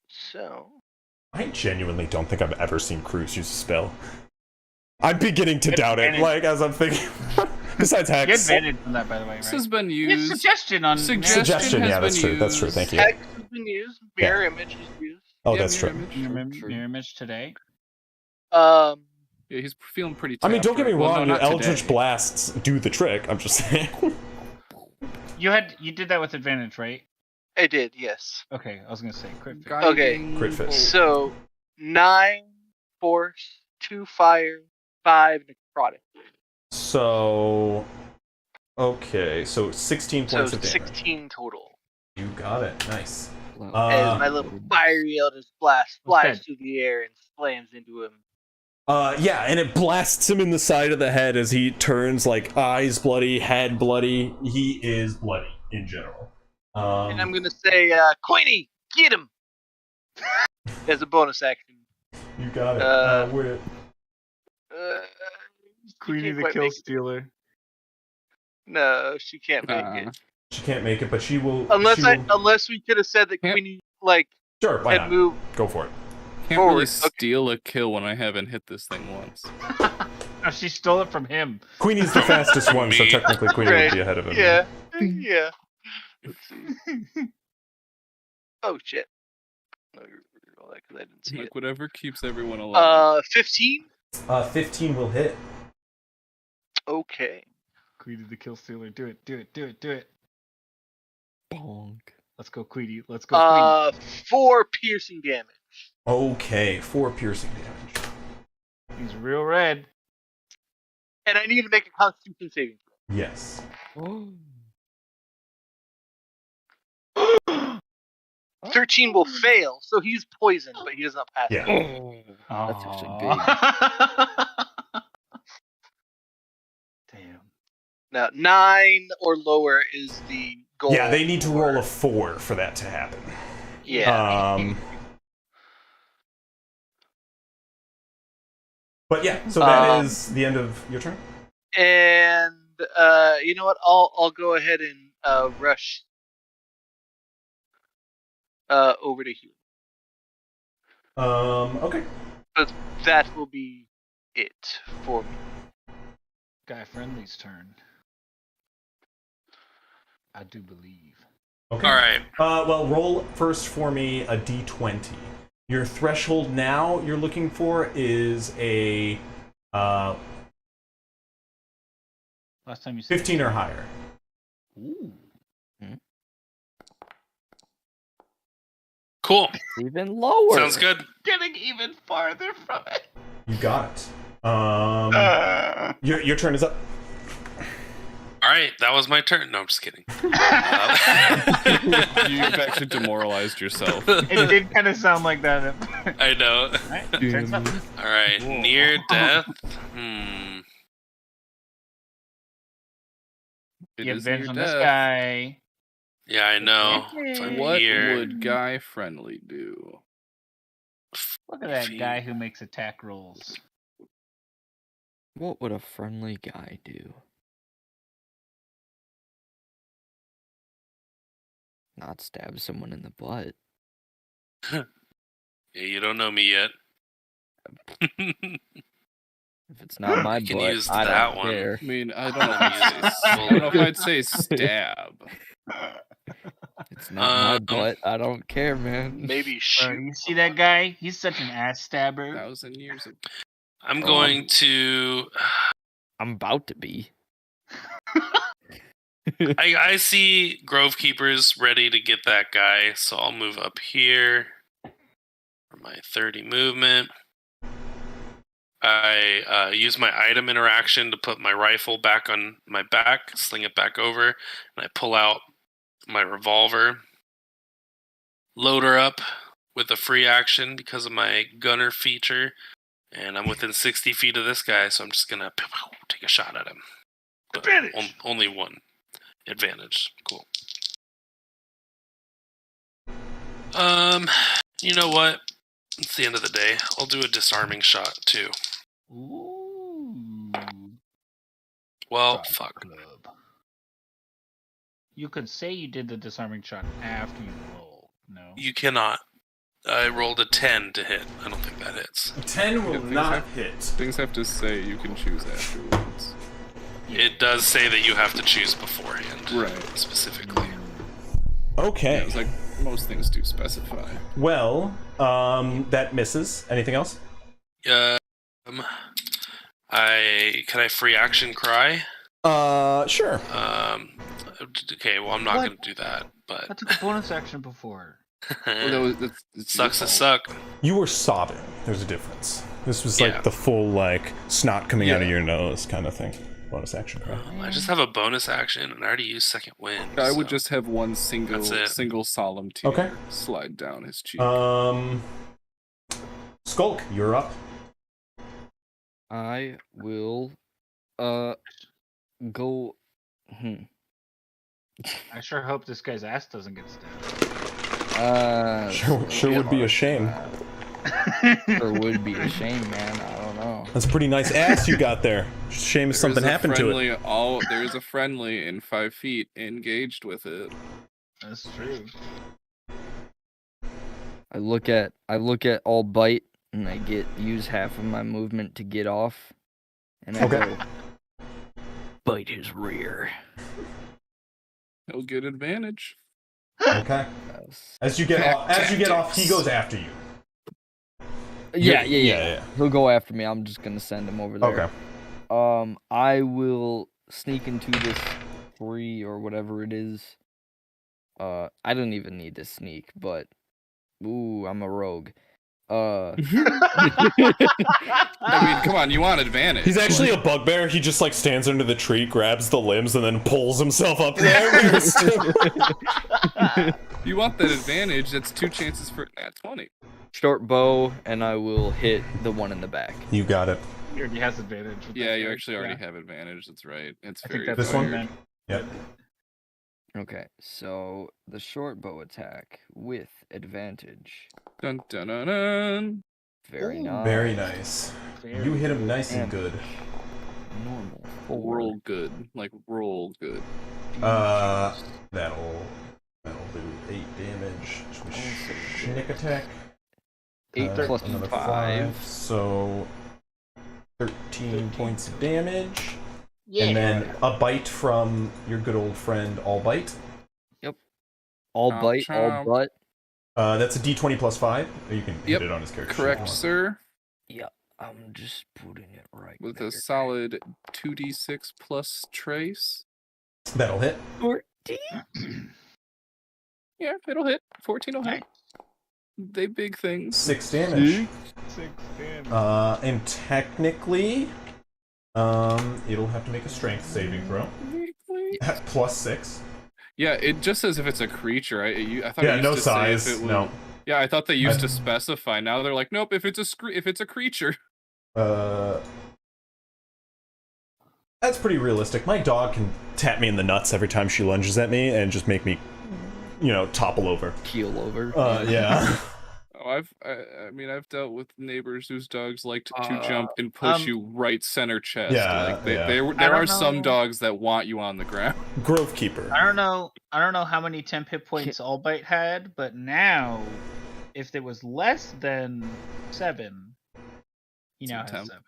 So I genuinely don't think I've ever seen Cruz use a spell. I'm beginning to Get doubt it, advantage. like, as I'm thinking. Besides Get Hex. advantage from that, by the way, This right? has been It's used. suggestion on Suggestion, has yeah, that's been true, that's true, used. thank you. Hex has been used. Mirror image is used. Oh, Yeah, that's mirror true. image. Mirror image today. Um, Yeah, he's feeling pretty. I mean, tapped don't get me right- well, wrong, no, your not Eldritch today. Blasts do the trick, I'm just saying. You did that with advantage, right? I did, yes. Okay, I was gonna say crit. fail. Guiding Crit fist. bolt. So 9 force, 2 fire, 5 necrotic. So, okay, so 16 So points of damage. 16 total. You got it, nice. As my little fiery Eldritch Blast What's flies that? through the air and slams into him. Yeah, and it blasts him in the side of the head as he turns, like, eyes bloody, head bloody. He is bloody, in general. And I'm gonna say, Queenie, get him! As a bonus action. You got it. Uh, Queenie can't the quite kill make it. stealer. No, she can't make it. She can't make it, but she will... Unless she will- unless we could have said that Yep. Queenie, like, Sure, why had not? moved. Go for it. Can't forward, really okay. steal a kill when I haven't hit this thing once. Oh, she stole it from him. Queenie's the fastest one, so Me. technically Queenie would Right. be ahead of him. Yeah, yeah. Let's see. Oh shit. No, you're all that 'cause I didn't see Like whatever keeps everyone alive. it. 15. 15 will hit. Okay. Queenie the kill stealer. Do it. Do it. Do it. Do it. Bonk. Let's go, Queenie. Let's go, Queenie. 4 piercing damage. Okay, 4 piercing damage. He's real red. And I need to make a Constitution saving throw. Yes. 13 will fail, so he's poisoned, but he does not pass. Yeah. That's actually Aw. Damn. Now, 9 or lower is the goal. Yeah, they need to roll a 4 for that to happen. Yeah. But yeah, so that is the end of your turn. And you know what? I'll go ahead and rush over to here. Okay. But that will be it for me. Guy Friendly's turn. I do believe. Okay. All right. Well, roll first for me a d20. Your threshold now you're looking for is a Uh, Last time you said 15 or higher. Ooh. Cool. Even lower. Sounds good. Getting even farther from it. You got it. Your turn is up. All right, that was my turn. No, I'm just kidding. You've actually demoralized yourself. It did kind of sound like that. I know. Alright, turns up. All right, near death. It Get is advantage near on this death. guy. Yeah, I know. If I'm What here, would Guy Friendly do? Look at that If guy who makes attack rolls. What would a friendly guy do? Not stab someone in the butt. Yeah, you don't know me yet. If it's not my I can butt, use I that don't one. care. I mean, I don't know if I'd say stab. It's not my Um, butt. I don't care, man. Maybe Bro, shoot. you see that guy? He's such an ass stabber. 1,000 years of I'm going to. I'm about to be. I see Grove Keepers ready to get that guy, so I'll move up here for my 30 movement. I use my item interaction to put my rifle back on my back, sling it back over, and I pull out my revolver. Load her up with a free action because of my gunner feature, and I'm within 60 feet of this guy, so I'm just gonna take a shot at him. But Advantage. only one advantage. Cool. You know what? It's the end of the day. I'll do a disarming shot too. Ooh. Well, Drive fuck. Club. You could say you did the disarming shot after you roll. No. You cannot. I rolled a 10 to hit. I don't think that hits. 10 will Yeah, things not have- hit. Things have to say you can choose afterwards. It does say that you have to choose beforehand. Right. Specifically. Okay. Yeah, it's like most things do specify. Well, that misses. Anything else? Can I free action cry? Sure. Okay, well I'm not What? gonna do that, but I took a bonus action before. Well, it's sucks your to fault. suck. You were sobbing. There's a difference. This was Yeah. like the full, like, snot coming out of Yeah. your nose kind of thing. Bonus action cry. I just have a bonus action and I already used second wind. I would so- just have one That's it. single solemn tear Okay. slide down his cheek. Skulk, you're up. I will go I sure hope this guy's ass doesn't get stabbed. Sure would be a shame. Sure would be a shame, man. I don't know. That's a pretty nice ass you got there. Shame if something happened to it. There's a friendly in 5 feet engaged with it. That's true. I look at all bite and I use half of my movement to get off. And I Okay. go bite his rear. He'll get advantage. Okay. As you get off, he goes after you. Yeah. Yeah. He'll go after me. I'm just gonna send him over there. Okay. I will sneak into this 3 or whatever it is. I don't even need to sneak, but ooh, I'm a rogue. I mean, come on, you want advantage. He's actually a bugbear. He just like stands under the tree, grabs the limbs, and then pulls himself up there. You want that advantage, that's 2 chances for nat 20. Short bow, and I will hit the one in the back. You got it. He already has advantage. with Yeah, that you guy. actually already Yeah. have advantage, that's right. It's I very think that's This one? man. Yep. Okay, so the short bow attack with advantage. Dun dun dun dun. Very Ooh. nice. Very nice. Very You hit him nice and Damage. good. Normal. 4. Roll good. Like, roll good. That'll do 8 damage. Also Sneak attack. 8 plus Another 5. So 13 points of damage. Yeah. And then a bite from your good old friend All Bite. All Chomp, bite, all chomp. butt. That's a d20 plus 5. Or you can Yep, hit it on his character sheet if you Correct, want. sir. Yeah. I'm just putting it right with there. a solid 2d6 plus trace. That'll hit. 14? Yeah, it'll hit. 14 will hit. Nice. They big things. 6 damage. 6 damage. And technically, it'll have to make a strength saving throw. At +6. Yeah, it just says if it's a creature. I thought Yeah, it used no to size. say if it No. would... Yeah, I thought they used to specify. Now they're like, nope. If it's a creature. That's pretty realistic. My dog can tap me in the nuts every time she lunges at me and just make me, topple over. Keel over. Yeah. Oh, I've dealt with neighbors whose dogs liked to jump and push you right center chest. Yeah, like yeah. There are some dogs that want you on the ground. Grove Keeper. I don't know how many temp hit points Albite had, but now, if there was less than 7, he now has temp. 7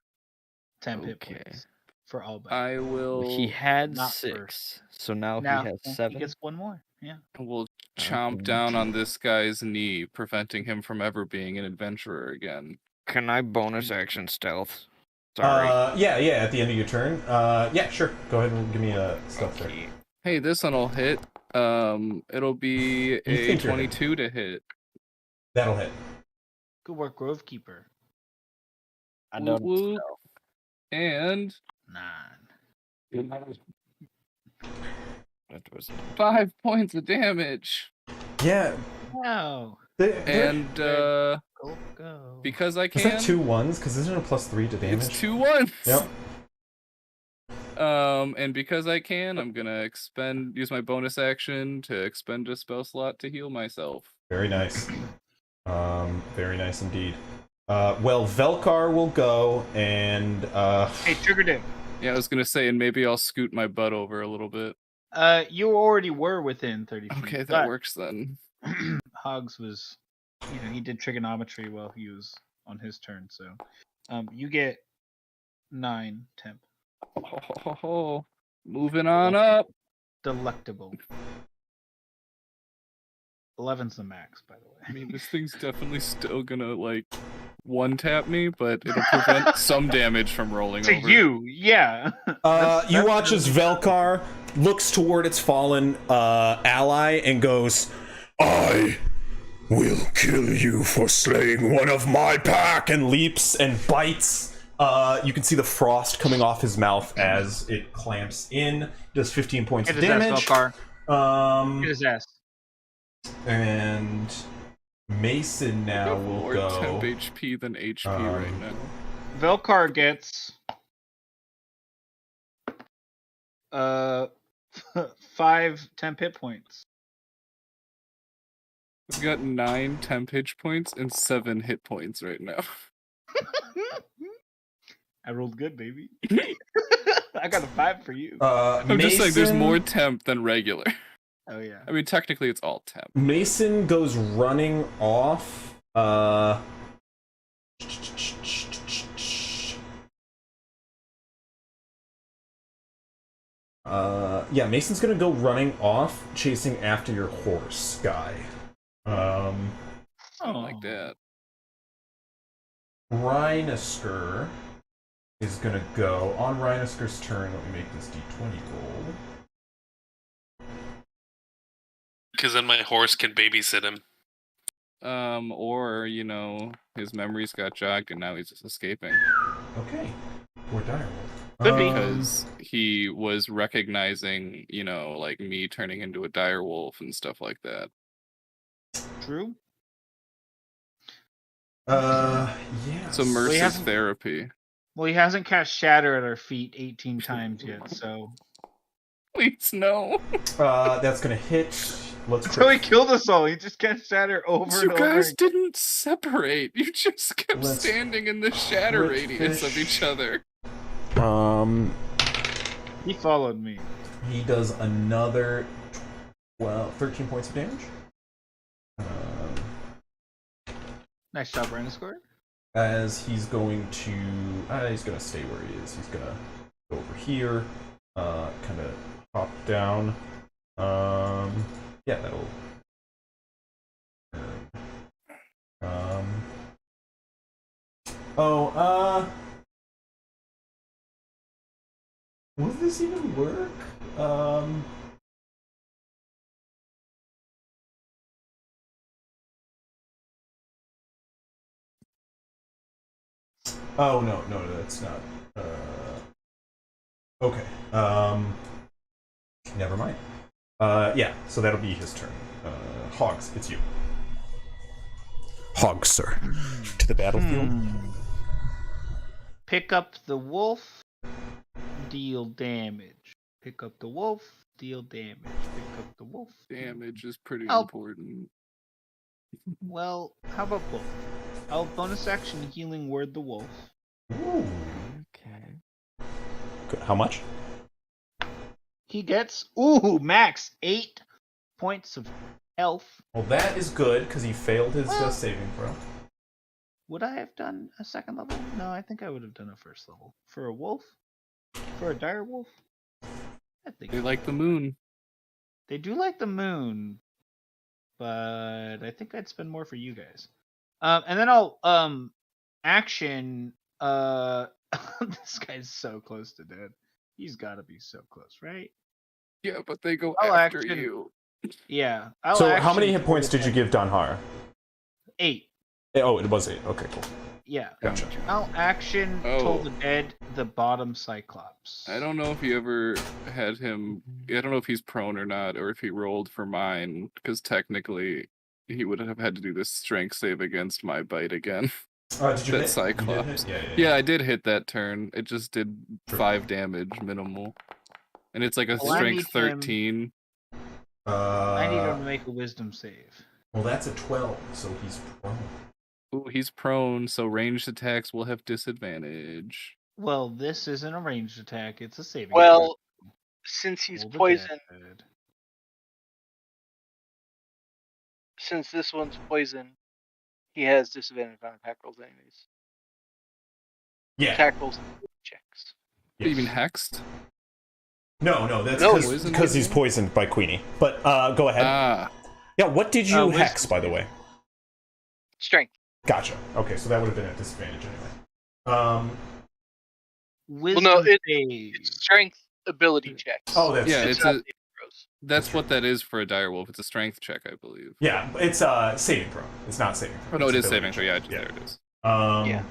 temp hit Okay. points for Albite. I will. He had Not 6, so now now he has He 7. gets 1 more. Yeah. will chomp down on this guy's knee, preventing him from ever being an adventurer again. Can I bonus action stealth? Sorry. Yeah, at the end of your turn. Yeah, sure. Go ahead and give me a stealth check. Okay. Hey, this one'll hit. It'll be a think you're 22 to hit. That'll hit. Good work, Grove Keeper. I know. Whoop, whoop. And 9. That was 5 points of damage. Yeah. Wow. And Go. because I Is can, that 2 1s? Because isn't it a +3 to damage? it's 2 1s. Yep. And because I can, I'm gonna use my bonus action to expend a spell slot to heal myself. Very nice. Very nice indeed. Well, Velkar will go and Hey, Trigger Dick. Yeah, I was gonna say, and maybe I'll scoot my butt over a little bit. You already were within 30 feet. Okay, that but works then. Hogs was, he did trigonometry while he was on his turn, so you get 9 temp. Moving on up. Delectable. 11's the max, by the way. I mean, this thing's definitely still gonna one tap me, but it'll prevent some damage from rolling To over. you, yeah. you watch as Velkar looks toward its fallen ally and goes, I will kill you for slaying one of my pack. and leaps and bites. You can see the frost coming off his mouth as it clamps in. Does 15 points Hit of his ass, damage. Velkar. Hit his ass. And Mason now will More go. temp HP than HP right now. Velkar gets 5 temp hit points. I've got 9 temp hit points and 7 hit points right now. I rolled good, baby. I got a 5 for you. I'm just saying there's more temp than regular. Oh yeah. I mean, technically it's all temp. Mason goes running off. Yeah, Mason's gonna go running off, chasing after your horse guy. I don't like that. Rhinosker is gonna go on Rhinosker's turn. Let me make this d20 roll. Because then my horse can babysit him. Or, his memories got jogged and now he's just escaping. Okay. Poor direwolf. Could be. Because he was recognizing, me turning into a dire wolf and stuff like that. True. Yeah. It's immersive hasn't- therapy. Well, he hasn't cast Shatter at our feet 18 times yet, so. Please, no. That's gonna hit. Let's So he killed us all. He just cast Shatter over You and over. guys again. didn't separate. You just kept Let's- standing in the shatter let's radius of fish. each other. He followed me. He does another 13 points of damage. Nice job, Rhinoscore. As he's going to, he's gonna stay where he is. He's gonna go over here, kind of hop down. Yeah, that'll. Oh, will this even work? Oh, no, that's not. Okay. Never mind. Yeah, so that'll be his turn. Hogs, it's you. Hogs, sir. To the battlefield. Pick up the wolf, deal damage. Pick up the wolf, deal damage. Pick up the wolf. Damage is pretty Oh. important. Well, how about both? I'll bonus action healing word the wolf. Ooh. Okay. How much? He gets max 8 points of health. Well, that is good because he failed his saving throw. Would I have done a second level? No, I think I would have done a first level. For a wolf? For a dire wolf? I think They like the moon. they do like the moon, but I think I'd spend more for you guys. And then I'll action this guy's so close to dead. He's gotta be so close, right? Yeah, but they go I'll after action- you. Yeah. So, how many hit points did you give Donhara? 8. Oh, it was 8. Okay, cool. Yeah. Gotcha. I'll action Oh. Toll the Dead, the bottom Cyclops. I don't know if you ever had him. I don't know if he's prone or not, or if he rolled for mine, because technically he would have had to do this strength save against my bite again. Did you That hit? Cyclops. You did hit? Yeah, I did hit that turn. It just did Sure. 5 damage minimal, and it's like a Well, I strength need him- 13. I need him to make a wisdom save. Well, that's a 12, so he's prone. Ooh, he's prone, so ranged attacks will have disadvantage. Well, this isn't a ranged attack, it's a saving Well, since he's throw. Toll the poisoned, Dead. since this one's poisoned, he has disadvantage on attack rolls anyways. Yeah. Attack rolls and checks. You mean Yes. hexed? No, that's No, because he's poisoned by Queenie. But go ahead. Ah, Yeah, what did you wisdom hex, by the way? Strength. Gotcha. Okay, so that would have been at disadvantage anyway. Wisdom no, save. It's strength ability checks. Oh, that's yeah, true. it's not a. saving throws. That's what that is for a direwolf. It's a strength check, I believe. Yeah, it's saving throw. It's not saving throw. Oh no, it It's is saving ability throw. Yeah, check. there it is. Yeah.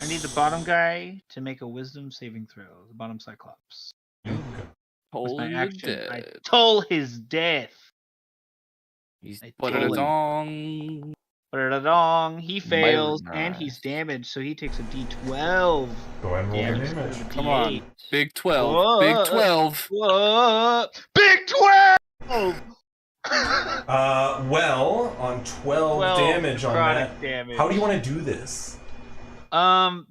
I need the bottom guy to make a wisdom saving throw. The bottom Cyclops. Okay. With Hold my the action, I dead. toll his death. He's I Put it toll him. dong. Ba-da-da-dong. He fails, and he's Myronized. damaged, so he takes a D12. Go ahead and roll Yeah, your just damage. go to Come on, D8. Big 12. Whoa. Big 12. Whoa! Big 12! Well, on 12 damage on necrotic that. damage. How do you want to do this?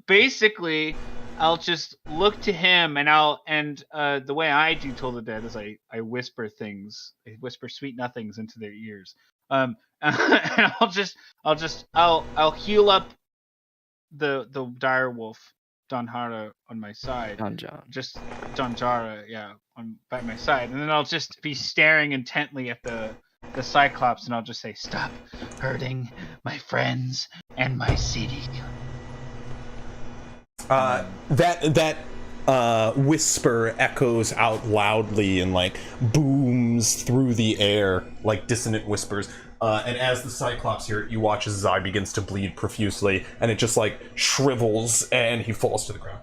Basically, I'll just look to him, and the way I do Toll the Dead is I whisper things. I whisper sweet nothings into their ears. And I'll heal up the dire wolf Donhara on my side. Don John. Just Donjara, yeah, by my side, and then I'll just be staring intently at the Cyclops, and I'll just say, "Stop hurting my friends and my city." That whisper echoes out loudly and like booms through the air like dissonant whispers. And as the Cyclops hear it, you watch as his eye begins to bleed profusely, and it just like shrivels, and he falls to the ground.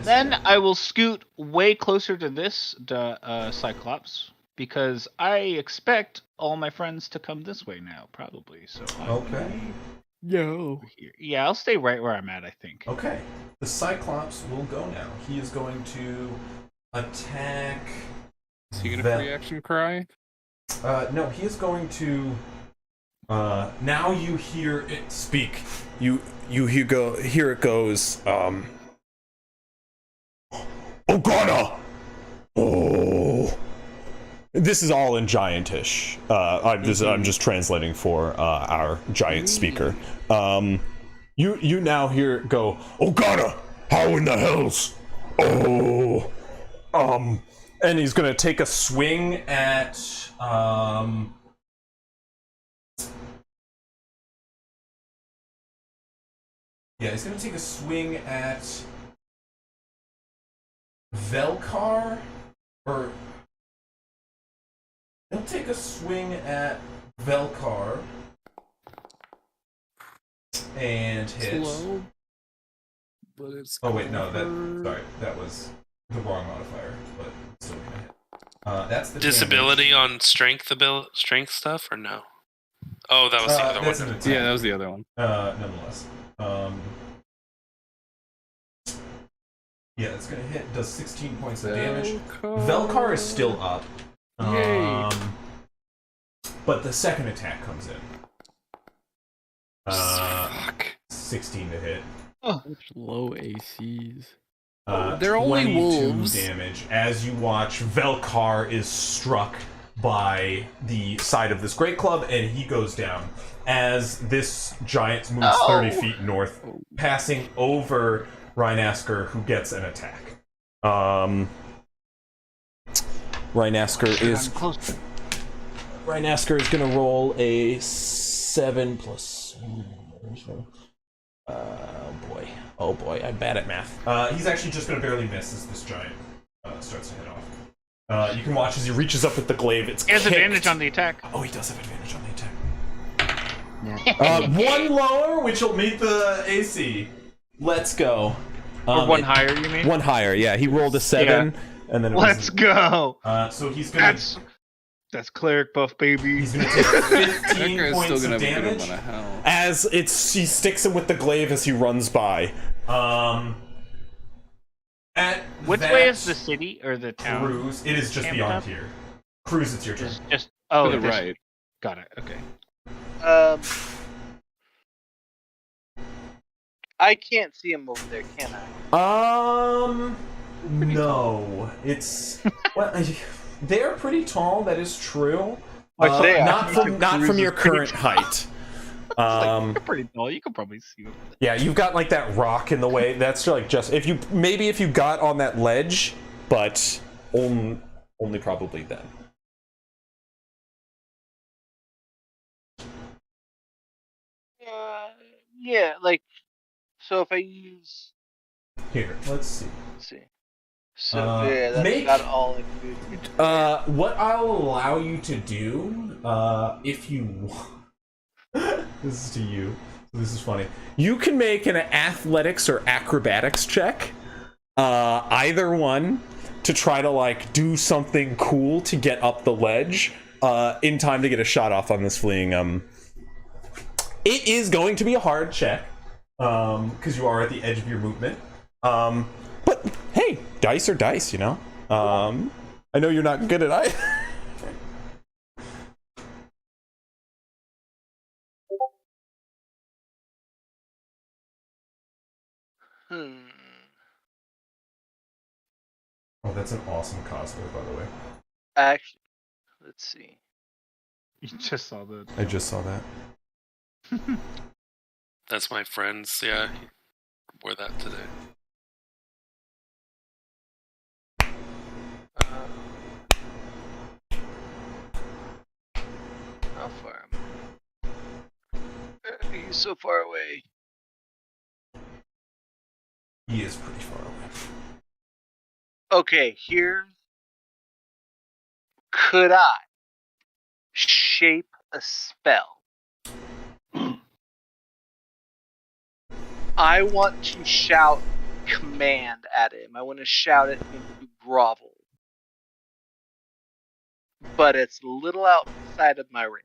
Then I will scoot way closer to this Cyclops, because I expect all my friends to come this way now, probably. So Okay. Yo. here. Yeah, I'll stay right where I'm at, I think. Okay. The Cyclops will go now. He is going to attack. Is he gonna Vel- free action cry? No, he is going to. Now you hear it speak. You hear it goes. Ogana! Oh. This is all in Giantish. I'm just translating for our giant speaker. You now hear it go. Ogana! How in the hells? Oh. And he's gonna take a swing at Yeah, he's gonna take a swing at Velkar, or he'll take a swing at Velkar and hit. Slow, but it's. Oh wait, no, that was the wrong modifier, but still gonna hit. That's the Disability damage. on strength stuff, or no? Oh, that was the other That's one. an attack. Yeah, that was the other one. Nonetheless. Yeah, it's gonna hit. Does 16 points of damage. Velkar is still up. Yay. But the second attack comes in. Fuck. 16 to hit. Such low ACs. They're only 22 wolves. damage as you watch Velkar is struck by the side of this great club, and he goes down as this giant moves 30 feet north, passing over Rhinasker, who gets an attack. Rhinasker is going to roll a 7 plus. Oh boy, I'm bad at math. He's actually just going to barely miss as this giant starts to hit off. You can watch as he reaches up with the glaive. It's He has kicked. advantage on the attack. Oh, he does have advantage on the attack. One lower, which will meet the AC. Let's go. Or one higher, you mean? One higher, yeah. He rolled a 7, and then it Let's go. So he's gonna. That's cleric buff, baby. He's gonna take 15 That guy's points still gonna of have a good damage amount of health. as he sticks him with the glaive as he runs by. At Which that way is the city or the town? Cruise, it is just Camped beyond up? here. Cruise, it's your turn. Just To the this- right. Got it. Okay. I can't see him over there, can I? No. It's well, they're pretty tall. That is true. They are. Not from your current height. You're pretty tall. You could probably see him. Yeah, you've got like that rock in the way. That's like just if you got on that ledge, but only probably then. Yeah, like, so if I use, Here, let's see. So yeah, that's make- about all I can do. What I'll allow you to do, if you want, this is to you. This is funny. You can make an athletics or acrobatics check, either one, to try to like do something cool to get up the ledge, in time to get a shot off on this fleeing. It is going to be a hard check, because you are at the edge of your movement. But hey, dice are dice, you know. I know you're not good at either. Oh, that's an awesome cosplay, by the way. Actually, let's see. You just saw the. I just saw that. That's my friend's. Yeah, he wore that today. How far am I? He's so far away. He is pretty far away. Okay, here. Could I shape a spell? I want to shout command at him. I want to shout at him to grovel. But it's a little outside of my range.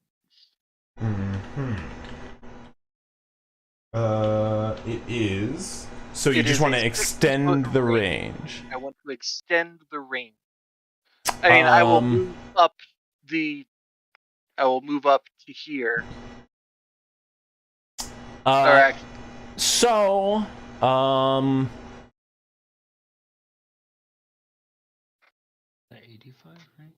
It is. So you It just is want a to 60 extend foot the range. range. I want to extend the range. I mean, I will move up to here. Or actually, So, 85, right?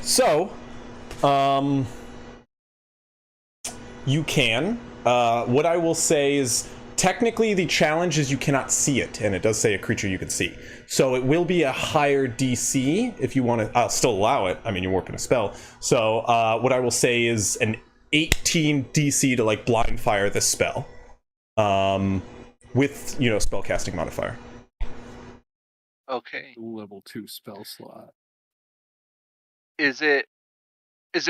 So, you can. What I will say is technically the challenge is you cannot see it, and it does say a creature you can see. So it will be a higher DC if you want to. I'll still allow it. I mean, you're warping a spell. So what I will say is an 18 DC to like blind fire this spell, with spellcasting modifier. Okay. Level 2 spell slot. Is it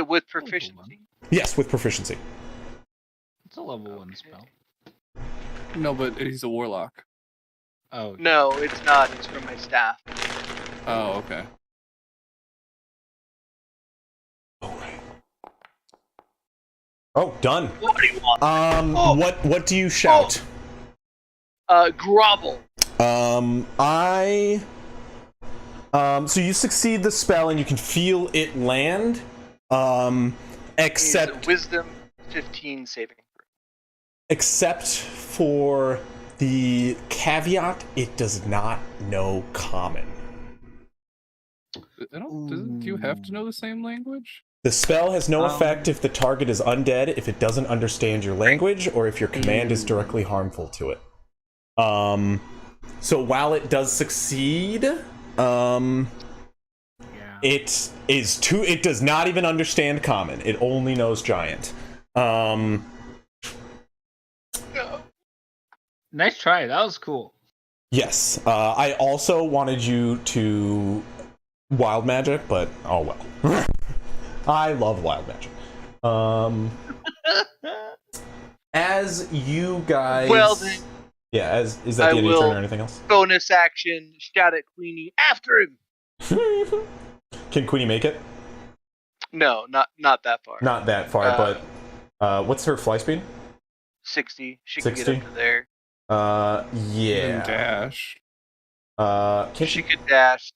with proficiency? Yes, with proficiency. It's a level 1 spell. No, but he's a warlock. Oh. No, it's not. It's from my staff. Oh, okay. Oh, done. What do you want? What do you shout? Grovel. So you succeed the spell and you can feel it land. Except Wisdom 15 saving. Except for the caveat, it does not know common. Do you have to know the same language? The spell has no effect if the target is undead, if it doesn't understand your language, or if your command is directly harmful to it. So while it does succeed, it does not even understand common. It only knows giant. Nice try. That was cool. Yes. I also wanted you to wild magic, but oh well. I love wild magic. As you guys... Well then. Yeah, is that the end of your turn or anything else? Bonus action, shout at Queenie, after him! Can Queenie make it? No, not that far. Not that far, but what's her fly speed? 60. She 60? can get up to there. Yeah. And dash. Can She could dash.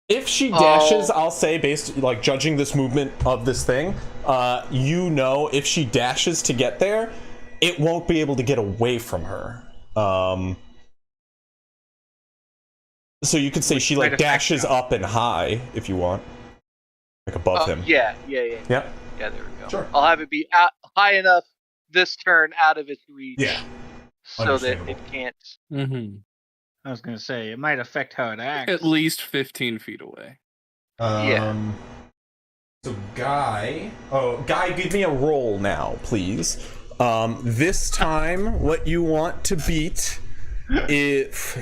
If she dashes, I'll say, based like judging this movement of this thing, if she dashes to get there, it won't be able to get away from her. So you could say she like dashes up and high if you want, like above him. Yeah. Yep. Yeah, there we go. Sure. I'll have it be high enough this turn out of its reach. Yeah. So that it can't. Mm-hmm. I was gonna say it might affect how it acts. At least 15 feet away. Yeah. So Guy, give me a roll now, please. This time, what you want to beat if.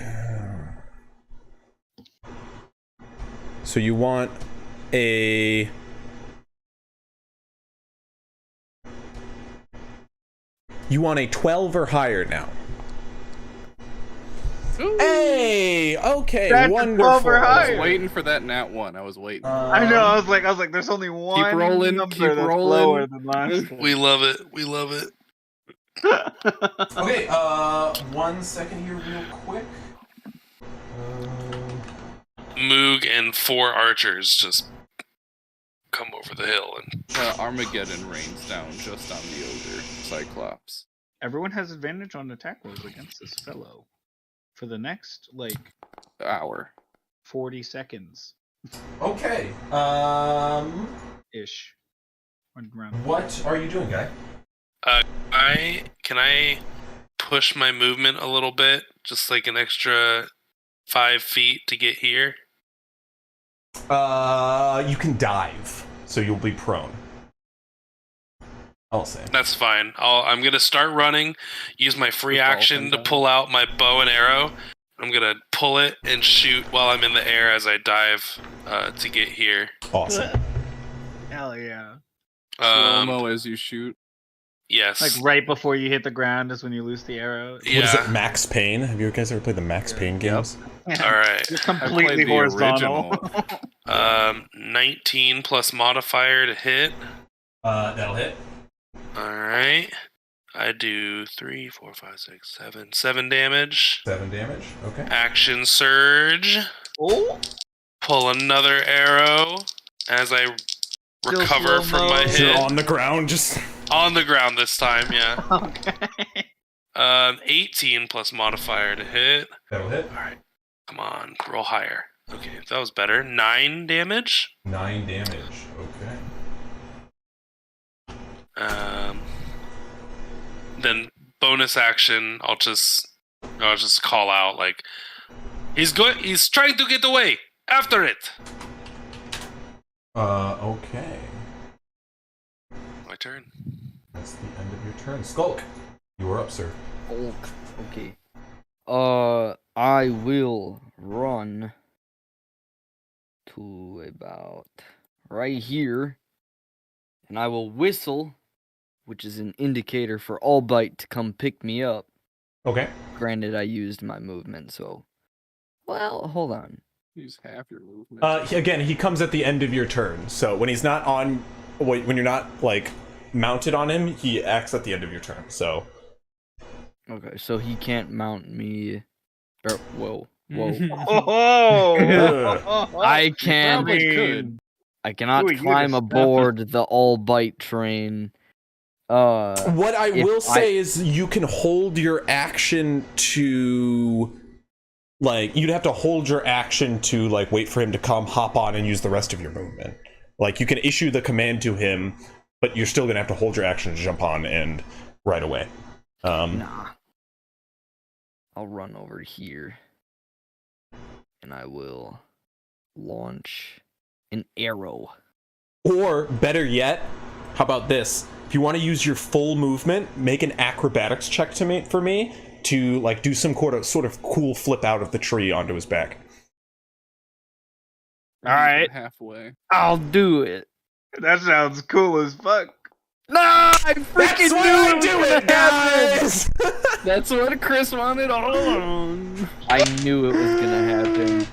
So you want a. You want a 12 or higher now. Ooh. Hey, okay, That's wonderful. 12 or I higher. was waiting for that nat 1. I was waiting. I know. I was like, there's only one. rolling, number keep that's rolling. lower than last one. We love it. We love it. Okay, 1 second here, real quick. Moog and 4 archers just come over the hill and Armageddon rains down just on the ogre Cyclops. Everyone has advantage on attack rolls against this fellow for the next Hour. 40 seconds Okay, ish. what are you doing, Guy? Can I push my movement a little bit, just like an extra 5 feet to get here? You can dive, so you'll be prone. I'll say. That's fine. I'm gonna start running, use my free action to pull out my bow and arrow. I'm gonna pull it and shoot while I'm in the air as I dive to get here. Awesome. Hell yeah. Slow-mo as you shoot. Yes. Like right before you hit the ground is when you loose the arrow. Yeah. What is it, Max Payne? Have you guys ever played the Max Payne games? All right. You're I completely played the horizontal. original. 19 plus modifier to hit. That'll hit. All right. I do 3, 4, 5, 6, 7. 7 damage. 7 damage. Okay. Action surge. Oh. Pull another arrow as I recover from my So you're hit. on the ground, just On the ground this time, yeah. Okay. 18 plus modifier to hit. that'll hit. All right. Come on. Roll higher. Okay, that was better. 9 damage. 9 damage. Okay. then bonus action, I'll just call out like, he's trying to get away. After it. Okay. My turn. That's the end of your turn. Skulk, you are up, sir. Okay. I will run to about right here, and I will whistle, which is an indicator for Albite to come pick me up. Okay. Granted, I used my movement, so... Well, hold on. Use half your movement. Again, he comes at the end of your turn, so when he's not on... When you're not, like, mounted on him, he acts at the end of your turn, so... Okay, so he can't mount me... Whoa. Oh! I can... Probably could. I cannot Who are you to climb stop aboard the Albite train. What I if will say is you can hold your action to... Like, you'd have to hold your action to, like, wait for him to come, hop on, and use the rest of your movement. Like, you can issue the command to him, but you're still gonna have to hold your action to jump on and right away. Nah. I'll run over here. And I will launch an arrow. Or, better yet, how about this? If you want to use your full movement, make an acrobatics check for me to, like, do some sort of cool flip out of the tree onto his back. Alright. Halfway. I'll do it. That sounds cool as fuck. No, I freaking knew it, guys! That's what Chris wanted all along. I knew it was gonna happen.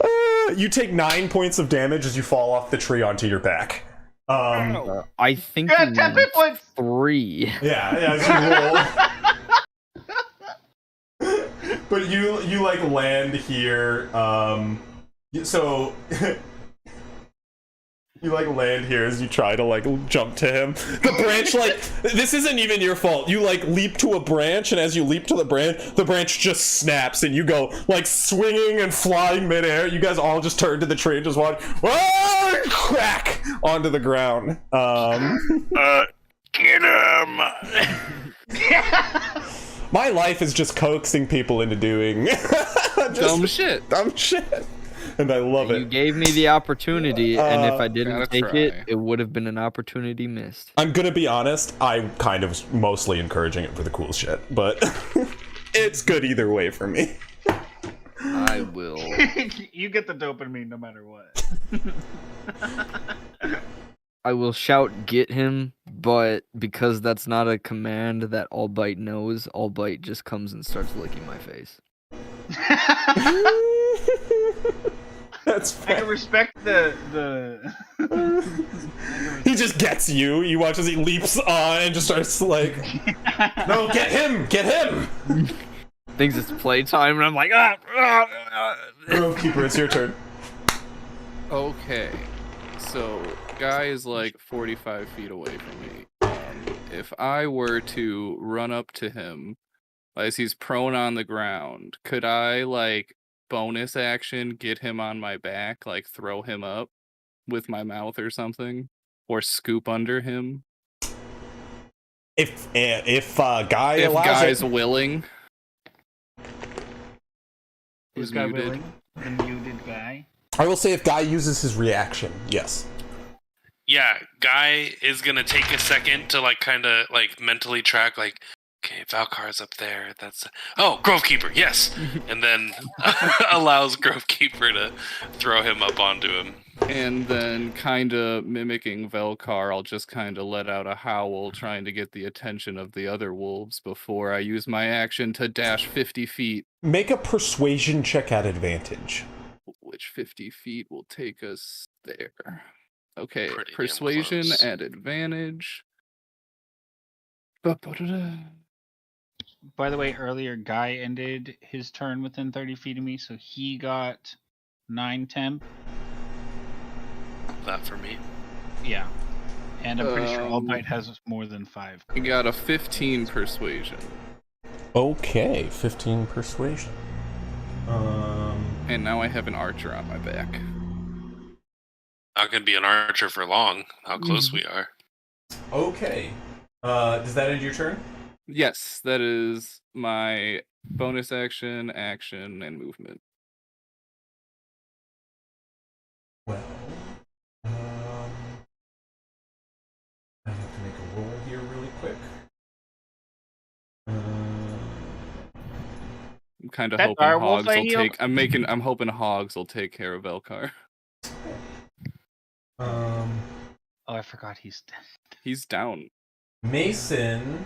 You take 9 points of damage as you fall off the tree onto your back. I think You you got 10 need hit points! 3. Yeah, as you roll. But you like land here. So you like land here as you try to like jump to him. The branch, like, this isn't even your fault. You like leap to a branch, and as you leap to the branch just snaps, and you go like swinging and flying midair. You guys all just turn to the tree and just watch. Whoa! Crack onto the ground. Get him! My life is just coaxing people into doing Dumb shit. Dumb shit. And I love You it. gave me the opportunity, and if I didn't Gotta take try. it would have been an opportunity missed. I'm gonna be honest, I kind of was mostly encouraging it for the cool shit, but it's good either way for me. I will. You get the dopamine no matter what. I will shout "get him," but because that's not a command that Albite knows, Albite just comes and starts licking my face. That's I fair. can respect the He just gets you. You watch as he leaps on and just starts like, no, get him! Get him! Thinks it's playtime, and I'm like, Grovekeeper, it's your turn. Okay. So, guy is like 45 feet away from me. If I were to run up to him as he's prone on the ground, could I, like, bonus action get him on my back, like throw him up with my mouth or something? Or scoop under him? If Guy If allows guy's it. willing. Is guy willing? The muted guy. I will say if Guy uses his reaction, yes. Yeah, Guy is gonna take a second to like kind of like mentally track like, okay, Valkar's up there. That's Grovekeeper, yes, and then allows Grovekeeper to throw him up onto him. And then, kind of mimicking Velkar, I'll just kind of let out a howl, trying to get the attention of the other wolves before I use my action to dash 50 feet. Make a persuasion check at advantage. Which 50 feet will take us there. Okay, Pretty damn persuasion close. at advantage. By the way, earlier Guy ended his turn within 30 feet of me, so he got 9 temp. That for me. Yeah. And I'm pretty sure Um, Albite has more than 5. I got a 15 persuasion. Okay, 15 persuasion. And now I have an archer on my back. Not gonna be an archer for long. How close we are. Okay. Does that end your turn? Yes, that is my bonus action, and movement. Well, I have to make a roll here really quick. I'm kind of That hoping direwolf Hogs I will healed? take. I'm hoping Hogs will take care of Velkar. Oh, I forgot he's dead. He's down. Mason.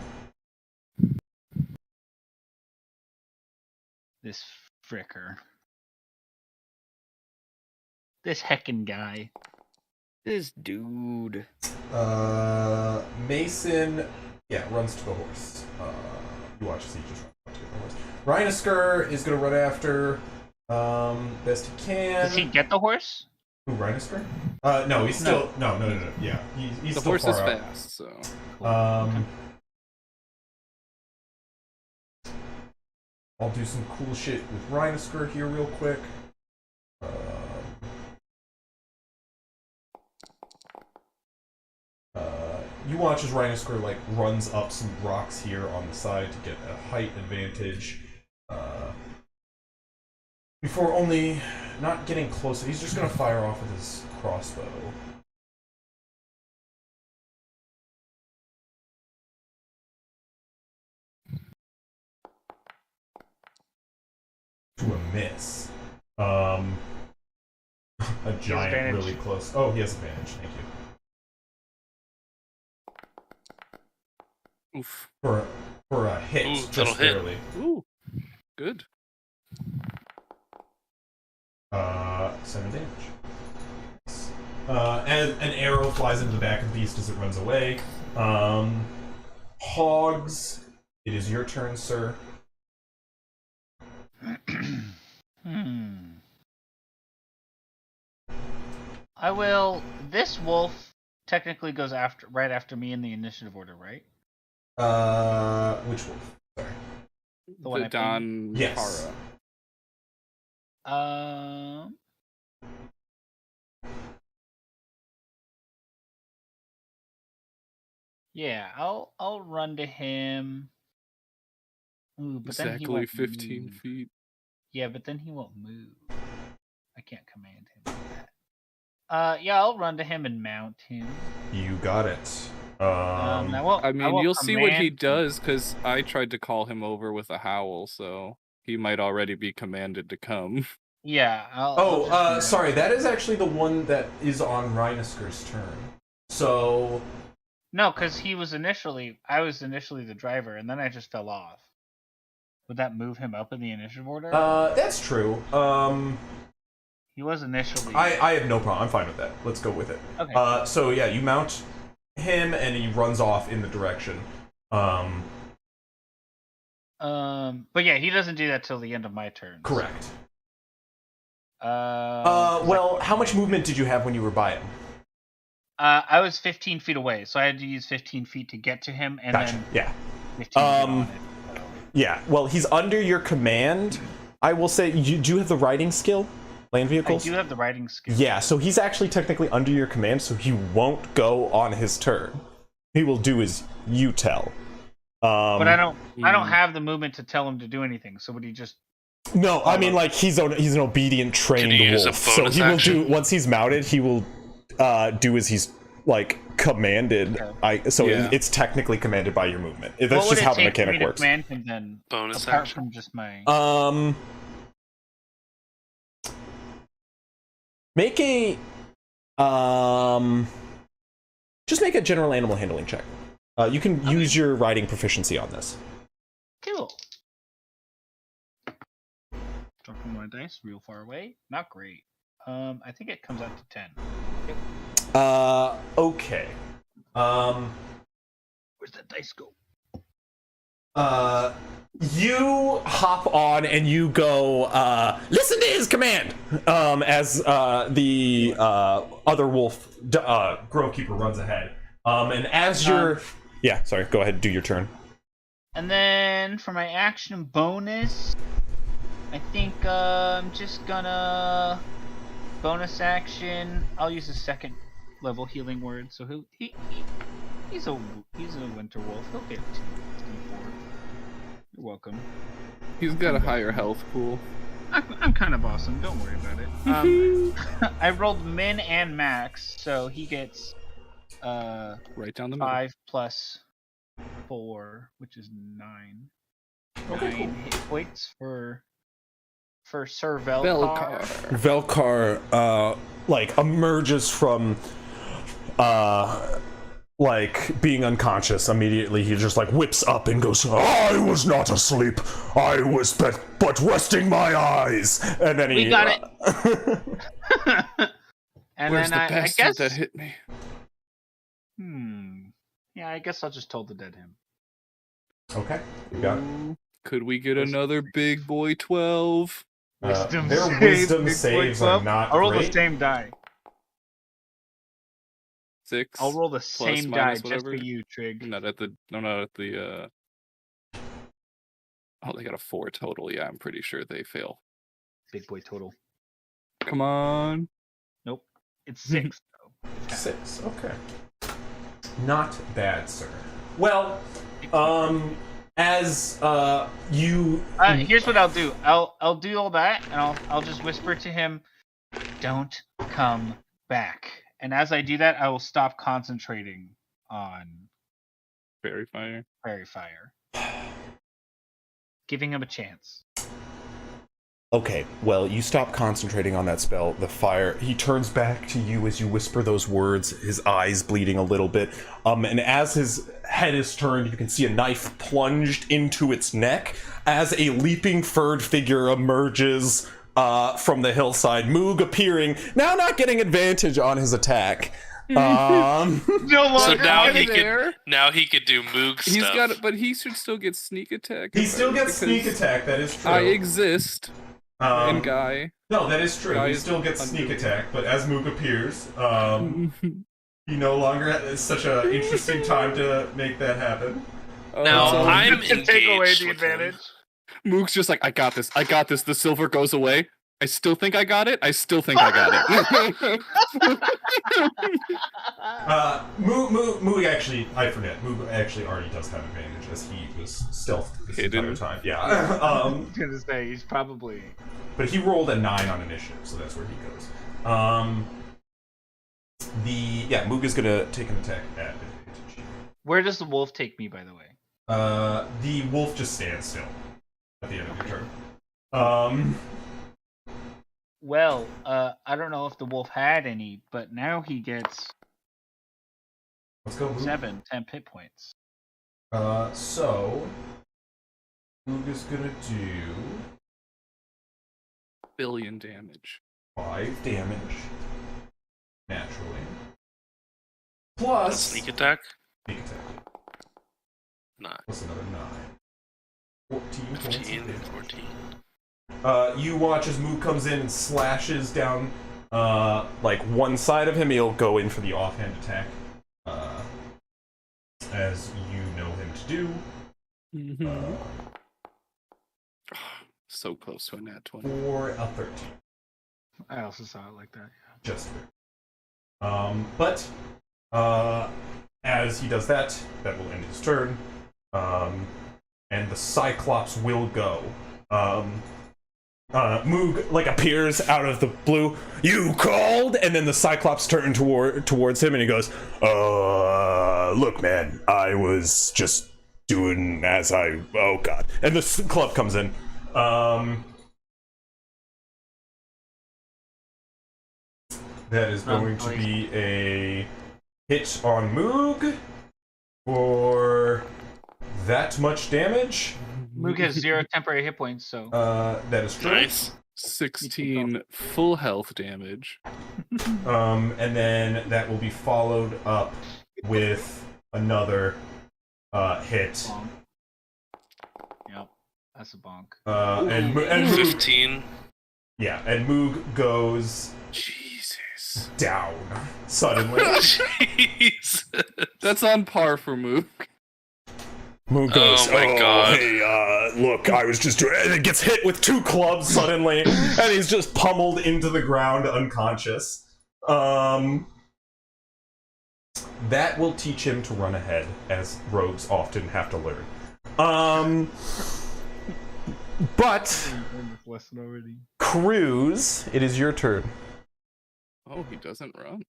This fricker. This heckin' guy. This dude. Mason, runs to the horse. You watch as he just runs to the horse. Rhinosker is going to run after best he can. Does he get the horse? Who, Rhinosker? No, he's still... No. Yeah, he's The still horse far is out. fast, so... I'll do some cool shit with Rhinosker here real quick. You watch as Rhinosker runs up some rocks here on the side to get a height advantage. Before only not getting closer, he's just gonna fire off with his crossbow. To a miss. A giant advantage. really close. Oh, he has advantage, thank you. Oof. For a hit, Ooh, just that'll hit. barely. Ooh. Good. 7 damage. And an arrow flies into the back of the beast as it runs away. Hogs, it is your turn, sir. I will. This wolf technically goes right after me in the initiative order, right? Which wolf? Sorry. The one I The Don Yes. Hara. Yeah, I'll run to him. Ooh, but then he Exactly won't 15 move. feet. Yeah, but then he won't move. I can't command him like that. Yeah, I'll run to him and mount him. You got it. I won't. I mean, you'll see what he command him. does, because I tried to call him over with a howl, so he might already be commanded to come. Yeah. I'll just Sorry, that is actually the one that is on Rhinosker's turn. So... No, because I was initially the driver, and then I just fell off. Would that move him up in the initiative order? That's true. He was initially... I have no problem. I'm fine with that. Let's go with it. Okay. So yeah, you mount him, and he runs off in the direction. But yeah, he doesn't do that till the end of my turn. Correct. Well, how much movement did you have when you were by him? I was 15 feet away, so I had to use 15 feet to get to him, and Gotcha. then Yeah. 15 feet on it. So. Yeah. Well, he's under your command. I will say, do you have the riding skill? Land vehicles? I do have the riding skill. Yeah, so he's actually technically under your command, so he won't go on his turn. He will do as you tell. But I don't have the movement to tell him to do anything. So would he just? No, I mean he's an obedient trained Can he use a wolf, so bonus he will action? do once he's mounted. He will do as he's commanded. Okay. It's technically commanded by your movement. That's What would just it how the take for me mechanic to works. command him then? Bonus apart action. from just my. Make a just make a general animal handling check. You can use your riding proficiency on this. Cool. Dropping my dice real far away. Not great. I think it comes out to 10. Okay. Where's that dice go? You hop on and you go, listen to his command! As the other wolf, Grovekeeper, runs ahead. And as you're... Yeah, sorry, go ahead, do your turn. And then for my action bonus, I think I'm just gonna bonus action. I'll use a second level healing word. So he's a winter wolf. He'll get 2d4. You're welcome. He's got a higher health pool. I'm kind of awesome. Don't worry about it. I rolled min and max, so he gets Right down the middle. 5 plus 4, which is 9. Okay, 9 hit points for Sir Velkar. Velkar, like, emerges from, like, being unconscious. Immediately, he just, like, whips up and goes, I was not asleep. I was but resting my eyes. and then he... We got it. And Where's then the I bastard guess. that hit me? Yeah, I guess I'll just toll the dead him. Okay, you got it. Ooh, could we get another big boy 12? Wisdom their save, wisdom big saves boy are 12. not I'll roll great. the same die. 6. I'll roll the plus, same die minus, just whatever. for you, Trig. Not at the. Oh, they got a 4 total. Yeah, I'm pretty sure they fail. Big boy total. Come on. Nope. It's 6 though. 6, okay. Not bad, sir. Well, as you... Here's what I'll do. I'll do all that, and I'll just whisper to him, "Don't come back." And as I do that, I will stop concentrating on Fairy fire. Fairy Fire, giving him a chance. Okay, well, you stop concentrating on that spell. The fire, he turns back to you as you whisper those words, his eyes bleeding a little bit. And as his head is turned, you can see a knife plunged into its neck as a leaping furred figure emerges from the hillside. Moog appearing, now not getting advantage on his attack. No So longer now he could do Moog stuff. He's got it, but he should still get sneak attack. He still gets because sneak attack, that is true. I exist. And Guy. No, that is true. Guy He is still gets sneak under- attack, but as Moog appears, he no longer has such an interesting time to make that happen. Now, so I'm to take away engaged the with him. advantage. Moog's just like, I got this. The silver goes away. I still think I got it. I got it. Moog actually, I forget. Moog actually already does have advantage as he was stealthed this Hidden. entire time. Yeah. I was gonna say he's probably. But he rolled a 9 on initiative, so that's where he goes. Moog is gonna take an attack at advantage. Where does the wolf take me, by the way? The wolf just stands still at the end of your turn. Well, I don't know if the wolf had any, but now he gets Let's go, Moog. 10 hit points. So Moog is gonna do Billion damage. 5 damage, naturally. Plus Sneak attack? sneak attack. 9. Plus another 9. 14 points of 15, damage. 14. You watch as Moog comes in and slashes down, like one side of him. He'll go in for the offhand attack, as you know him to do. So close to a nat 20. For a 13. I also saw it like that. Just but as he does that, that will end his turn. And the Cyclops will go. Moog like appears out of the blue. You called, and then the Cyclops turns towards him, and he goes, "Look, man, I was just doing as I. Oh God!" And the club comes in. That is going to be a hit on Moog for that much damage. Moog has 0 temporary hit points, so. That is true. Nice. 16 full health damage. And then that will be followed up with another hit. Bonk. Yep, that's a bonk. And Moog, 15. yeah, and Moog goes Jesus. down suddenly. Jeez. That's on par for Moog. Moog goes, Oh my God. Hey, look, I was just doing, and it gets hit with 2 clubs suddenly, and he's just pummeled into the ground unconscious. That will teach him to run ahead, as rogues often have to learn. But lesson already. Cruz, it is your turn. Oh, he doesn't run.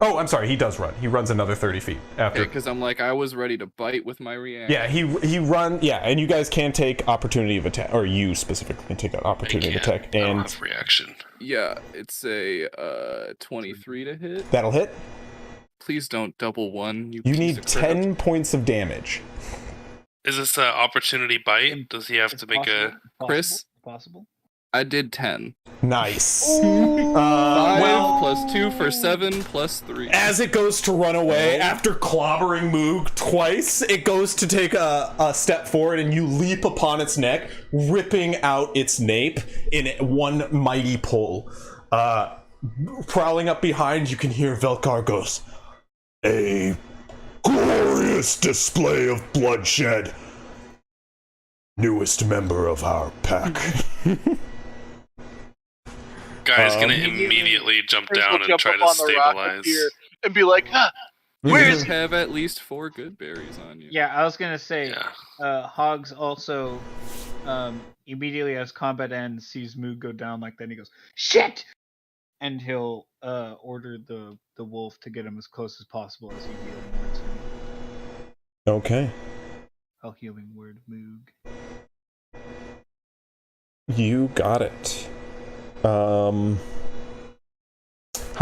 Oh, I'm sorry. He does run. He runs another 30 feet after. Because I'm like, I was ready to bite with my reaction. Yeah, he run. Yeah, and you guys can take opportunity of attack, or you specifically can take an opportunity of attack, I don't and have reaction. Yeah, it's a 23 to hit. that'll hit. Please don't double one. You You piece need of crap. 10 points of damage. Is this an opportunity bite? Does he have to make a... Chris? Possible? I did 10. Nice. 5 well, plus 2 for 7 plus 3. as it goes to run away, after clobbering Moog twice, it goes to take a step forward, and you leap upon its neck, ripping out its nape in one mighty pull. Prowling up behind, you can hear Velkar goes, A glorious display of bloodshed. Newest member of our pack. Guy's gonna immediately jump Chris down will and jump try up to on the rock stabilize. up here and be like, huh, where You is he? have at least 4 good berries on you. Yeah, I was gonna say, Yeah. Hogs also, immediately as combat ends, sees Moog go down like that, and he goes, "Shit!" And he'll order the wolf to get him as close as possible as he healing words him. okay. I'll healing word Moog. You got it. How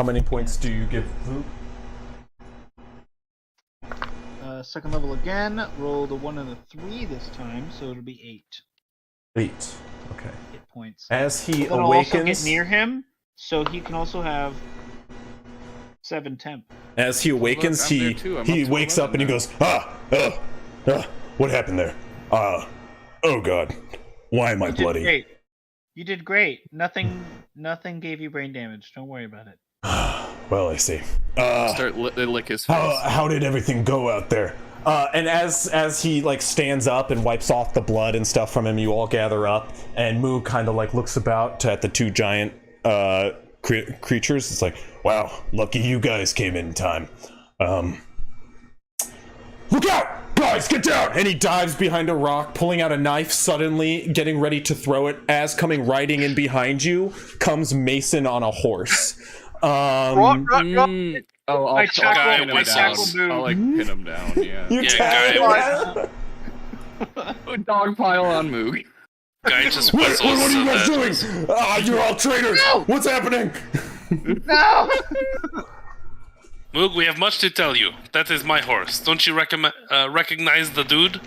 many points do you give Moog? Second level again. Rolled a 1 and a 3 this time, so it'll be 8 8. Okay. hit points. As he But I'll also awakens, get near him, so he can also have 7 temp. as he awakens, I'm there too. I'm he up to wakes up 11 and he now. goes, What happened there? Oh god. Why am I You did bloody? great. You did great. Nothing face. You brain damage. Don't worry about it. Well, I see. Start lick his face. How did everything go out there? and as he like stands up and wipes off the blood and stuff from him, you all gather up, and Moo kind of like looks about at the two giant creatures. It's like, wow, lucky you guys came in time. Look out! Guys, get down! And he dives behind a rock, pulling out a knife, suddenly getting ready to throw it. As coming riding in behind you comes Mason on a horse. Run. Oh, I I'll tackle- pin I him tackle down. Moo. I'll like pin him down. Yeah. You Yeah, tackle him. Dog pile on Moog. Guy just What whistles are you so guys that- doing? You're all traitors! What's happening? No! Moog, we have much to tell you. That is my horse. Don't you recognize the dude?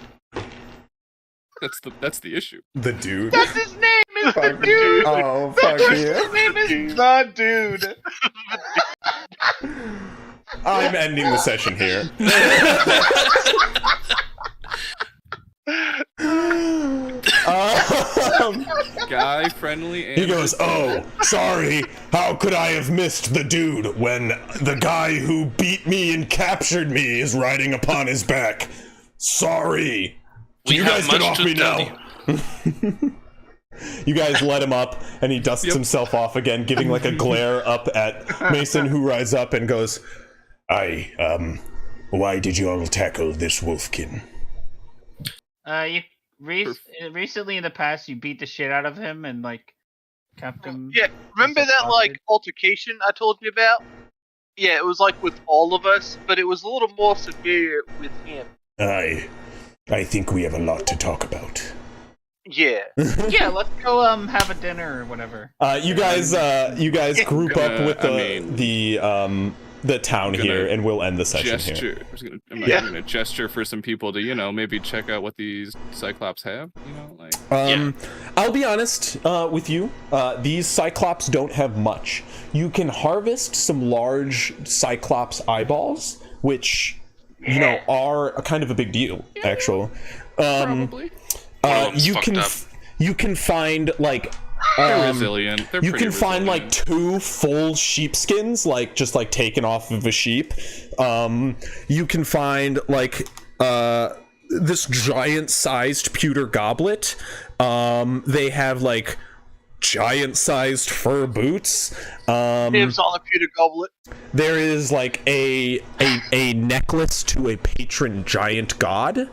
That's the issue. The dude. That's his name is the dude! Oh, fuck His you. name is the dude! I'm ending the session here. Guy friendly. And He goes, oh, sorry. How could I have missed the dude when the guy who beat me and captured me is riding upon his back? Sorry. We You have guys get much off to me tell now. you. You guys let him up, and he dusts himself off again, giving like a glare up at Mason, who rides up and goes, Why did you all tackle this wolfkin? Recently in the past, you beat the shit out of him and like kept him. Yeah, remember that like altercation I told you about? Yeah, it was like with all of us, but it was a little more severe with him. I think we have a lot to talk about. Yeah. Yeah, let's go have a dinner or whatever. you guys group up with the town gonna here, and we'll end the session here. Gesture. I'm gonna gesture for some people to, maybe check out what these Cyclops have. I'll be honest with you. These Cyclops don't have much. You can harvest some large Cyclops eyeballs, which are a kind of a big deal, actually. Probably. You can find like They're resilient. They're you pretty can find like resilient. 2 full sheepskins, like just like taken off of a sheep. You can find like this giant sized pewter goblet. They have like giant sized fur boots. Dibs on the pewter goblet. There is like a necklace to a patron giant god.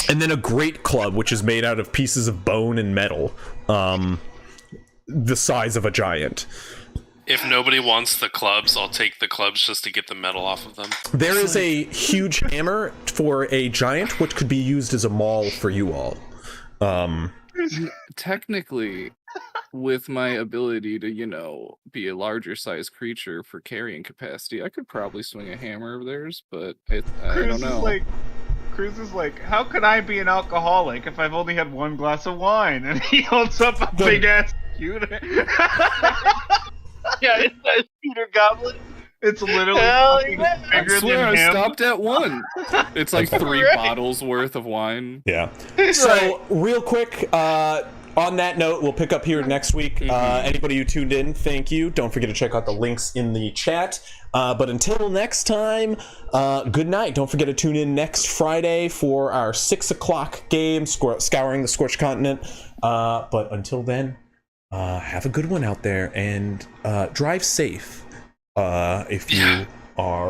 and then a great club, which is made out of pieces of bone and metal, the size of a giant. If nobody wants the clubs, I'll take the clubs just to get the metal off of them. There is a huge hammer for a giant, which could be used as a maul for you all. Technically, with my ability to, be a larger size creature for carrying capacity, I could probably swing a hammer of theirs, but I don't know. Cruz is like, how could I be an alcoholic if I've only had one glass of wine? And he holds up a big ass computer. Yeah, it's a shooter goblet. It's literally Hell fucking yeah. I bigger swear than I him. stopped at one. It's like 3 Right. bottles worth of wine. Yeah. So, real quick, on that note, we'll pick up here next week. Anybody who tuned in, thank you. Don't forget to check out the links in the chat. But until next time, good night. Don't forget to tune in next Friday for our 6 o'clock game, Scouring the Scorched Continent. But until then, have a good one out there and drive safe if you are